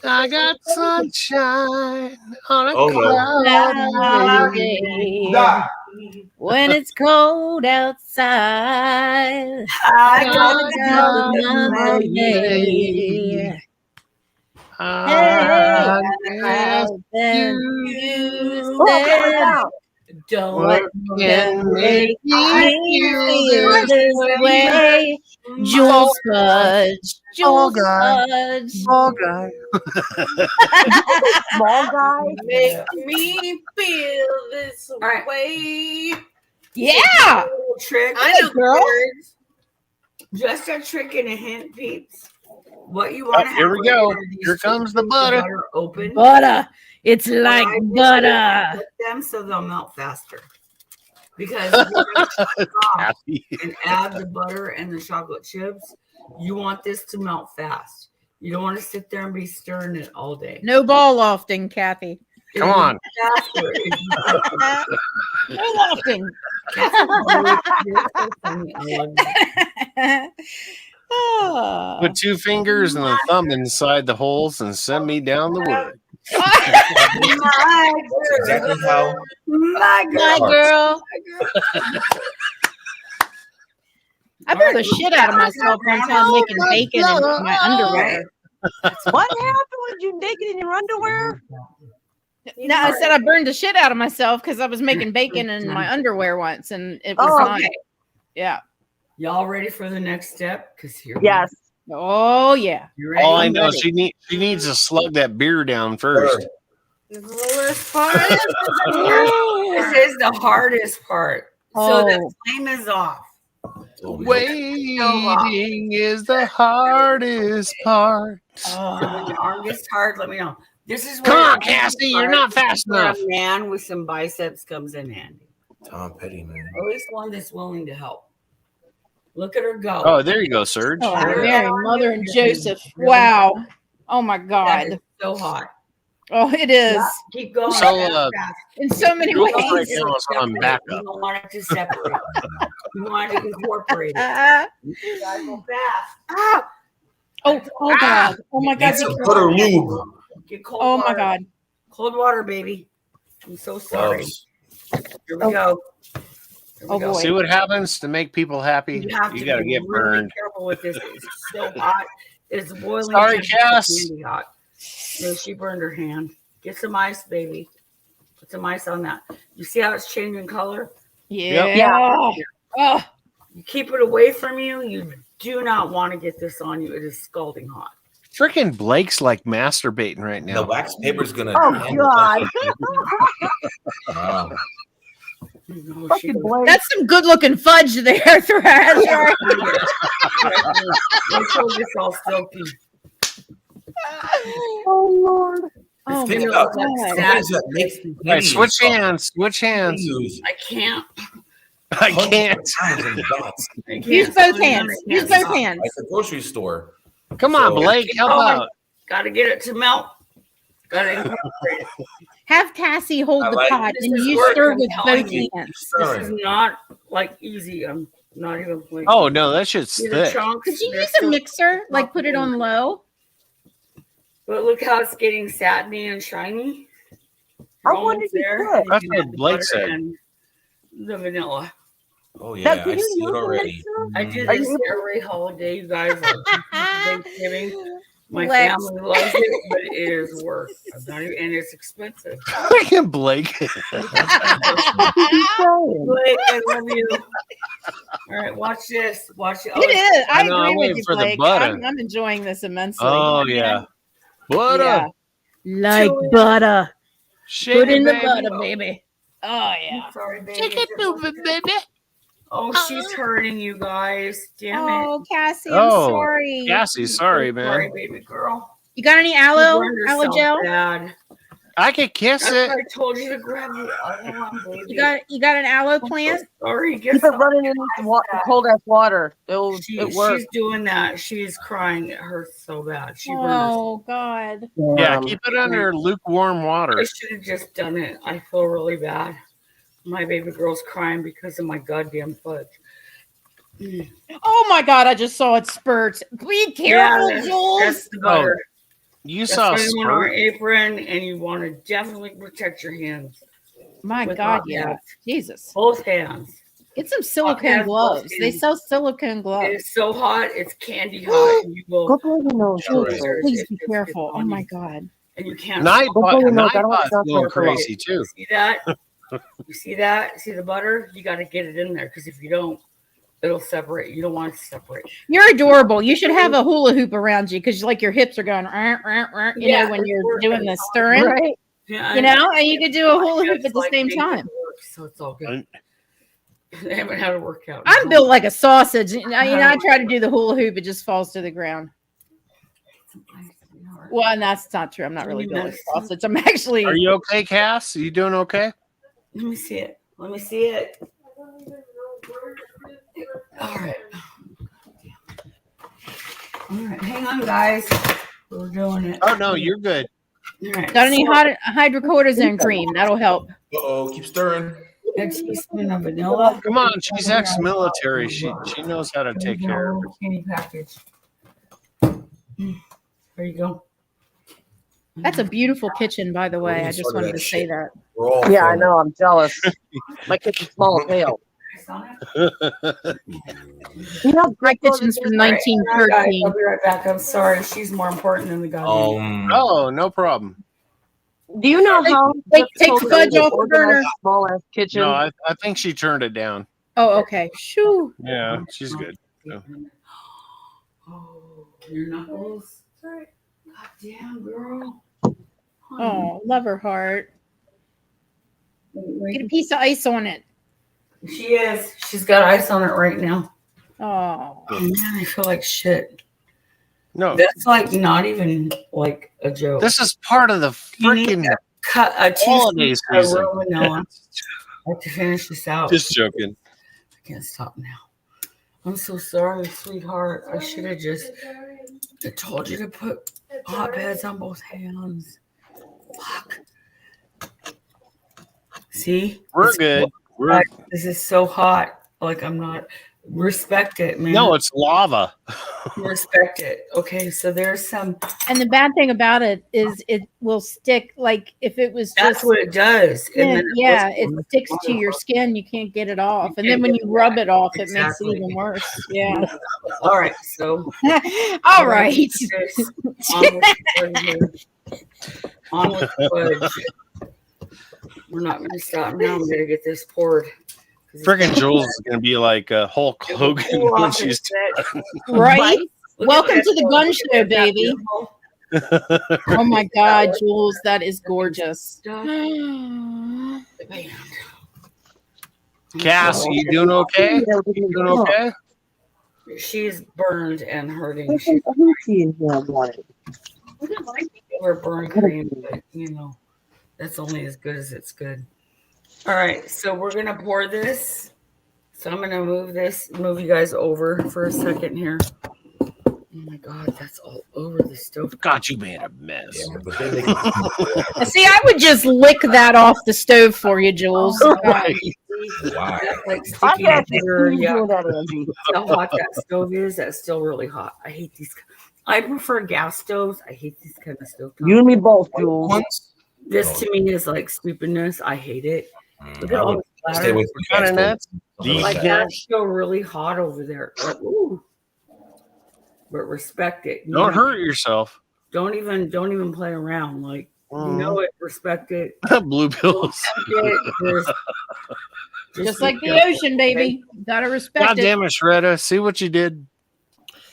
I got sunshine on a Oh, cloudy day. When it's cold outside, I got got Hey, I guess you you Oh, come said, on. don't what can make me feel this way. Jules Fudge, Small Jules guy. Fudge. Small guy. Small guy. Make me feel this right. way. Yeah. Trick. I know, girl. words. Just a trick and a hint, peeps. What you want to have. Here we when you go. have these Here comes the butter. open. Butter. It's like I just butter. put them so they'll melt faster. Because if you're gonna shut it off Happy. and add the butter and the chocolate chips, you want this to melt fast. You don't want to sit there and be stirring it all day. No ball lofting, Kathy. Come on. Faster if you No lofting. You're so funny. I love you. Oh. Put 2 fingers and a thumb inside the holes and send me down the wood. My That's exactly how. My My girl. I burned the shit out of myself one time making bacon in my underwear. What happened? Was you naked in your underwear? No, I said I burned the shit out of myself because I was making bacon in my underwear once, and it was Oh, not. okay. Yeah. Y'all ready for the next step? Because here. Yes. Oh yeah. You ready? All I I'm know, ready. she needs to slug that beer down first. This is the worst part. This is the hardest part. So the Oh. flame is off. Waiting is the hardest part. So when your arm gets tired, let me know. This is Come where on, Cassie, you're not fast where enough. A man with some biceps comes in handy. Tom Petty, man. Or at least one that's willing to help. Look at her go. Oh, there you go, Serge. Oh, Yeah. Mary, Mother, and Joseph. Wow. Oh my That God. is so hot. Oh, it is. Yeah, keep going. So, fast, fast. In so many Google ways. right now is on You backup. don't want it to separate. You want it to incorporate it. You gotta go fast. Ah! Oh God. Oh my God. Need some butter lube. Get cold Oh water. my God. Cold water, baby. I'm so sorry. Here we go. Here we Oh go. boy. See what happens to make people happy? You have to gotta be get really burned. careful with this. It's so hot. It's boiling. Sorry, temperature, Cass. candy hot. No, she burned her hand. Get some ice, baby. Put some ice on that. You see how it's changing color? Yeah. Oh. You keep it away from you. You do not want to get this on you. It is scalding hot. Freaking Blake's like masturbating right now. The wax paper's gonna. Oh handle God. Wow. No, Fucking Blake. That's some good looking fudge there, Thrash. My shoulder's all silky. Oh Lord. Oh Think my about God. that. That makes me All right, switch hands. Switch hands. I can't. I can't. Times in the dots. I can't. Use both hands. Use both hands. Like the grocery store. Come on, So- Blake. Help out. Gotta get it to melt. Gotta incorporate it. Have Cassie hold I the like- pot This and is you work, stir I'm with telling both you. hands. This is not like easy. I'm not even playing. Oh no, that shit's See the thick. chunks? Could you They're use a still- mixer? Like put it on low? But look how it's getting satiny and shiny. I Almost wanted to there. say. That's You what add the Blake butter said. and the vanilla. Oh Now, yeah, can I you see use it the already. mixer? I do Are this you- every holiday, you guys. Like Thanksgiving. My Lex. family loves it, but it is work. I'm not even, and it's expensive. Freaking Blake. Blake, I love you. All right, watch this. Watch it. It is. I know, I'm agree with waiting you, for the Blake. butter. I'm enjoying this immensely. Oh yeah. Butter. Yeah. Like Chewy. butter. Shake Put it, in the baby. butter, baby. Oh yeah. I'm sorry, baby. Shake it, baby. Oh, she's hurting you guys. Damn Oh, it. Cassie, I'm Oh, sorry. Cassie, sorry, Sorry, man. baby girl. You got any She aloe? burned Aloe herself gel? bad. I could kiss That's it. why I told you to grab the other one, baby. You got an aloe plant? Sorry, Keep it running in the cold ass water. It works. She's doing that. She's crying. It hurts so bad. She burned herself. Oh God. Yeah, keep it under lukewarm water. I should have just done it. I feel really bad. My baby girl's crying because of my goddamn fudge. Oh my God! I just saw it spurt. Be careful, that's Jules. the butter. You That's saw why you want our spurt. apron, and you want to definitely protect your hands. My with God, hot yeah. pads. Jesus. Both hands. Get some Hot silicone pads, gloves. both They hands. sell silicone gloves. It's so hot. It's candy hot. And you will. Go play your nose. Jules, Lasers, please it be just careful. gets Oh on my you. God. And you can't. Go play your nose. I don't want Nightbot's to going talk to you. crazy too. See that? You see that? See the butter? You got to get it in there because if you don't, it'll separate. You don't want it to separate. You're adorable. You should have a hula hoop around you because like your hips are going, you Yeah, know, when it's you're working. doing the stirring, Right? Yeah, you know, and you could do a hula hoop It's at the like same making it time. work, so it's all good. They haven't had a workout. I'm built like a sausage. I try to do the hula hoop, it just falls to the ground. Well, and that's not true. I'm not really built like a sausage. I'm actually. Are you okay, Cass? Are you doing okay? Let me see it. Let me see it. All right. All right. Hang on, guys. We're doing it. Oh no, you're good. All right. Got any hot hydrocortisone cream? That'll help. Uh-oh, keep stirring. A teaspoon of vanilla. Come on, she's ex-military. She knows how to take care of it. Candy package. There you go. That's a beautiful kitchen, by the way. I just wanted to say that. Yeah, I know. I'm jealous. My kitchen's small as hell. You know, My kitchen's from All right, 1913. I'll be right back. I'm sorry. She's more important than the goddamn. Oh, no problem. Do you know how Take the difficult fudge it is to off the organize burner. a small ass kitchen? No, I think she turned it down. Oh, okay. Shoo. Yeah, she's good. So. Oh, your knuckles. God damn, girl. Oh, love her heart. Get a piece of ice on it. She is. She's got ice on it right now. Oh. Oh man, I feel like shit. No, That's like not even like a joke. this is part of the freaking Cut a holiday teaspoon of season. real vanilla. I have to finish this out. Just joking. I can't stop now. I'm so sorry, sweetheart. I should have just told you to put hot pads on both hands. Fuck. See? We're good. This is so hot. Like, I'm not. Respect it, man. No, it's lava. Respect it. Okay, so there's some. And the bad thing about it is it will stick. Like if it was That's just what it does. skin, And yeah, it sticks to your skin. You can't get it off. And then when you rub it off, it makes it even worse. Yeah. All right. So. All right. On with the fudge. We're not going to stop now. I'm going to get this poured. Freaking Jules is going to be like Hulk Hogan when she's done. Right. Welcome to the gun show, baby. Oh my God, Jules, that is gorgeous. Cass, you doing okay? You doing okay? She's burned and hurting. Or burn cream, but you know, that's only as good as it's good. All right, so we're gonna pour this. So I'm gonna move you guys over for a second here. Oh my God, that's all over the stove. God, you made a mess. See, I would just lick that off the stove for you, Jules. Right. Wow. That's like sticky butter. Yeah. How hot that stove is, that's still really hot. I hate these. I prefer gas stoves. I hate these kind of stoves. You and me both, Jules. This to me is like stupidness. I hate it. Look at all the splatter. Stay away from gas nuts. Like that's still really hot over there. Like, ooh. But respect it. You Don't know? hurt yourself. Don't even play around. Like you know it. Respect it. Blue pills. Just like the ocean, baby. Gotta respect God it. damn it, Shredda. See what you did.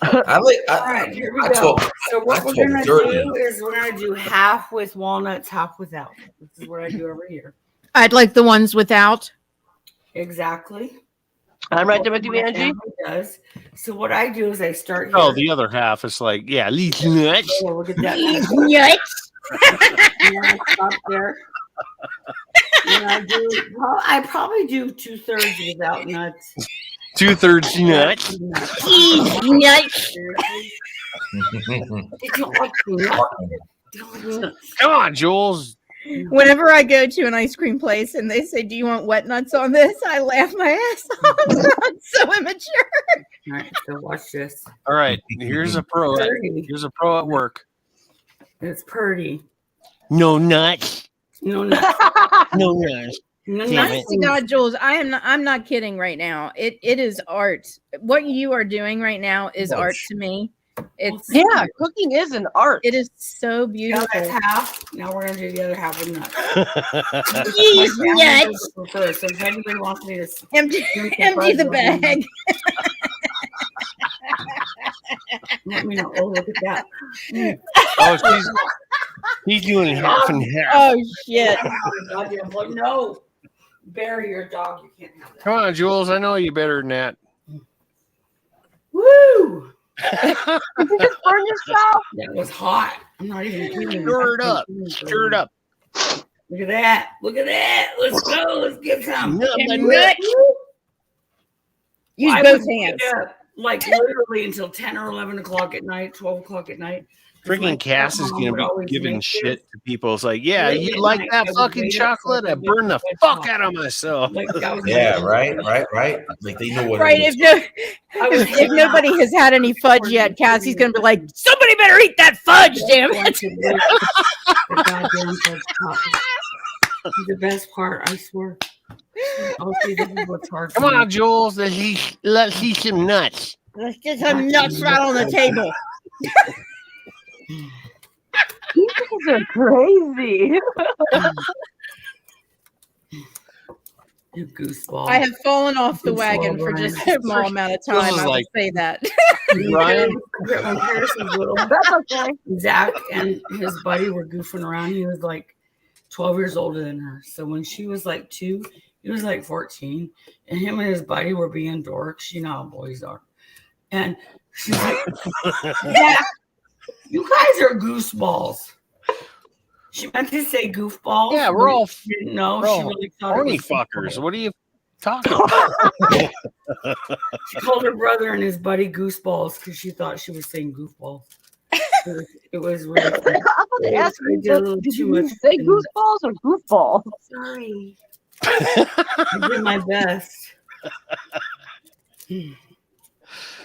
All right, here we go. So what we're gonna do is we're gonna do half with walnuts, half without. This is what I do every year. I'd like the ones without. Exactly. I'm right there with you, My Angie. family does. So what I do is I start here. Oh, the other half is like, yeah, leave nuts. Oh, look at that. Nuts. And then I stop there. And I probably do 2/3 without nuts. 2/3 nuts. Nuts. Did you like nuts? Come on, Jules. Whenever I go to an ice cream place and they say, "Do you want wet nuts on this?" I laugh my ass off. It's so immature. All right, so watch this. All right, here's a pro. Here's a pro at work. It's pretty. No nuts. No nuts. No nuts. No Damn nuts. it. Honest to God, Jules, I'm not kidding right now. It is art. What you are doing right now is art to me. It's cooking is an art. It is so Now beautiful. that's half. Now we're gonna do the other half with nuts. Jeez, My family nuts. does it first, so if anybody wants me to Empty drink the fudge, bag. let me know. Oh, look at that. Oh, he's doing half and half. Oh shit. Goddamn, well, no. Bury your dog. You can't have that. Come on, Jules. I know you better than that. Woo! Did you just burn yourself? That was hot. I'm not even kidding. Stir it up. Stir it up. Look at that. Look at that. Let's go. Let's get some. Nuts. Use I both would hands. stay up, like literally until 10 or 11 o'clock at night, 12 o'clock at night. Freaking Cass is going to be giving shit to people. It's like, yeah, Late you at like night, that I would fucking wait up chocolate? till I burn the bed fuck time. out of myself. Like, that was Yeah, right. Like they know what. Right. it is. If nobody has had any fudge yet, Cassie's gonna be like, "Somebody better eat that fudge, damn it!" The goddamn fudge pop. The best part, I swear. Oh, see, this is what's hard. Come on, Jules. Let's eat some nuts. Let's get some nuts right on the table. You guys are crazy. You gooseball. I have fallen off the wagon for Brian. just a small amount of time. This is I will like- say that. Ryan, When Harrison's little, That's okay. Zach and his buddy were goofing around. He was like 12 years older than her. So when she was like 2, he was like 14. And him and his buddy were being dorks. You know how boys are. And she's like, Zach, you guys are gooseballs. She meant to say goofballs. Yeah, we're all She didn't know. we're She all really thought it horny was fuckers. What do you? Talk. She called her brother and his buddy goofballs because she thought she was saying goofballs. It was really funny. Did you say goofballs or goofball? Sorry. I did my best.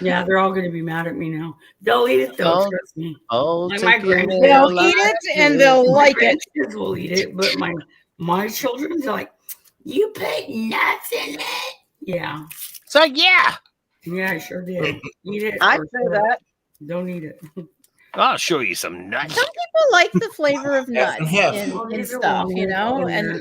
Yeah, they're all going to be mad at me now. They'll eat it though, trust me. Oh, Like my grandkids, they'll eat it and they'll like it. Kids will eat it, but my children are like, you put nuts in it. Yeah. It's like, yeah. Yeah, I sure did. Eat it. I or say that. Don't eat it. I'll show you some nuts. Some people like the flavor of nuts and in stuff, you know, and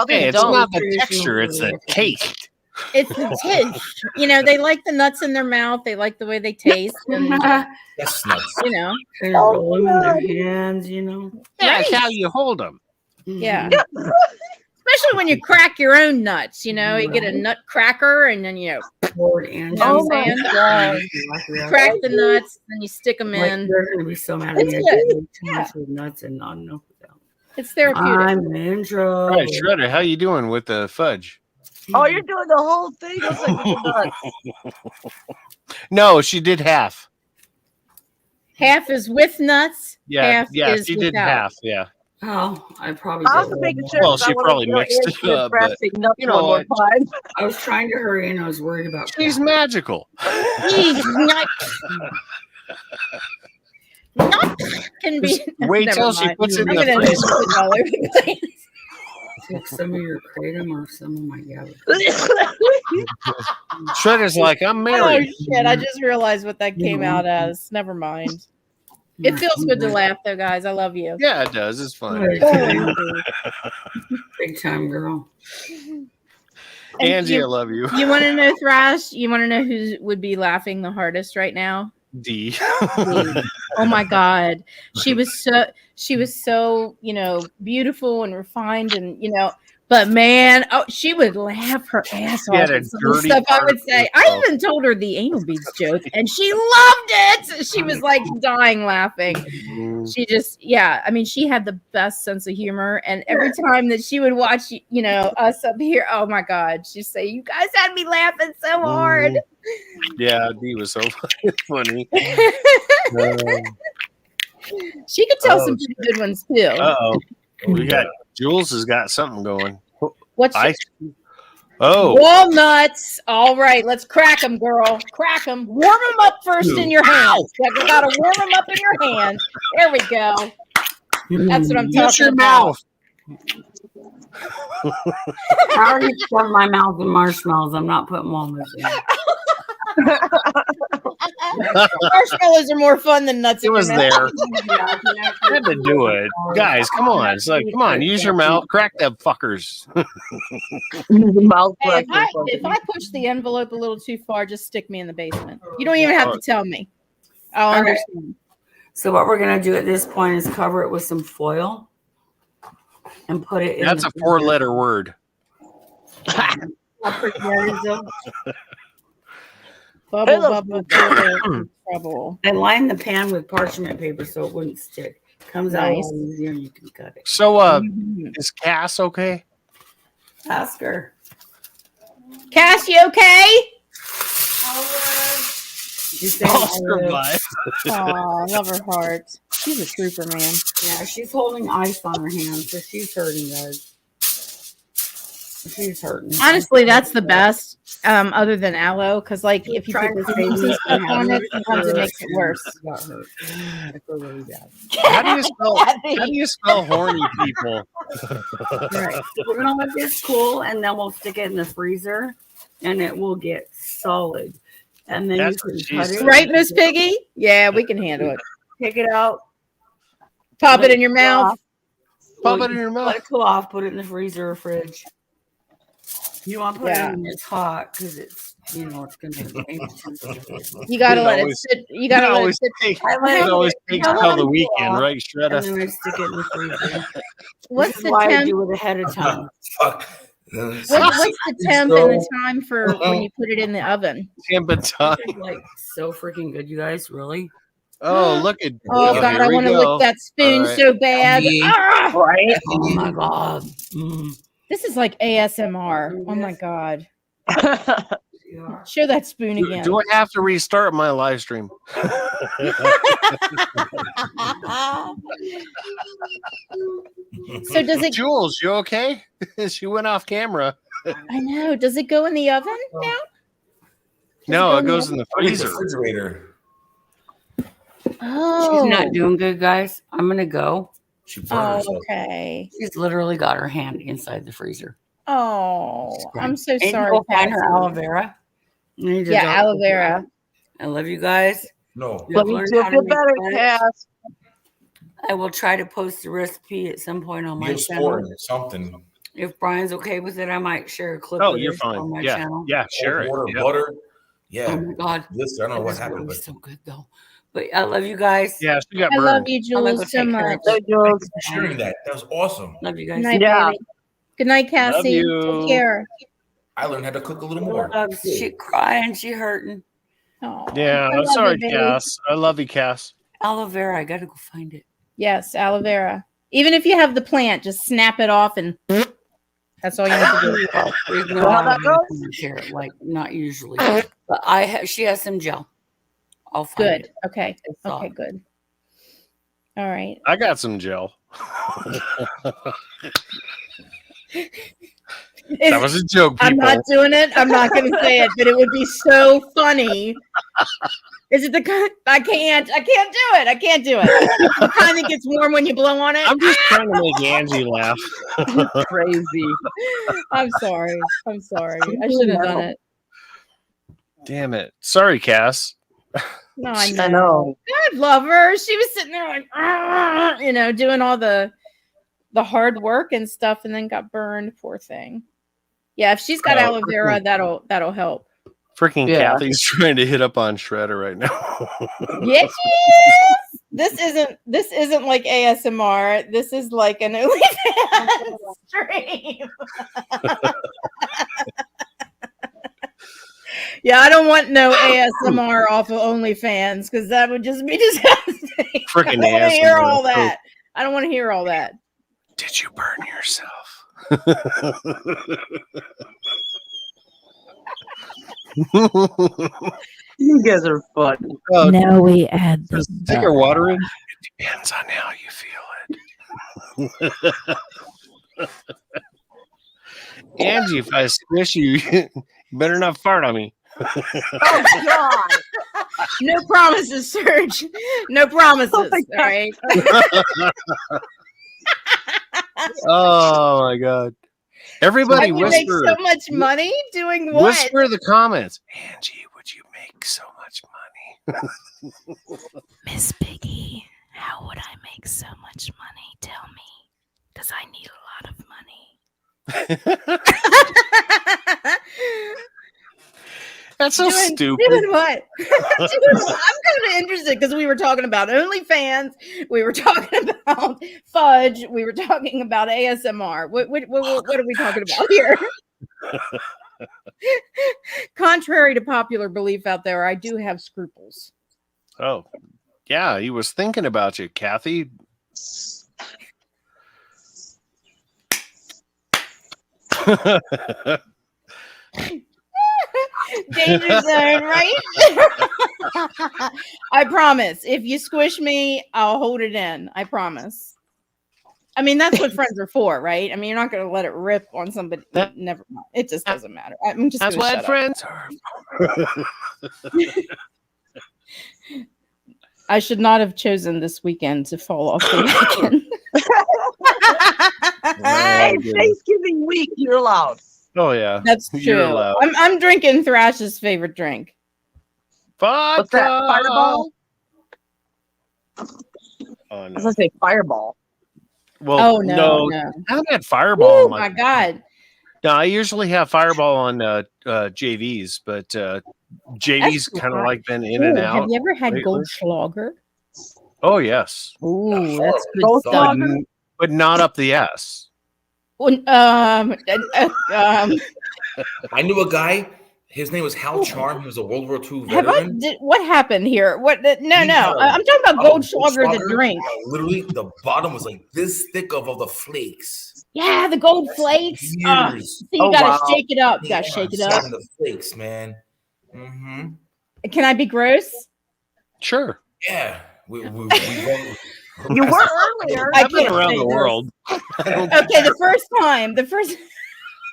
Hey, it's not the texture, it's the taste. it's the taste. You know, they like the nuts in their mouth. They like the way they taste. And, That's nuts. you know, They roll them in their hands, you know. That's how you hold them. Yeah. Especially when you crack your own nuts, you know, you get a nut cracker and then you Oh my God. Crack the nuts, then you stick them Like, in. they're going to be so mad at It's me. I good. did too much with nuts and not enough with them. It's therapeutic. I'm in trouble. All right, Shredder, how you doing with the fudge? Oh, you're doing the whole thing. Looks like with the nuts. No, she did half. Half is with nuts. Yeah, half yeah, is she did without. half. Yeah. Oh, I probably I did. was making sure. Well, because I she wanted probably to go mixed in it with up, but, frosting nuts you one know, more time. I was trying to hurry and I was worried about She's magical. These nuts. Nuts can be. Wait Never till she mind. puts it in I'm the gonna freezer. spit all over the place. Take some of your kratom or some of my yabba. Shredder's like, I'm Oh married. shit! I just realized what that came out as. Never mind. It feels good to laugh, though, guys. I love you. Yeah, it does. It's fun. Big time girl. And Angie, I love you. You want to know, Thrash? You want to know who would be laughing the hardest right now? D. Oh my God, she was so you know, beautiful and refined, and you know, but man, she would laugh her ass She had off a at some of the dirty stuff I would part say. of I herself. even told her the anal beads joke, and she loved it. She was like dying laughing. She just, yeah, I mean, she had the best sense of humor, and every time that she would watch, you know, us up here, oh my God, she'd say, "You guys had me laughing so hard." Yeah, D was so funny. She could tell Oh, some pretty good ones too. Uh-oh. We got Jules has got something going. What's ice? Oh, walnuts? All right, let's crack them, girl. Crack them. Warm them up first in your hands. You gotta warm them up in your hands. There we go. That's what I'm use talking your about. mouth. I already stuffed my mouth with marshmallows. I'm not putting walnuts in. Marshmallows are more fun than nuts. It in was your there. mouth. I had to do it, guys. Come on, it's like, come on, use your mouth, crack them fuckers. Mouth Hey, crack. if I push the envelope a little too far, just stick me in the basement. You don't even have to tell me. I'll All right. understand. So what we're gonna do at this point is cover it with some foil and put it in. That's a 4-letter word. How pretty that is, though. Bubble, bubble, bubble, trouble. And line the pan with parchment paper so it wouldn't stick. Comes out Nice. a lot easier and you can cut it. So, is Cass okay? Ask her. Cass, you okay? She's saying, Oscar Live. Oh, I love her heart. She's a trooper, man. Yeah, she's holding ice on her hand, so she's hurting, guys. She's hurting. Honestly, that's the best. Other than aloe, because like if you Trying put to the save and me stuff from on it, having sometimes it makes it worse. Got hurt. I feel really bad. How do you spell horny people? Right. We're gonna let this cool, and then we'll stick it in the freezer, and it will get solid. And then That's you what can cut she's it. Right, Miss Piggy? Yeah, we can handle it. Take it out. Pop let it in your cool mouth. off. Pop Well, it in your mouth. Let it cool off. Put it in the freezer or fridge. You want to put Yeah. it in when it's hot because it's, you know, it's gonna. You gotta It let it always- sit. You gotta it let it always sit. takes- I let it always it- takes I let till it the cool weekend, off, right, And Shredder? then I stick it in the freezer. What's This is the why I temp? do it ahead of time. Fuck. What's the temp and the time for when you put it in the oven? Temp and time. This is like so freaking good, you guys. Really? Oh, look at. Oh here God, I we want to go. lick that spoon All right. so bad. Yeah. Ah! Right? Oh my god. Mm. This is like ASMR. Oh my god. Show that spoon again. Do I have to restart my live stream? So does it, Jules, you okay? She went off camera. I know. Does it go in the oven now? No, it goes in the freezer. Refrigerator. Oh. She's not doing good, guys. I'm gonna go. Oh, okay. She's literally got her hand inside the freezer. Oh, I'm so I need to sorry. go find her Cassie. aloe vera. I need to Yeah, go- aloe vera. I love you guys. No. You Let have me learned feel how to make better, fudge. Cass. I will try to post the recipe at some point on my You're channel. scoring something. If Brian's okay with it, I might share a clip Oh, with you're her fine. on my Yeah, channel. yeah, share it. Water, Yeah. butter. Yeah. Oh my god. Listen, I don't know what This happened, was but so good though. But I love you guys. Yeah, she got I love burned. you, I'm gonna Jules, go so take care much. of So, it. Jules. for sharing that. That was awesome. Love you Good guys. night, Yeah. baby. Good night, Cassie. you. Take care. I learned how to cook a little Little more. dogs, she crying, she hurting. Oh, Yeah, I I'm love sorry, you, baby. Cass. I love you, Cass. Aloe vera, I gotta go find it. Yes, aloe vera. Even if you have the plant, just snap it off and that's all you need to do. Well, there's no Know how aloe that vera goes? in here, like not usually. But she has some gel. I'll find Good. it. Okay. It's Okay, off. good. All right. I got some gel. That was a joke, people. I'm not doing it. I'm not going to say it, but it would be so funny. Is it the kind? I can't do it. I can't do it. The kind that gets warm when you blow on it. I'm just trying to make Angie laugh. Crazy. I'm sorry. I'm sorry. I shouldn't have done it. Damn it. Sorry, Cass. No, I know. I know. God love her. She was sitting there like, "Argh," you know, doing all the hard work and stuff, and then got burned. Poor thing. Yeah, if she's got aloe vera, that'll help. Freaking Yeah. Kathy's trying to hit up on Shredder right now. Yes, she is. This isn't like ASMR. This is like an OnlyFans stream. Yeah, I don't want no ASMR off of OnlyFans because that would just be disgusting. Freaking I don't want to hear ASMR. all that. I don't want to hear all that. Did you burn yourself? You guys are fun. Now we add the Stick our water in. It depends on how you feel it. Angie, if I squish you, you better not fart on me. Oh God! No promises, Serge. No promises. Oh my all right. Oh my god! Everybody, You make whisper. so much money doing what? Whisper in the comments. Angie, would you make so much money? Miss Piggy, how would I make so much money? Tell me, because I need a lot of money. That's so stupid. Doing what? I'm kind of interested because we were talking about OnlyFans, we were talking about fudge, we were talking about ASMR. What are we talking about here? Contrary to popular belief out there, I do have scruples. Oh, yeah, he was thinking about you, Kathy. Danger zone, right? I promise. If you squish me, I'll hold it in. I promise. I mean, that's what friends are for, right? I mean, you're not going to let it rip on somebody. Never mind. It just doesn't matter. I'm just. That's gonna what shut friends up. I should not have chosen this weekend to fall off the wagon. Hey, Thanksgiving week, you're allowed. Oh yeah, That's You're true. allowed. I'm drinking Thrash's favorite drink. Vodka. What's that? Fireball? Oh I was no. gonna say fireball. Well, Oh, no. I haven't had Fireball. Oh in my god. No, I usually have Fireball on JVs, but JV's kind of like been in and Ooh, out. have you ever had lately. Goldschlager? Oh yes, Ooh, that's good but, stuff. but not up the ass. Well, I knew a guy. His name was Hal Charm. He was a World War II Have I? veteran. What happened here? What? No, He had no. a I'm talking about bottle of Goldschlager, the Goldschlager. drink. Literally, the bottom was like this thick of all the flakes. Yeah, the gold flakes. Oh, Years. so you gotta shake it up. You gotta shake it up. The flakes, man. Mm-hmm. Can I be gross? Sure. Yeah. We You were earlier. I I've been can't around say the this. world. Okay, the first time.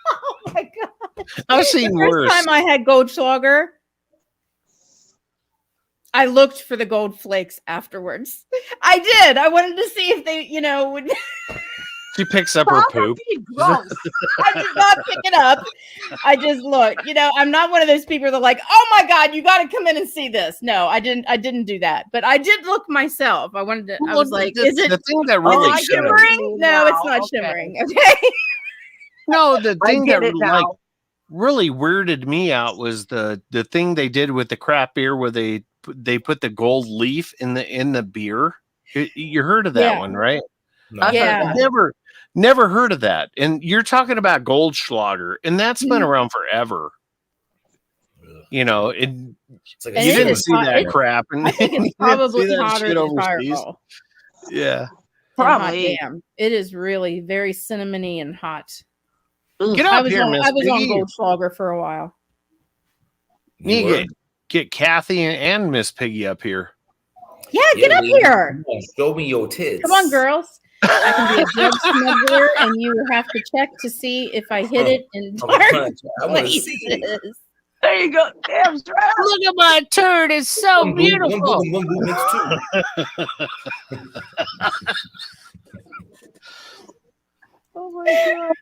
Oh my god! I've seen the first worse. time I had Goldschlager, I looked for the gold flakes afterwards. I did. I wanted to see if they, would. She picks up her poop. Gross. I did not pick it up. I just looked. I'm not one of those people that are like, oh my god, you got to come in and see this. No, I didn't do that. But I did look myself. I wanted to. I was like, is it the thing that really is it shimmering? No, it's not shimmering. Okay. No, the thing get that it now. really weirded me out was the thing they did with the craft beer where they put the gold leaf in the beer. You heard of that one, right? No. Yeah. Never heard of that. And you're talking about Goldschlager, and that's been around forever. You didn't see that crap. And I think you it's didn't probably see that hotter shit than overseas. Fireball. Yeah. Probably. Damn. It is really very cinnamony and hot. Get I up was here, on, Miss I was on Piggy. Goldschlager for a while. You need to get Kathy and Miss Piggy up here. Yeah, get up here. Show me your tits. Come on, girls. I can be a drug smuggler, and you have to check to see if I hit it in dark I wanna see it. places. There you go. Damn straight. Look at my turd. It's so One beautiful. boob mixed too. Oh my god.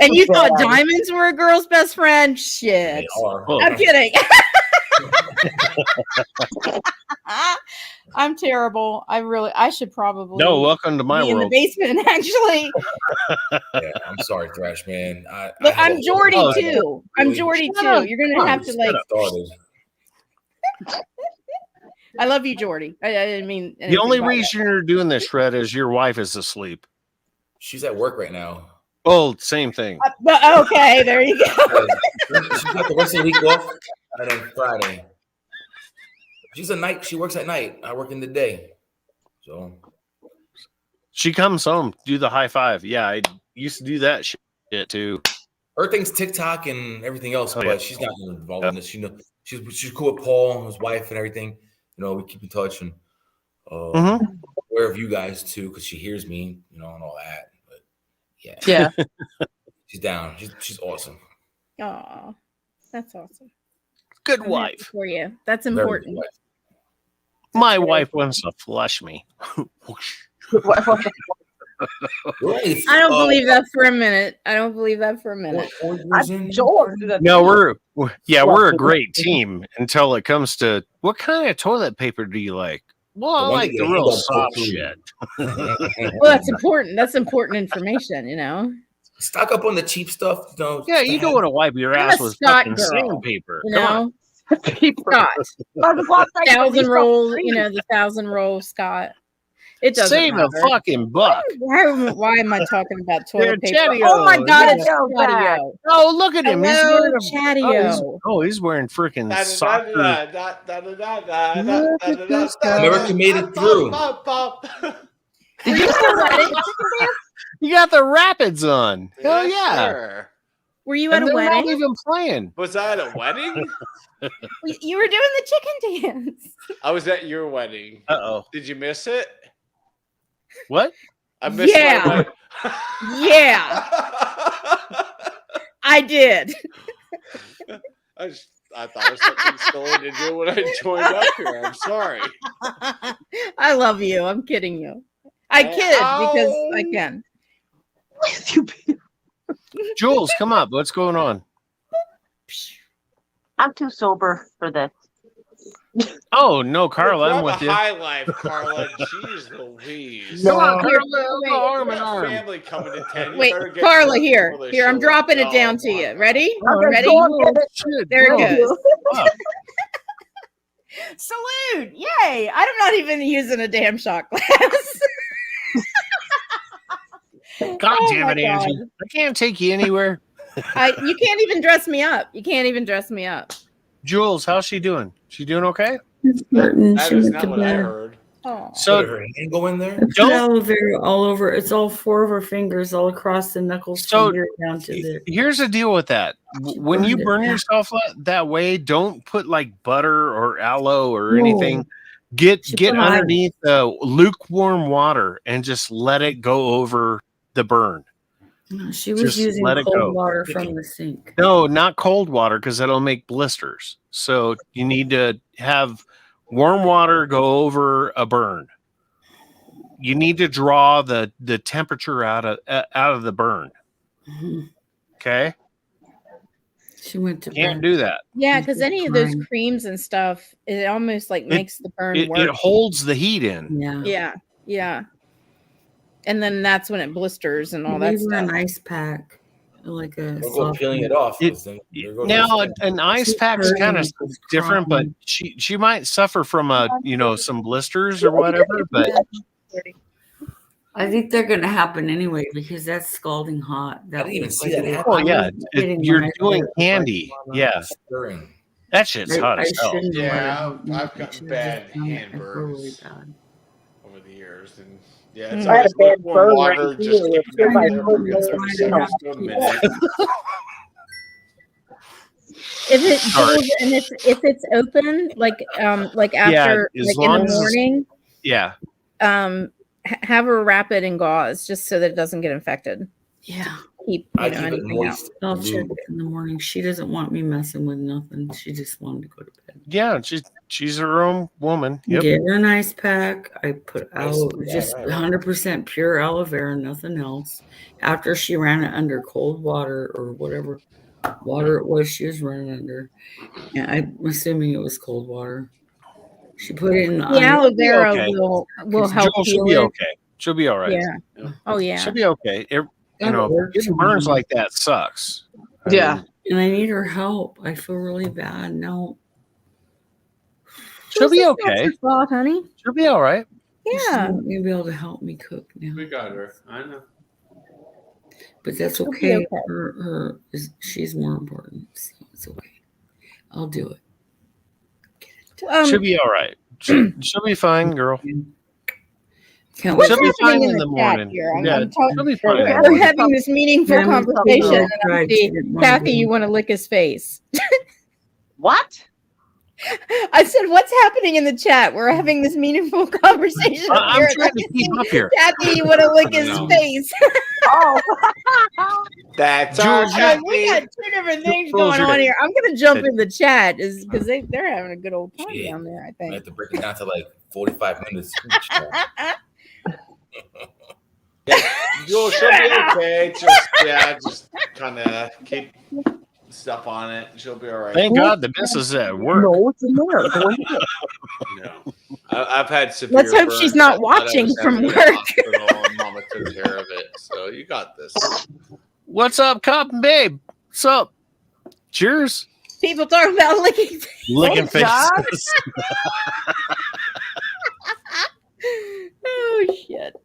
And you thought diamonds were a girl's best friend? Shit. They are. I'm kidding. I'm terrible. I should probably No, welcome to my be in the world. basement, actually. Yeah, I'm sorry, Thrash Man. Look, I'm Jordy too. I'm Jordy Shut too. up. You're gonna have to like. Started. I love you, Jordy. I didn't mean The only anything by reason you're doing this, Shred, is your wife is asleep. She's at work right now. Oh, same thing. that. But okay, there you go. She's got the rest of the week off, and then Friday. She's a night. She works at night. I work in the day. So She comes home, do the high five. Yeah, I used to do that shit too. her thing's TikTok and everything else, Oh, but yeah. she's not involved in this. She's cool with Paul and his wife and everything. We keep in touch and aware of you guys too, because she hears me, and all that. But yeah, she's down. She's awesome. Aw, that's awesome. Good I'm happy wife. for you. That's Very good important. wife. My wife wants to flush me. I don't believe that for a minute. I don't believe that for a minute. No, we're a great team until it comes to what kind of toilet paper do you like? Well, I like the real soft shit. Well, that's important. That's important information, Stock up on the cheap stuff. Yeah, you don't want to wipe your I'm ass a with Scott fucking girl, sandpaper. you Come know? on. Scott. 1,000 roll, the 1,000 roll Scott. It doesn't Save matter. a fucking buck. Why am I talking about toilet paper? Chatio. Oh my god, it's Yeah. Chatio. Oh, look at him. He's Hello, wearing Chatio. he's wearing freaking soccer. America made it through. Did you still at it? You got the Rapids on. Hell yeah. Sure. Were you at And a they're not wedding? even playing. Was I at a wedding? You were doing the chicken dance. I was at your wedding. Uh-oh. Did you miss it? What? I missed Yeah. my wedding. Yeah. I did. I thought it was something silly to do when I joined up here. I'm sorry. I love you. I'm kidding you. I kid because I can. Jules, come up. What's going on? I'm too sober for this. Oh, no, Carla, I'm with you. High life, Carla. Jeez Louise. Come on, Here, Carla. Go arm in arm. Family coming to town. You Wait, better get Carla, drunk here. before they Here, I'm show dropping up. it down to you. Ready? Okay, Ready? go on, get it. Shit, There it bro. goes. Fuck. Salute! Yay! I'm not even using a damn shot glass. God Oh damn my it, Angie. God. I can't take you anywhere. You can't even dress me up. You can't even dress me up. Jules, how's she doing? She doing okay? That is not what I heard. So her hand go in there. Put aloe vera all over. It's all 4 of her fingers, all across the knuckles, from here down to the. here's the deal with that. When you burn yourself that way, don't put like butter or aloe or anything. Get underneath the lukewarm water and just let it go over the burn. No, she was using cold water from the sink. No, not cold water, because that'll make blisters. So you need to have warm water go over a burn. You need to draw the temperature out of the burn. Okay. She went to can't do that. Yeah, because any of those creams and stuff, it almost like makes the burn work. It holds the heat in. Yeah. And then that's when it blisters and all that Leave her stuff. an ice pack, like a. Go peeling it off. Now an ice pack's kind of different, but she might suffer from some blisters or whatever. But I think they're going to happen anyway because that's scalding hot. I didn't even see that happen. Oh yeah, you're doing candy. Yeah, Stirring. that shit's hot as hell. Yeah, I've gotten bad hand burns really bad over the years, and yeah, it's I had a bad burn water. right Just here. keep it there for a minute. If it Jules, and if it's open, like after as like in long the as- morning, Yeah. have her wrap it in gauze just so that it doesn't get infected. Yeah. Keep I keep it anything out. moist. I'll check it in the morning. She doesn't want me messing with nothing. She just wanted to go to bed. Yeah, she's her own woman. Yep. Get her an ice pack. I put aloe, Yeah, just right. 100% pure aloe vera, nothing else. After she ran it under cold water or whatever water it was she was running under. And I'm assuming it was cold water. She put it in the The aloe vera okay. will help She'll heal be it. okay. She'll be all right. Yeah. Oh yeah. She'll be okay. Getting burns like that sucks. I mean, And I need her help. I feel really bad. No. she'll be That's not okay. your fault, honey. She'll be all right. Yeah. You'll be able to help me cook now. We got her. I know. But that's She'll be okay. okay. She's more important. So it's okay. I'll do it. She'll be all right. She'll be fine, girl. Can't What's She'll be fine happening in the chat morning. here? Yeah, I'm talking- she'll be fine. We're having this meaningful Yeah, we conversation, probably and I tried. see She didn't want Kathy, to. you want to lick his face. What? I said, "What's happening in the chat? We're having this meaningful conversation." up I'm here, trying and to I keep see up here. Kathy, you want to lick his No. face? Oh. That's Jules, Guys, we got two different things Jules, going you're on the- here. I'm gonna jump in the chat because they're having a good old time Shit. down there. I I think. have to break it down to like 45 minutes. You'll she'll be okay. Just kind of keep stuff on it. She'll be all right. Thank God the missus is at work. No, it's in there. Go in there. No. I've had severe. Let's hope she's burns. not I thought I watching was from having a work. hospital, and Mama took care of it. So you got this. What's up, Cop and Babe? What's up? Cheers. People talking about licking. Licking Oh, God. faces. Oh shit!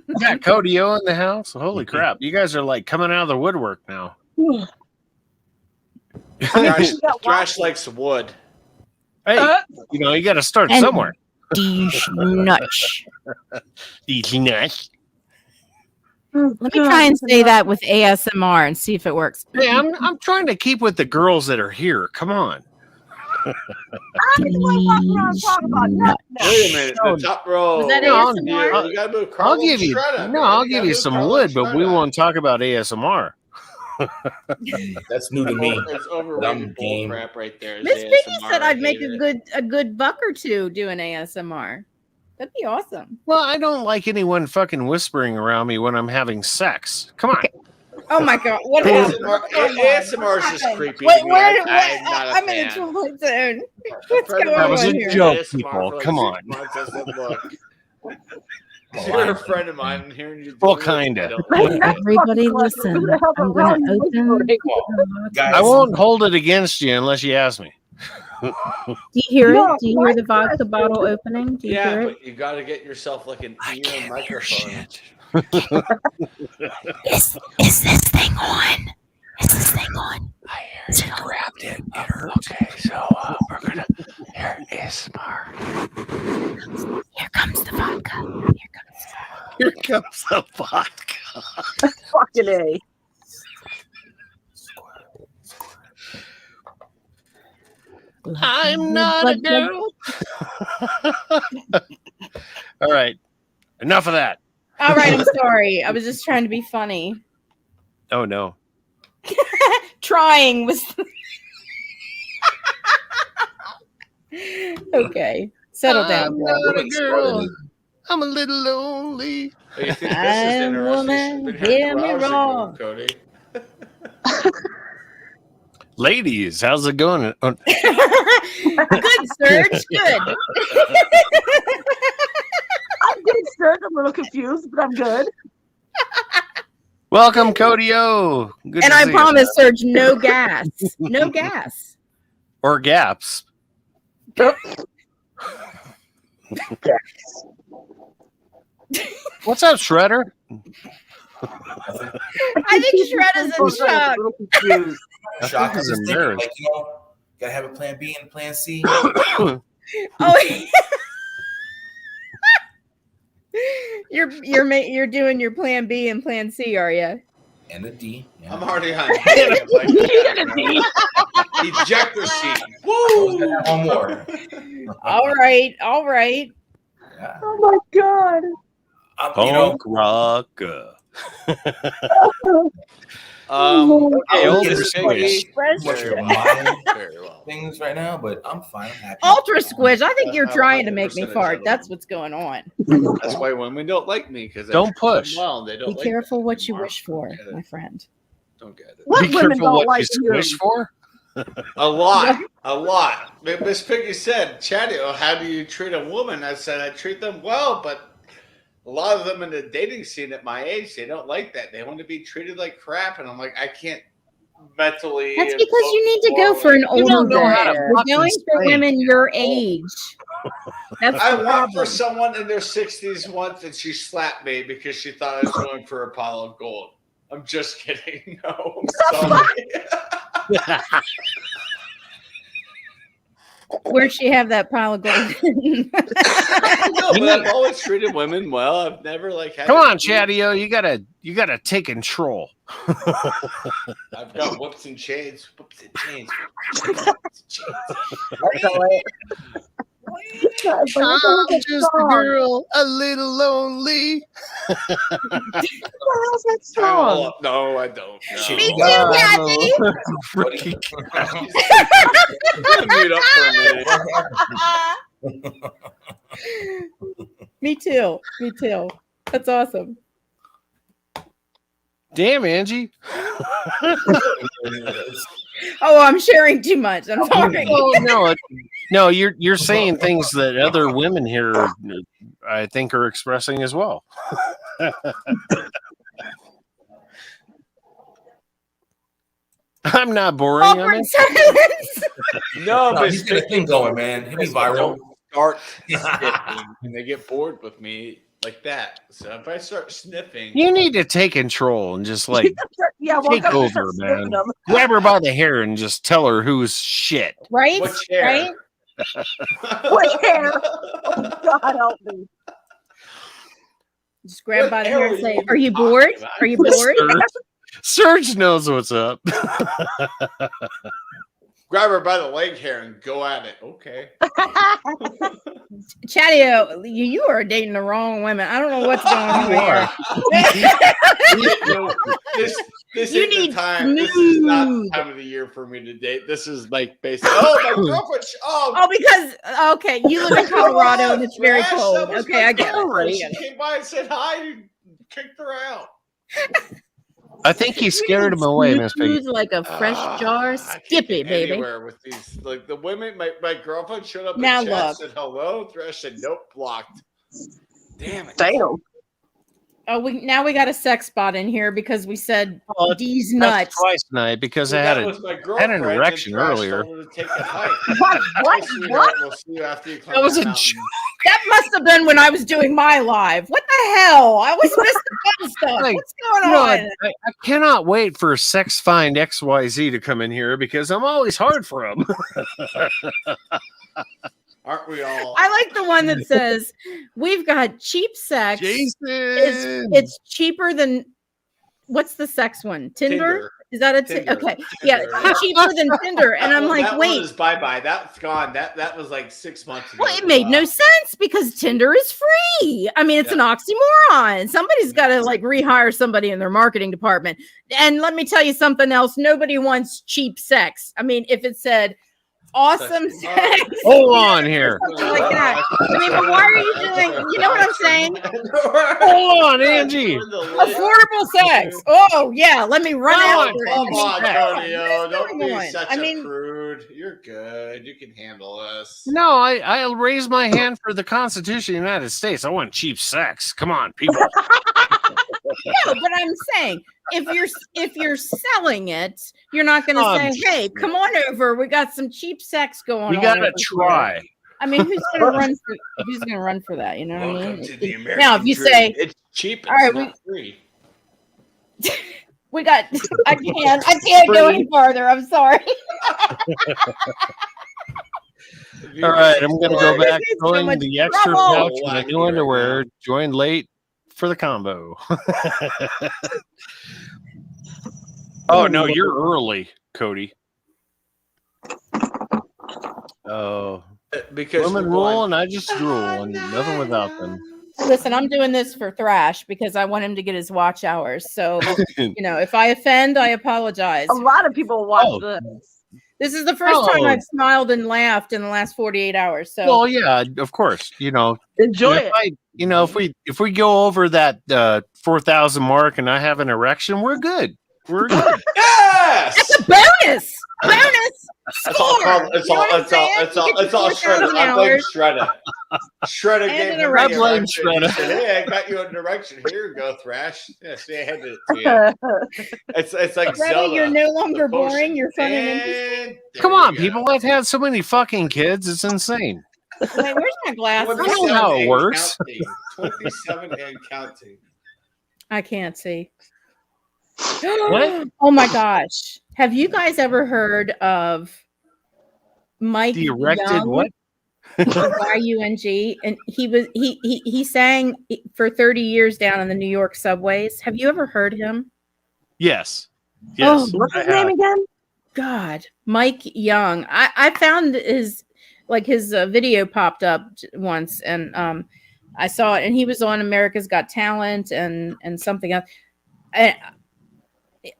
We got Cody O in the house. Holy crap. You guys are like coming out of the woodwork now. Thrash likes wood. Hey, you got to start And somewhere. These nuts. These nuts. Let me try and say that with ASMR and see if it works. Hey, I'm trying to keep with the girls that are here. Come on. I just want to walk around and talk about nothing. Wait a minute. The top row. Was that No, ASMR? You got to move I'll Carlos give you Shredder, no, man. I'll You give gotta you move some Carlos wood, but we Shredder. won't talk about ASMR. That's new to me. It's I'm overrated bull game. crap right there. Miss It's Piggy ASMR. said I I'd make hate a it. good buck or two doing ASMR. That'd be awesome. Well, I don't like anyone fucking whispering around me when I'm having sex. Come on. Oh my god! What happened? ASMR is just creepy. Wait, to me. where? I'm not a I'm in a fan. twilight zone. What's going That was on a here? joke, ASMR people. for like Come 6 on. months. I said, look. You're a friend of mine, and hearing you. Well, do it, kinda. I don't like it. Everybody listen. I'm going to open. Guys, I won't hold it against you unless you ask me. Do you hear it? Do you hear the vodka bottle opening? Do you Yeah, hear it? but you got to get yourself like an ear microphone. Is this thing on? Is this thing on? I grabbed it. It hurt. Okay, so we're gonna here ASMR. Here comes the vodka. Here comes the vodka. Fucking A. I'm not a girl. All right. Enough of that. All right, I'm sorry. I was just trying to be funny. Oh no. Trying was okay. Settle down, I'm bro. not a girl. I'm a little lonely. Oh, you think this is interesting? She's been here 2 hours ago, Cody. Ladies, how's it going? Good, Serge. Good. I'm good, Serge. I'm a little confused, but I'm good. Welcome, Cody O. Good And to I see promise, you. Serge, no gas. No gas. Or gaps. What's up, Shredder? I think Shred is in shock. I Shock. think I he's was thinking, embarrassed. like, gotta have a plan B and a plan C. Oh, you're doing your plan B and plan C, are you? And a D. Yeah. I'm already on D. Ejector seat. Woo! One more. All right. Oh my god. Punk rocker. Okay, old it's Squish. very well. Things right now, but I'm fine. I'm happy. Ultra Squish. I think you're trying to make me fart. That's what's going on. That's why women don't like me because Don't push. Well, they don't Be like careful what you wish for, my friend. Don't get it. What Be women careful don't what like you squish for. A lot. Miss Piggy said, Chatty, how do you treat a woman? I said, I treat them well, but a lot of them in the dating scene at my age, they don't like that. They want to be treated like crap. And I'm like, I can't mentally. That's because you need to go for an older guy. You're going for women your age. That's I the went problem. for someone in their 60s once, and she slapped me because she thought I was going for a pile of gold. I'm just kidding. No, I'm sorry. Where'd she have that pile of gold? No, but I've always treated women well. I've never had. Come on, Chatty-O, you gotta take control. I've got whips and chains. Whips and chains. I'm just a girl, a little lonely. How's that song? No, I don't. No. Me too, Kathy. Freaking Mute up for a minute. Me too. That's awesome. Damn, Angie. Oh, I'm sharing too much. I'm sorry. Oh, no, you're saying things that other women here, I think, are expressing as well. I'm not boring. Awkward silence. No, he's got a thing going, man. He'll be viral. Start sniffing, and they get bored with me like that. So if I start sniffing, You need to take control and just Yeah, well, take I'm gonna over, start sniffing man. them. Grab her by the hair and just tell her who's shit. Right? Which hair? Right? What hair? Oh, God help me. Just grab What by the hair hair are and say, you "Are you bored? talking about? Are you bored?" Serge knows what's up. grab her by the leg hair and go at it. Okay. Chatty-O, you are dating the wrong women. I don't know what's going on here. This You ain't the need time. This is not the smooth. time of the year for me to date. This is like basically. Oh, my girlfriend. Oh, because okay, you live in Colorado and it's very Rash, cold. that was Okay, my I get it. girlfriend. I She get it. came by and said hi and kicked her out. I think he scared him away, Miss Piggy. Smooth like a fresh jar. I Skip can't it, get baby. Anywhere with these, like the women, my girlfriend showed up Now in chat, look. said hello. Thresh said nope, blocked. Damn it. Damn. Oh, we got a sex bot in here because we said D's That's nuts. twice tonight because Well, I that was my had an girlfriend. And erection Thrash earlier. told her to take a hike. What? Bye, sweetheart. We'll see you after you climb That was that a mountain. That must have been when I was doing my live. What the hell? I always miss the fun stuff. Like, What's going you know, on? I cannot wait for Sex Find XYZ to come in here because I'm always hard for him. Aren't we all? I like the one that says, "We've got cheap sex. Jason! It's cheaper than what's the sex one? Tinder? Is that a Tinder. okay? Tinder, Yeah, it's cheaper than Tinder." And I'm like, that wait. one is bye. That's gone. That was like 6 months ago. Well, it made no sense because Tinder is free. I mean, it's an oxymoron. Somebody's got to like rehire somebody in their marketing department. And let me tell you something else. Nobody wants cheap sex. I mean, if it said awesome sex. Hold on here. Something like that. I mean, but why are you doing, you know what I'm saying? Hold on, Angie. Affordable sex. Oh, yeah. Let me run out. Come on, Antonio. Don't going be on? such I a mean- prude. You're good. You can handle us. No, I'll raise my hand for the Constitution of the United States. I want cheap sex. Come on, people. No, but I'm saying if you're selling it, you're not going to say, "Hey, come on over. We got some cheap sex going on." We gotta over try. here." I mean, who's going to run for? Who's going to run for that? You know what I Welcome mean? to the American Now, if you dream. say, It's cheap, it's all right, not free. we got, I can't go any farther. I'm sorry. All right, I'm going to go back, It's so join much the extra trouble. pouch and the new underwear, join late for the combo. Oh, no, you're early, Cody. Oh, Because women we're rule going- and I just drool and nothing without them. Listen, I'm doing this for Thrash because I want him to get his watch hours. So, you know, if I offend, I apologize. A lot of people watch this. This is the first time Oh. I've smiled and laughed in the last 48 hours. So, Well, yeah, of course. You know, Enjoy if if we go over that 4,000 mark and I have an erection, we're good. We're good. Yes. That's a bonus. Bonus. It's all Score. called, it's You know all what I'm it's all saying? it's You all get it's all your Shredder. 4,000 I blame hours. Shredder. Shredder And gave an him erection. the I blame erection. He Shredder. said, "Hey, I got you an erection. Here you go, Thrash." Yeah, see, I handed it to you. It's like Brother, Zelda. you're no longer the potion. boring. You're fun and interesting. And Come there on, you go. people. I've had so many fucking kids. It's insane. Wait, where's my glasses? I know how it and works. counting. 27 and counting. I can't see. What? Oh my gosh. Have you guys ever heard of Mike The erected Young? what? Y-U-N-G, and he sang for 30 years down in the New York subways. Have you ever heard him? Yes. Yes. Oh, What's I his name have. again? God, Mike Young. I found his video popped up once, and I saw it, and he was on America's Got Talent and something else.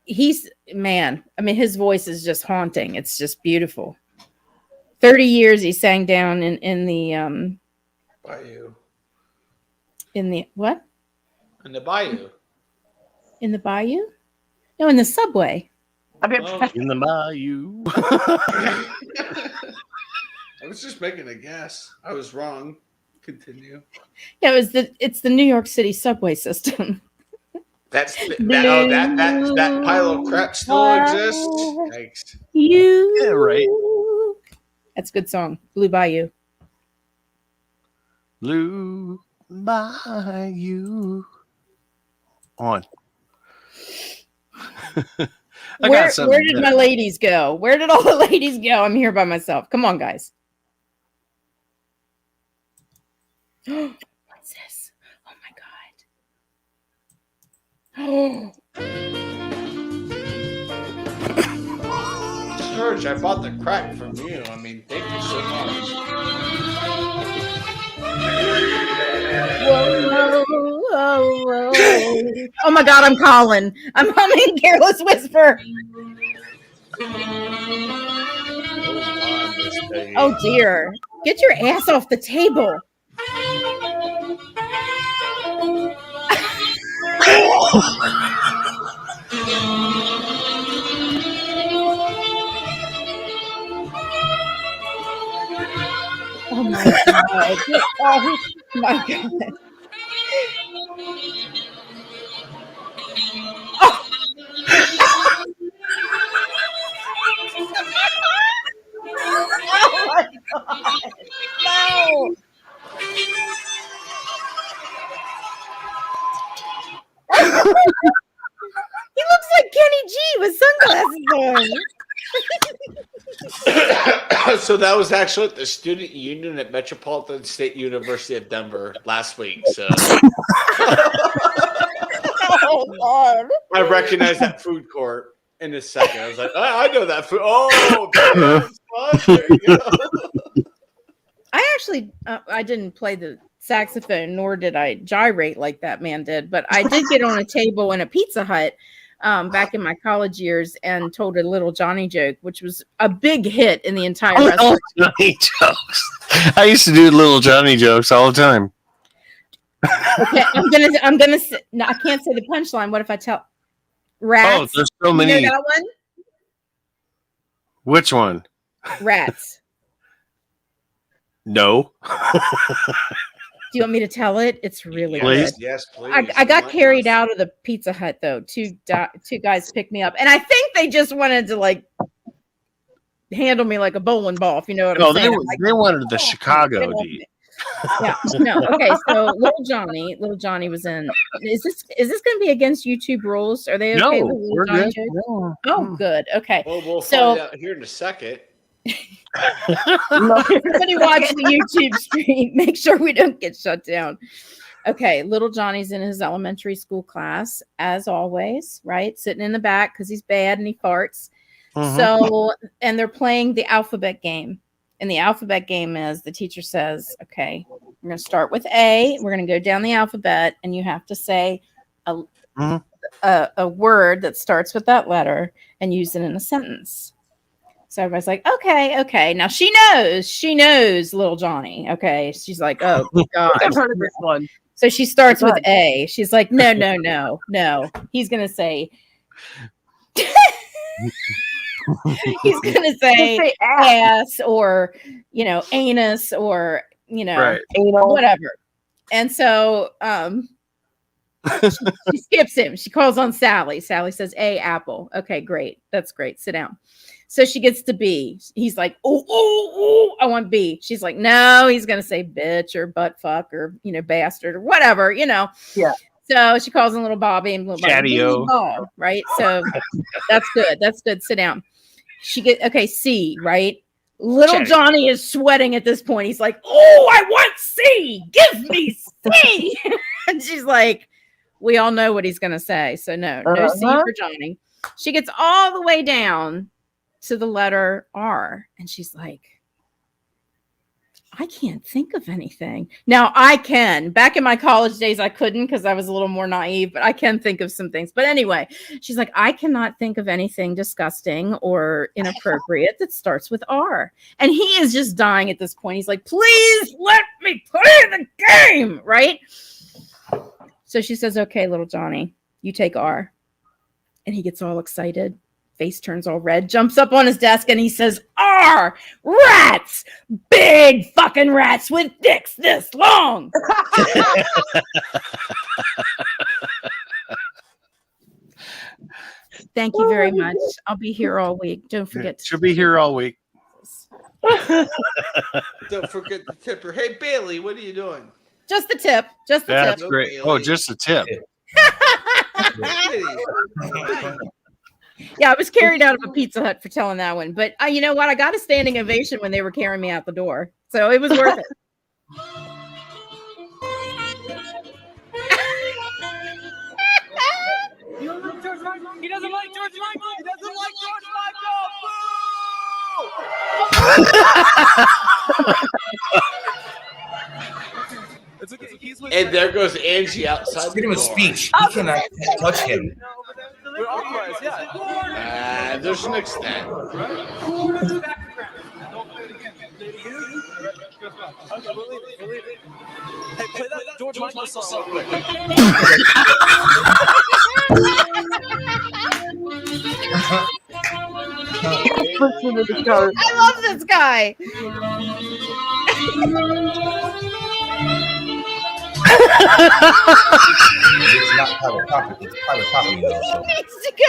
He's man. I mean, his voice is just haunting. It's just beautiful. 30 years he sang down in the Bayou. in the what? In the bayou. In the bayou? No, in the subway. I mean, In the bayou. I was just making a guess. I was wrong. Continue. Yeah, it's the New York City subway system. That pile of crap still exists. Yikes. You. Yeah, right. That's a good song. Blue Bayou. Blue bayou. On. Where did my ladies go? Where did all the ladies go? I'm here by myself. Come on, guys. What's this? Oh my god. Serge, I bought the crack from you. I mean, thank you so much. Whoa, whoa, whoa. Oh my god, I'm calling. I'm humming Careless Whisper. Oh dear. Get your ass off the table. Oh my god. Oh my god. He looks like Kenny G with sunglasses on. So that was actually at the student union at Metropolitan State University of Denver last week. So Oh God! I recognized that food court in a second. I was like, I know that food. Oh, there you go. I actually, I didn't play the saxophone, nor did I gyrate like that man did, but I did get on a table in a Pizza Hut back in my college years and told a Little Johnny joke, which was a big hit in the entire restaurant. Johnny jokes. I used to do Little Johnny jokes all the time. Okay, I'm gonna. No, I can't say the punchline. What if I tell rats? Oh, there's so many. You know that one? Which one? Rats. No. Do you want me to tell it? It's really Please. good. Yes, please. I got carried out of the Pizza Hut though. Two guys picked me up, and I think they just wanted to like handle me like a bowling ball. If you know what I'm saying. They wanted the Chicago deed. Yeah, no. Okay, so Little Johnny was in. Is this going to be against YouTube rules? Are they okay with Little we're Johnny good. jokes? No. Oh, good. Okay. Well, we'll So- find out here in a second. Everybody watch the YouTube stream. Make sure we don't get shut down. Okay, Little Johnny's in his elementary school class, as always, right? Sitting in the back because he's bad and he farts. So, and they're playing the alphabet game. And the alphabet game is the teacher says, okay, we're going to start with A. We're going to go down the alphabet, and you have to say a word that starts with that letter and use it in a sentence. So everybody's like, okay. Now she knows Little Johnny. Okay. She's like, oh God. I've heard of this one. So she starts with A. She's like, no. He's going to say, he's going to say ass or, anus or, Right. whatever. And so she skips him. She calls on Sally. Sally says, A, apple. Okay, great. That's great. Sit down. So she gets to B. He's like, oh, I want B. She's like, no, he's going to say bitch or butt fuck or, bastard or whatever, Yeah. So she calls him little Bobby and little Chatty-o. Bobby, right? So that's good. That's good. Sit down. C, right? Little Chatty. Johnny is sweating at this point. He's like, oh, I want C. Give me C. And she's like, we all know what he's going to say. So no C for Johnny. She gets all the way down to the letter R. And she's like, I can't think of anything. Now I can. Back in my college days, I couldn't because I was a little more naive, but I can think of some things. But anyway, she's like, I cannot think of anything disgusting or inappropriate that starts with R. And he is just dying at this point. He's like, please let me play the game, right? So she says, okay, little Johnny, you take R. And he gets all excited. Face turns all red, jumps up on his desk, and he says, R, rats, big fucking rats with dicks this long. Thank you very much. I'll be here all week. Don't forget. She'll be here all week. Don't forget the tipper. Hey, Bailey, what are you doing? Just the tip. Just the That's tip. great. Oh, just a tip. Yeah, I was carried out of a Pizza Hut for telling that one. But you know what? I got a standing ovation when they were carrying me out the door. So it was worth it. He doesn't like George Michael. He doesn't like George Michael. He doesn't like George Michael. And there goes Angie outside. Just give him a the door. speech. He cannot touch him. We're authorized, yeah. There's an extent. Okay, we'll leave it. Hey, play that George Michael song. I love this guy. It's not private property. It's private property, though. So. He needs to go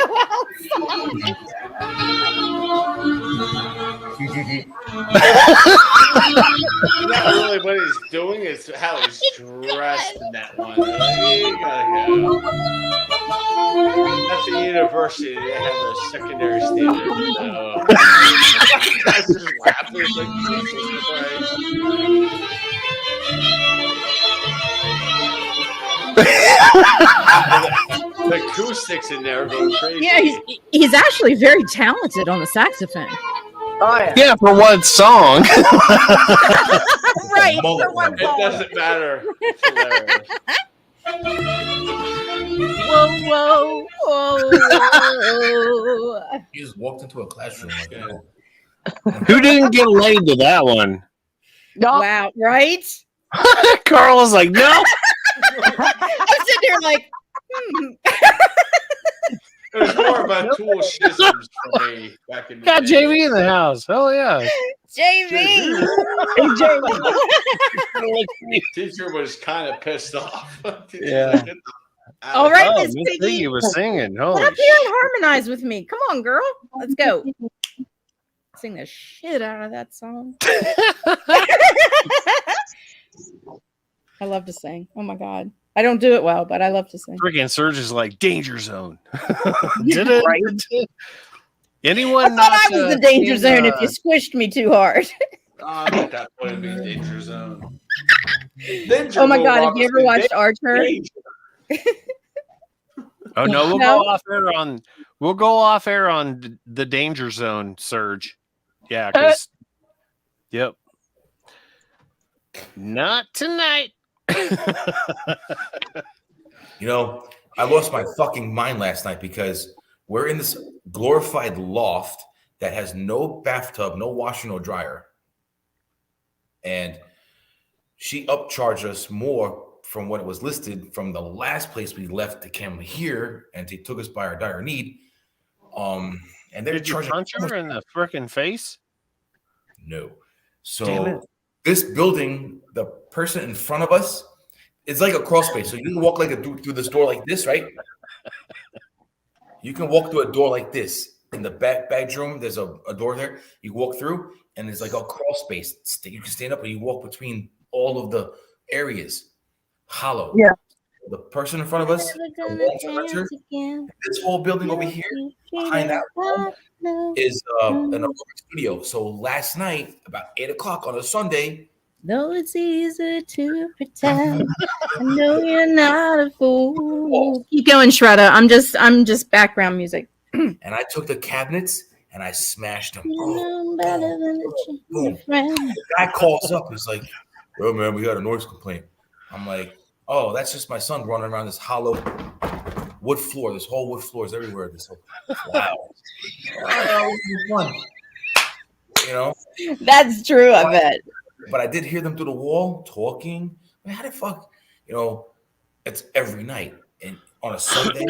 Not really what he's doing, is how he's dressed in that one. You gotta go. university, they have the secondary standard. So guys just laughing like Jesus Christ. The acoustics in there are going crazy. Yeah, he's actually very talented on the saxophone. Oh yeah. Yeah, for one song. Right. For one It doesn't matter. It's hilarious. Whoa, whoa. He just walked into a classroom like that. Who didn't get laid to that one? No. Wow, right? Carl was like, no. I'm sitting here like, It was more about tool schisms for me back in the Got day. JV in the house. Hell yeah. JV. Teacher was kind of pissed off. Yeah. All right, Oh, Miss Miss Piggy. Piggy was singing. Get Holy up here and harmonize with me. Come on, girl. Let's go. Sing the shit out of that song. I love to sing. Oh my God. I don't do it well, but I love to sing. Freaking Surge is like danger zone. Did it? Right. Anyone I not thought I was the danger seen, zone if you squished me too hard. I'm at that point of being danger zone. Oh my God. Have you ever watched Archer? Oh no, we'll No? go off air on. We'll go off air on the danger zone, Surge. Yeah, because. Yep. Not tonight. You know, I lost my fucking mind last night because we're in this glorified loft that has no bathtub, no washer, no dryer. And she upcharged us more from what it was listed from the last place we left to come here, and they took us by our dire need. And they're Did you charging punch her in the freaking face? No. Damn So it. this building, the person in front of us, it's like a crawl space. So you can walk like through this door like this, right? You can walk through a door like this. In the bedroom, there's a door there. You walk through, and it's like a crawl space. You can stand up and you walk between all of the areas. Hollow. Yeah. The person in front of us, this whole building over here, behind that wall, is an aerobic studio. So last night, about 8 o'clock on a Sunday, Though it's easy to pretend, I know you're not a fool. Keep going, Shredder. I'm just background music. and I took the cabinets and I smashed them. You know better than a Boom. friend. The guy calls up. He's like, "Well, man, we got a noise complaint." I'm like, "Oh, that's just my son running around this hollow wood floor. This whole wood floor is everywhere. This whole wow, fun. You know." That's true, I bet. But I did hear them through the wall talking. I mean, how the fuck, you know? It's every night and on a Sunday,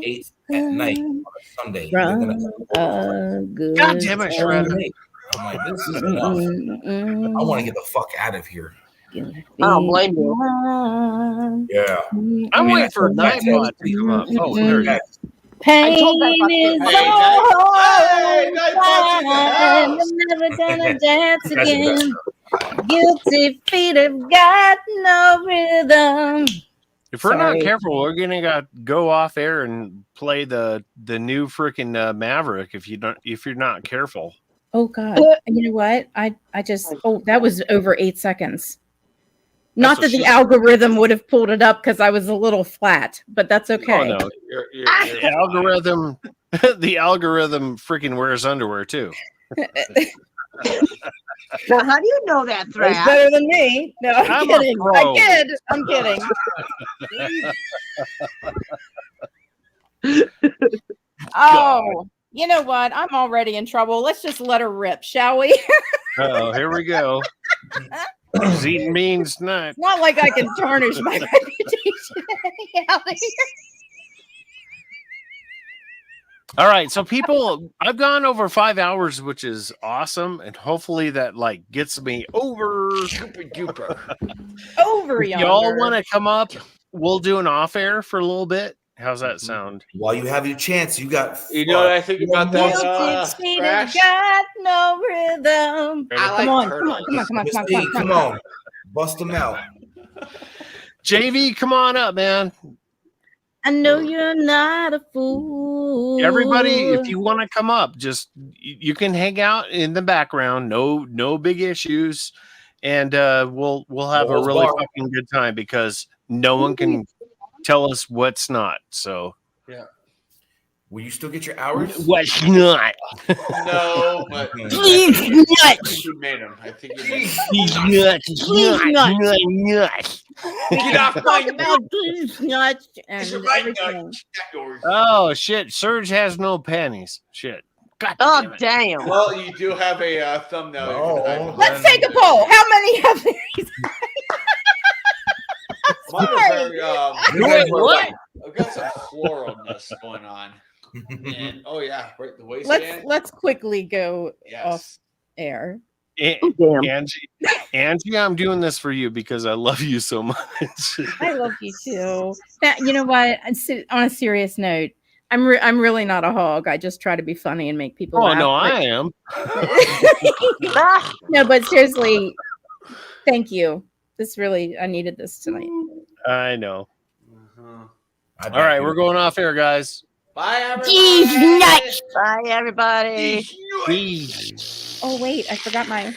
8 at night on a Sunday. They're gonna God damn it, Shredder. I'm like, this is enough. I want to get the fuck out of here. I don't blame you. Yeah. I'm waiting for Nightbot to come up. Oh, there he is. Pain told that is fucking- all I'm never gonna dance again. Guilty feet have got no rhythm. If we're Sorry. not careful, we're gonna go off air and play the new freaking Maverick if you're not careful. Oh God! And you know what? I just that was over 8 seconds. Not that the algorithm would have pulled it up because I was a little flat, but that's okay. Oh no, the algorithm, the algorithm freaking wears underwear too. Now, how do you know that, It's Thrash? better than me. No, I'm I'm a kidding. pro. I kid. I'm kidding. Oh, you know what? I'm already in trouble. Let's just let her rip, shall we? Oh, here we go. He's eating beans tonight. It's not like I can tarnish my reputation. Out of here. All right, so people, I've gone over 5 hours, which is awesome, and hopefully that like gets me over. Over If yonder. y'all want to come up, we'll do an off air for a little bit. How's that sound? While you have your chance, you got. You know what I think about that? Guilty feet have got no rhythm. I Come like on, come on, come on, come on, Miss come on, B, come on, come on, bust them out. JV, come on up, man. I know you're not a fool. Everybody, if you want to come up, just you can hang out in the background. No big issues, and we'll have a really fucking good time because no one can tell us what's not. So yeah. Will you still get your hours? What's not? No, but He's nuts. I think you made him. I think you made him. He's nuts. He's nuts. Nuts. Get off Talk my about these nuts and It's your right everything. nut. Not yours. Oh shit! Surge has no panties. Shit. God Oh, damn it. damn. Well, you do have a thumbnail. You can hide. Let's take a poll. How many have these? Mine are very, Wait, what? I've got some floralness going on. And oh yeah, right the waistband. Let's quickly go Yes. off air. Angie, I'm doing this for you because I love you so much. I love you too. You know what? On a serious note, I'm really not a hog. I just try to be funny and make people laugh. No, I am. No, but seriously, thank you. I needed this tonight. I know. All right, we're going off air, guys. Bye, everybody. Jeez, nuts. Bye, everybody. Oh wait, I forgot my.